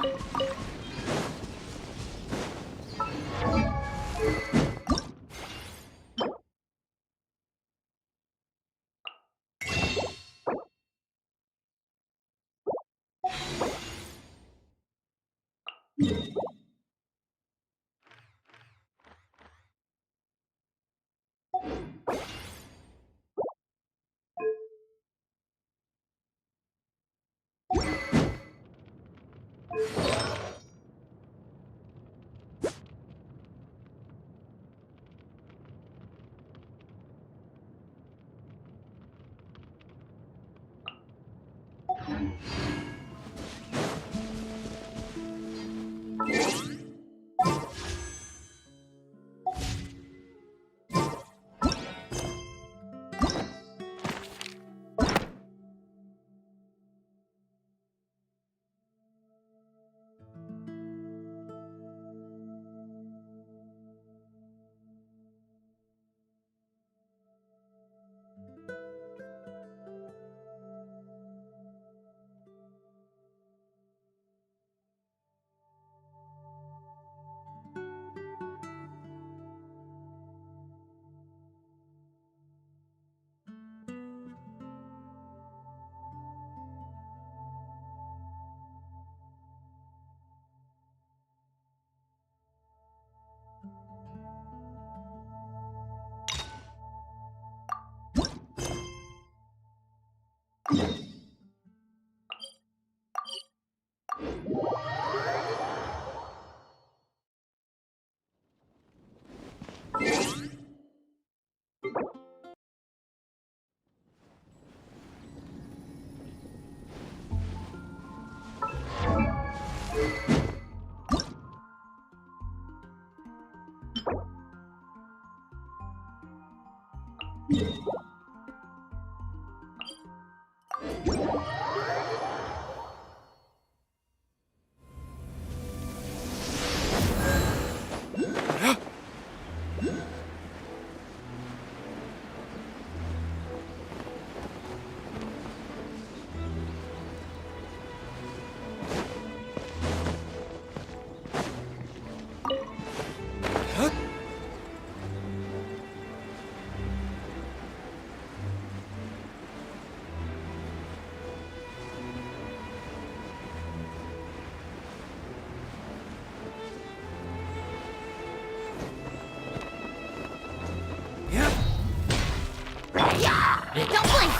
S15: Don't blink!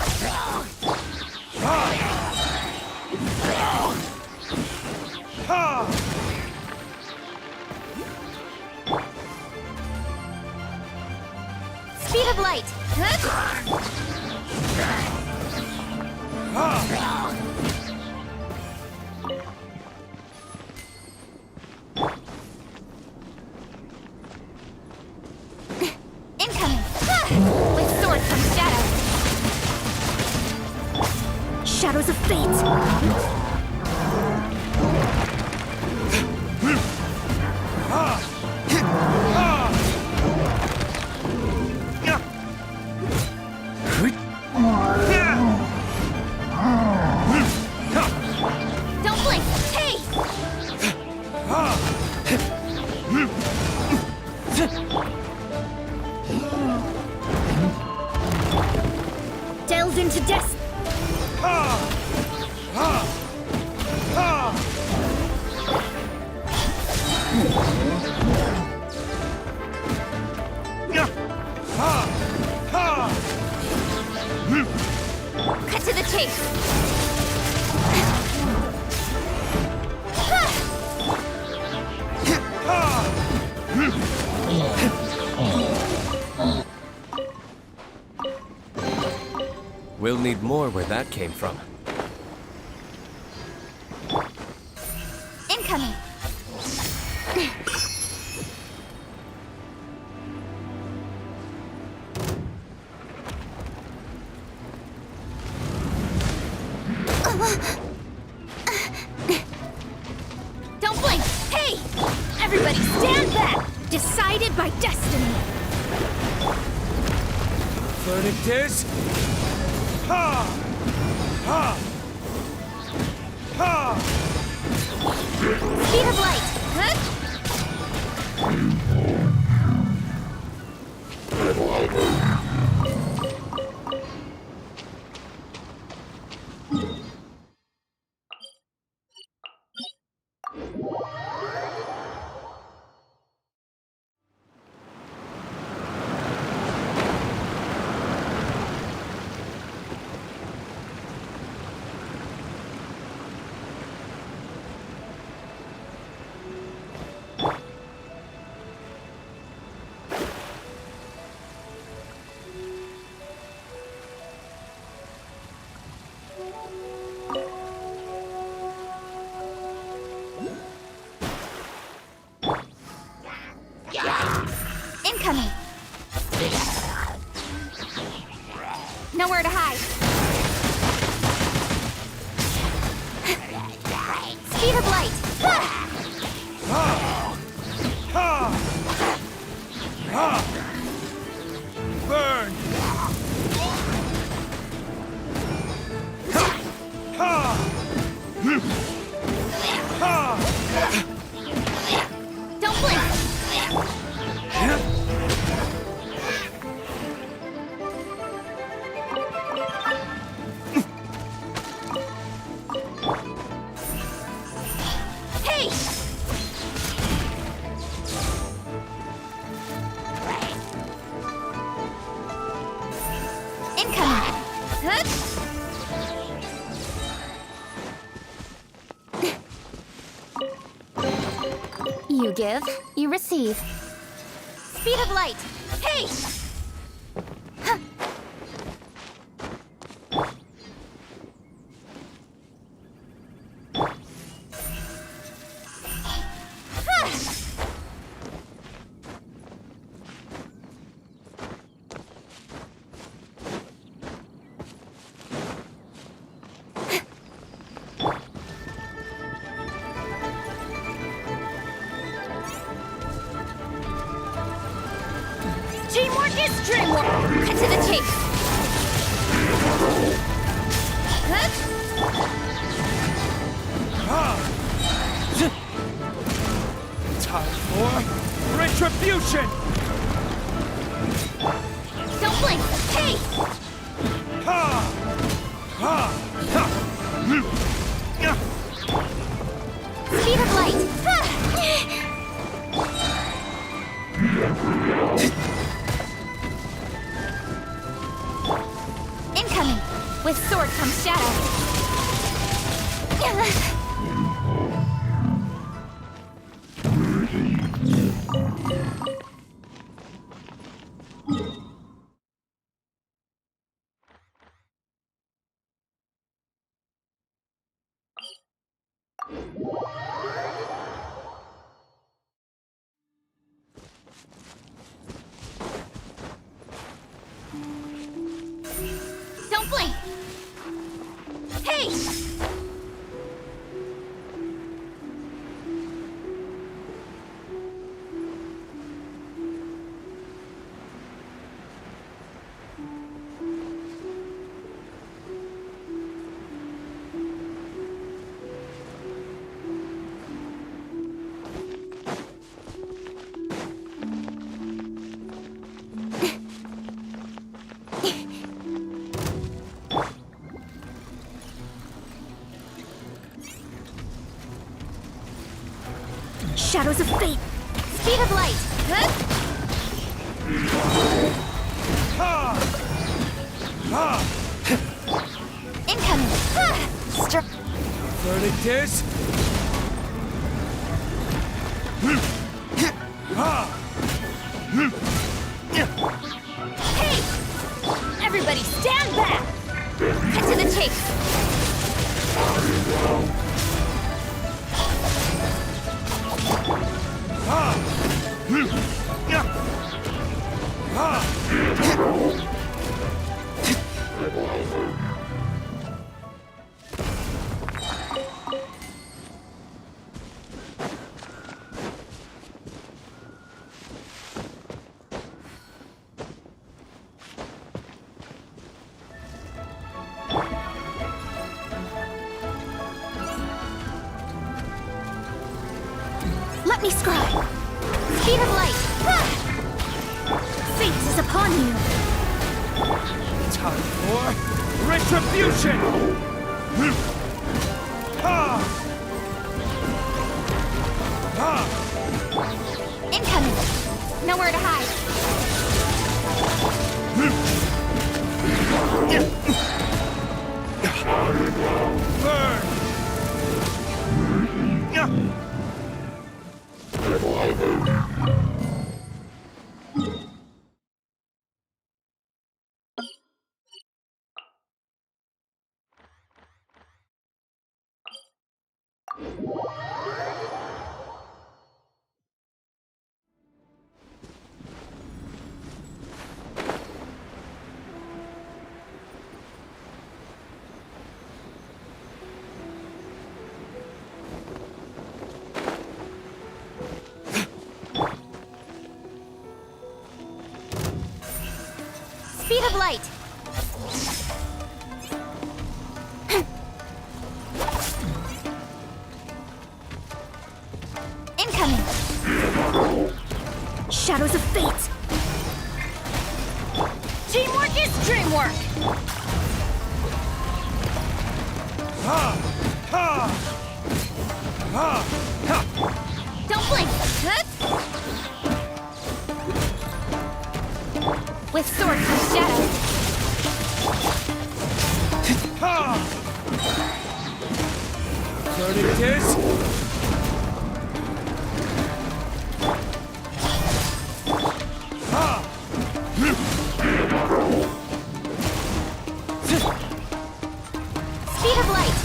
S15: Speed of light! Incoming! With sword from shadow! Shadows of fate! Don't blink! Hey! Delve into destiny! Cut to the chase!
S3: We'll need more where that came from.
S15: Incoming! Don't blink! Hey! Everybody stand back! Decided by destiny!
S19: Verdict is... Ha! Ha! Ha!
S15: Speed of light! Incoming! Nowhere to hide! Speed of light!
S19: Burn!
S15: Don't blink! Hey! Incoming! You give, you receive. Speed of light! Hey! Huh. dream work! Cut to the chase!
S5: Time for retribution!
S15: Don't blink! Hey! Speed of light! Incoming! With sword comes shadow! Don't blink! Hey! Shadows of fate! Speed of light! Incoming!
S5: Verdict is...
S15: Hey! Everybody stand back! Cut to the chase! Let me scry! Speed of light! Fate is upon you!
S5: Time for retribution!
S15: Incoming! Nowhere to hide!
S5: Burn!
S15: Speed of light! Incoming! Shadows of fate! Teamwork is dreamwork! Don't blink! With sword comes shadow!
S5: Verdict is...
S15: Speed of light!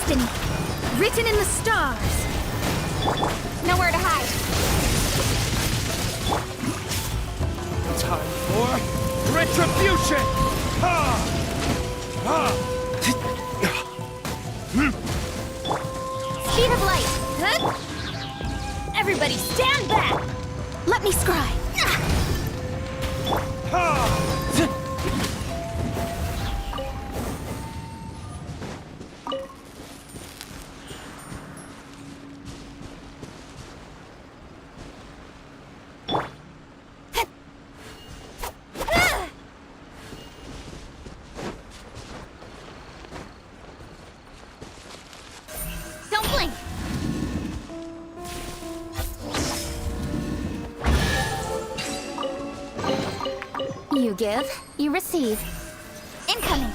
S15: destiny, written in the stars. Nowhere to hide.
S17: Time for retribution! Ha! Ha!
S15: Speed of light. Huh? Everybody stand back. Let me scry. Don't blink. You give, you receive. Incoming.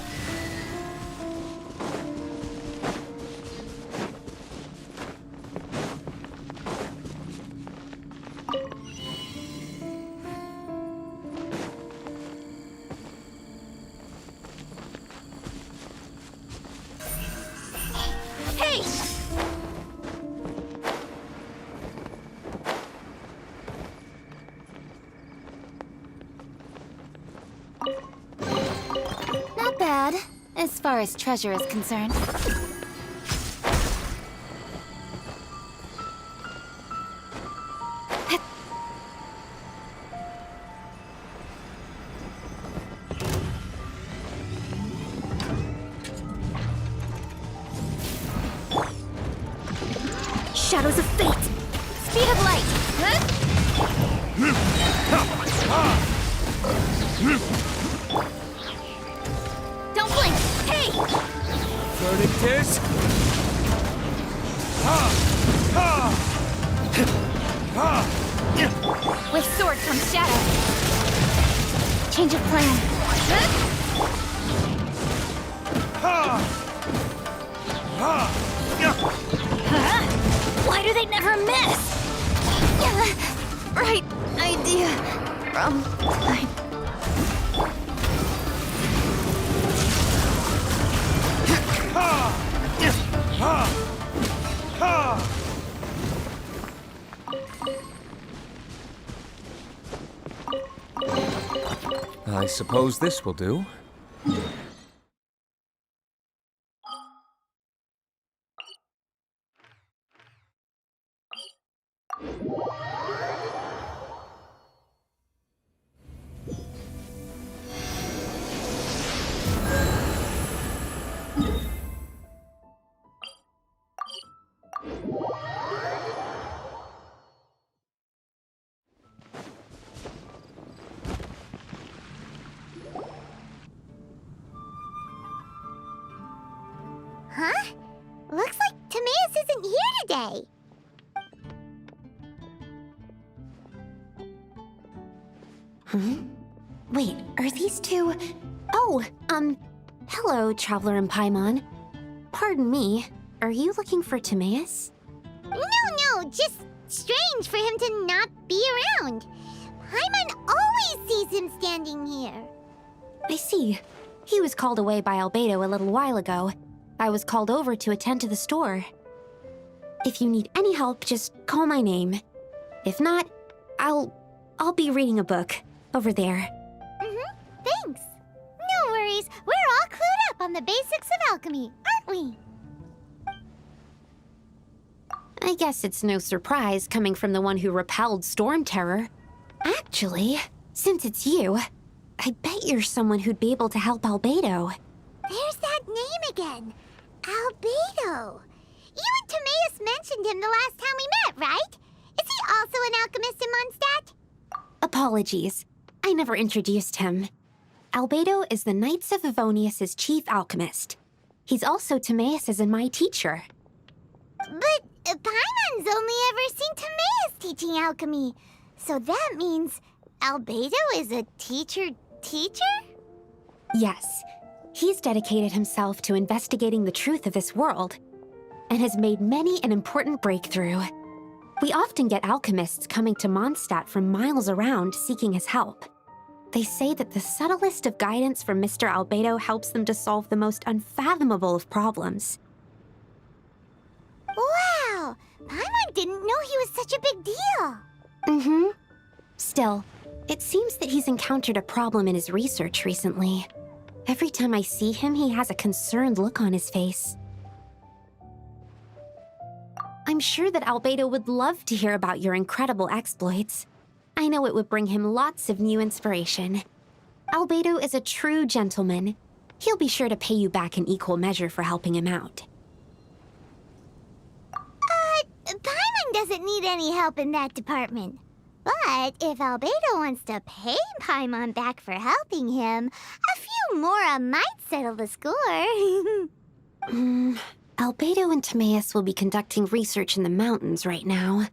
S15: Hey! Not bad, as far as treasure is concerned. Shadows of fate! Speed of light! Don't blink! Hey!
S17: Verdict is...
S15: With sword comes shadow. Change of plan. Why do they never miss? Right idea. Wrong time.
S3: I suppose this will do.
S4: Huh? Looks like Timaeus isn't here today.
S1: Hmm? Wait, are these two... Oh, hello, Traveler in Paimon. Pardon me, are you looking for Timaeus?
S4: No, just strange for him to not be around. Paimon always sees him standing here.
S1: I see. He was called away by Albedo a little while ago. I was called over to attend to the store. If you need any help, just call my name. If not, I'll be reading a book over there.
S4: Thanks. No worries, we're all clued up on the basics of alchemy, aren't we?
S1: I guess it's no surprise coming from the one who repelled Storm Terror. Actually, since it's you, I bet you're someone who'd be able to help Albedo.
S4: There's that name again. Albedo. You and Timaeus mentioned him the last time we met, right? Is he also an alchemist in Mondstadt?
S1: Apologies. I never introduced him. Albedo is the Knights of Favonius' chief alchemist. He's also Timaeus' and my teacher.
S4: But Paimon's only ever seen Timaeus teaching alchemy. So that means Albedo is a teacher?
S1: Yes. He's dedicated himself to investigating the truth of this world, and has made many an important breakthrough. We often get alchemists coming to Mondstadt from miles around seeking his help. They say that the subtlest of guidance from Mr. Albedo helps them to solve the most unfathomable of problems.
S4: Paimon didn't know he was such a big deal.
S1: Mm-hmm. Still, it seems that he's encountered a problem in his research recently. Every time I see him, he has a concerned look on his face. I'm sure that Albedo would love to hear about your incredible exploits. I know it would bring him lots of new inspiration. Albedo is a true gentleman. He'll be sure to pay you back in equal measure for helping him out.
S4: Paimon doesn't need any help in that department. But if Albedo wants to pay Paimon back for helping him, a few more might settle the score.
S1: Albedo and Timaeus will be conducting research in the mountains right now.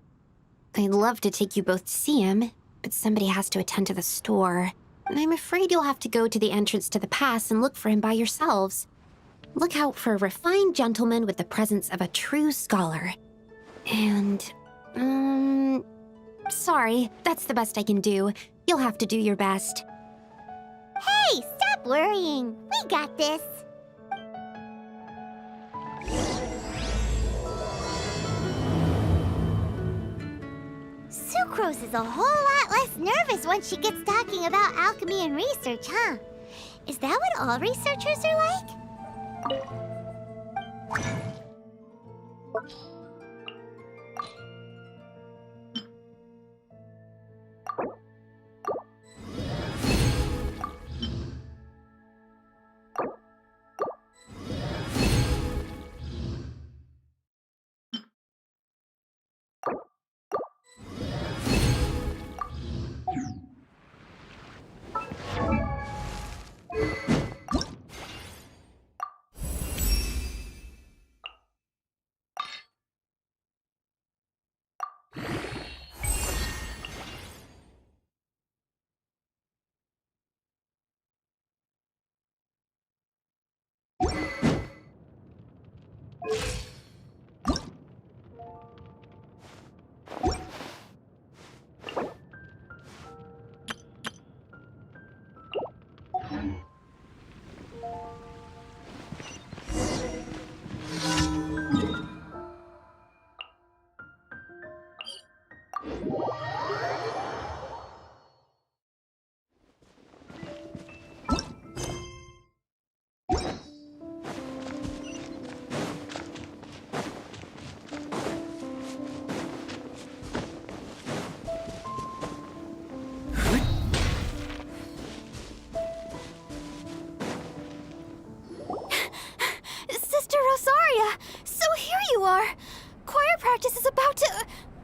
S1: I'd love to take you both to see him, but somebody has to attend to the store. And I'm afraid you'll have to go to the entrance to the pass and look for him by yourselves. Look out for a refined gentleman with the presence of a true scholar. And, sorry, that's the best I can do. You'll have to do your best.
S4: Hey, stop worrying. We got this. Sucrose is a whole lot less nervous once she gets talking about alchemy and research, huh? Is that what all researchers are like?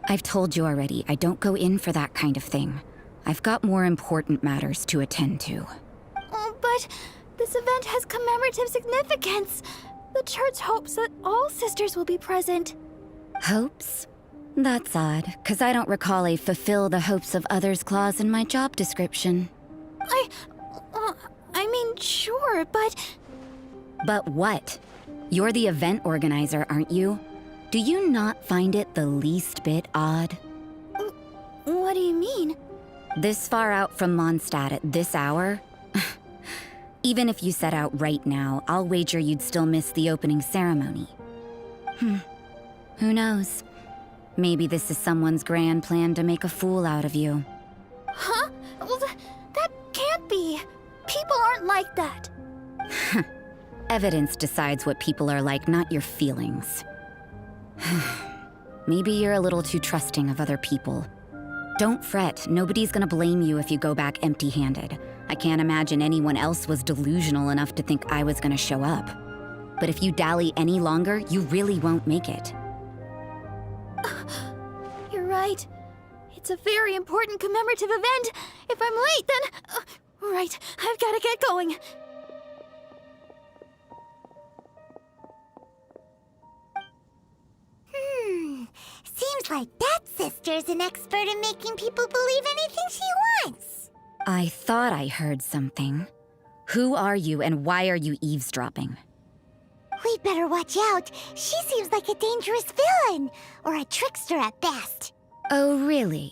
S8: I've told you already, I don't go in for that kind of thing. I've got more important matters to attend to.
S23: Oh, but this event has commemorative significance. The church hopes that all sisters will be present.
S8: Hopes? That's odd, 'cause I don't recall a fulfill the hopes of others clause in my job description.
S23: I mean, sure, but...
S8: But what? You're the event organizer, aren't you? Do you not find it the least bit odd?
S23: What do you mean?
S8: This far out from Mondstadt at this hour? Even if you set out right now, I'll wager you'd still miss the opening ceremony. Who knows? Maybe this is someone's grand plan to make a fool out of you.
S23: Huh? Well, that can't be. People aren't like that.
S8: Evidence decides what people are like, not your feelings. Maybe you're a little too trusting of other people. Don't fret, nobody's gonna blame you if you go back empty-handed. I can't imagine anyone else was delusional enough to think I was gonna show up. But if you dally any longer, you really won't make it.
S23: You're right. It's a very important commemorative event. If I'm late, then... right, I've gotta get going.
S4: Seems like that sister's an expert in making people believe anything she wants.
S8: I thought I heard something. Who are you and why are you eavesdropping?
S4: We'd better watch out. She seems like a dangerous villain, or a trickster at best.
S8: Oh, really?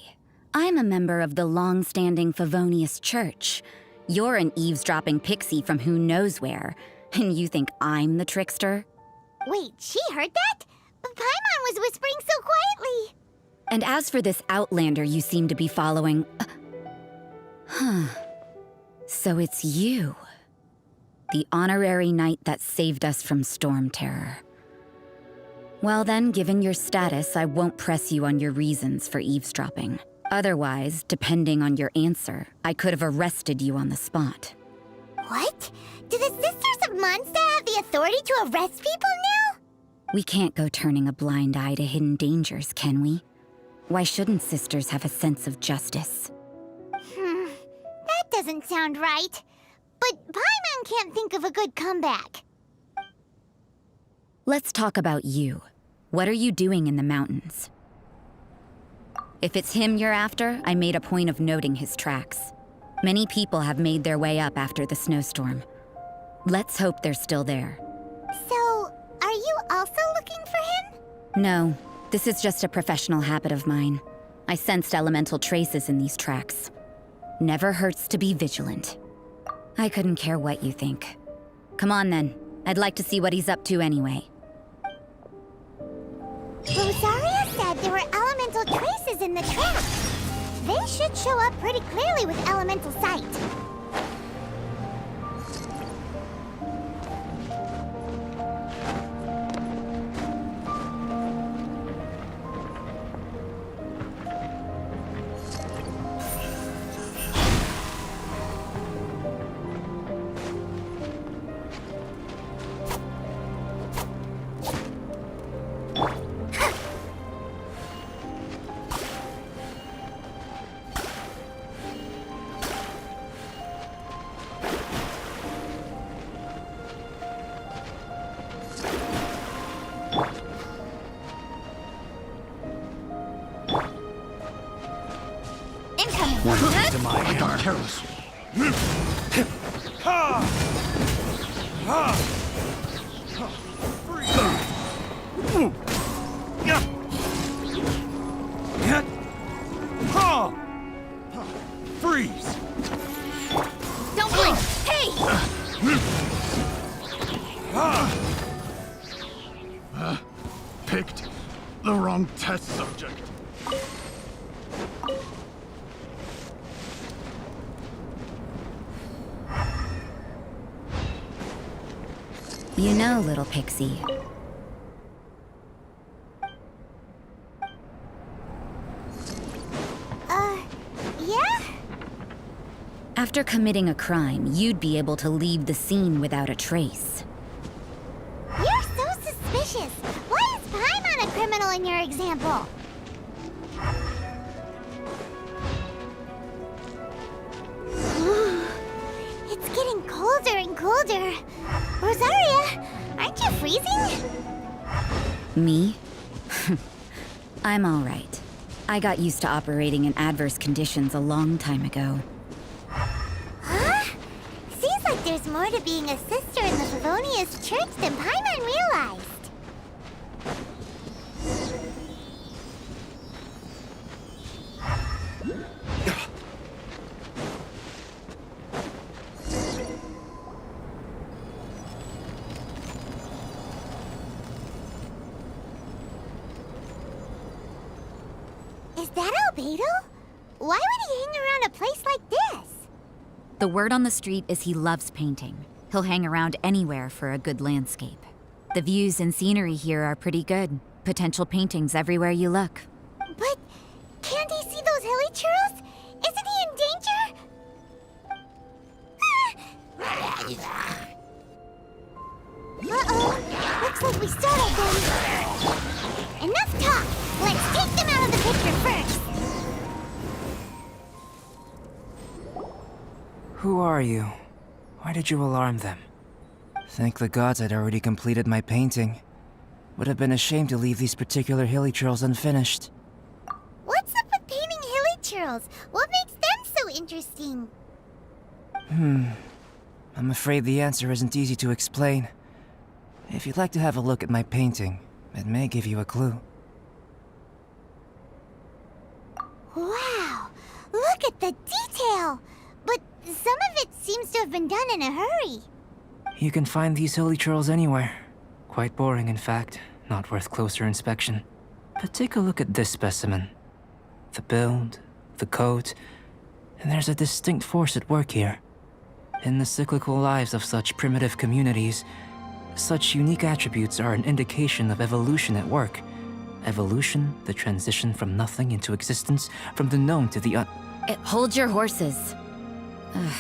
S8: I'm a member of the long-standing Favonius Church. You're an eavesdropping pixie from who knows where, and you think I'm the trickster?
S4: Wait, she heard that? Paimon was whispering so quietly.
S8: And as for this outlander you seem to be following... So it's you. The honorary knight that saved us from Storm Terror. Well then, given your status, I won't press you on your reasons for eavesdropping. Otherwise, depending on your answer, I could have arrested you on the spot.
S4: What? Do the Sisters of Mondstadt have the authority to arrest people now?
S8: We can't go turning a blind eye to hidden dangers, can we? Why shouldn't sisters have a sense of justice?
S4: That doesn't sound right. But Paimon can't think of a good comeback.
S8: Let's talk about you. What are you doing in the mountains? If it's him you're after, I made a point of noting his tracks. Many people have made their way up after the snowstorm. Let's hope they're still there.
S4: So, are you also looking for him?
S8: No, this is just a professional habit of mine. I sensed elemental traces in these tracks. Never hurts to be vigilant. I couldn't care what you think. Come on then. I'd like to see what he's up to anyway.
S4: Rosaria said there were elemental traces in the tracks. They should show up pretty clearly with elemental sight.
S19: To my dark careless.
S14: Freeze!
S15: Don't blink! Hey!
S14: Picked the wrong test subject.
S8: You know, little pixie.
S4: Yeah?
S8: After committing a crime, you'd be able to leave the scene without a trace.
S4: You're so suspicious. Why is Paimon a criminal in your example? It's getting colder and colder. Rosaria, aren't you freezing?
S8: Me? I'm all right. I got used to operating in adverse conditions a long time ago.
S4: Huh? Seems like there's more to being a sister in the Favonius Church than Paimon realized. Is that Albedo? Why would he hang around a place like this?
S8: The word on the street is he loves painting. He'll hang around anywhere for a good landscape. The views and scenery here are pretty good. Potential paintings everywhere you look.
S4: But can't he see those hilly churls? Isn't he in danger? Uh-oh. Looks like we startled them. Enough talk. Let's take them out of the picture first.
S11: Who are you? Why did you alarm them? Thank the gods I'd already completed my painting. Would have been a shame to leave these particular hilly churls unfinished.
S4: What's up with painting hilly churls? What makes them so interesting?
S11: I'm afraid the answer isn't easy to explain. If you'd like to have a look at my painting, it may give you a clue.
S4: Wow! Look at the detail! But some of it seems to have been done in a hurry.
S11: You can find these hilly churls anywhere. Quite boring, in fact, not worth closer inspection. But take a look at this specimen. The build, the coat, and there's a distinct force at work here. In the cyclical lives of such primitive communities, such unique attributes are an indication of evolution at work. Evolution, the transition from nothing into existence, from the known to the
S8: Hold your horses. Ugh,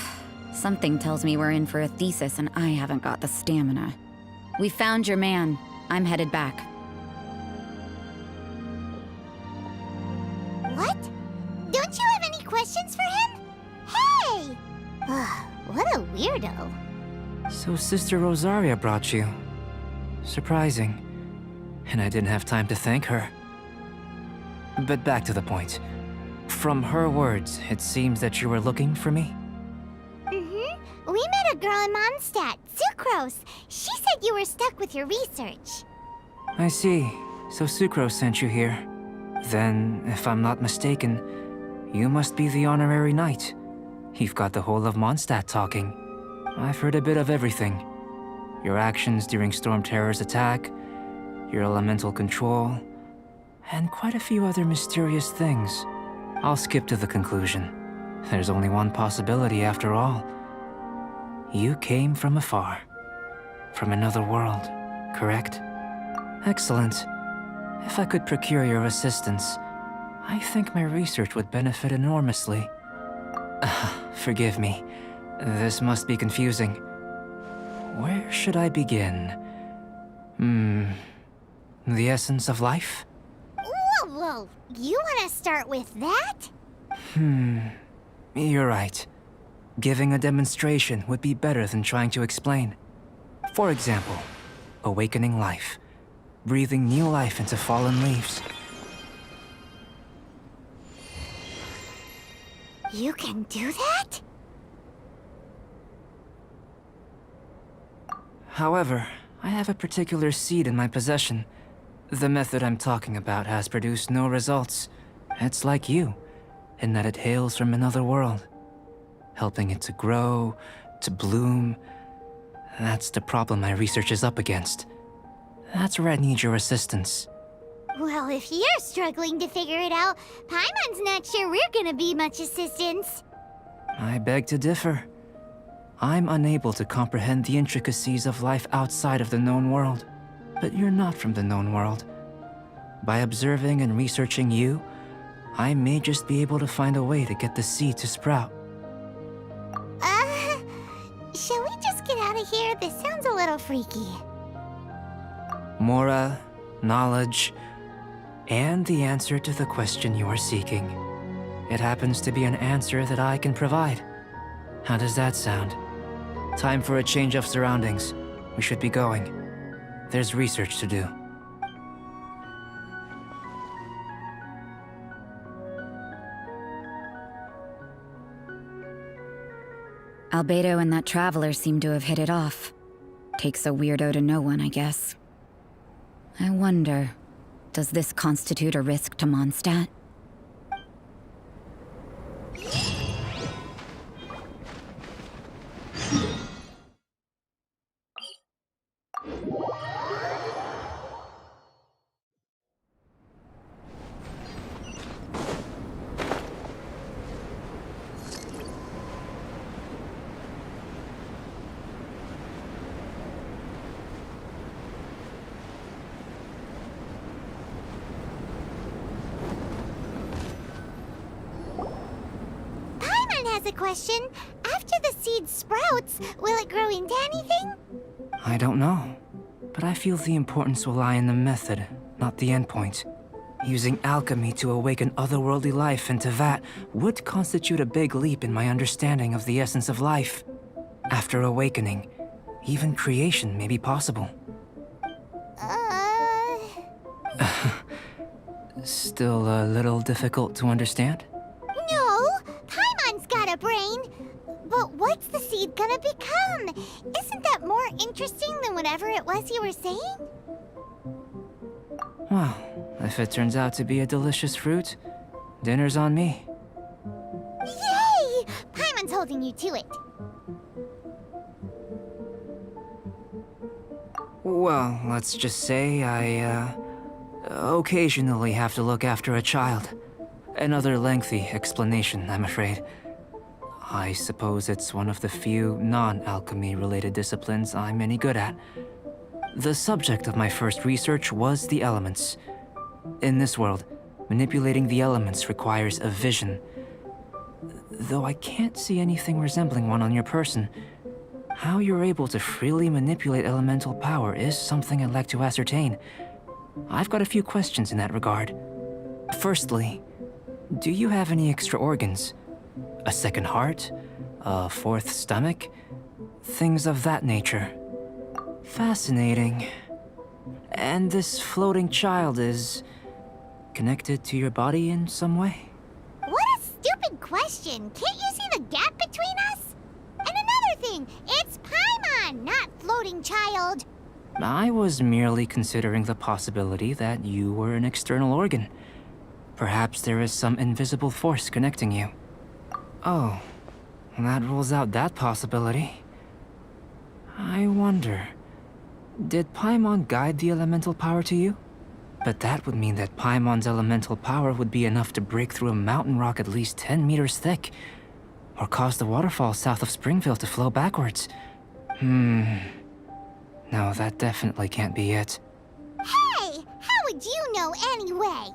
S8: something tells me we're in for a thesis and I haven't got the stamina. We found your man. I'm headed back.
S4: What? Don't you have any questions for him? Hey! What a weirdo.
S11: So Sister Rosaria brought you. Surprising. And I didn't have time to thank her. But back to the point. From her words, it seems that you were looking for me?
S4: Mm-hmm. We met a girl in Mondstadt, Sucrose. She said you were stuck with your research.
S11: I see. So Sucrose sent you here. Then, if I'm not mistaken, you must be the honorary knight. You've got the whole of Mondstadt talking. I've heard a bit of everything. Your actions during Storm Terror's attack, your elemental control, and quite a few other mysterious things. I'll skip to the conclusion. There's only one possibility after all. You came from afar. From another world, correct? Excellent. If I could procure your assistance, I think my research would benefit enormously. Forgive me. This must be confusing. Where should I begin? The essence of life?
S4: Whoa. You want to start with that?
S11: You're right. Giving a demonstration would be better than trying to explain. For example, awakening life. Breathing new life into fallen leaves.
S4: You can do that?
S11: However, I have a particular seed in my possession. The method I'm talking about has produced no results. It's like you, in that it hails from another world. Helping it to grow, to bloom. That's the problem my research is up against. That's where I need your assistance.
S4: Well, if you're struggling to figure it out, Paimon's not sure we're gonna be much assistance.
S11: I beg to differ. I'm unable to comprehend the intricacies of life outside of the known world. But you're not from the known world. By observing and researching you, I may just be able to find a way to get the seed to sprout.
S4: Shall we just get out of here? This sounds a little freaky.
S11: Mora, knowledge, and the answer to the question you are seeking. It happens to be an answer that I can provide. How does that sound? Time for a change of surroundings. We should be going. There's research to do.
S8: Albedo and that traveler seem to have hit it off. Takes a weirdo to know one, I guess. I wonder, does this constitute a risk to Mondstadt?
S4: A question. After the seed sprouts, will it grow into anything?
S11: I don't know. But I feel the importance will lie in the method, not the endpoint. Using alchemy to awaken otherworldly life into that would constitute a big leap in my understanding of the essence of life. After awakening, even creation may be possible. Still a little difficult to understand?
S4: No! Paimon's got a brain! But what's the seed gonna become? Isn't that more interesting than whatever it was you were saying?
S11: Well, if it turns out to be a delicious fruit, dinner's on me.
S4: Yay! Paimon's holding you to it.
S11: Well, let's just say I, occasionally have to look after a child. Another lengthy explanation, I'm afraid. I suppose it's one of the few non-alchemy related disciplines I'm any good at. The subject of my first research was the elements. In this world, manipulating the elements requires a vision. Though I can't see anything resembling one on your person, how you're able to freely manipulate elemental power is something I'd like to ascertain. I've got a few questions in that regard. Firstly, do you have any extra organs? A second heart? A fourth stomach? Things of that nature. Fascinating. And this floating child is connected to your body in some way?
S4: What a stupid question! Can't you see the gap between us? And another thing, it's Paimon, not floating child.
S11: I was merely considering the possibility that you were an external organ. Perhaps there is some invisible force connecting you. Oh, that rules out that possibility. I wonder, did Paimon guide the elemental power to you? But that would mean that Paimon's elemental power would be enough to break through a mountain rock at least 10 meters thick, or cause the waterfall south of Springfield to flow backwards. No, that definitely can't be it.
S4: Hey! How would you know anyway?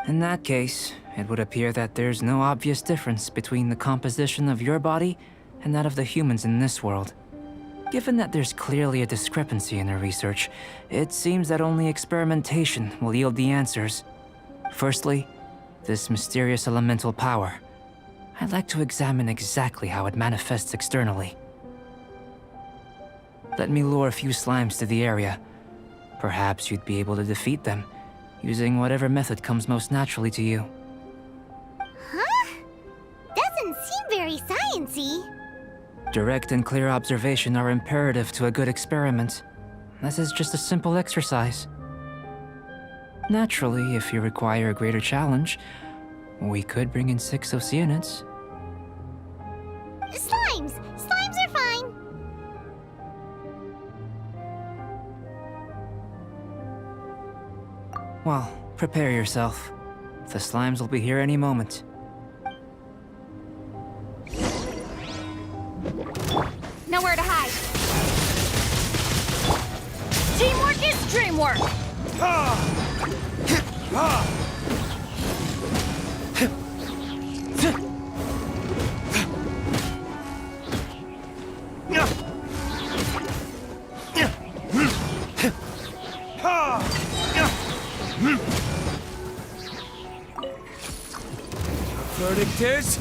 S11: In that case, it would appear that there's no obvious difference between the composition of your body and that of the humans in this world. Given that there's clearly a discrepancy in our research, it seems that only experimentation will yield the answers. Firstly, this mysterious elemental power. I'd like to examine exactly how it manifests externally. Let me lure a few slimes to the area. Perhaps you'd be able to defeat them, using whatever method comes most naturally to you.
S4: Huh? Doesn't seem very sciencey.
S11: Direct and clear observation are imperative to a good experiment. This is just a simple exercise. Naturally, if you require a greater challenge, we could bring in 6 Oceanids.
S4: Slimes! Slimes are fine!
S11: Well, prepare yourself. The slimes will be here any moment.
S15: Nowhere to hide. Teamwork is dreamwork!
S5: Verdict is...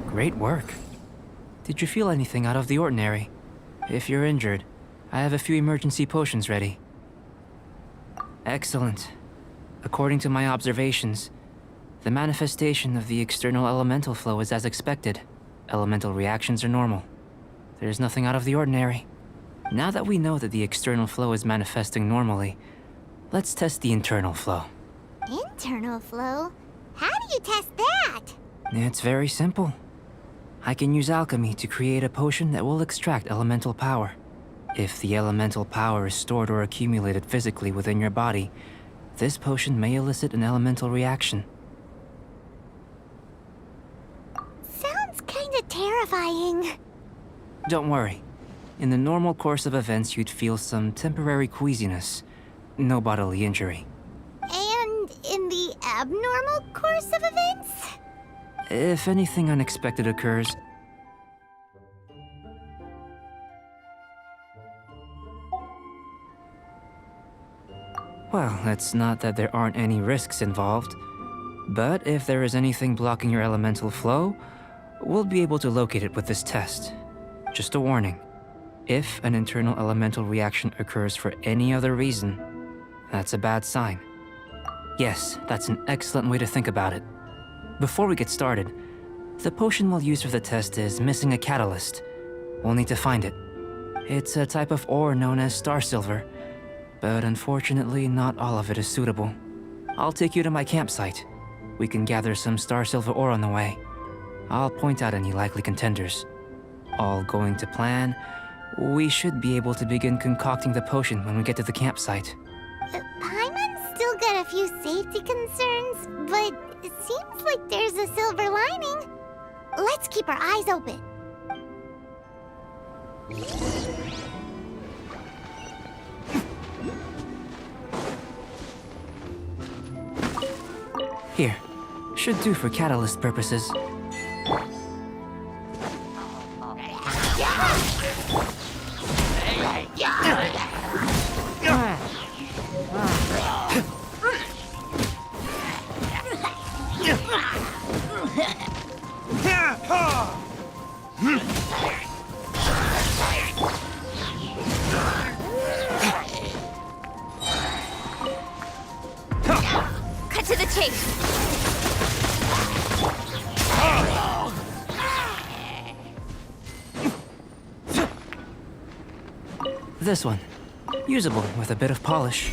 S11: Great work. Did you feel anything out of the ordinary? If you're injured, I have a few emergency potions ready. Excellent. According to my observations, the manifestation of the external elemental flow is as expected. Elemental reactions are normal. There's nothing out of the ordinary. Now that we know that the external flow is manifesting normally, let's test the internal flow.
S4: Internal flow? How do you test that?
S11: It's very simple. I can use alchemy to create a potion that will extract elemental power. If the elemental power is stored or accumulated physically within your body, this potion may elicit an elemental reaction.
S4: Sounds kinda terrifying.
S11: Don't worry. In the normal course of events, you'd feel some temporary queasiness. No bodily injury.
S4: And in the abnormal course of events?
S11: If anything unexpected occurs... Well, it's not that there aren't any risks involved. But if there is anything blocking your elemental flow, we'll be able to locate it with this test. Just a warning. If an internal elemental reaction occurs for any other reason, that's a bad sign. Yes, that's an excellent way to think about it. Before we get started, the potion we'll use for the test is missing a catalyst. We'll need to find it. It's a type of ore known as star silver, but unfortunately not all of it is suitable. I'll take you to my campsite. we can gather some star silver ore on the way. I'll point out any likely contenders. All going to plan, we should be able to begin concocting the potion when we get to the campsite.
S4: Paimon's still got a few safety concerns, but it seems like there's a silver lining. Let's keep our eyes open.
S11: Here, should do for catalyst purposes.
S15: Cut to the chase.
S11: This one. Usable with a bit of polish.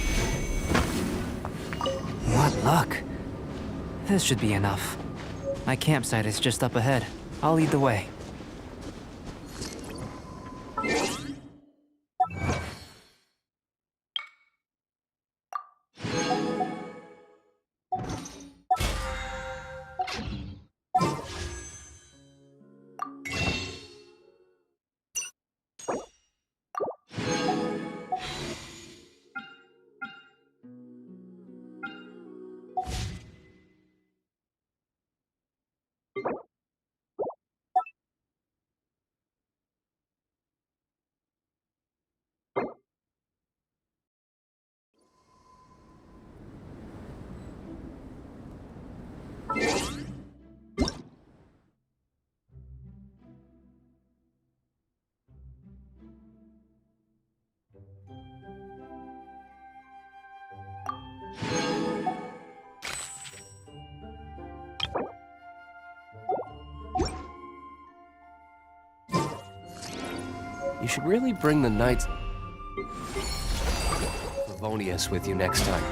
S11: What luck. This should be enough. My campsite is just up ahead. I'll lead the way.
S3: You should really bring the Knights Favonius with you next time.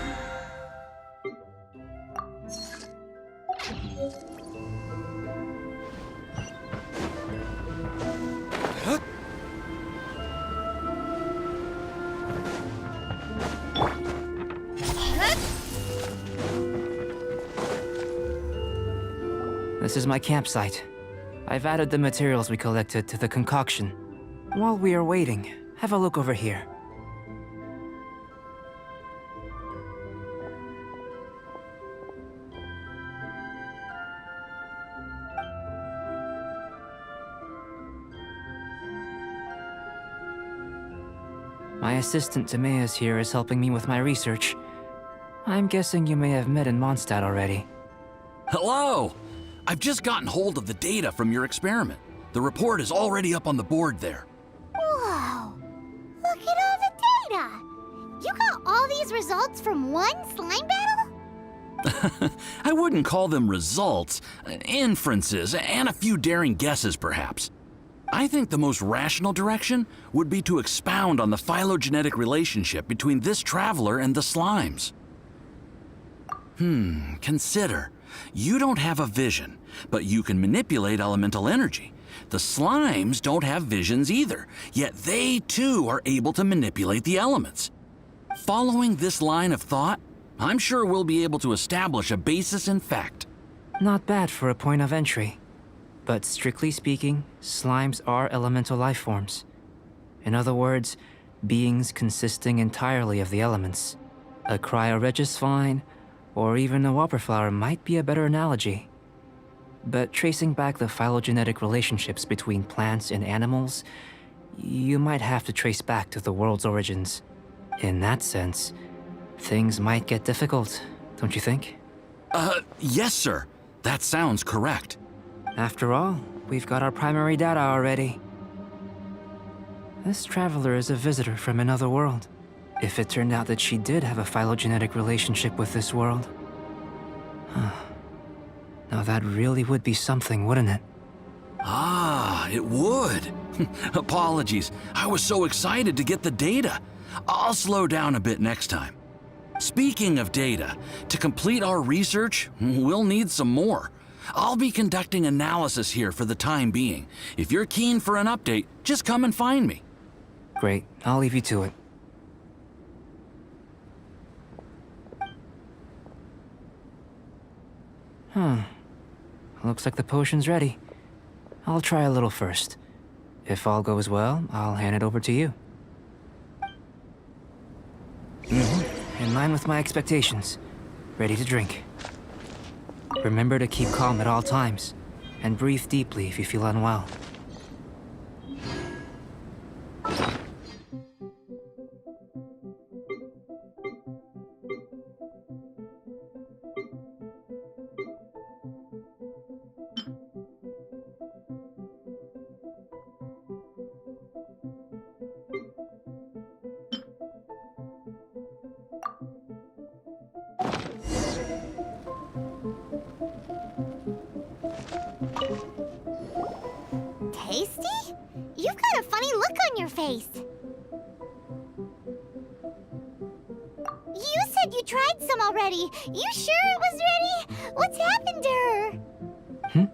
S11: This is my campsite. I've added the materials we collected to the concoction. While we are waiting, have a look over here. My assistant Timaeus here is helping me with my research. I'm guessing you may have met in Mondstadt already.
S2: Hello! I've just gotten hold of the data from your experiment. The report is already up on the board there.
S4: Whoa! Look at all the data! You got all these results from one slime battle?
S2: I wouldn't call them results, inferences, and a few daring guesses perhaps. I think the most rational direction would be to expound on the phylogenetic relationship between this traveler and the slimes. Consider. You don't have a vision, but you can manipulate elemental energy. The slimes don't have visions either, yet they too are able to manipulate the elements. Following this line of thought, I'm sure we'll be able to establish a basis in fact.
S11: Not bad for a point of entry. But strictly speaking, slimes are elemental life forms. In other words, beings consisting entirely of the elements. A cryoregis vine, or even a whopperflower might be a better analogy. But tracing back the phylogenetic relationships between plants and animals, you might have to trace back to the world's origins. In that sense, things might get difficult, don't you think?
S2: Yes, sir. That sounds correct.
S11: After all, we've got our primary data already. This traveler is a visitor from another world. If it turned out that she did have a phylogenetic relationship with this world. Now that really would be something, wouldn't it?
S2: Ah, it would. Apologies. I was so excited to get the data. I'll slow down a bit next time. Speaking of data, to complete our research, we'll need some more. I'll be conducting analysis here for the time being. If you're keen for an update, just come and find me.
S11: Great, I'll leave you to it. Looks like the potion's ready. I'll try a little first. If all goes well, I'll hand it over to you. In line with my expectations. Ready to drink. Remember to keep calm at all times, and breathe deeply if you feel unwell.
S4: Tasty? You've got a funny look on your face. You said you tried some already. You sure it was ready? What's happened to her?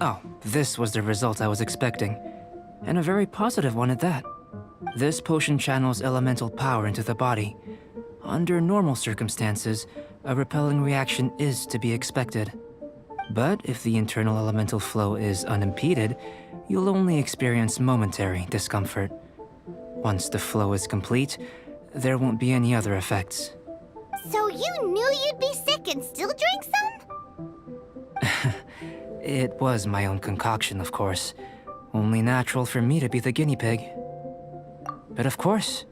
S11: Oh, this was the result I was expecting. And a very positive one at that. This potion channels elemental power into the body. Under normal circumstances, a repelling reaction is to be expected. But if the internal elemental flow is unimpeded, you'll only experience momentary discomfort. Once the flow is complete, there won't be any other effects.
S4: So you knew you'd be sick and still drink some?
S11: It was my own concoction, of course. Only natural for me to be the guinea pig. But of course,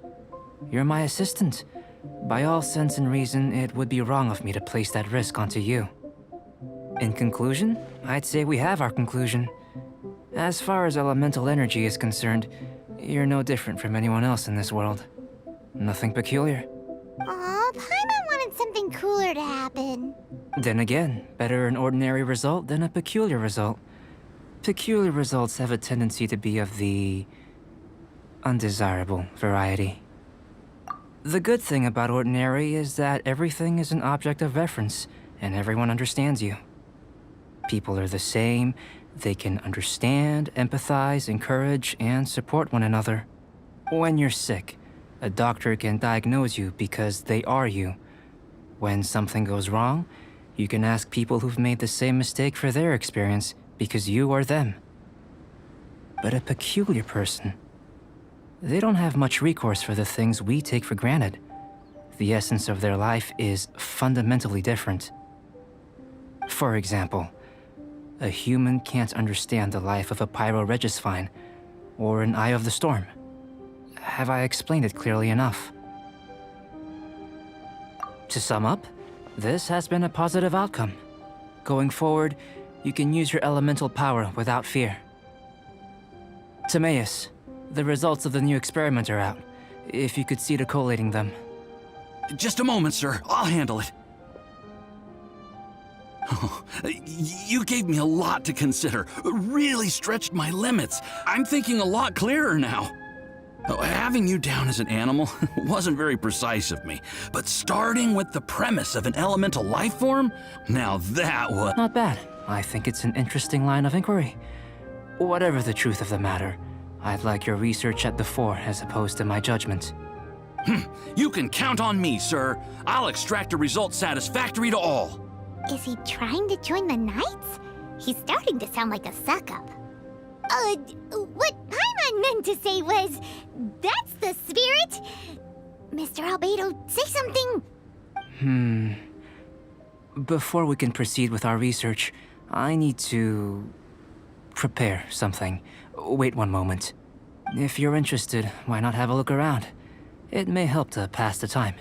S11: you're my assistant. By all sense and reason, it would be wrong of me to place that risk onto you. In conclusion, I'd say we have our conclusion. As far as elemental energy is concerned, you're no different from anyone else in this world. Nothing peculiar.
S4: Aw, Paimon wanted something cooler to happen.
S11: Then again, better an ordinary result than a peculiar result. Peculiar results have a tendency to be of the undesirable variety. The good thing about ordinary is that everything is an object of reference, and everyone understands you. People are the same. They can understand, empathize, encourage, and support one another. When you're sick, a doctor can diagnose you because they are you. When something goes wrong, you can ask people who've made the same mistake for their experience because you are them. But a peculiar person, they don't have much recourse for the things we take for granted. The essence of their life is fundamentally different. For example, a human can't understand the life of a pyroregisvine or an eye of the storm. Have I explained it clearly enough? To sum up, this has been a positive outcome. Going forward, you can use your elemental power without fear. Timaeus, the results of the new experiment are out. If you could see to collating them.
S2: Just a moment, sir. I'll handle it. Oh, you gave me a lot to consider. Really stretched my limits. I'm thinking a lot clearer now. Having you down as an animal wasn't very precise of me, but starting with the premise of an elemental life form? Now that was...
S11: Not bad. I think it's an interesting line of inquiry. Whatever the truth of the matter, I'd like your research at the fore as opposed to my judgment.
S2: You can count on me, sir. I'll extract a result satisfactory to all.
S4: Is he trying to join the Knights? He's starting to sound like a suck-up. What Paimon meant to say was, that's the spirit. Mr. Albedo, say something.
S11: Before we can proceed with our research, I need to prepare something. Wait one moment. If you're interested, why not have a look around? It may help to pass the time.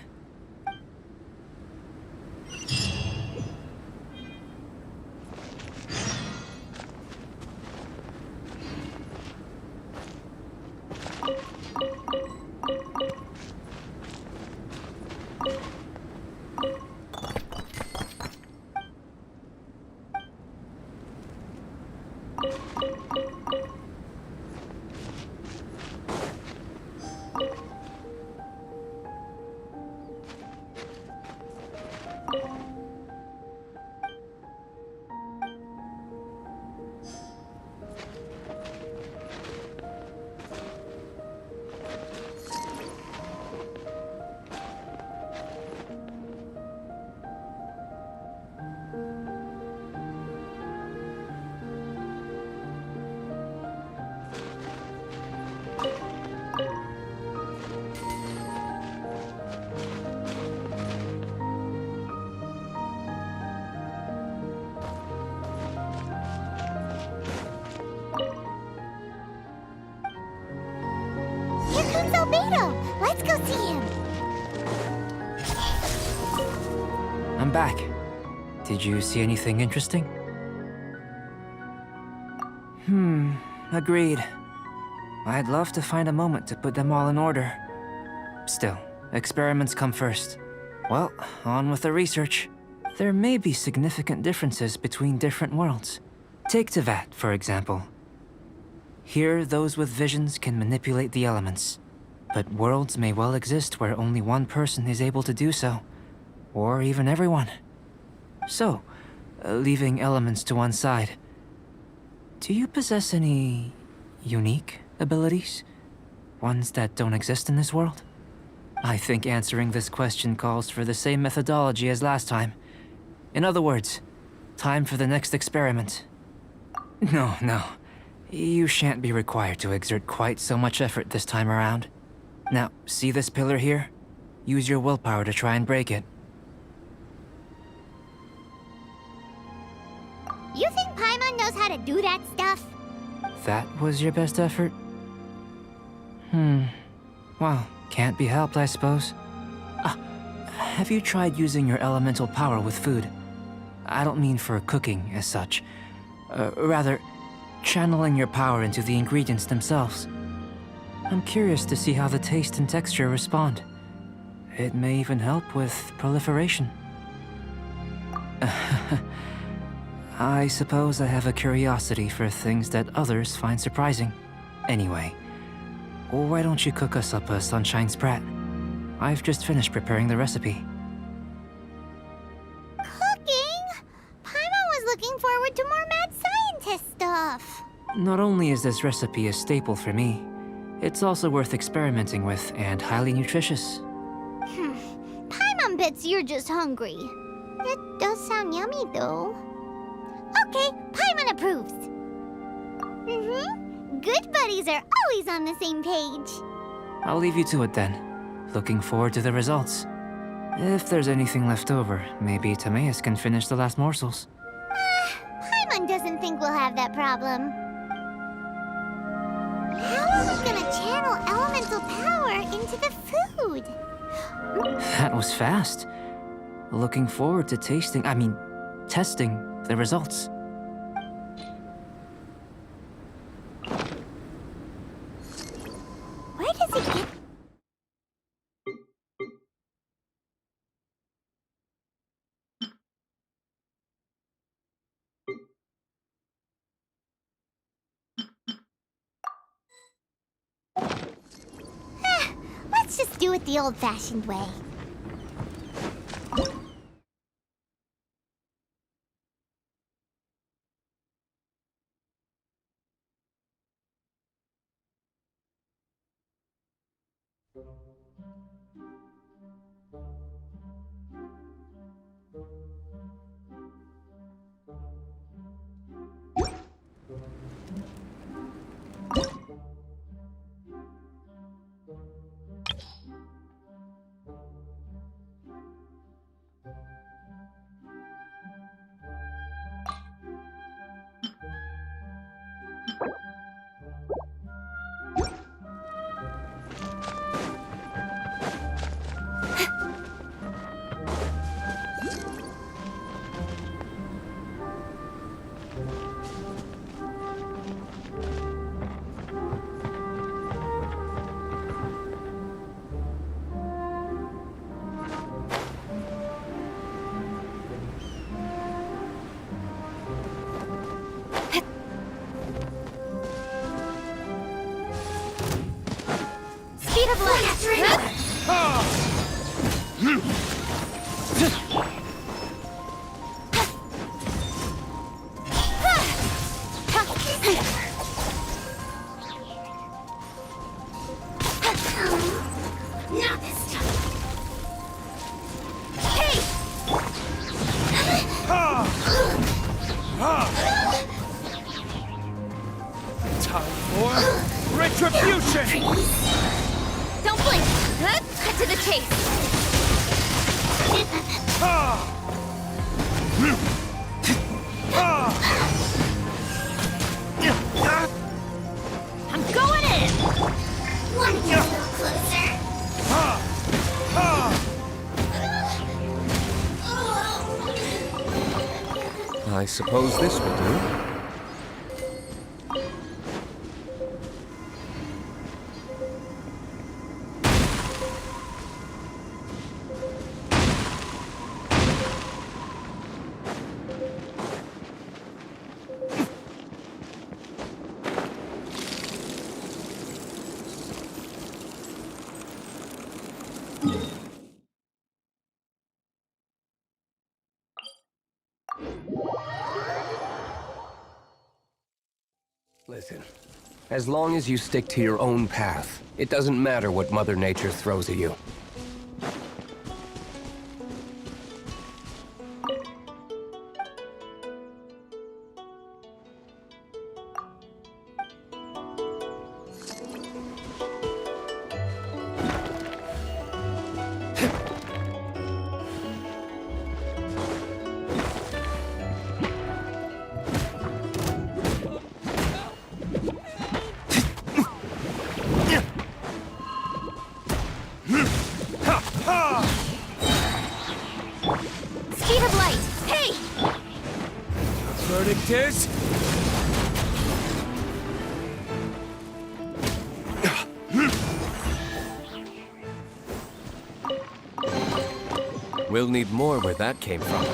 S4: That's Albedo! Let's go see him!
S11: I'm back. Did you see anything interesting? Agreed. I'd love to find a moment to put them all in order. Still, experiments come first. Well, on with the research. There may be significant differences between different worlds. Take Tevat, for example. Here, those with visions can manipulate the elements. But worlds may well exist where only one person is able to do so. Or even everyone. So, leaving elements to one side, do you possess any unique abilities? Ones that don't exist in this world? I think answering this question calls for the same methodology as last time. In other words, time for the next experiment. No. You shan't be required to exert quite so much effort this time around. Now, see this pillar here? Use your willpower to try and break it.
S4: You think Paimon knows how to do that stuff?
S11: That was your best effort? Well, can't be helped, I suppose. Have you tried using your elemental power with food? I don't mean for cooking, as such. Rather, channeling your power into the ingredients themselves. I'm curious to see how the taste and texture respond. It may even help with proliferation. I suppose I have a curiosity for things that others find surprising. Anyway, why don't you cook us up a sunshine sprat? I've just finished preparing the recipe.
S4: Cooking? Paimon was looking forward to more mad scientist stuff.
S11: Not only is this recipe a staple for me, it's also worth experimenting with and highly nutritious.
S4: Paimon bets you're just hungry. It does sound yummy, though. Okay, Paimon approves. Good buddies are always on the same page.
S11: I'll leave you to it then. Looking forward to the results. If there's anything left over, maybe Timaeus can finish the last morsels.
S4: Paimon doesn't think we'll have that problem. How are we gonna channel elemental power into the food?
S11: That was fast. Looking forward to testing the results.
S4: Where does he get... Let's just do it the old-fashioned way. Speed of light! Not this time. Hey!
S5: Time for retribution!
S15: Don't blink! Cut to the chase! I'm going in!
S3: I suppose this will do. Listen, as long as you stick to your own path, it doesn't matter what Mother Nature throws at you.
S15: Speed of light! Hey!
S3: Verdict is... We'll need more where that came from.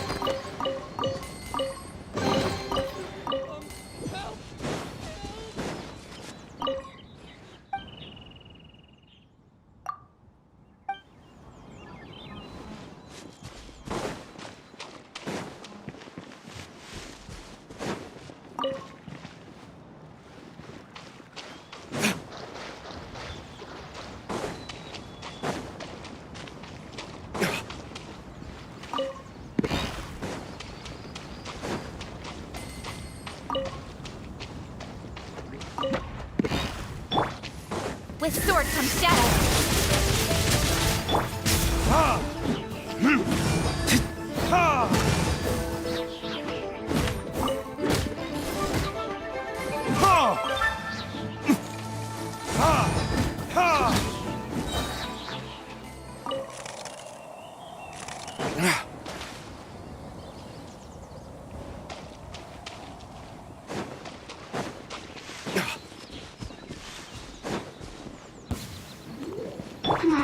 S15: With sword comes shadow.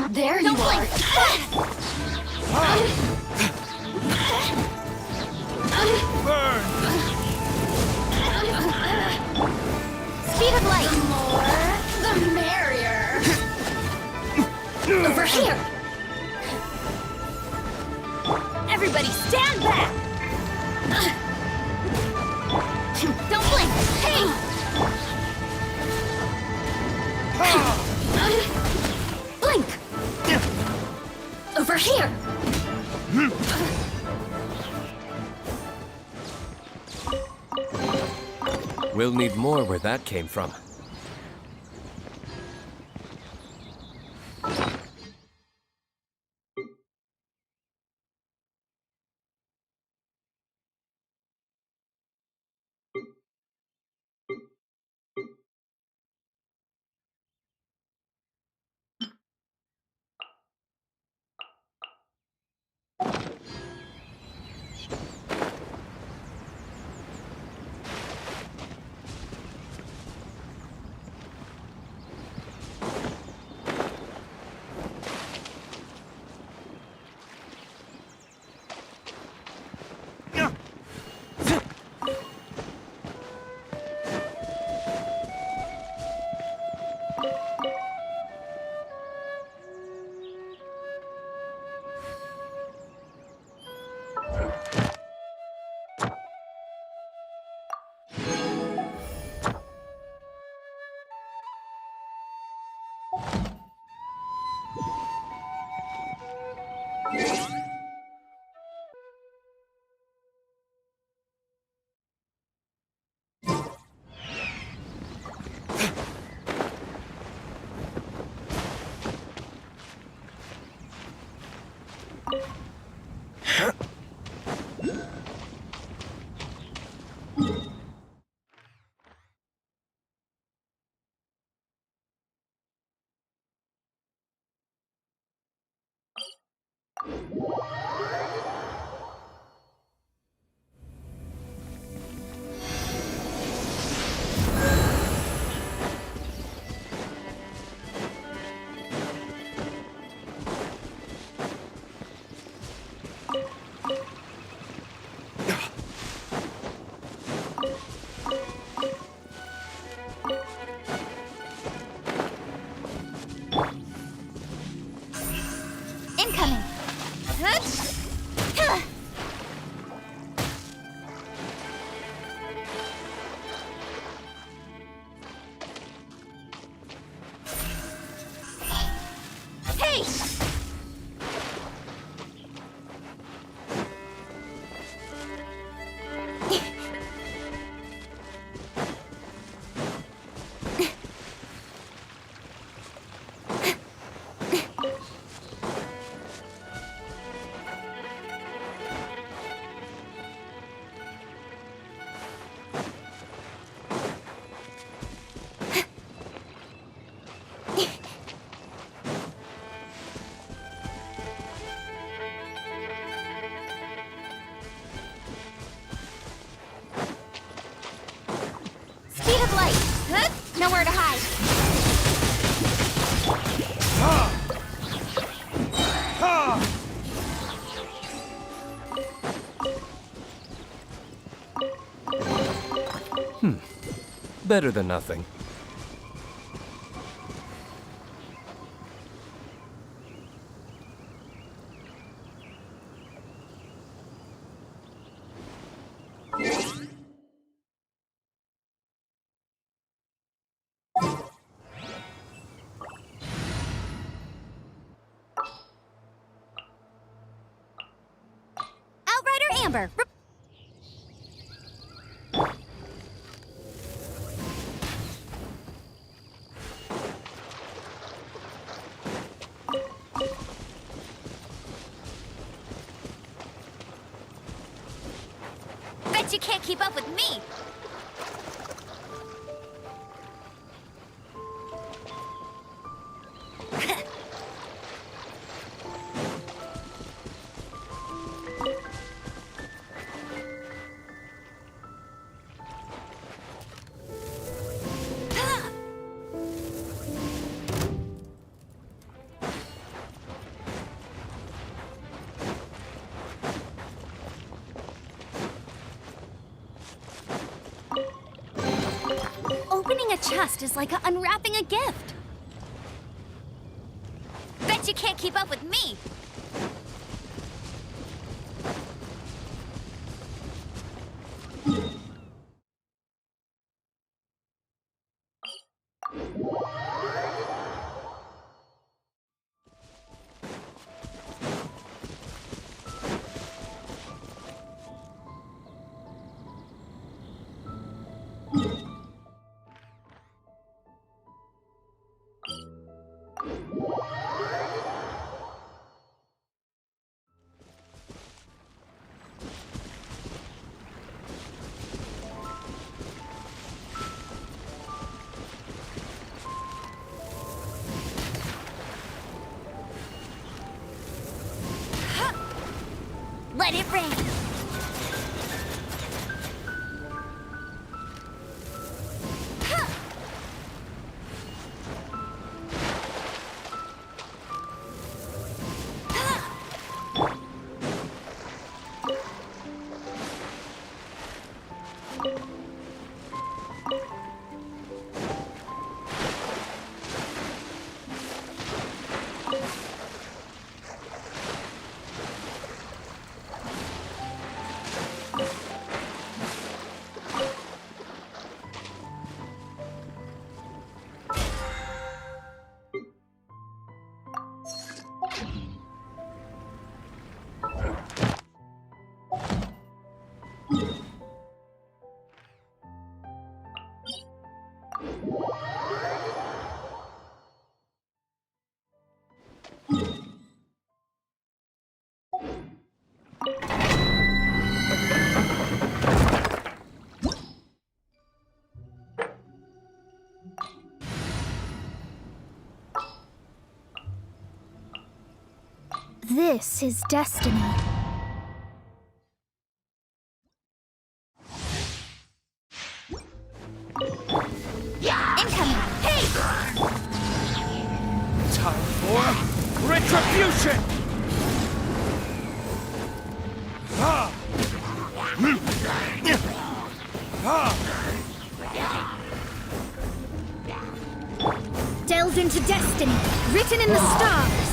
S15: There you are.
S19: Burn!
S15: Speed of light.
S19: The more, the merrier.
S15: Over here. Everybody stand back. Don't blink. Hey. Blink. Over here.
S3: We'll need more where that came from.
S15: Wait! Speed of light! Huh? Nowhere to hide.
S3: Better than nothing.
S15: Outrider Amber! Bet you can't keep up with me! Opening a chest is like unwrapping a gift. Bet you can't keep up with me. Let it rain.
S6: This is destiny.
S15: Incoming! Hey!
S19: Time for retribution!
S6: Delved into destiny, written in the stars.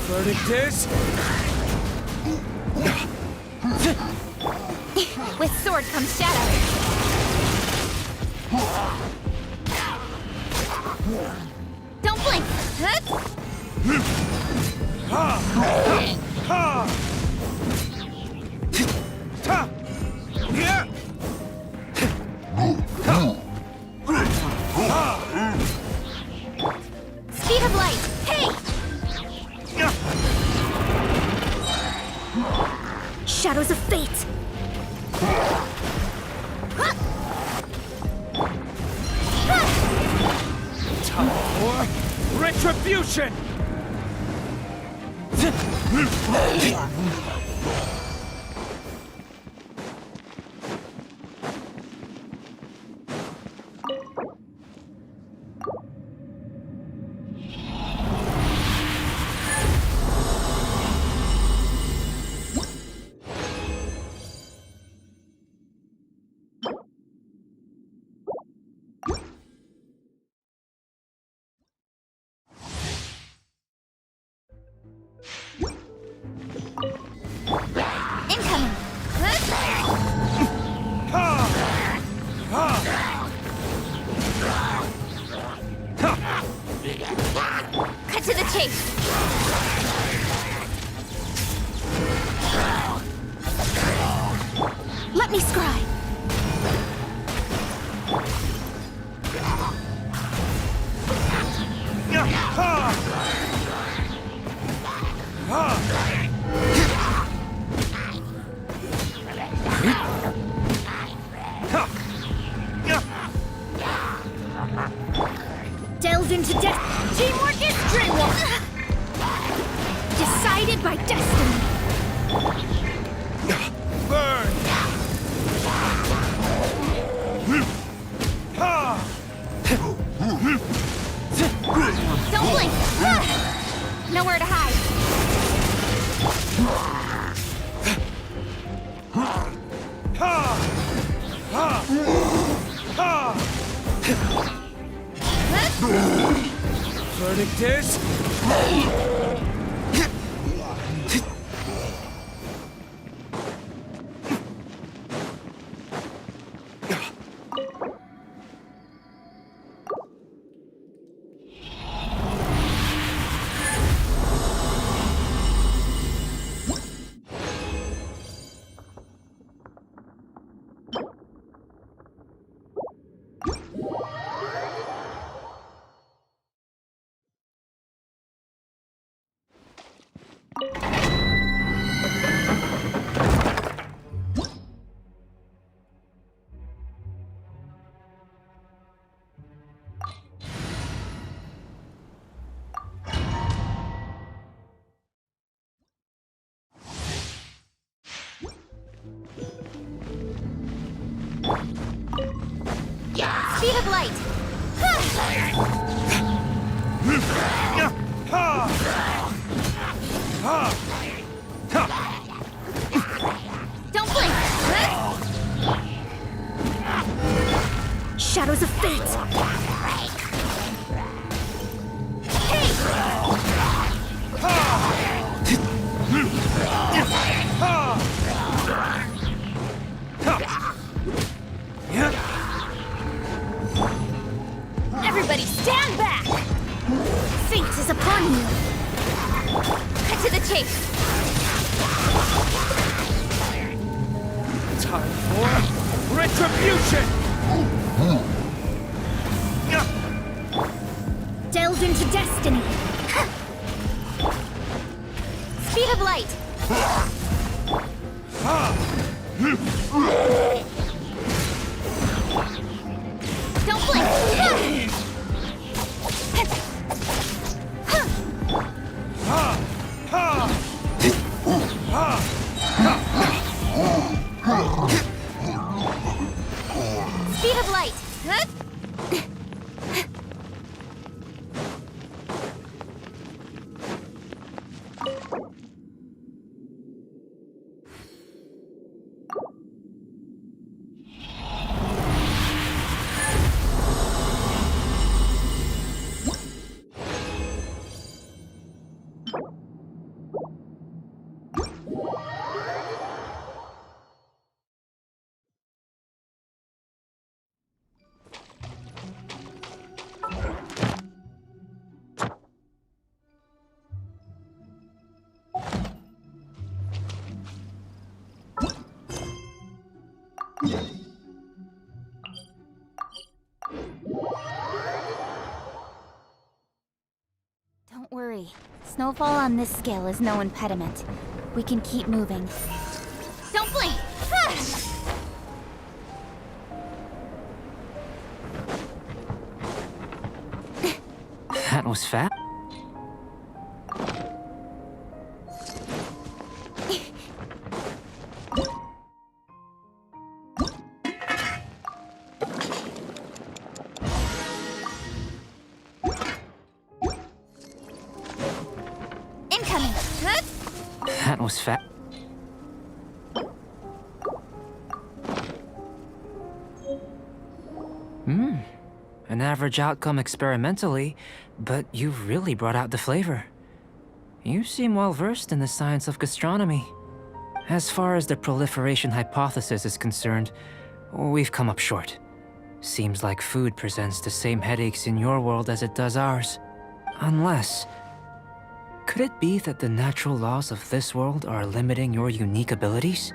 S19: Verdict is...
S15: With sword comes shadow. Don't blink! Speed of light! Hey! Shadows of fate!
S5: Time for retribution!
S15: Incoming! Cut to the chase! Let me scry!
S6: Delve into death. Teamwork is dreamwork. Decided by destiny.
S5: Burn!
S15: Don't blink! Nowhere to hide.
S5: Verdict is...
S15: Speed of light! Don't blink!
S6: Shadows of fate.
S15: Everybody stand back! Fate is upon you! Cut to the chase!
S5: Time for retribution!
S6: Delve into destiny.
S15: Speed of light! Don't blink! Speed of light!
S4: Don't worry. Snowfall on this scale is no impediment. We can keep moving. Don't blink!
S11: That was fat.
S4: Incoming!
S11: That was fat. An average outcome experimentally, but you've really brought out the flavor. You seem well versed in the science of gastronomy. As far as the proliferation hypothesis is concerned, we've come up short. Seems like food presents the same headaches in your world as it does ours. Unless... could it be that the natural laws of this world are limiting your unique abilities?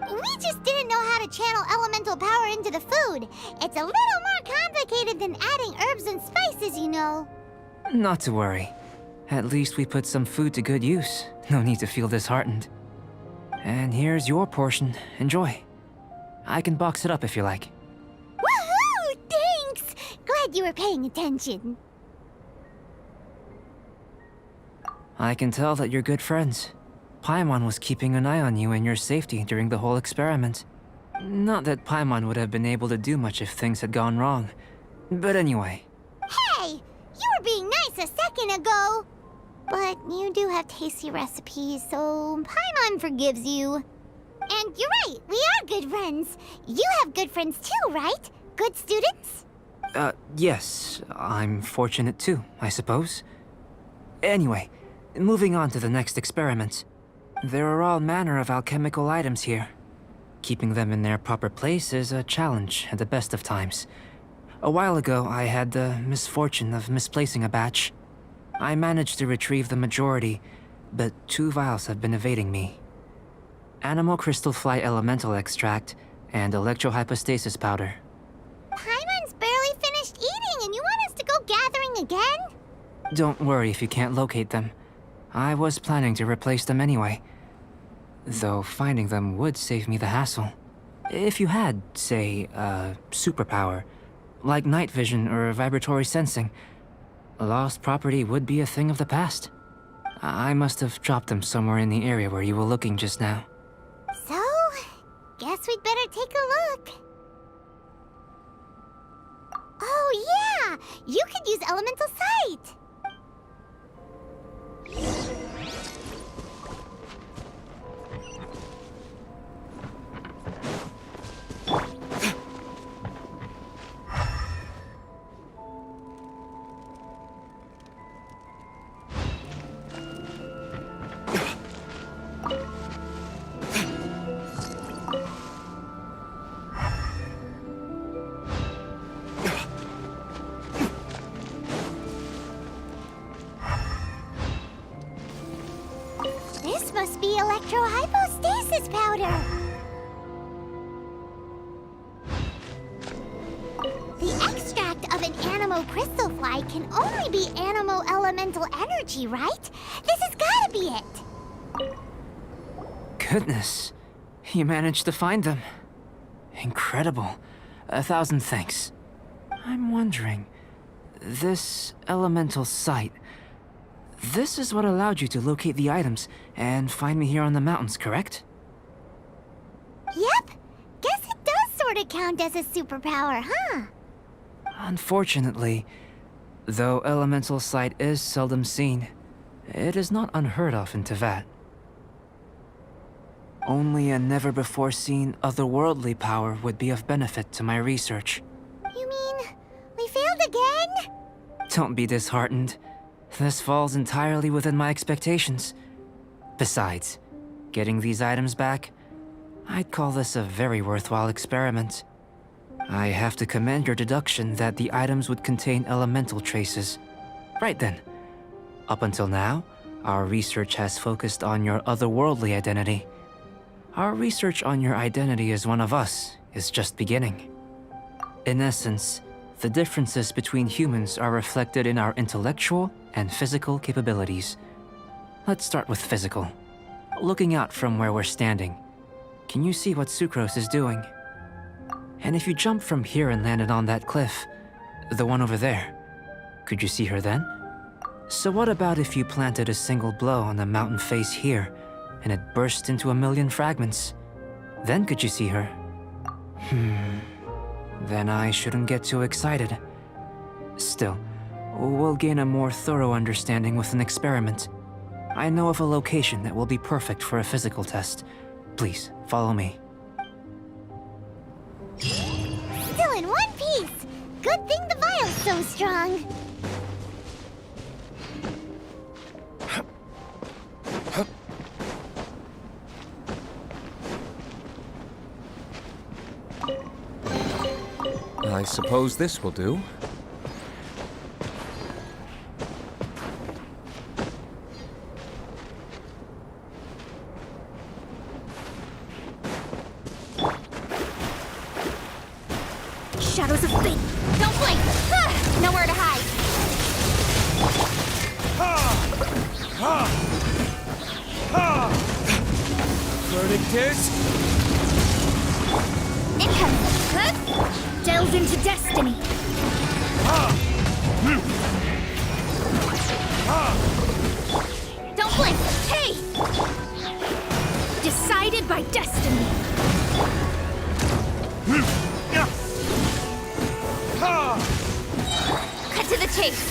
S4: We just didn't know how to channel elemental power into the food. It's a little more complicated than adding herbs and spices, you know.
S11: Not to worry. At least we put some food to good use. No need to feel disheartened. And here's your portion. Enjoy. I can box it up if you like.
S4: Woohoo! Thanks! Glad you were paying attention.
S11: I can tell that you're good friends. Paimon was keeping an eye on you and your safety during the whole experiment. Not that Paimon would have been able to do much if things had gone wrong. But anyway.
S4: Hey! You were being nice a second ago! But you do have tasty recipes, so Paimon forgives you. And you're right, we are good friends. You have good friends too, right? Good students?
S11: Yes. I'm fortunate too, I suppose. Anyway, moving on to the next experiment. There are all manner of alchemical items here. Keeping them in their proper place is a challenge at the best of times. A while ago, I had the misfortune of misplacing a batch. I managed to retrieve the majority, but 2 vials have been evading me. Animal crystal fly elemental extract and electrohypostasis powder.
S4: Paimon's barely finished eating and you want us to go gathering again?
S11: Don't worry if you can't locate them. I was planning to replace them anyway. Though finding them would save me the hassle. If you had, say, a superpower, like night vision or vibratory sensing, lost property would be a thing of the past. I must have dropped them somewhere in the area where you were looking just now.
S4: So, guess we'd better take a look. Oh yeah! You could use elemental sight! This must be electrohypostasis powder. The extract of an animo crystal fly can only be animo elemental energy, right? This has gotta be it.
S11: Goodness, you managed to find them. Incredible. 1,000 thanks. I'm wondering, this elemental sight, this is what allowed you to locate the items and find me here on the mountains, correct?
S4: Yep. Guess it does sort of count as a superpower, huh?
S11: Unfortunately, though elemental sight is seldom seen, it is not unheard of in Teyvat. Only a never-before-seen otherworldly power would be of benefit to my research.
S4: You mean, we failed again?
S11: Don't be disheartened. This falls entirely within my expectations. Besides, getting these items back, I'd call this a very worthwhile experiment. I have to commend your deduction that the items would contain elemental traces. Right then. Up until now, our research has focused on your otherworldly identity. Our research on your identity as one of us is just beginning. In essence, the differences between humans are reflected in our intellectual and physical capabilities. Let's start with physical. Looking out from where we're standing, can you see what Sucrose is doing? And if you jump from here and landed on that cliff, the one over there, could you see her then? So what about if you planted a single blow on the mountain face here, and it burst into a million fragments? Then could you see her? Then I shouldn't get too excited. Still, we'll gain a more thorough understanding with an experiment. I know of a location that will be perfect for a physical test. Please, follow me.
S4: Still in one piece! Good thing the vial's so strong.
S3: I suppose this will do.
S15: Shadows of fate! Don't blink! Nowhere to hide!
S5: Verdict is...
S15: Incoming! Delve into destiny! Don't blink! Hey! Decided by destiny! Cut to the chase!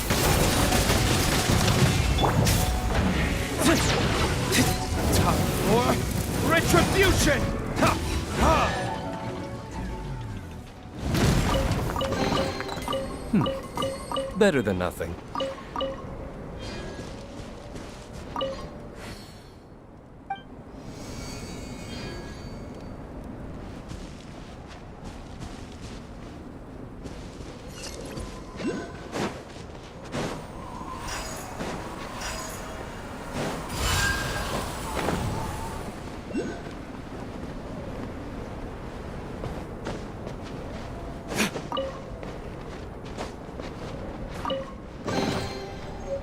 S5: Time for retribution!
S3: Better than nothing.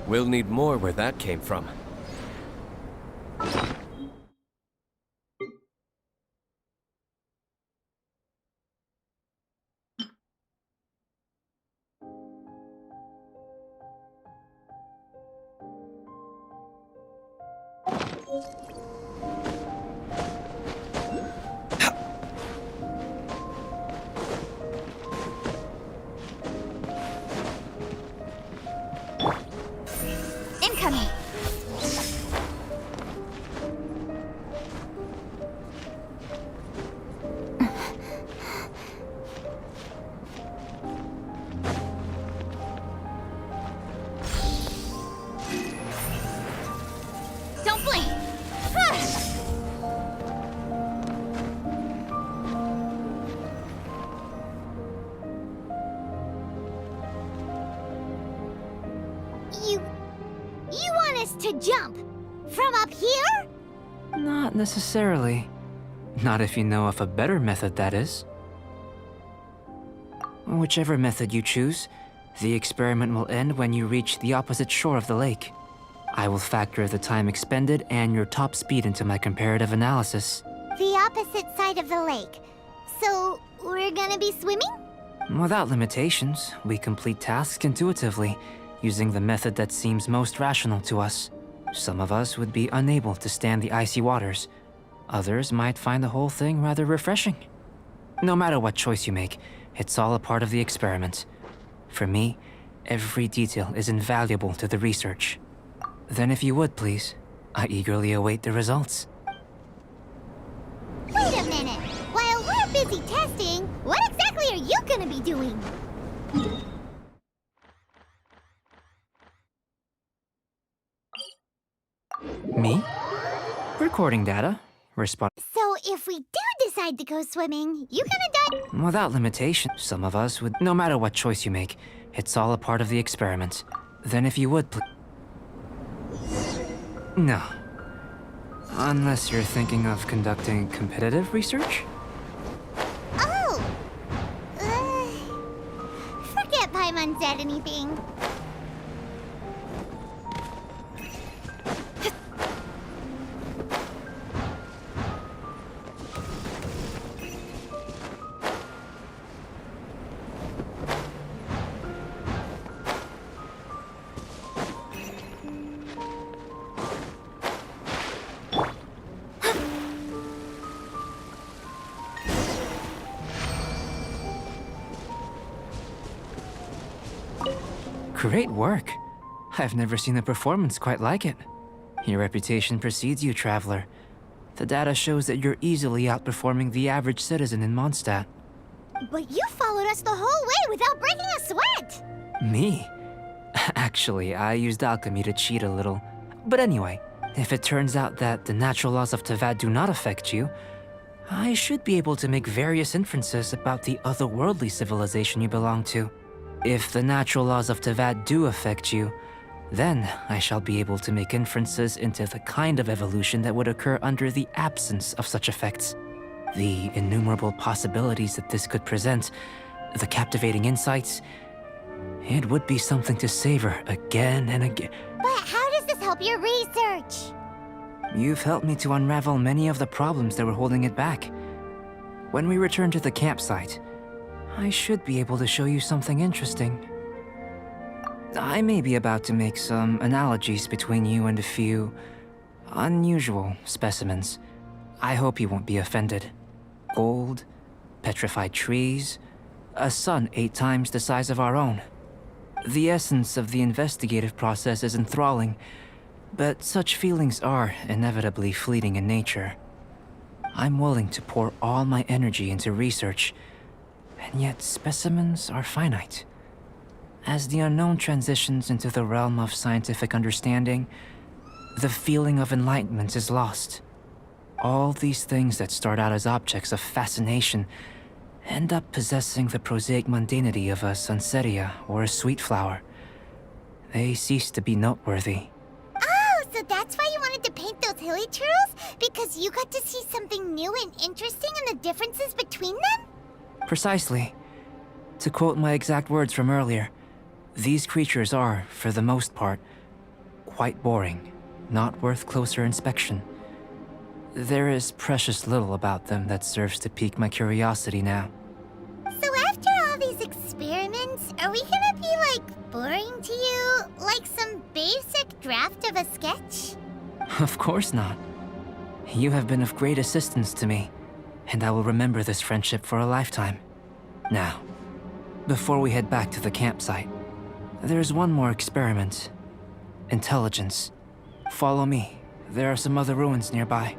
S3: We'll need more where that came from.
S15: Incoming! Don't blink!
S4: You want us to jump? From up here?
S11: Not necessarily. Not if you know of a better method, that is. Whichever method you choose, the experiment will end when you reach the opposite shore of the lake. I will factor the time expended and your top speed into my comparative analysis.
S4: The opposite side of the lake. So, we're gonna be swimming?
S11: Without limitations, we complete tasks intuitively, using the method that seems most rational to us. Some of us would be unable to stand the icy waters. Others might find the whole thing rather refreshing. No matter what choice you make, it's all a part of the experiment. For me, every detail is invaluable to the research. Then if you would, please, I eagerly await the results.
S4: Wait a minute! While we're busy testing, what exactly are you gonna be doing?
S11: Me? Recording data.
S4: So if we do decide to go swimming, you gonna die?
S11: Without limitation, some of us would... No matter what choice you make, it's all a part of the experiment. Then if you would, No. Unless you're thinking of conducting competitive research?
S4: Oh! haven't said anything.
S11: Great work. I've never seen a performance quite like it. Your reputation precedes you, Traveler. The data shows that you're easily outperforming the average citizen in Mondstadt.
S4: But you followed us the whole way without breaking a sweat!
S11: Me? Actually, I used alchemy to cheat a little. But anyway, if it turns out that the natural laws of Tavad do not affect you, I should be able to make various inferences about the otherworldly civilization you belong to. If the natural laws of Tavad do affect you, then I shall be able to make inferences into the kind of evolution that would occur under the absence of such effects. The innumerable possibilities that this could present, the captivating insights, it would be something to savor again and again.
S4: But how does this help your research?
S11: You've helped me to unravel many of the problems that were holding it back. When we return to the campsite, I should be able to show you something interesting. I may be about to make some analogies between you and a few unusual specimens. I hope you won't be offended. Gold, petrified trees, a sun 8 times the size of our own. The essence of the investigative process is enthralling, but such feelings are inevitably fleeting in nature. I'm willing to pour all my energy into research, and yet specimens are finite. As the unknown transitions into the realm of scientific understanding, the feeling of enlightenment is lost. All these things that start out as objects of fascination end up possessing the prosaic mundanity of a sunsetia or a sweet flower. They cease to be noteworthy.
S4: Oh, so that's why you wanted to paint those hilly turtles? Because you got to see something new and interesting in the differences between them?
S11: Precisely. To quote my exact words from earlier, these creatures are, for the most part, quite boring, not worth closer inspection. There is precious little about them that serves to pique my curiosity now.
S4: So after all these experiments, are we gonna be, like, boring to you? Like some basic draft of a sketch?
S11: Of course not. You have been of great assistance to me, and I will remember this friendship for a lifetime. Now, before we head back to the campsite, there's one more experiment. Intelligence. Follow me. There are some other ruins nearby.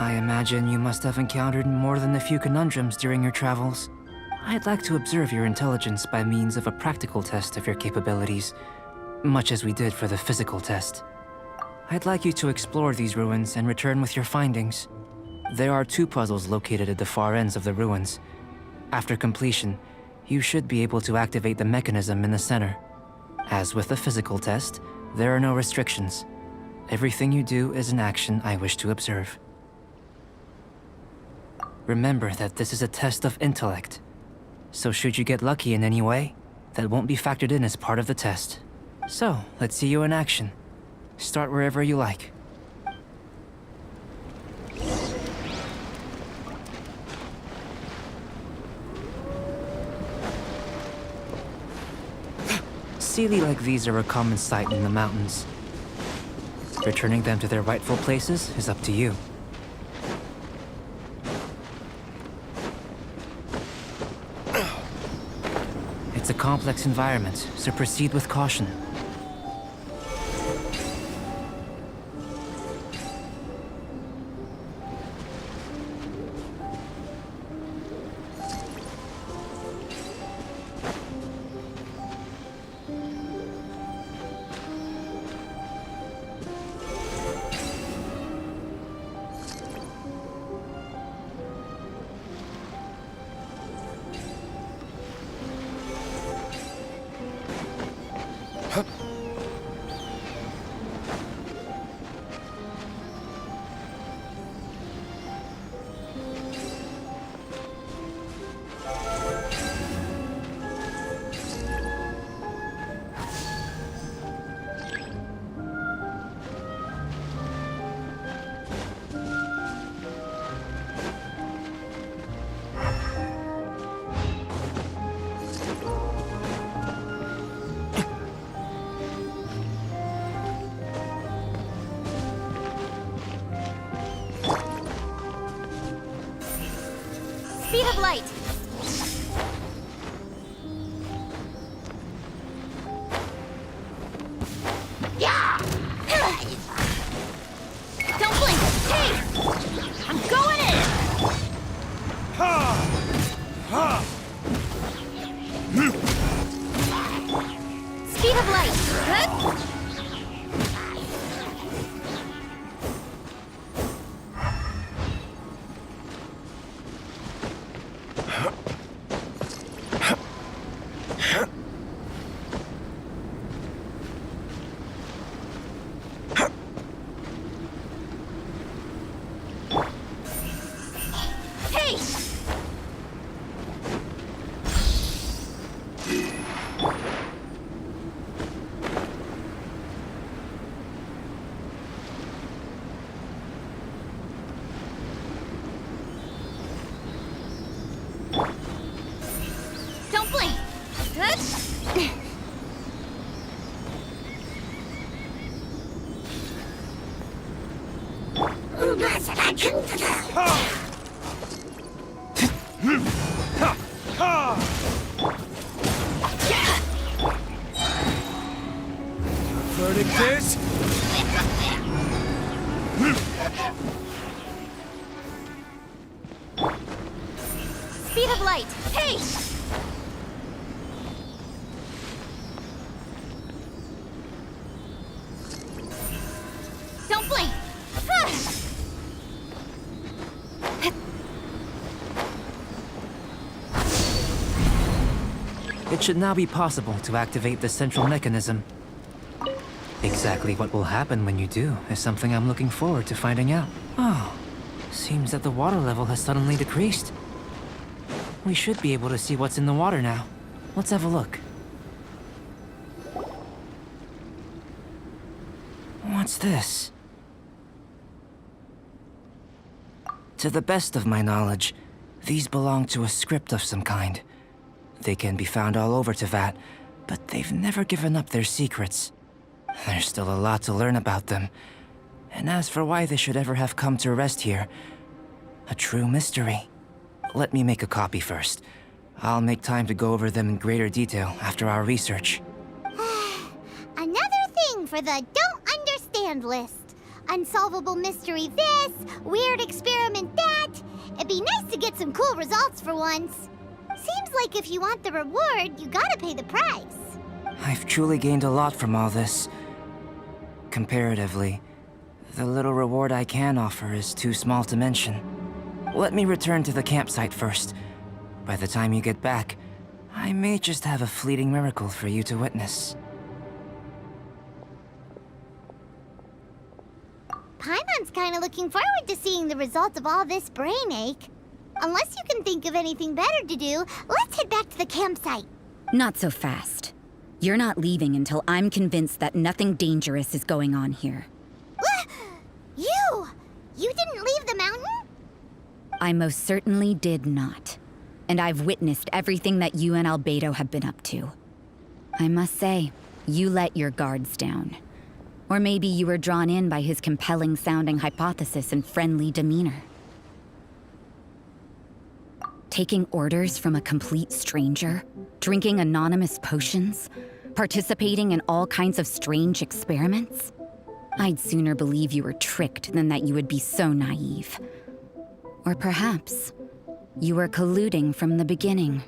S11: I imagine you must have encountered more than a few conundrums during your travels. I'd like to observe your intelligence by means of a practical test of your capabilities, much as we did for the physical test. I'd like you to explore these ruins and return with your findings. There are 2 puzzles located at the far ends of the ruins. After completion, you should be able to activate the mechanism in the center. As with the physical test, there are no restrictions. Everything you do is an action I wish to observe. Remember that this is a test of intellect. So should you get lucky in any way, that won't be factored in as part of the test. So, let's see you in action. Start wherever you like. Sealy like these are a common sight in the mountains. Returning them to their rightful places is up to you. It's a complex environment, so proceed with caution.
S15: Speed of light! Yeah! Don't blink! Hey! I'm going in! Speed of light! Huh? Don't blink!
S19: Verdict is...
S15: Speed of light! Hey! Don't blink!
S11: It should now be possible to activate the central mechanism. Exactly what will happen when you do is something I'm looking forward to finding out. Oh, seems that the water level has suddenly decreased. We should be able to see what's in the water now. Let's have a look. What's this? To the best of my knowledge, these belong to a script of some kind. They can be found all over Teyvat, but they've never given up their secrets. There's still a lot to learn about them. And as for why they should ever have come to rest here, a true mystery. Let me make a copy first. I'll make time to go over them in greater detail after our research.
S4: Another thing for the don't understand list. Unsolvable mystery this, weird experiment that. It'd be nice to get some cool results for once. Seems like if you want the reward, you gotta pay the price.
S11: I've truly gained a lot from all this. Comparatively, The little reward I can offer is too small to mention. Let me return to the campsite first. By the time you get back, I may just have a fleeting miracle for you to witness.
S4: Paimon's kinda looking forward to seeing the results of all this brain ache. Unless you can think of anything better to do, let's head back to the campsite.
S8: Not so fast. You're not leaving until I'm convinced that nothing dangerous is going on here.
S4: You! You didn't leave the mountain?
S8: I most certainly did not. And I've witnessed everything that you and Albedo have been up to. I must say, you let your guards down. Or maybe you were drawn in by his compelling-sounding hypothesis and friendly demeanor. Taking orders from a complete stranger, drinking anonymous potions, participating in all kinds of strange experiments? I'd sooner believe you were tricked than that you would be so naive. Or perhaps, you were colluding from the beginning.